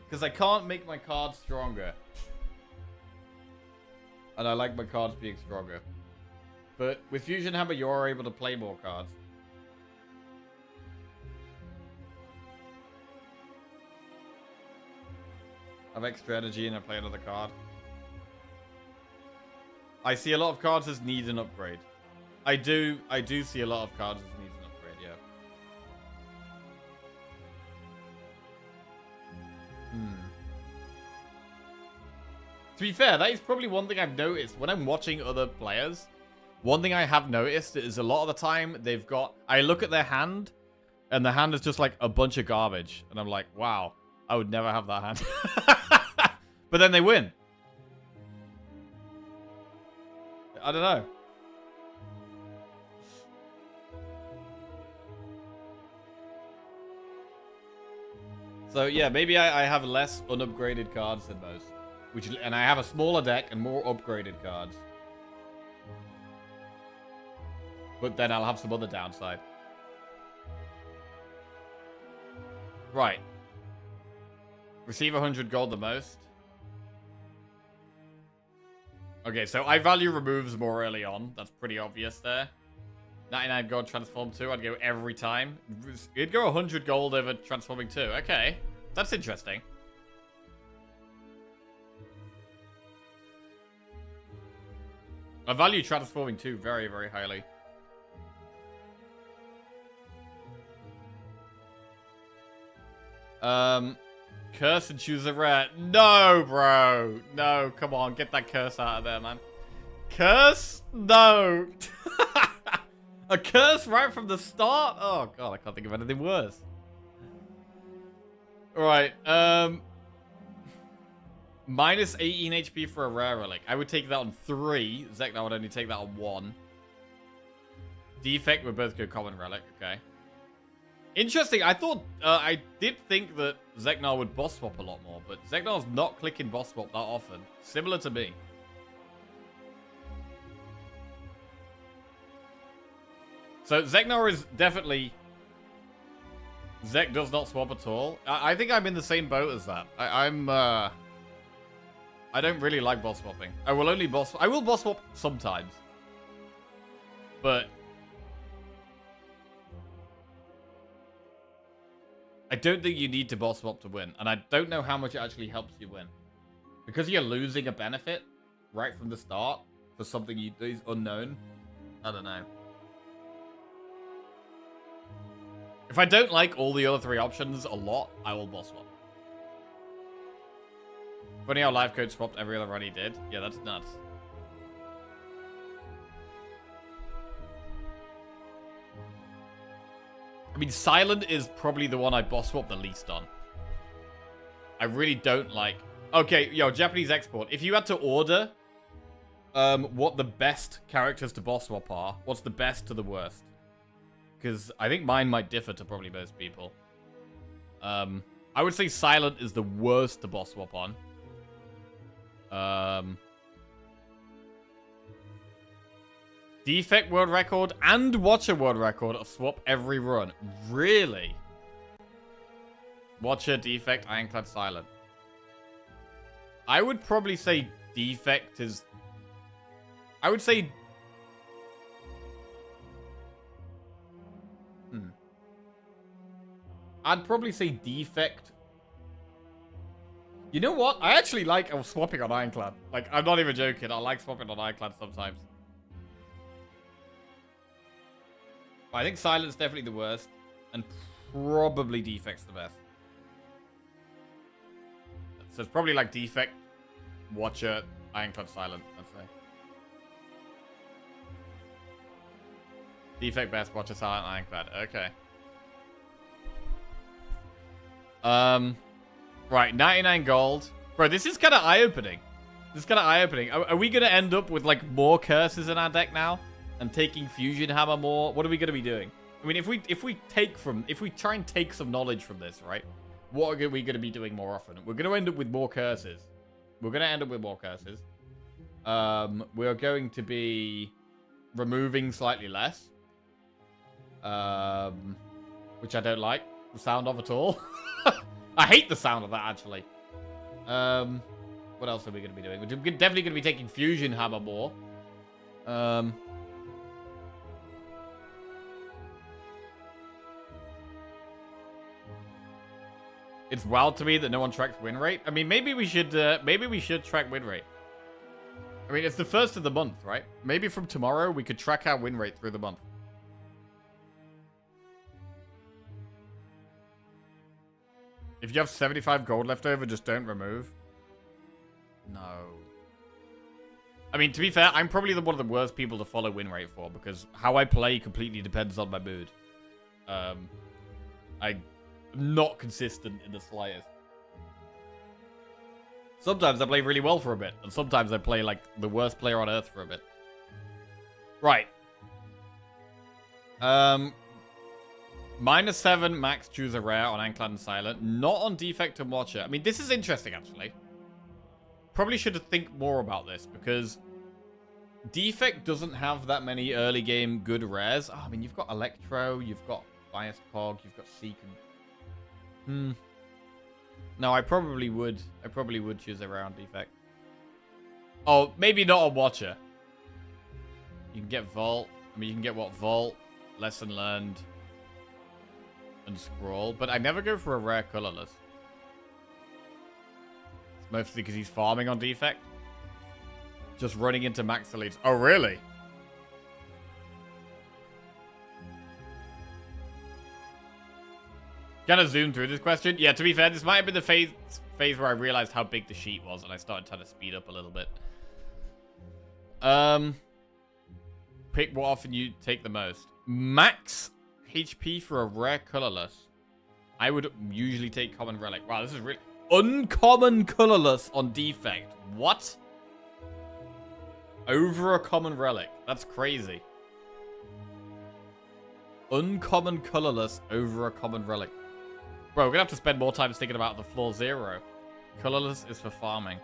Because I can't make my cards stronger. And I like my cards being stronger. But with Fusion Hammer, you're able to play more cards. I have extra energy and I play another card. I see a lot of cards as need an upgrade. I do see a lot of cards as need an upgrade, yeah. To be fair, that is probably one thing I've noticed when I'm watching other players. One thing I have noticed is a lot of the time they've got... I look at their hand, and the hand is just like a bunch of garbage. And I'm like, wow, I would never have that hand. But then they win. I don't know. So yeah, maybe I have less unupgraded cards than most. And I have a smaller deck and more upgraded cards. But then I'll have some other downside. Right. Receive 100 gold the most. Okay, so I value removes more early on. That's pretty obvious there. 99 gold transform 2. I'd go every time. It'd go 100 gold over transforming 2. Okay. That's interesting. I value transforming 2 very, very highly. Curse and choose a rare. No, bro. No, come on. Get that curse out of there, man. Curse? No. A curse right from the start? Oh, God. I can't think of anything worse. Alright. Minus 18 HP for a rare relic. I would take that on 3. Zeknar would only take that on 1. Defect would both go common relic. Okay. Interesting. I thought, I did think that Zeknar would boss swap a lot more, but Zeknar's not clicking boss swap that often. Similar to me. So Zeknar is definitely... Zek does not swap at all. I think I'm in the same boat as that. I don't really like boss swapping. I will boss swap sometimes. But... I don't think you need to boss swap to win. And I don't know how much it actually helps you win. Because you're losing a benefit right from the start for something is unknown. I don't know. If I don't like all the other 3 options a lot, I will boss swap. Funny how live code swapped every other run he did. Yeah, that's nuts. I mean, Silent is probably the one I boss swap the least on. I really don't like... Okay, yo, Japanese export. If you had to order what the best characters to boss swap are, what's the best to the worst? because I think mine might differ to probably most people. I would say Silent is the worst to boss swap on. Defect world record and Watcher world record are swap every run. Really? Watcher, Defect, Ironclad, Silent. I would probably say Defect is... I would say... I'd probably say Defect. You know what? I actually like swapping on Ironclad. Like, I'm not even joking. I like swapping on Ironclad sometimes. I think Silent's definitely the worst. And probably Defect's the best. So it's probably like Defect, Watcher, Ironclad, Silent, I'd say. Defect, best, Watcher, Silent, Ironclad. Okay. Right, 99 gold. Bro, this is kind of eye-opening. This is kind of eye-opening. Are we going to end up with, like, more curses in our deck now? And taking Fusion Hammer more? What are we going to be doing? I mean, if we try and take some knowledge from this, right? What are we going to be doing more often? We're going to end up with more curses. We're going to end up with more curses. We are going to be removing slightly less. Which I don't like the sound of at all. I hate the sound of that, actually. What else are we going to be doing? We're definitely going to be taking Fusion Hammer more. It's wild to me that no one tracks win rate. I mean, maybe we should track win rate. I mean, it's the first of the month, right? Maybe from tomorrow we could track our win rate through the month. If you have 75 gold left over, just don't remove. No. I mean, to be fair, I'm probably one of the worst people to follow win rate for, because how I play completely depends on my mood. I'm not consistent in the slightest. Sometimes I play really well for a bit, and sometimes I play like the worst player on earth for a bit. Right. -7 max choose a rare on Ironclad and Silent, not on Defect and Watcher. I mean, this is interesting, actually. Probably should think more about this, because Defect doesn't have that many early game good rares. Oh, I mean, you've got Electro, you've got Biased Cog, you've got Seek. No, I probably would choose a rare on Defect. Oh, maybe not on Watcher. You can get Vault. I mean, you can get what? Vault, Lesson Learned, and Scroll, but I never go for a rare colorless. It's mostly because he's farming on Defect. Just running into max elites. Oh, really? Gonna zoom through this question. Yeah, to be fair, this might have been the phase where I realized how big the sheet was, and I started trying to speed up a little bit. Pick what often you take the most. Max HP for a rare colorless. I would usually take Common Relic. Wow, this is really... Uncommon colorless on Defect. What? Over a Common Relic. That's crazy. Uncommon colorless over a Common Relic. Bro, we're gonna have to spend more time thinking about the floor 0. Colorless is for farming.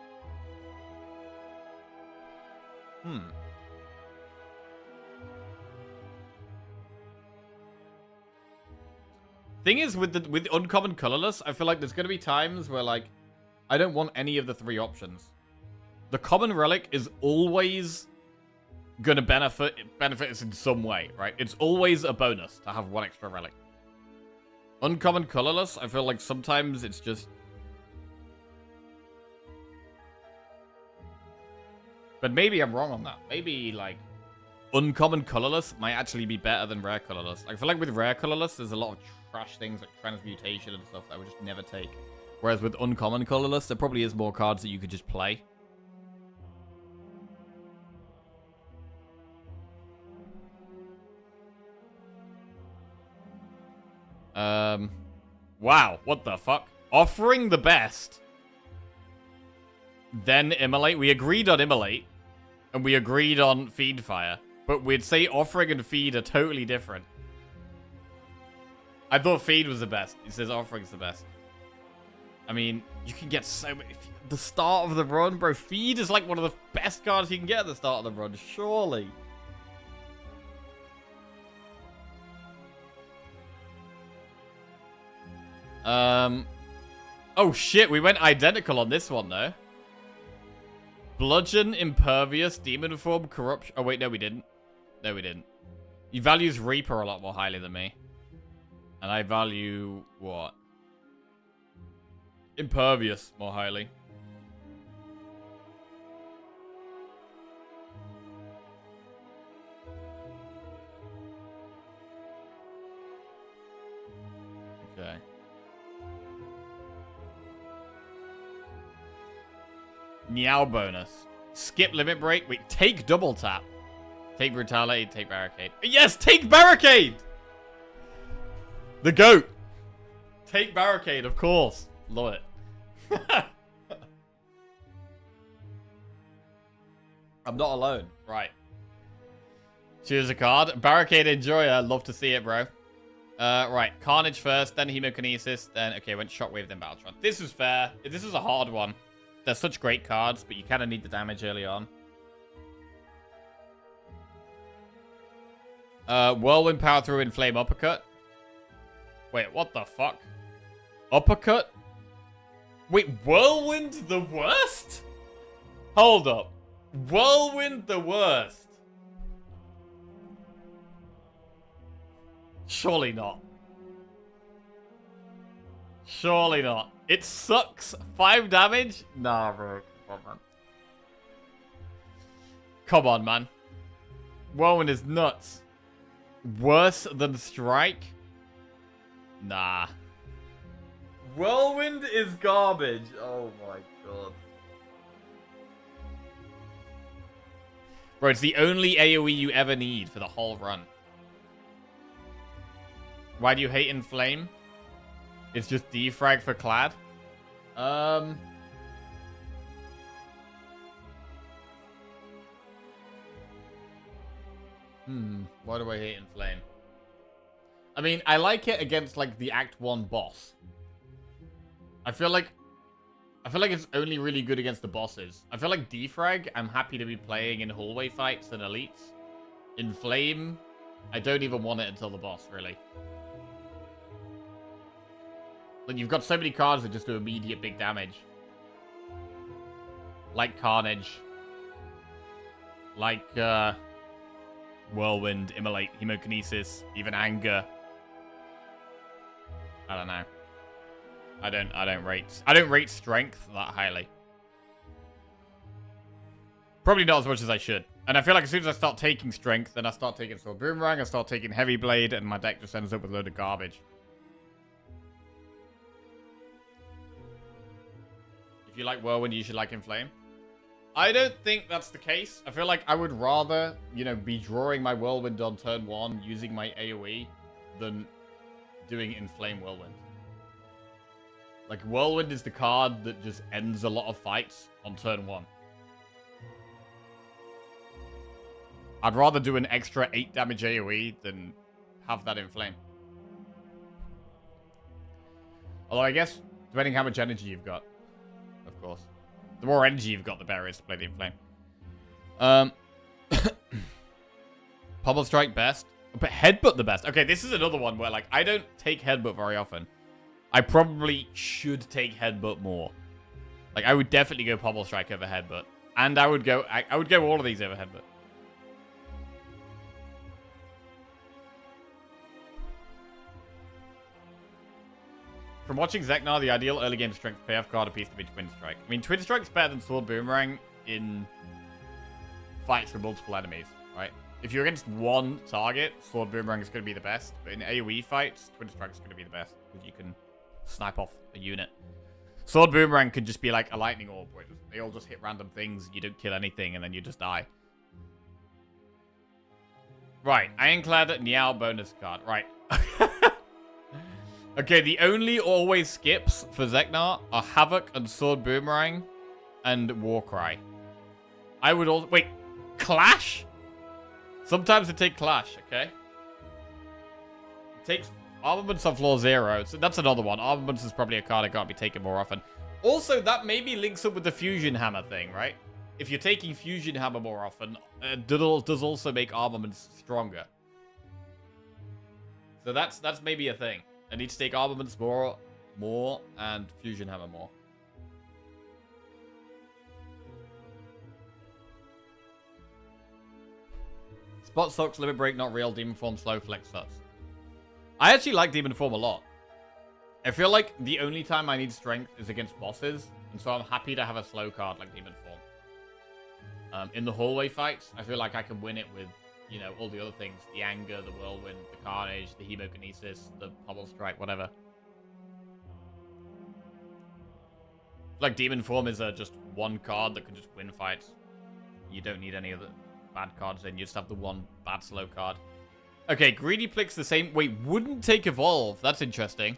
Thing is, with uncommon colorless, I feel like there's gonna be times where, like, I don't want any of the 3 options. The Common Relic is always gonna benefit us in some way, right? It's always a bonus to have 1 extra relic. Uncommon colorless, I feel like sometimes it's just... But maybe I'm wrong on that. Maybe, like, uncommon colorless might actually be better than rare colorless. I feel like with rare colorless, there's a lot of trash things like transmutation and stuff that I would just never take. Whereas with uncommon colorless, there probably is more cards that you could just play. Wow, what the fuck? Offering the best. Then Immolate. We agreed on Immolate. And we agreed on Feed Fire. But we'd say Offering and Feed are totally different. I thought Feed was the best. It says Offering's the best. I mean, you can get so many... The start of the run, bro. Feed is like one of the best cards you can get at the start of the run, surely. Oh shit, we went identical on this one though. Bludgeon, Impervious, Demon Form, Corruption. Oh wait, no we didn't. No we didn't. He values Reaper a lot more highly than me. And I value what? Impervious more highly. Okay. Meow bonus. Skip limit break. Wait, take double tap. Take brutality, take barricade. Yes, take barricade! The GOAT. Take barricade, of course. Love it. I'm not alone. Right. Choose a card. Barricade Enjoyer. Love to see it, bro. Right. Carnage first, then Hemokinesis, then... Okay, went Shockwave, then Battletron. This was fair. This is a hard one. They're such great cards, but you kind of need the damage early on. Whirlwind Power Through Inflame Uppercut. Wait, what the fuck? Uppercut? Wait, Whirlwind the worst? Hold up. Whirlwind the worst? Surely not. Surely not. It sucks. 5 damage? Nah, bro. Come on, man. Come on, man. Whirlwind is nuts. Worse than Strike? Nah. Whirlwind is garbage. Oh my god. Bro, it's the only AoE you ever need for the whole run. Why do you hate Inflame? It's just defrag for Clad. Why do I hate Inflame? I mean, I like it against like the Act 1 boss. I feel like it's only really good against the bosses. I feel like defrag, I'm happy to be playing in hallway fights and elites. Inflame, I don't even want it until the boss, really. Like, you've got so many cards that just do immediate big damage. Like Carnage. Like, Whirlwind, Immolate, Hemokinesis, even Anger. I don't know. I don't rate Strength that highly. Probably not as much as I should. And I feel like as soon as I start taking Strength, then I start taking Sword Boomerang, I start taking Heavy Blade, and my deck just ends up with a load of garbage. If you like Whirlwind, you should like Inflame. I don't think that's the case. I feel like I would rather, you know, be drawing my Whirlwind on turn 1 using my AoE than doing Inflame Whirlwind. Like, Whirlwind is the card that just ends a lot of fights on turn 1. I'd rather do an extra 8 damage AoE than have that Inflame. Although I guess, depending how much energy you've got, of course. The more energy you've got, the better it is to play the Inflame. Pummel Strike best. But Headbutt the best. Okay, this is another one where, like, I don't take Headbutt very often. I probably should take Headbutt more. Like, I would definitely go Pummel Strike over Headbutt. And I would go all of these over Headbutt. From watching Zeknar, the ideal early game strength payoff card appears to be Twin Strike. I mean, Twin Strike's better than Sword Boomerang in fights with multiple enemies, right? If you're against one target, Sword Boomerang is going to be the best. But in AoE fights, Twin Strike is going to be the best. Because you can snipe off a unit. Sword Boomerang could just be like a lightning orb, where they all just hit random things, you don't kill anything, and then you just die. Right, Ironclad Niao bonus card. Right. Okay, the only always skips for Zeknar are Havoc and Sword Boomerang and Warcry. I would also... Wait, Clash? Sometimes they take Clash, okay? It takes Armaments on floor 0. So that's another one. Armaments is probably a card that can't be taken more often. Also, that maybe links up with the Fusion Hammer thing, right? If you're taking Fusion Hammer more often, does also make armaments stronger. So that's maybe a thing. I need to take armaments more, and Fusion Hammer more. Spot sucks, Limit Break not real, Demon Form slow, Flex sucks. I actually like Demon Form a lot. I feel like the only time I need strength is against bosses, and so I'm happy to have a slow card like Demon Form. In the hallway fights, I feel like I can win it with, you know, all the other things. The Anger, the Whirlwind, the Carnage, the Hemokinesis, the Pummel Strike, whatever. Like, Demon Form is just one card that can just win fights. You don't need any other bad cards in. You just have the one bad slow card. Okay, Greedy Plick's the same. Wait, wouldn't take Evolve. That's interesting.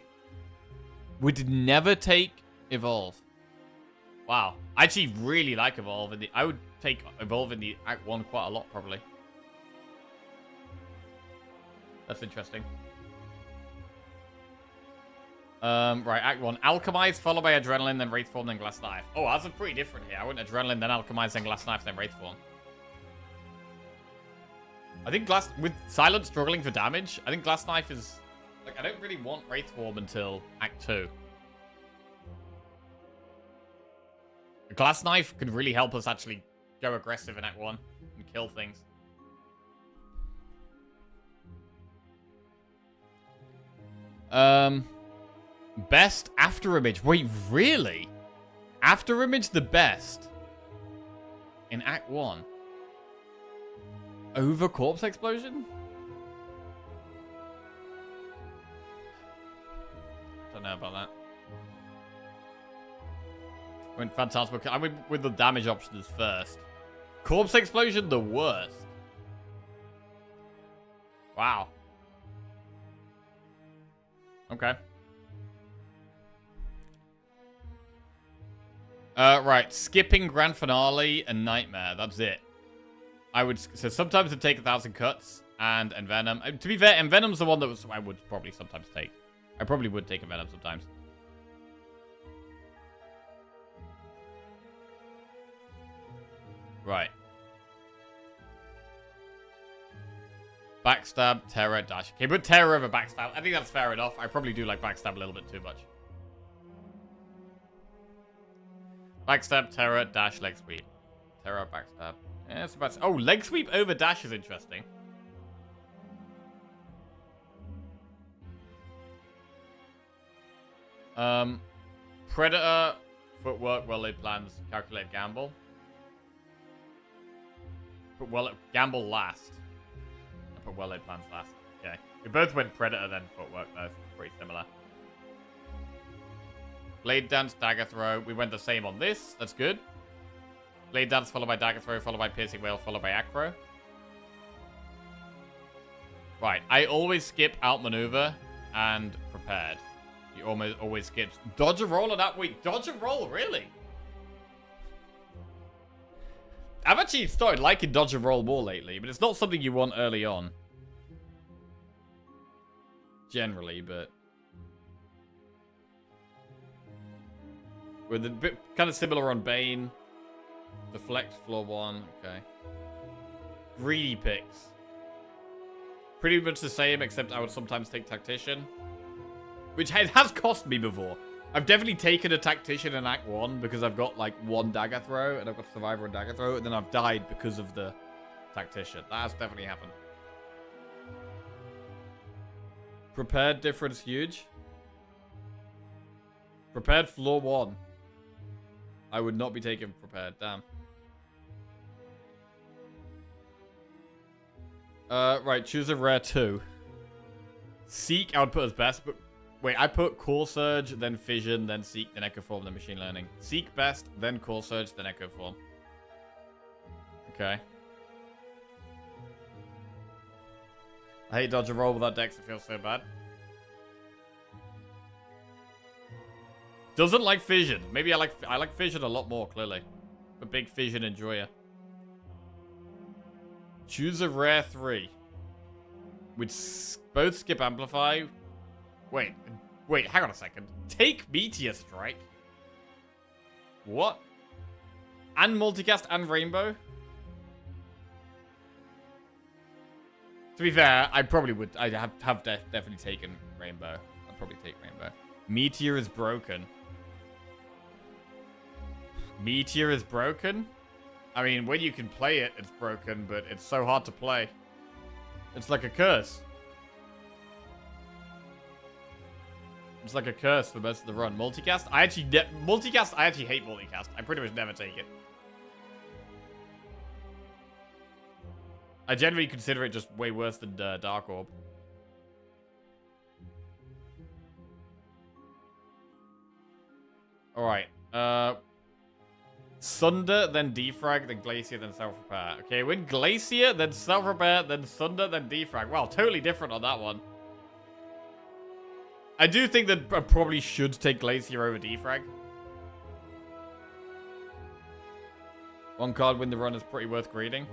Would never take Evolve. Wow. I actually really like Evolve. I would take Evolve in the Act 1 quite a lot, probably. That's interesting. Right, Act 1. Alchemize, followed by Adrenaline, then Wraith Form, then Glass Knife. Oh, that's a pretty different here. I went Adrenaline, then Alchemize, then Glass Knife, then Wraith Form. I think with Silent struggling for damage, I think Glass Knife is... Like, I don't really want Wraith Form until Act 2. The Glass Knife could really help us actually go aggressive in Act 1 and kill things. Best After Image. Wait, really? After Image the best? In Act 1? Over Corpse Explosion? Don't know about that. I mean, Phantasmal. I mean, with the damage options first. Corpse Explosion, the worst. Wow. Okay. Right. Skipping Grand Finale and Nightmare. That's it. So sometimes I'd take 1,000 Cuts and Envenom. To be fair, Envenom's the one that I would probably sometimes take. I probably would take Envenom sometimes. Right. Backstab, Terror, Dash. Okay, but Terror over Backstab. I think that's fair enough. I probably do like Backstab a little bit too much. Backstab, Terror, Dash, Leg Sweep. Terror, Backstab. Yeah, it's about... Oh, Leg Sweep over Dash is interesting. Predator, Footwork, Well-Laid Plans, Calculate, Gamble. Put Gamble last. I put Well-Laid Plans last. Okay. We both went Predator, then Footwork, though. So pretty similar. Blade Dance, Dagger Throw. We went the same on this. That's good. Blade Dance followed by Dagger Throw, followed by Piercing Wail, followed by Acro. Right. I always skip Outmaneuver and Prepared. You always skip. Dodge a roll on that. Wait, dodge a roll? Really? I've actually started liking dodge and roll more lately, but it's not something you want early on. Generally, but... With a bit kind of similar on Bane. Deflect, floor 1, okay. Greedy picks. Pretty much the same, except I would sometimes take Tactician. Which has cost me before. I've definitely taken a Tactician in Act 1 because I've got like 1 Dagger Throw and I've got Survivor and Dagger Throw, and then I've died because of the Tactician. That has definitely happened. Prepared difference huge. Prepared floor 1. I would not be taking Prepared, damn. Right, choose a rare 2. Seek, I would put as best, but... Wait, I put Core Surge, then Fission, then Seek, then Echo Form, then Machine Learning. Seek best, then Core Surge, then Echo Form. Okay. I hate dodge a roll with that dex, it feels so bad. Doesn't like Fission. Maybe I like Fission a lot more, clearly. A big Fission enjoyer. Choose a rare 3. With both skip Amplify Wait, hang on a second. Take Meteor Strike? What? And multicast and rainbow? To be fair, I probably would. I'd have definitely taken rainbow. I'd probably take rainbow. Meteor is broken. Meteor is broken? I mean, when you can play it, it's broken, but it's so hard to play. It's like a curse. It's like a curse for most of the run. Multicast? I actually hate multicast. I pretty much never take it. I generally consider it just way worse than Dark Orb. Alright. Sunder, then Defrag, then Glacier, then Self-Repair. Okay, win Glacier, then Self-Repair, then Sunder, then Defrag. Wow, totally different on that one. I do think that I probably should take Glacier over Defrag. One card win the run is pretty worth greeting.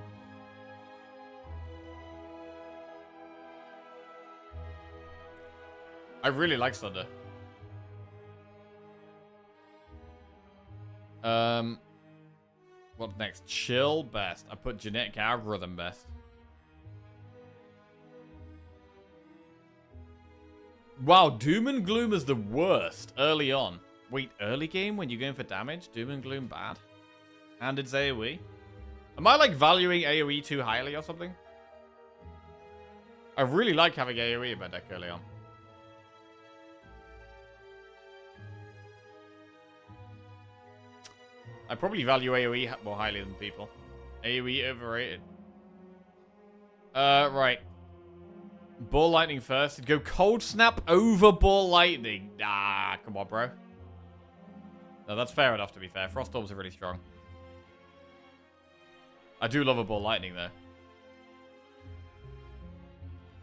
I really like Sunder. What next? Chill best. I put Genetic Algorithm best. Wow, Doom and Gloom is the worst early on. Wait, early game when you're going for damage? Doom and Gloom bad? And it's AoE? Am I like valuing AoE too highly or something? I really like having AoE in my deck early on. I probably value AoE more highly than people. AoE overrated. Right. Ball Lightning first. Go Cold Snap over Ball Lightning. Ah, come on, bro. No, that's fair enough, to be fair. Frost Orbs are really strong. I do love a Ball Lightning, though.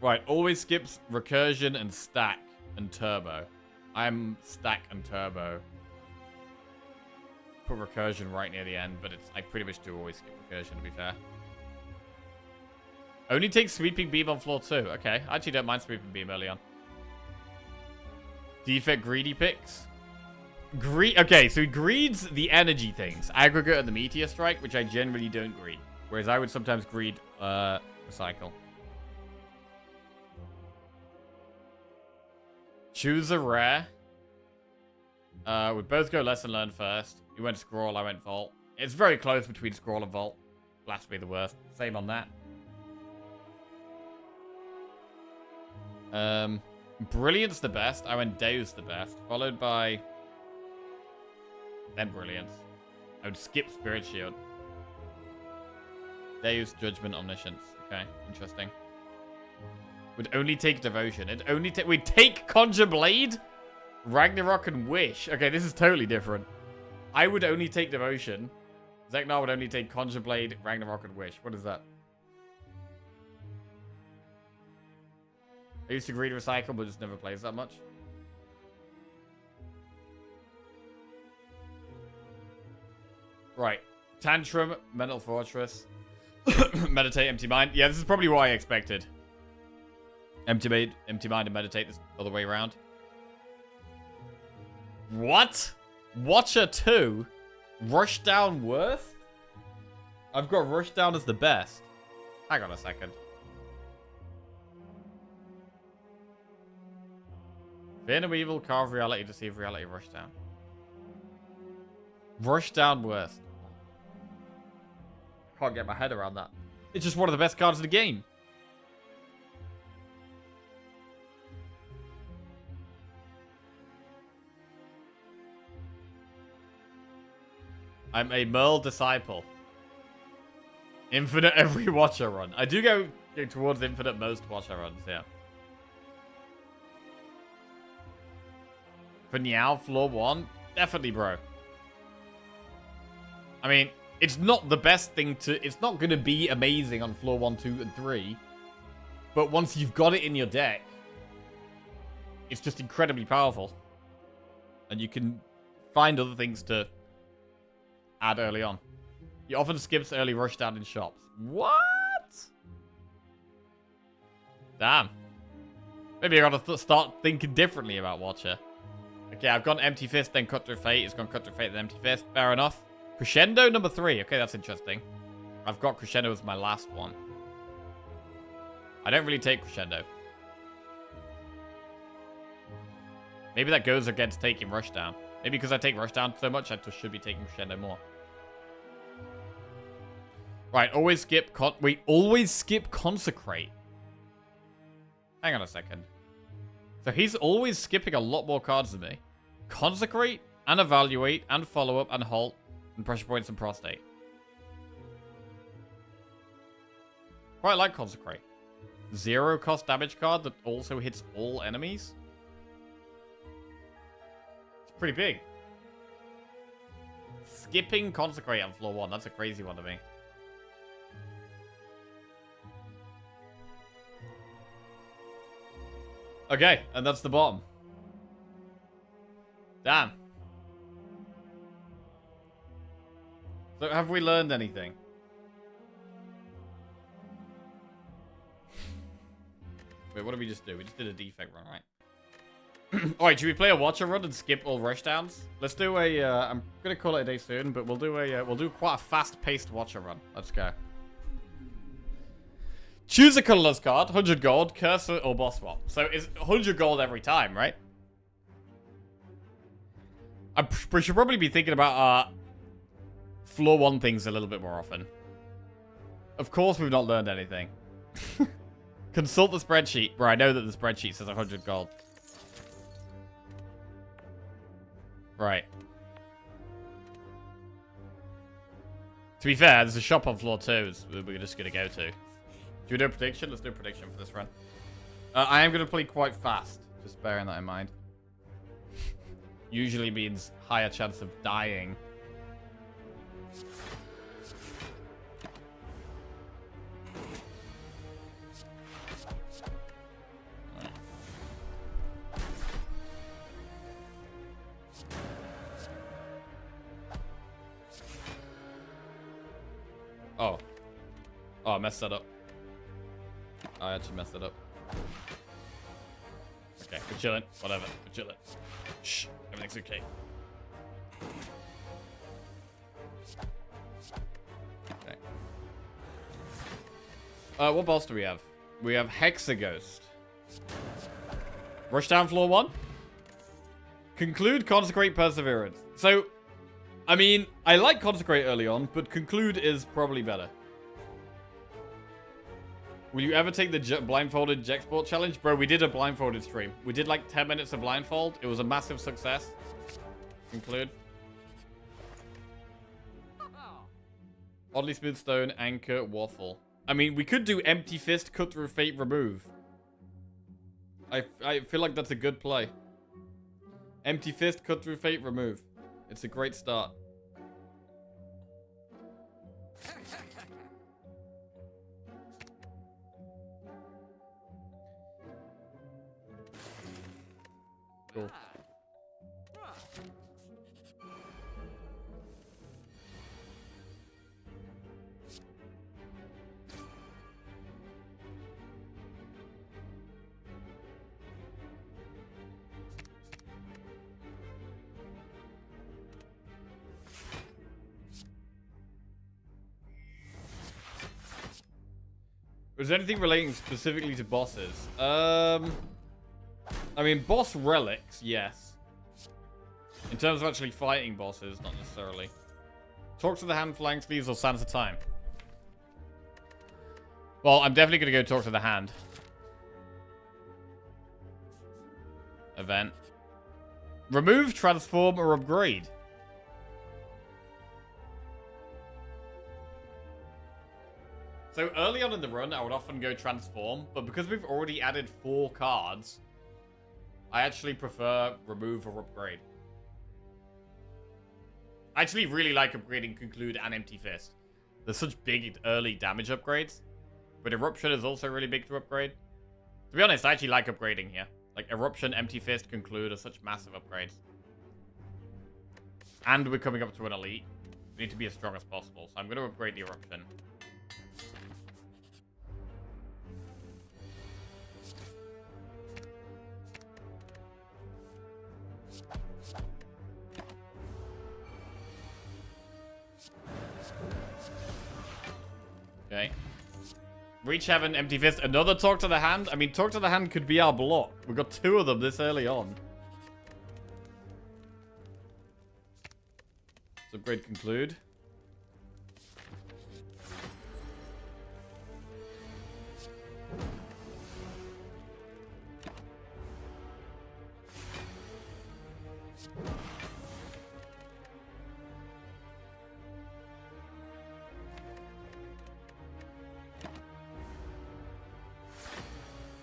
Right, always skips Recursion and Stack and Turbo. I'm Stack and Turbo. Put Recursion right near the end, but I pretty much do always skip Recursion, to be fair. Only take Sweeping Beam on floor 2. Okay, I actually don't mind Sweeping Beam early on. Defect Greedy picks. Okay, so he greeds the energy things. Aggregate and the Meteor Strike, which I generally don't greed. Whereas I would sometimes greed Recycle. Choose a rare. We both go Lesson Learned first. You went Scroll, I went Vault. It's very close between Scroll and Vault. Blasphemy the worst. Same on that. Brilliance the best. I went Deus the best. Followed by... then Brilliance. I would skip Spirit Shield. Deus, Judgment, Omniscience. Okay, interesting. Would only take Devotion. We'd take Conjure Blade, Ragnarok, and Wish. Okay, this is totally different. I would only take Devotion. Zeknar would only take Conjure Blade, Ragnarok, and Wish. What is that? I used to greed Recycle, but just never plays that much. Right. Tantrum, Mental Fortress. Meditate, Empty Mind. Yeah, this is probably what I expected. Empty Mind and Meditate this other way around. What? Watcher 2? Rushdown worst? I've got Rushdown as the best. Hang on a second. Fear No Evil, Carve Reality, Deceive Reality, Rushdown. Rushdown worst. Can't get my head around that. It's just one of the best cards in the game. I'm a Merle disciple. Infinite every Watcher run. I do go towards infinite most Watcher runs, yeah. For Niao, floor 1? Definitely, bro. I mean, it's not the best thing to... It's not going to be amazing on floor 1, 2, and 3. But once you've got it in your deck, it's just incredibly powerful. And you can find other things to add early on. He often skips early Rushdown in shops. What? Damn. Maybe I gotta start thinking differently about Watcher. Okay, I've gone Empty Fist, then Cut Through Fate. It's gone Cut Through Fate, then Empty Fist. Fair enough. Crescendo number 3. Okay, that's interesting. I've got Crescendo as my last one. I don't really take Crescendo. Maybe that goes against taking Rushdown. Maybe because I take Rushdown so much, I should be taking Crescendo more. Right, always skip we always skip Consecrate. Hang on a second. So he's always skipping a lot more cards than me. Consecrate, and Evaluate, and Follow Up, and Halt, and Pressure Points, and Prostate. Quite like Consecrate. 0 cost damage card that also hits all enemies. It's pretty big. Skipping Consecrate on floor 1. That's a crazy one to me. Okay, and that's the bottom. Damn. So have we learned anything? Wait, what did we just do? We just did a defect run, right? Alright, should we play a Watcher run and skip all rushdowns? Let's do a, I'm gonna call it a day soon, but we'll do quite a fast-paced Watcher run. Let's go. Choose a colorless card, 100 gold, cursor, or boss swap. So it's 100 gold every time, right? We should probably be thinking about floor 1 things a little bit more often. Of course we've not learned anything. Consult the spreadsheet. Bro, I know that the spreadsheet says 100 gold. Right. To be fair, there's a shop on floor 2 we're just going to go to. Should we do a prediction? Let's do a prediction for this run. I am going to play quite fast. Just bearing that in mind. Usually means higher chance of dying. Oh. Oh, I messed that up. I actually messed it up. Okay, we're chilling. Whatever, we're chilling. Shh, everything's okay. Okay. What boss do we have? We have Hexaghost. Rushdown floor 1. Conclude, Consecrate, Perseverance. So, I mean, I like Consecrate early on, but Conclude is probably better. Will you ever take the blindfolded Jexport challenge? Bro, we did a blindfolded stream. We did like 10 minutes of blindfold. It was a massive success. Conclude. Oddly Smooth Stone, Anchor, Waffle. I mean, we could do Empty Fist, Cut Through Fate, Remove. I feel like that's a good play. Empty Fist, Cut Through Fate, Remove. It's a great start. Cool. Was there anything relating specifically to bosses? I mean, boss relics, yes. In terms of actually fighting bosses, not necessarily. Talk to the hand, flying sleeves, or Sands of Time. Well, I'm definitely going to go talk to the hand. Event. Remove, transform, or upgrade. So early on in the run, I would often go transform, but because we've already added 4 cards, I actually prefer remove or upgrade. I actually really like upgrading Conclude and Empty Fist. They're such big early damage upgrades. But Eruption is also really big to upgrade. To be honest, I actually like upgrading here. Like Eruption, Empty Fist, Conclude are such massive upgrades. And we're coming up to an elite. We need to be as strong as possible, so I'm going to upgrade the Eruption. Okay. Reach Heaven, Empty Fist, another Talk to the Hand. I mean, Talk to the Hand could be our block. We've got 2 of them this early on. So upgrade Conclude.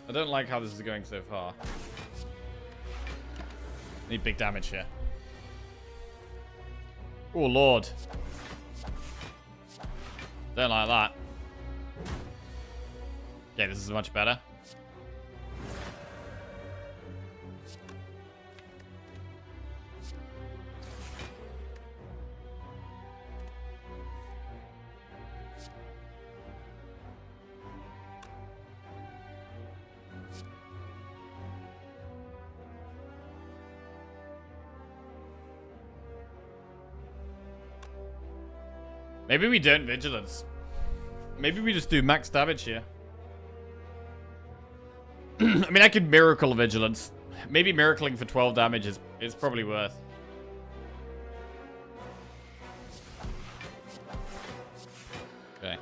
I don't like how this is going so far. Need big damage here. Oh, Lord. Don't like that. Okay, this is much better. Maybe we don't Vigilance. Maybe we just do max damage here. I mean, I could Miracle Vigilance. Maybe Miracling for 12 damage is probably worth. Okay.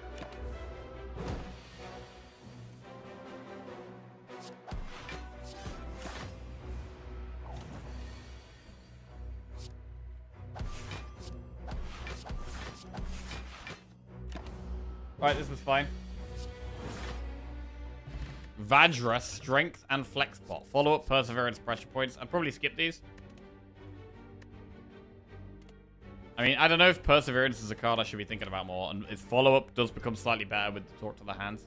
Alright, this was fine. Vajra, Strength, and Flexbot. Follow-up, Perseverance, Pressure Points. I'd probably skip these. I mean, I don't know if Perseverance is a card I should be thinking about more, and its follow-up does become slightly better with the Talk to the Hands.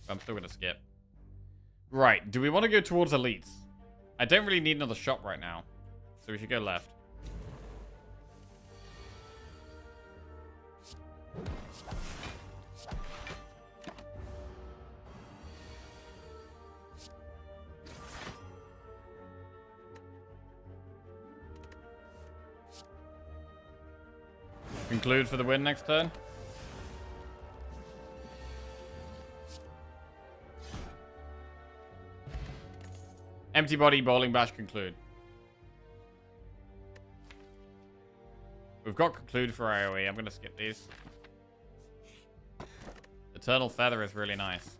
I'm still going to skip. Right, do we want to go towards Elites? I don't really need another shop right now, so we should go left. Conclude for the win next turn. Empty Body, Bowling Bash, Conclude. We've got Conclude for AoE. I'm going to skip these. Eternal Feather is really nice.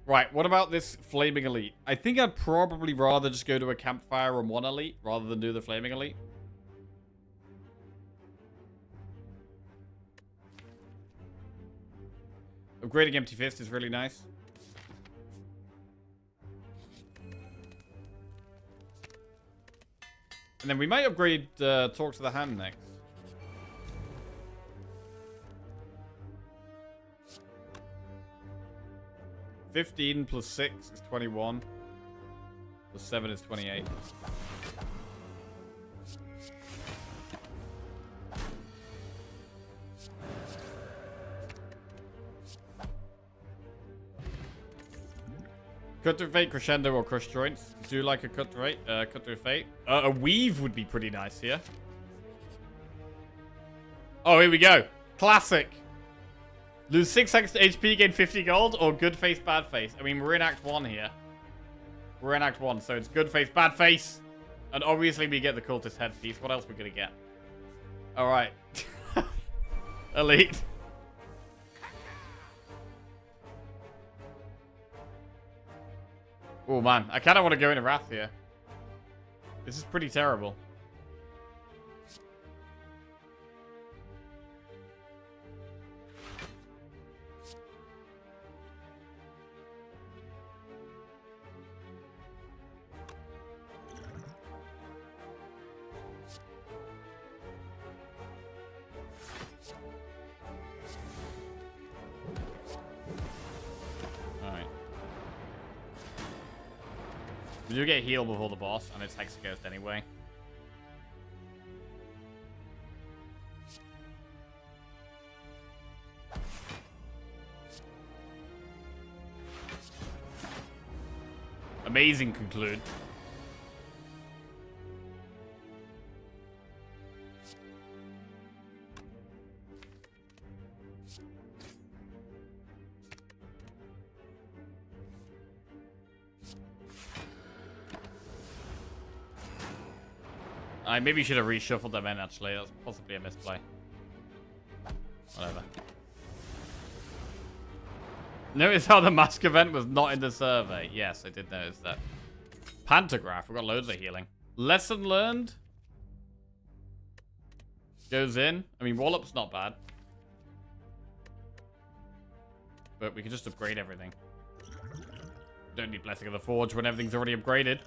Right, what about this Flaming Elite? I think I'd probably rather just go to a Campfire and 1 Elite rather than do the Flaming Elite. Upgrading Empty Fist is really nice. And then we might upgrade Talk to the Hand next. $15 plus 6 is 21. Plus 7 is 28. Cut through Fate, Crescendo, or Crush Joints. Do you like a cut through Fate? A Weave would be pretty nice here. Oh, here we go. Classic. Lose 6 extra HP, gain 50 gold, or good face, bad face. I mean, we're in Act 1 here. We're in Act 1, so it's good face, bad face. And obviously we get the Cultist Headpiece. What else are we going to get? Alright. Elite. Oh man, I kind of want to go into Wrath here. This is pretty terrible. We do get healed before the boss, and it's Hex Ghost anyway. Amazing Conclude. I maybe should have reshuffled them in, actually. That's possibly a misplay. Whatever. Notice how the mask event was not in the survey. Yes, I did notice that. Pantograph. We've got loads of healing. Lesson learned. Goes in. I mean, Wallop's not bad. But we can just upgrade everything. Don't need Blessing of the Forge when everything's already upgraded.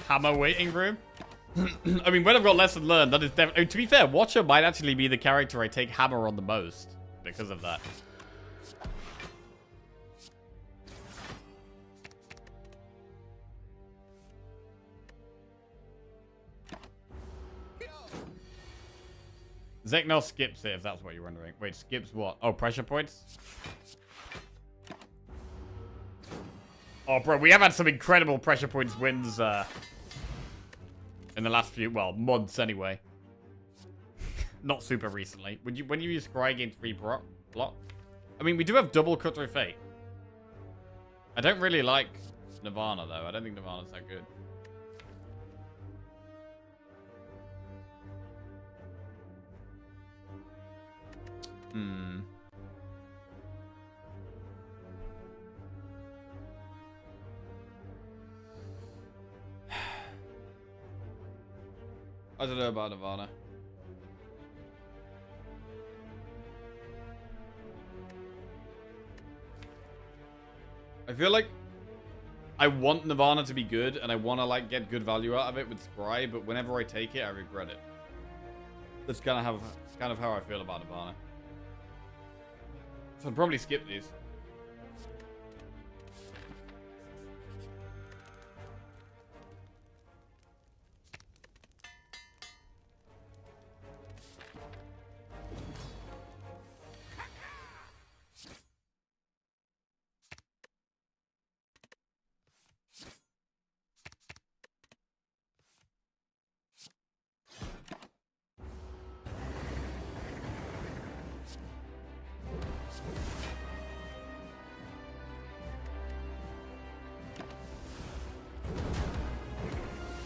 Hammer waiting room. I mean, when I've got lesson learned, that is definitely... to be fair, Watcher might actually be the character I take Hammer on the most because of that. Zeknel skips it, if that's what you're wondering. Wait, skips what? Oh, pressure points? Oh, bro, we have had some incredible pressure points wins in the last few, well, months anyway. Not super recently. When you use Scry gain 3 block? I mean, we do have double Cut Through Fate. I don't really like Nirvana, though. I don't think Nirvana's that good. I don't know about Nirvana. I feel like I want Nirvana to be good, and I want to like get good value out of it with Scry, but whenever I take it, I regret it. That's kind of how I feel about Nirvana. So I'd probably skip these.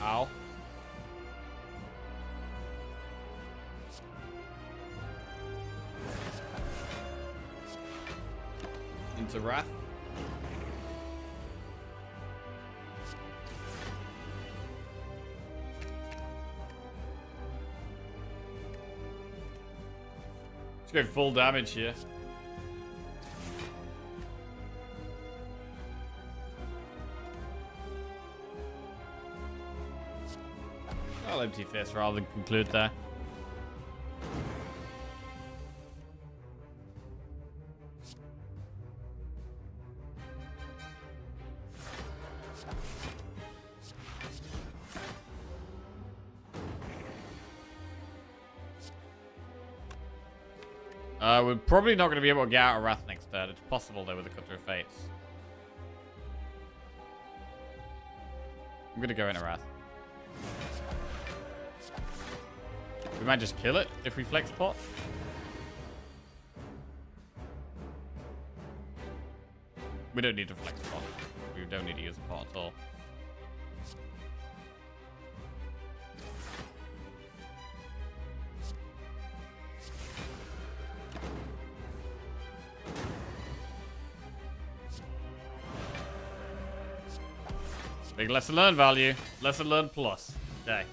Ow. Into Wrath. Let's go full damage here. I'll empty fist rather than conclude there. We're probably not going to be able to get out of Wrath next turn. It's possible though with the Cut Through Fates. I'm going to go into Wrath. We might just kill it if we flex pot. We don't need to flex pot. We don't need to use a pot at all. Big lesson learned value. Lesson learned plus. Okay.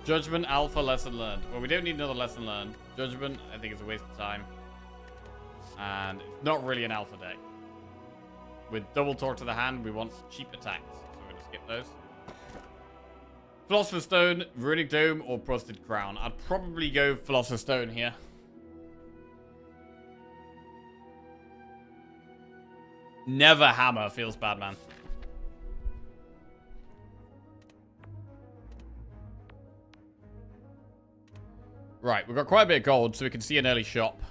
Judgment, Alpha, lesson learned. Well, we don't need another lesson learned. Judgment, I think, is a waste of time. And it's not really an Alpha deck. With double torque to the hand, we want cheap attacks. So we're going to skip those. Philosopher's Stone, Runic Dome, or Prosted Crown. I'd probably go Philosopher's Stone here. Never Hammer feels bad, man. Right, we've got quite a bit of gold, so we can see an early shop.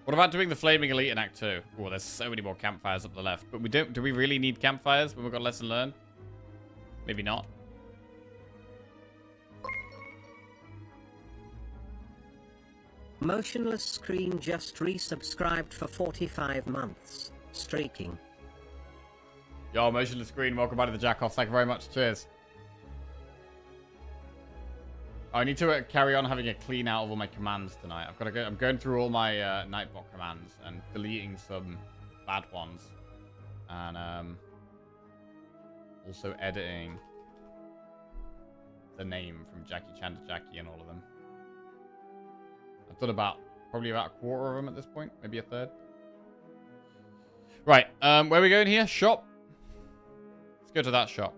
What about doing the Flaming Elite in Act 2? Oh, there's so many more campfires up the left. But we don't. Do we really need campfires when we've got lesson learned? Maybe not. Motionless Screen just resubscribed for 45 months. Streaking. Yo, Motionless Screen, welcome back to the Jackoffs. Thank you very much. Cheers. I need to carry on having a clean out of all my commands tonight. I've got to go. I'm going through all my Nightbot commands and deleting some bad ones, and also editing the name from Jackie Chan to Jackie and all of them. I've done probably about a quarter of them at this point, maybe a third. Right, where are we going here? Shop. Let's go to that shop.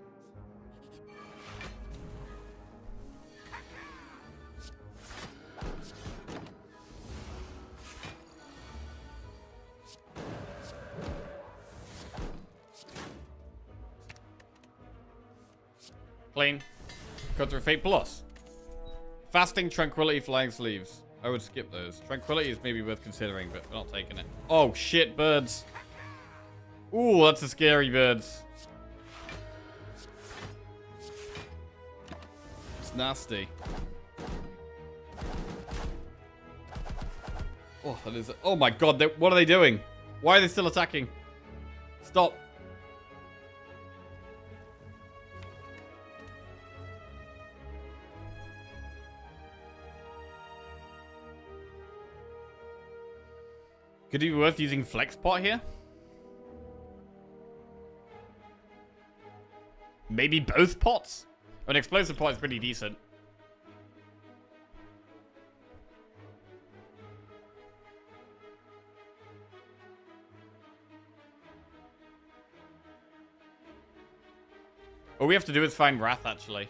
Clean. Cut through Fate Plus. Fasting, Tranquility, Flying Sleeves. I would skip those. Tranquility is maybe worth considering, but we're not taking it. Oh, shit, birds. Ooh, that's a scary birds. It's nasty. Oh, that is... Oh my god, what are they doing? Why are they still attacking? Stop. Could it be worth using Flex Pot here? Maybe both pots? An explosive pot is pretty decent. All we have to do is find Wrath, actually.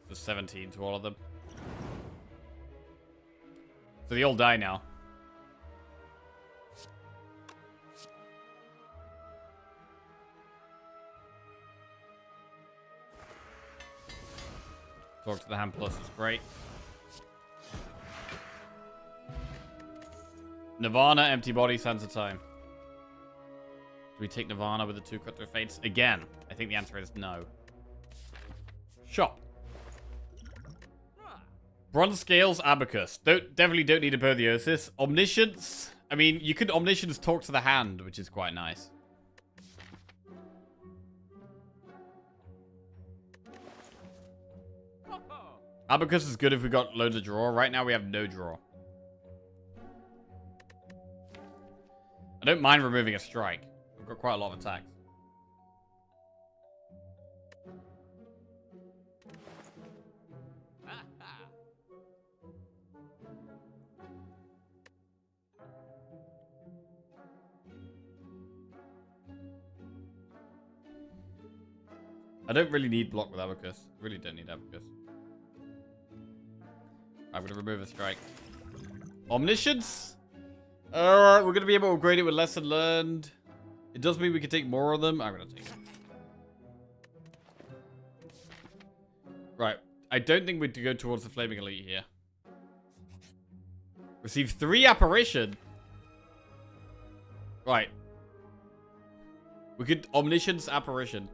There's 17 to all of them. So they all die now. Talk to the hand plus is great. Nirvana, Empty Body, Sands of Time. Do we take Nirvana with the 2 cut through fates again? I think the answer is no. Shop. Bronze Scales, Abacus. Definitely don't need Apotheosis. Omniscience. I mean, you could Omniscience talk to the hand, which is quite nice. Abacus is good if we got loads of draw. Right now we have no draw. I don't mind removing a strike. We've got quite a lot of attacks. I don't really need block with Abacus. Really don't need Abacus. I'm going to remove a strike. Omniscience? Alright, we're going to be able to upgrade it with Lesson Learned. It does mean we can take more of them. I'm going to take it. Right. I don't think we'd go towards the Flaming Elite here. Receive 3 Apparition. Right. We could Omniscience Apparition.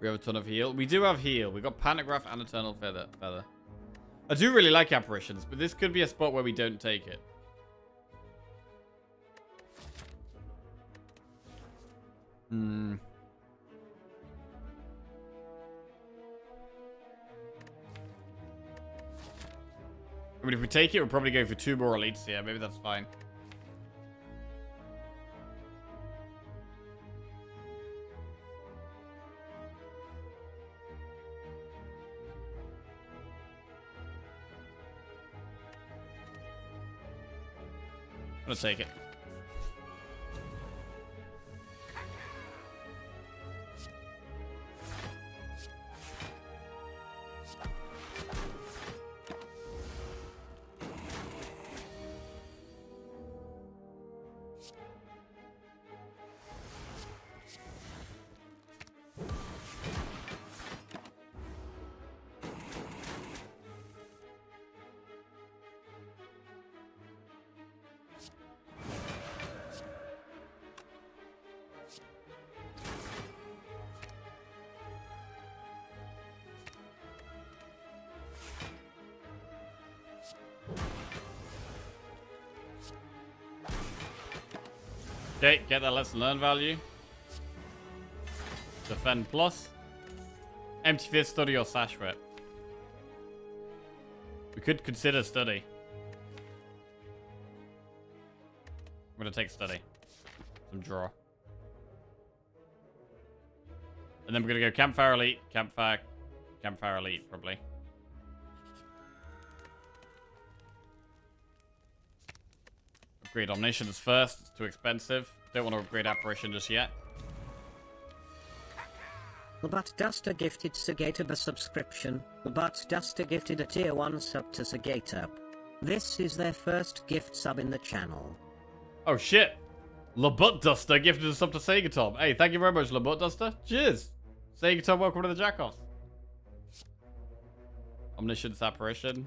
We have a ton of heal. We do have heal. We got Pantograph and Eternal Feather. I do really like Apparitions, but this could be a spot where we don't take it. Hmm. I mean, if we take it, we'll probably go for 2 more elites here. Maybe that's fine. gonna take it. Okay, get that lesson learned value. Defend plus. Empty fist, study, or sash whip. We could consider study. I'm gonna take study. Some draw. And then we're gonna go campfire elite, campfire elite, probably. Upgrade omniscience first. It's too expensive. Don't want to upgrade apparition just yet. The Butt Duster gifted Sagata a subscription. The Butt Duster gifted a tier 1 sub to Sagata. This is their first gift sub in the channel. Oh shit! LaButt Duster gifted a sub to Sagatom. Hey, thank you very much, LaButt Duster. Cheers! Sagatom, welcome to the Jackoffs. Omniscience apparition.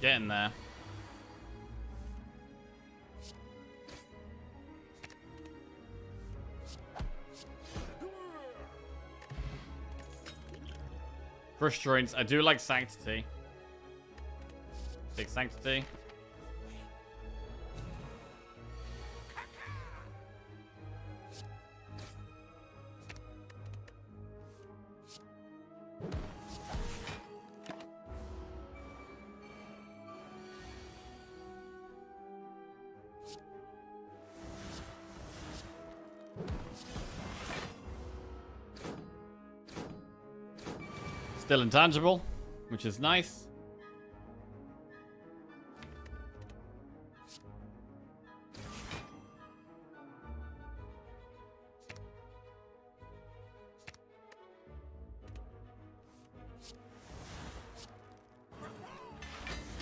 Get in there. Crush joints. I do like sanctity. Take sanctity. Still intangible, which is nice.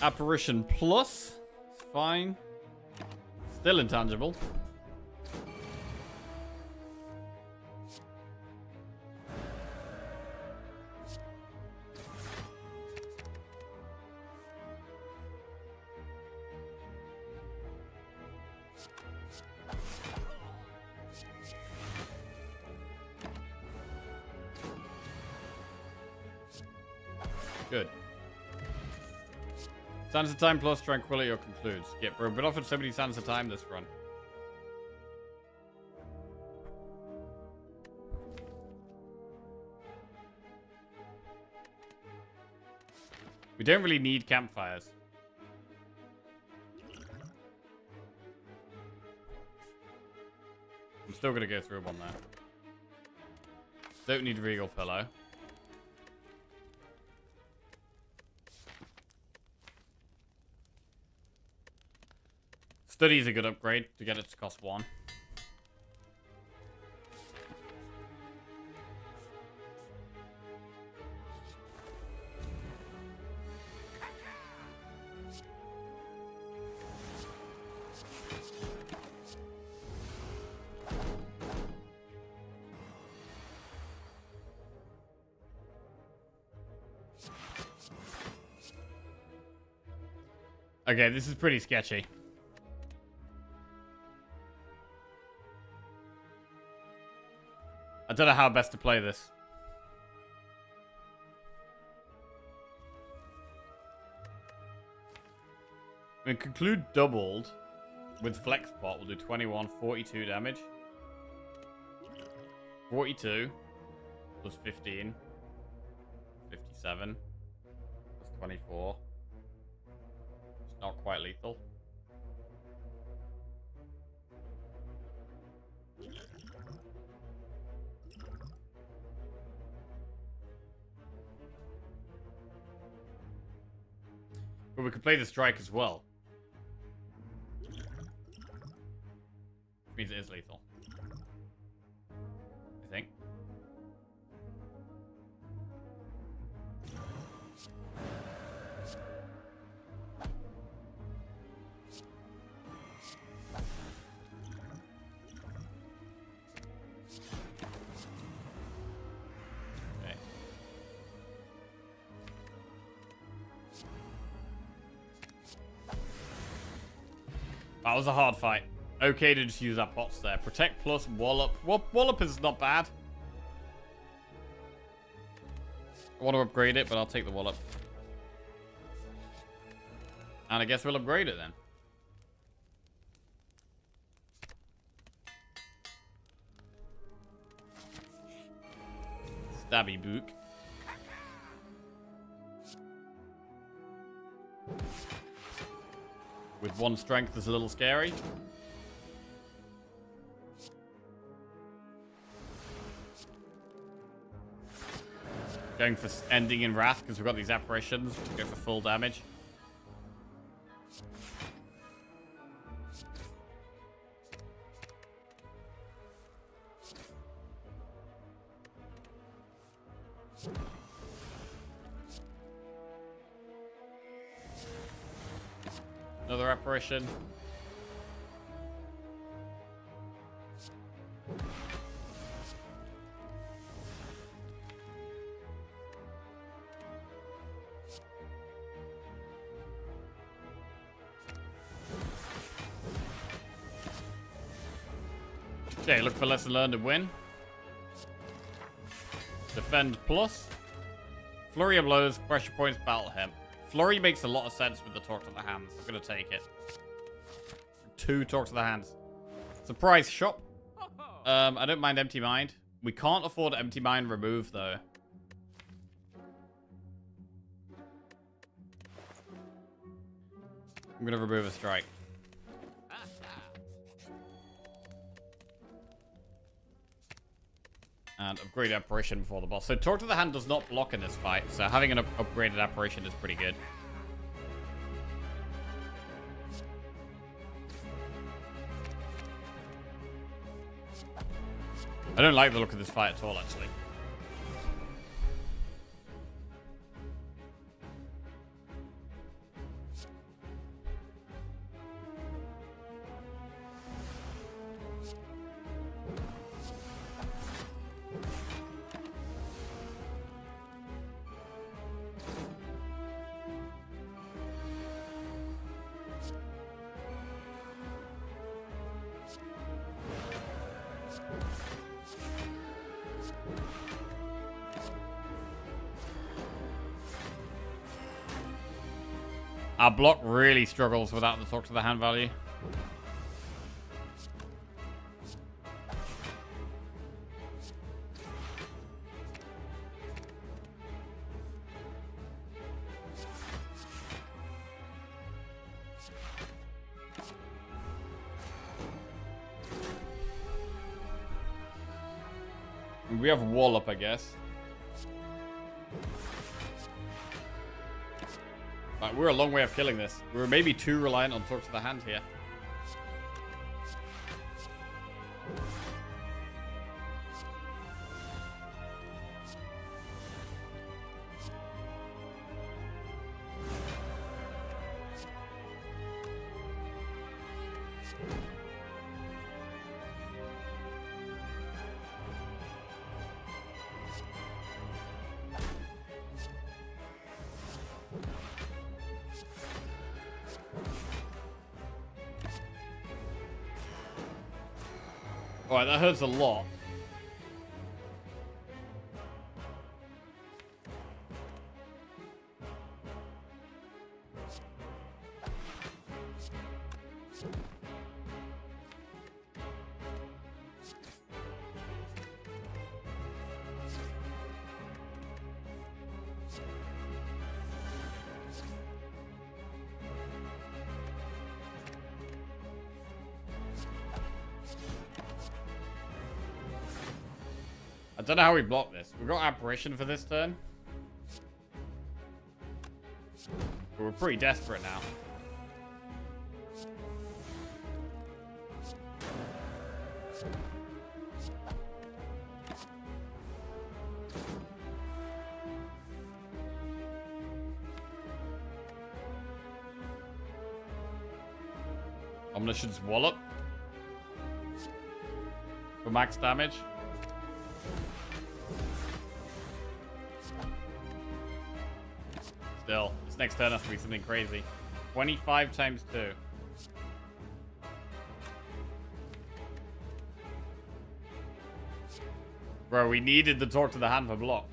Apparition plus. It's fine. Still intangible. Good. Sands of Time plus Tranquility or concludes. Yeah, bro, but offered so many Sands of Time this run. We don't really need campfires. I'm still gonna go through one there. Don't need Regal Pillow. Study is a good upgrade to get it to cost 1. Okay, this is pretty sketchy. I don't know how best to play this. I mean, conclude doubled with flex pot will do 21, 42 damage. 42 plus 15. 57 plus 24. It's not quite lethal. But we could play the strike as well. Which means it is lethal. I think. Okay. That was a hard fight. Okay to just use our pots there. Protect plus Wallop. Wallop is not bad. I want to upgrade it, but I'll take the Wallop. And I guess we'll upgrade it then. Stabby Book. With one strength is a little scary. Going for ending in Wrath because we've got these apparitions. Go for full damage. Another apparition. Okay, look for lesson learned and win. Defend plus. Flurry of blows, pressure points, battle him. Flurry makes a lot of sense with the talk to the hands. I'm gonna take it. 2 talk to the hands. Surprise shop. I don't mind empty mind. We can't afford empty mind remove though. I'm gonna remove a strike. And upgrade apparition before the boss. So talk to the hand does not block in this fight. So having an upgraded apparition is pretty good. I don't like the look of this fight at all, actually. Our block really struggles without the talk to the hand value. We have Wallop, I guess. Right, we're a long way of killing this. We're maybe too reliant on talk to the hand here. Alright, that hurts a lot. don't know how we block this. We've got Apparition for this turn. But we're pretty desperate now. Omniscience Wallop. For max damage. Still, this next turn has to be something crazy. 25 times 2. Bro, we needed the Talk to the Hand for block.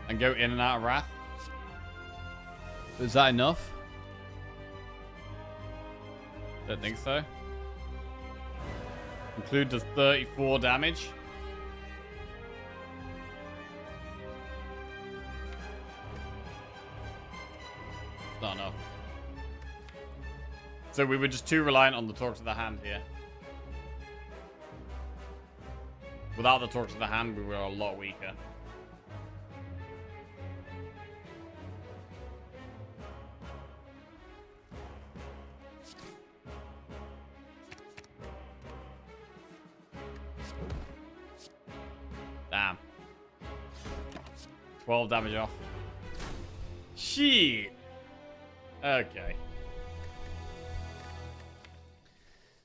And go in and out of Wrath. Is that enough? Don't think so. Include does 34 damage. It's not enough. So we were just too reliant on the Talk to the Hand here. Without the Talk to the Hand, we were a lot weaker. Damn. 12 damage off. Shit. Okay.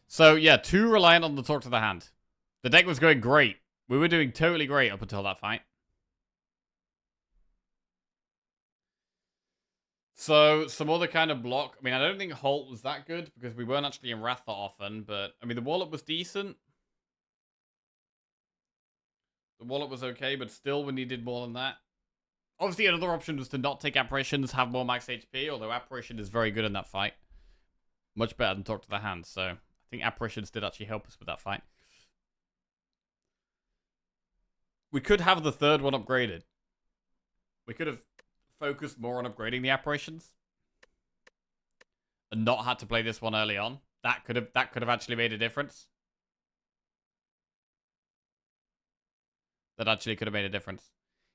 So, yeah, too reliant on the Talk to the Hand. The deck was going great. We were doing totally great up until that fight. So, some other kind of block. I mean, I don't think Halt was that good because we weren't actually in Wrath that often, but, I mean, the Wallop was decent. The Wallop was okay, but still we needed more than that. Obviously, another option was to not take Apparitions, have more max HP, although Apparition is very good in that fight. Much better than Talk to the Hand, so I think Apparitions did actually help us with that fight. We could have the third one upgraded. We could have focused more on upgrading the Apparitions. And not had to play this one early on. That could have actually made a difference. That actually could have made a difference.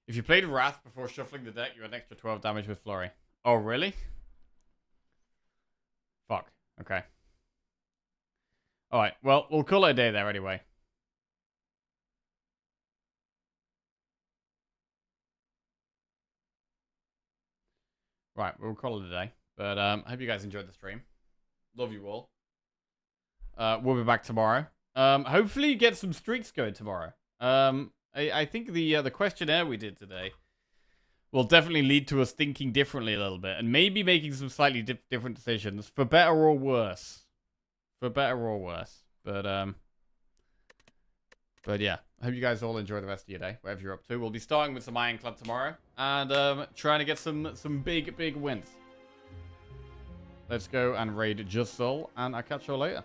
If you played Wrath before shuffling the deck, you had an extra 12 damage with Flurry. Oh, really? Fuck. Okay. Alright, well, we'll call it a day there anyway. Right, we'll call it a day. But I hope you guys enjoyed the stream. Love you all. We'll be back tomorrow. Hopefully get some streaks going tomorrow. I think the questionnaire we did today will definitely lead to us thinking differently a little bit. And maybe making some slightly different decisions. For better or worse. For better or worse. But yeah. I hope you guys all enjoy the rest of your day. Whatever you're up to. We'll be starting with some Ironclad tomorrow. And trying to get some big wins. Let's go and raid Just Soul. And I'll catch you all later.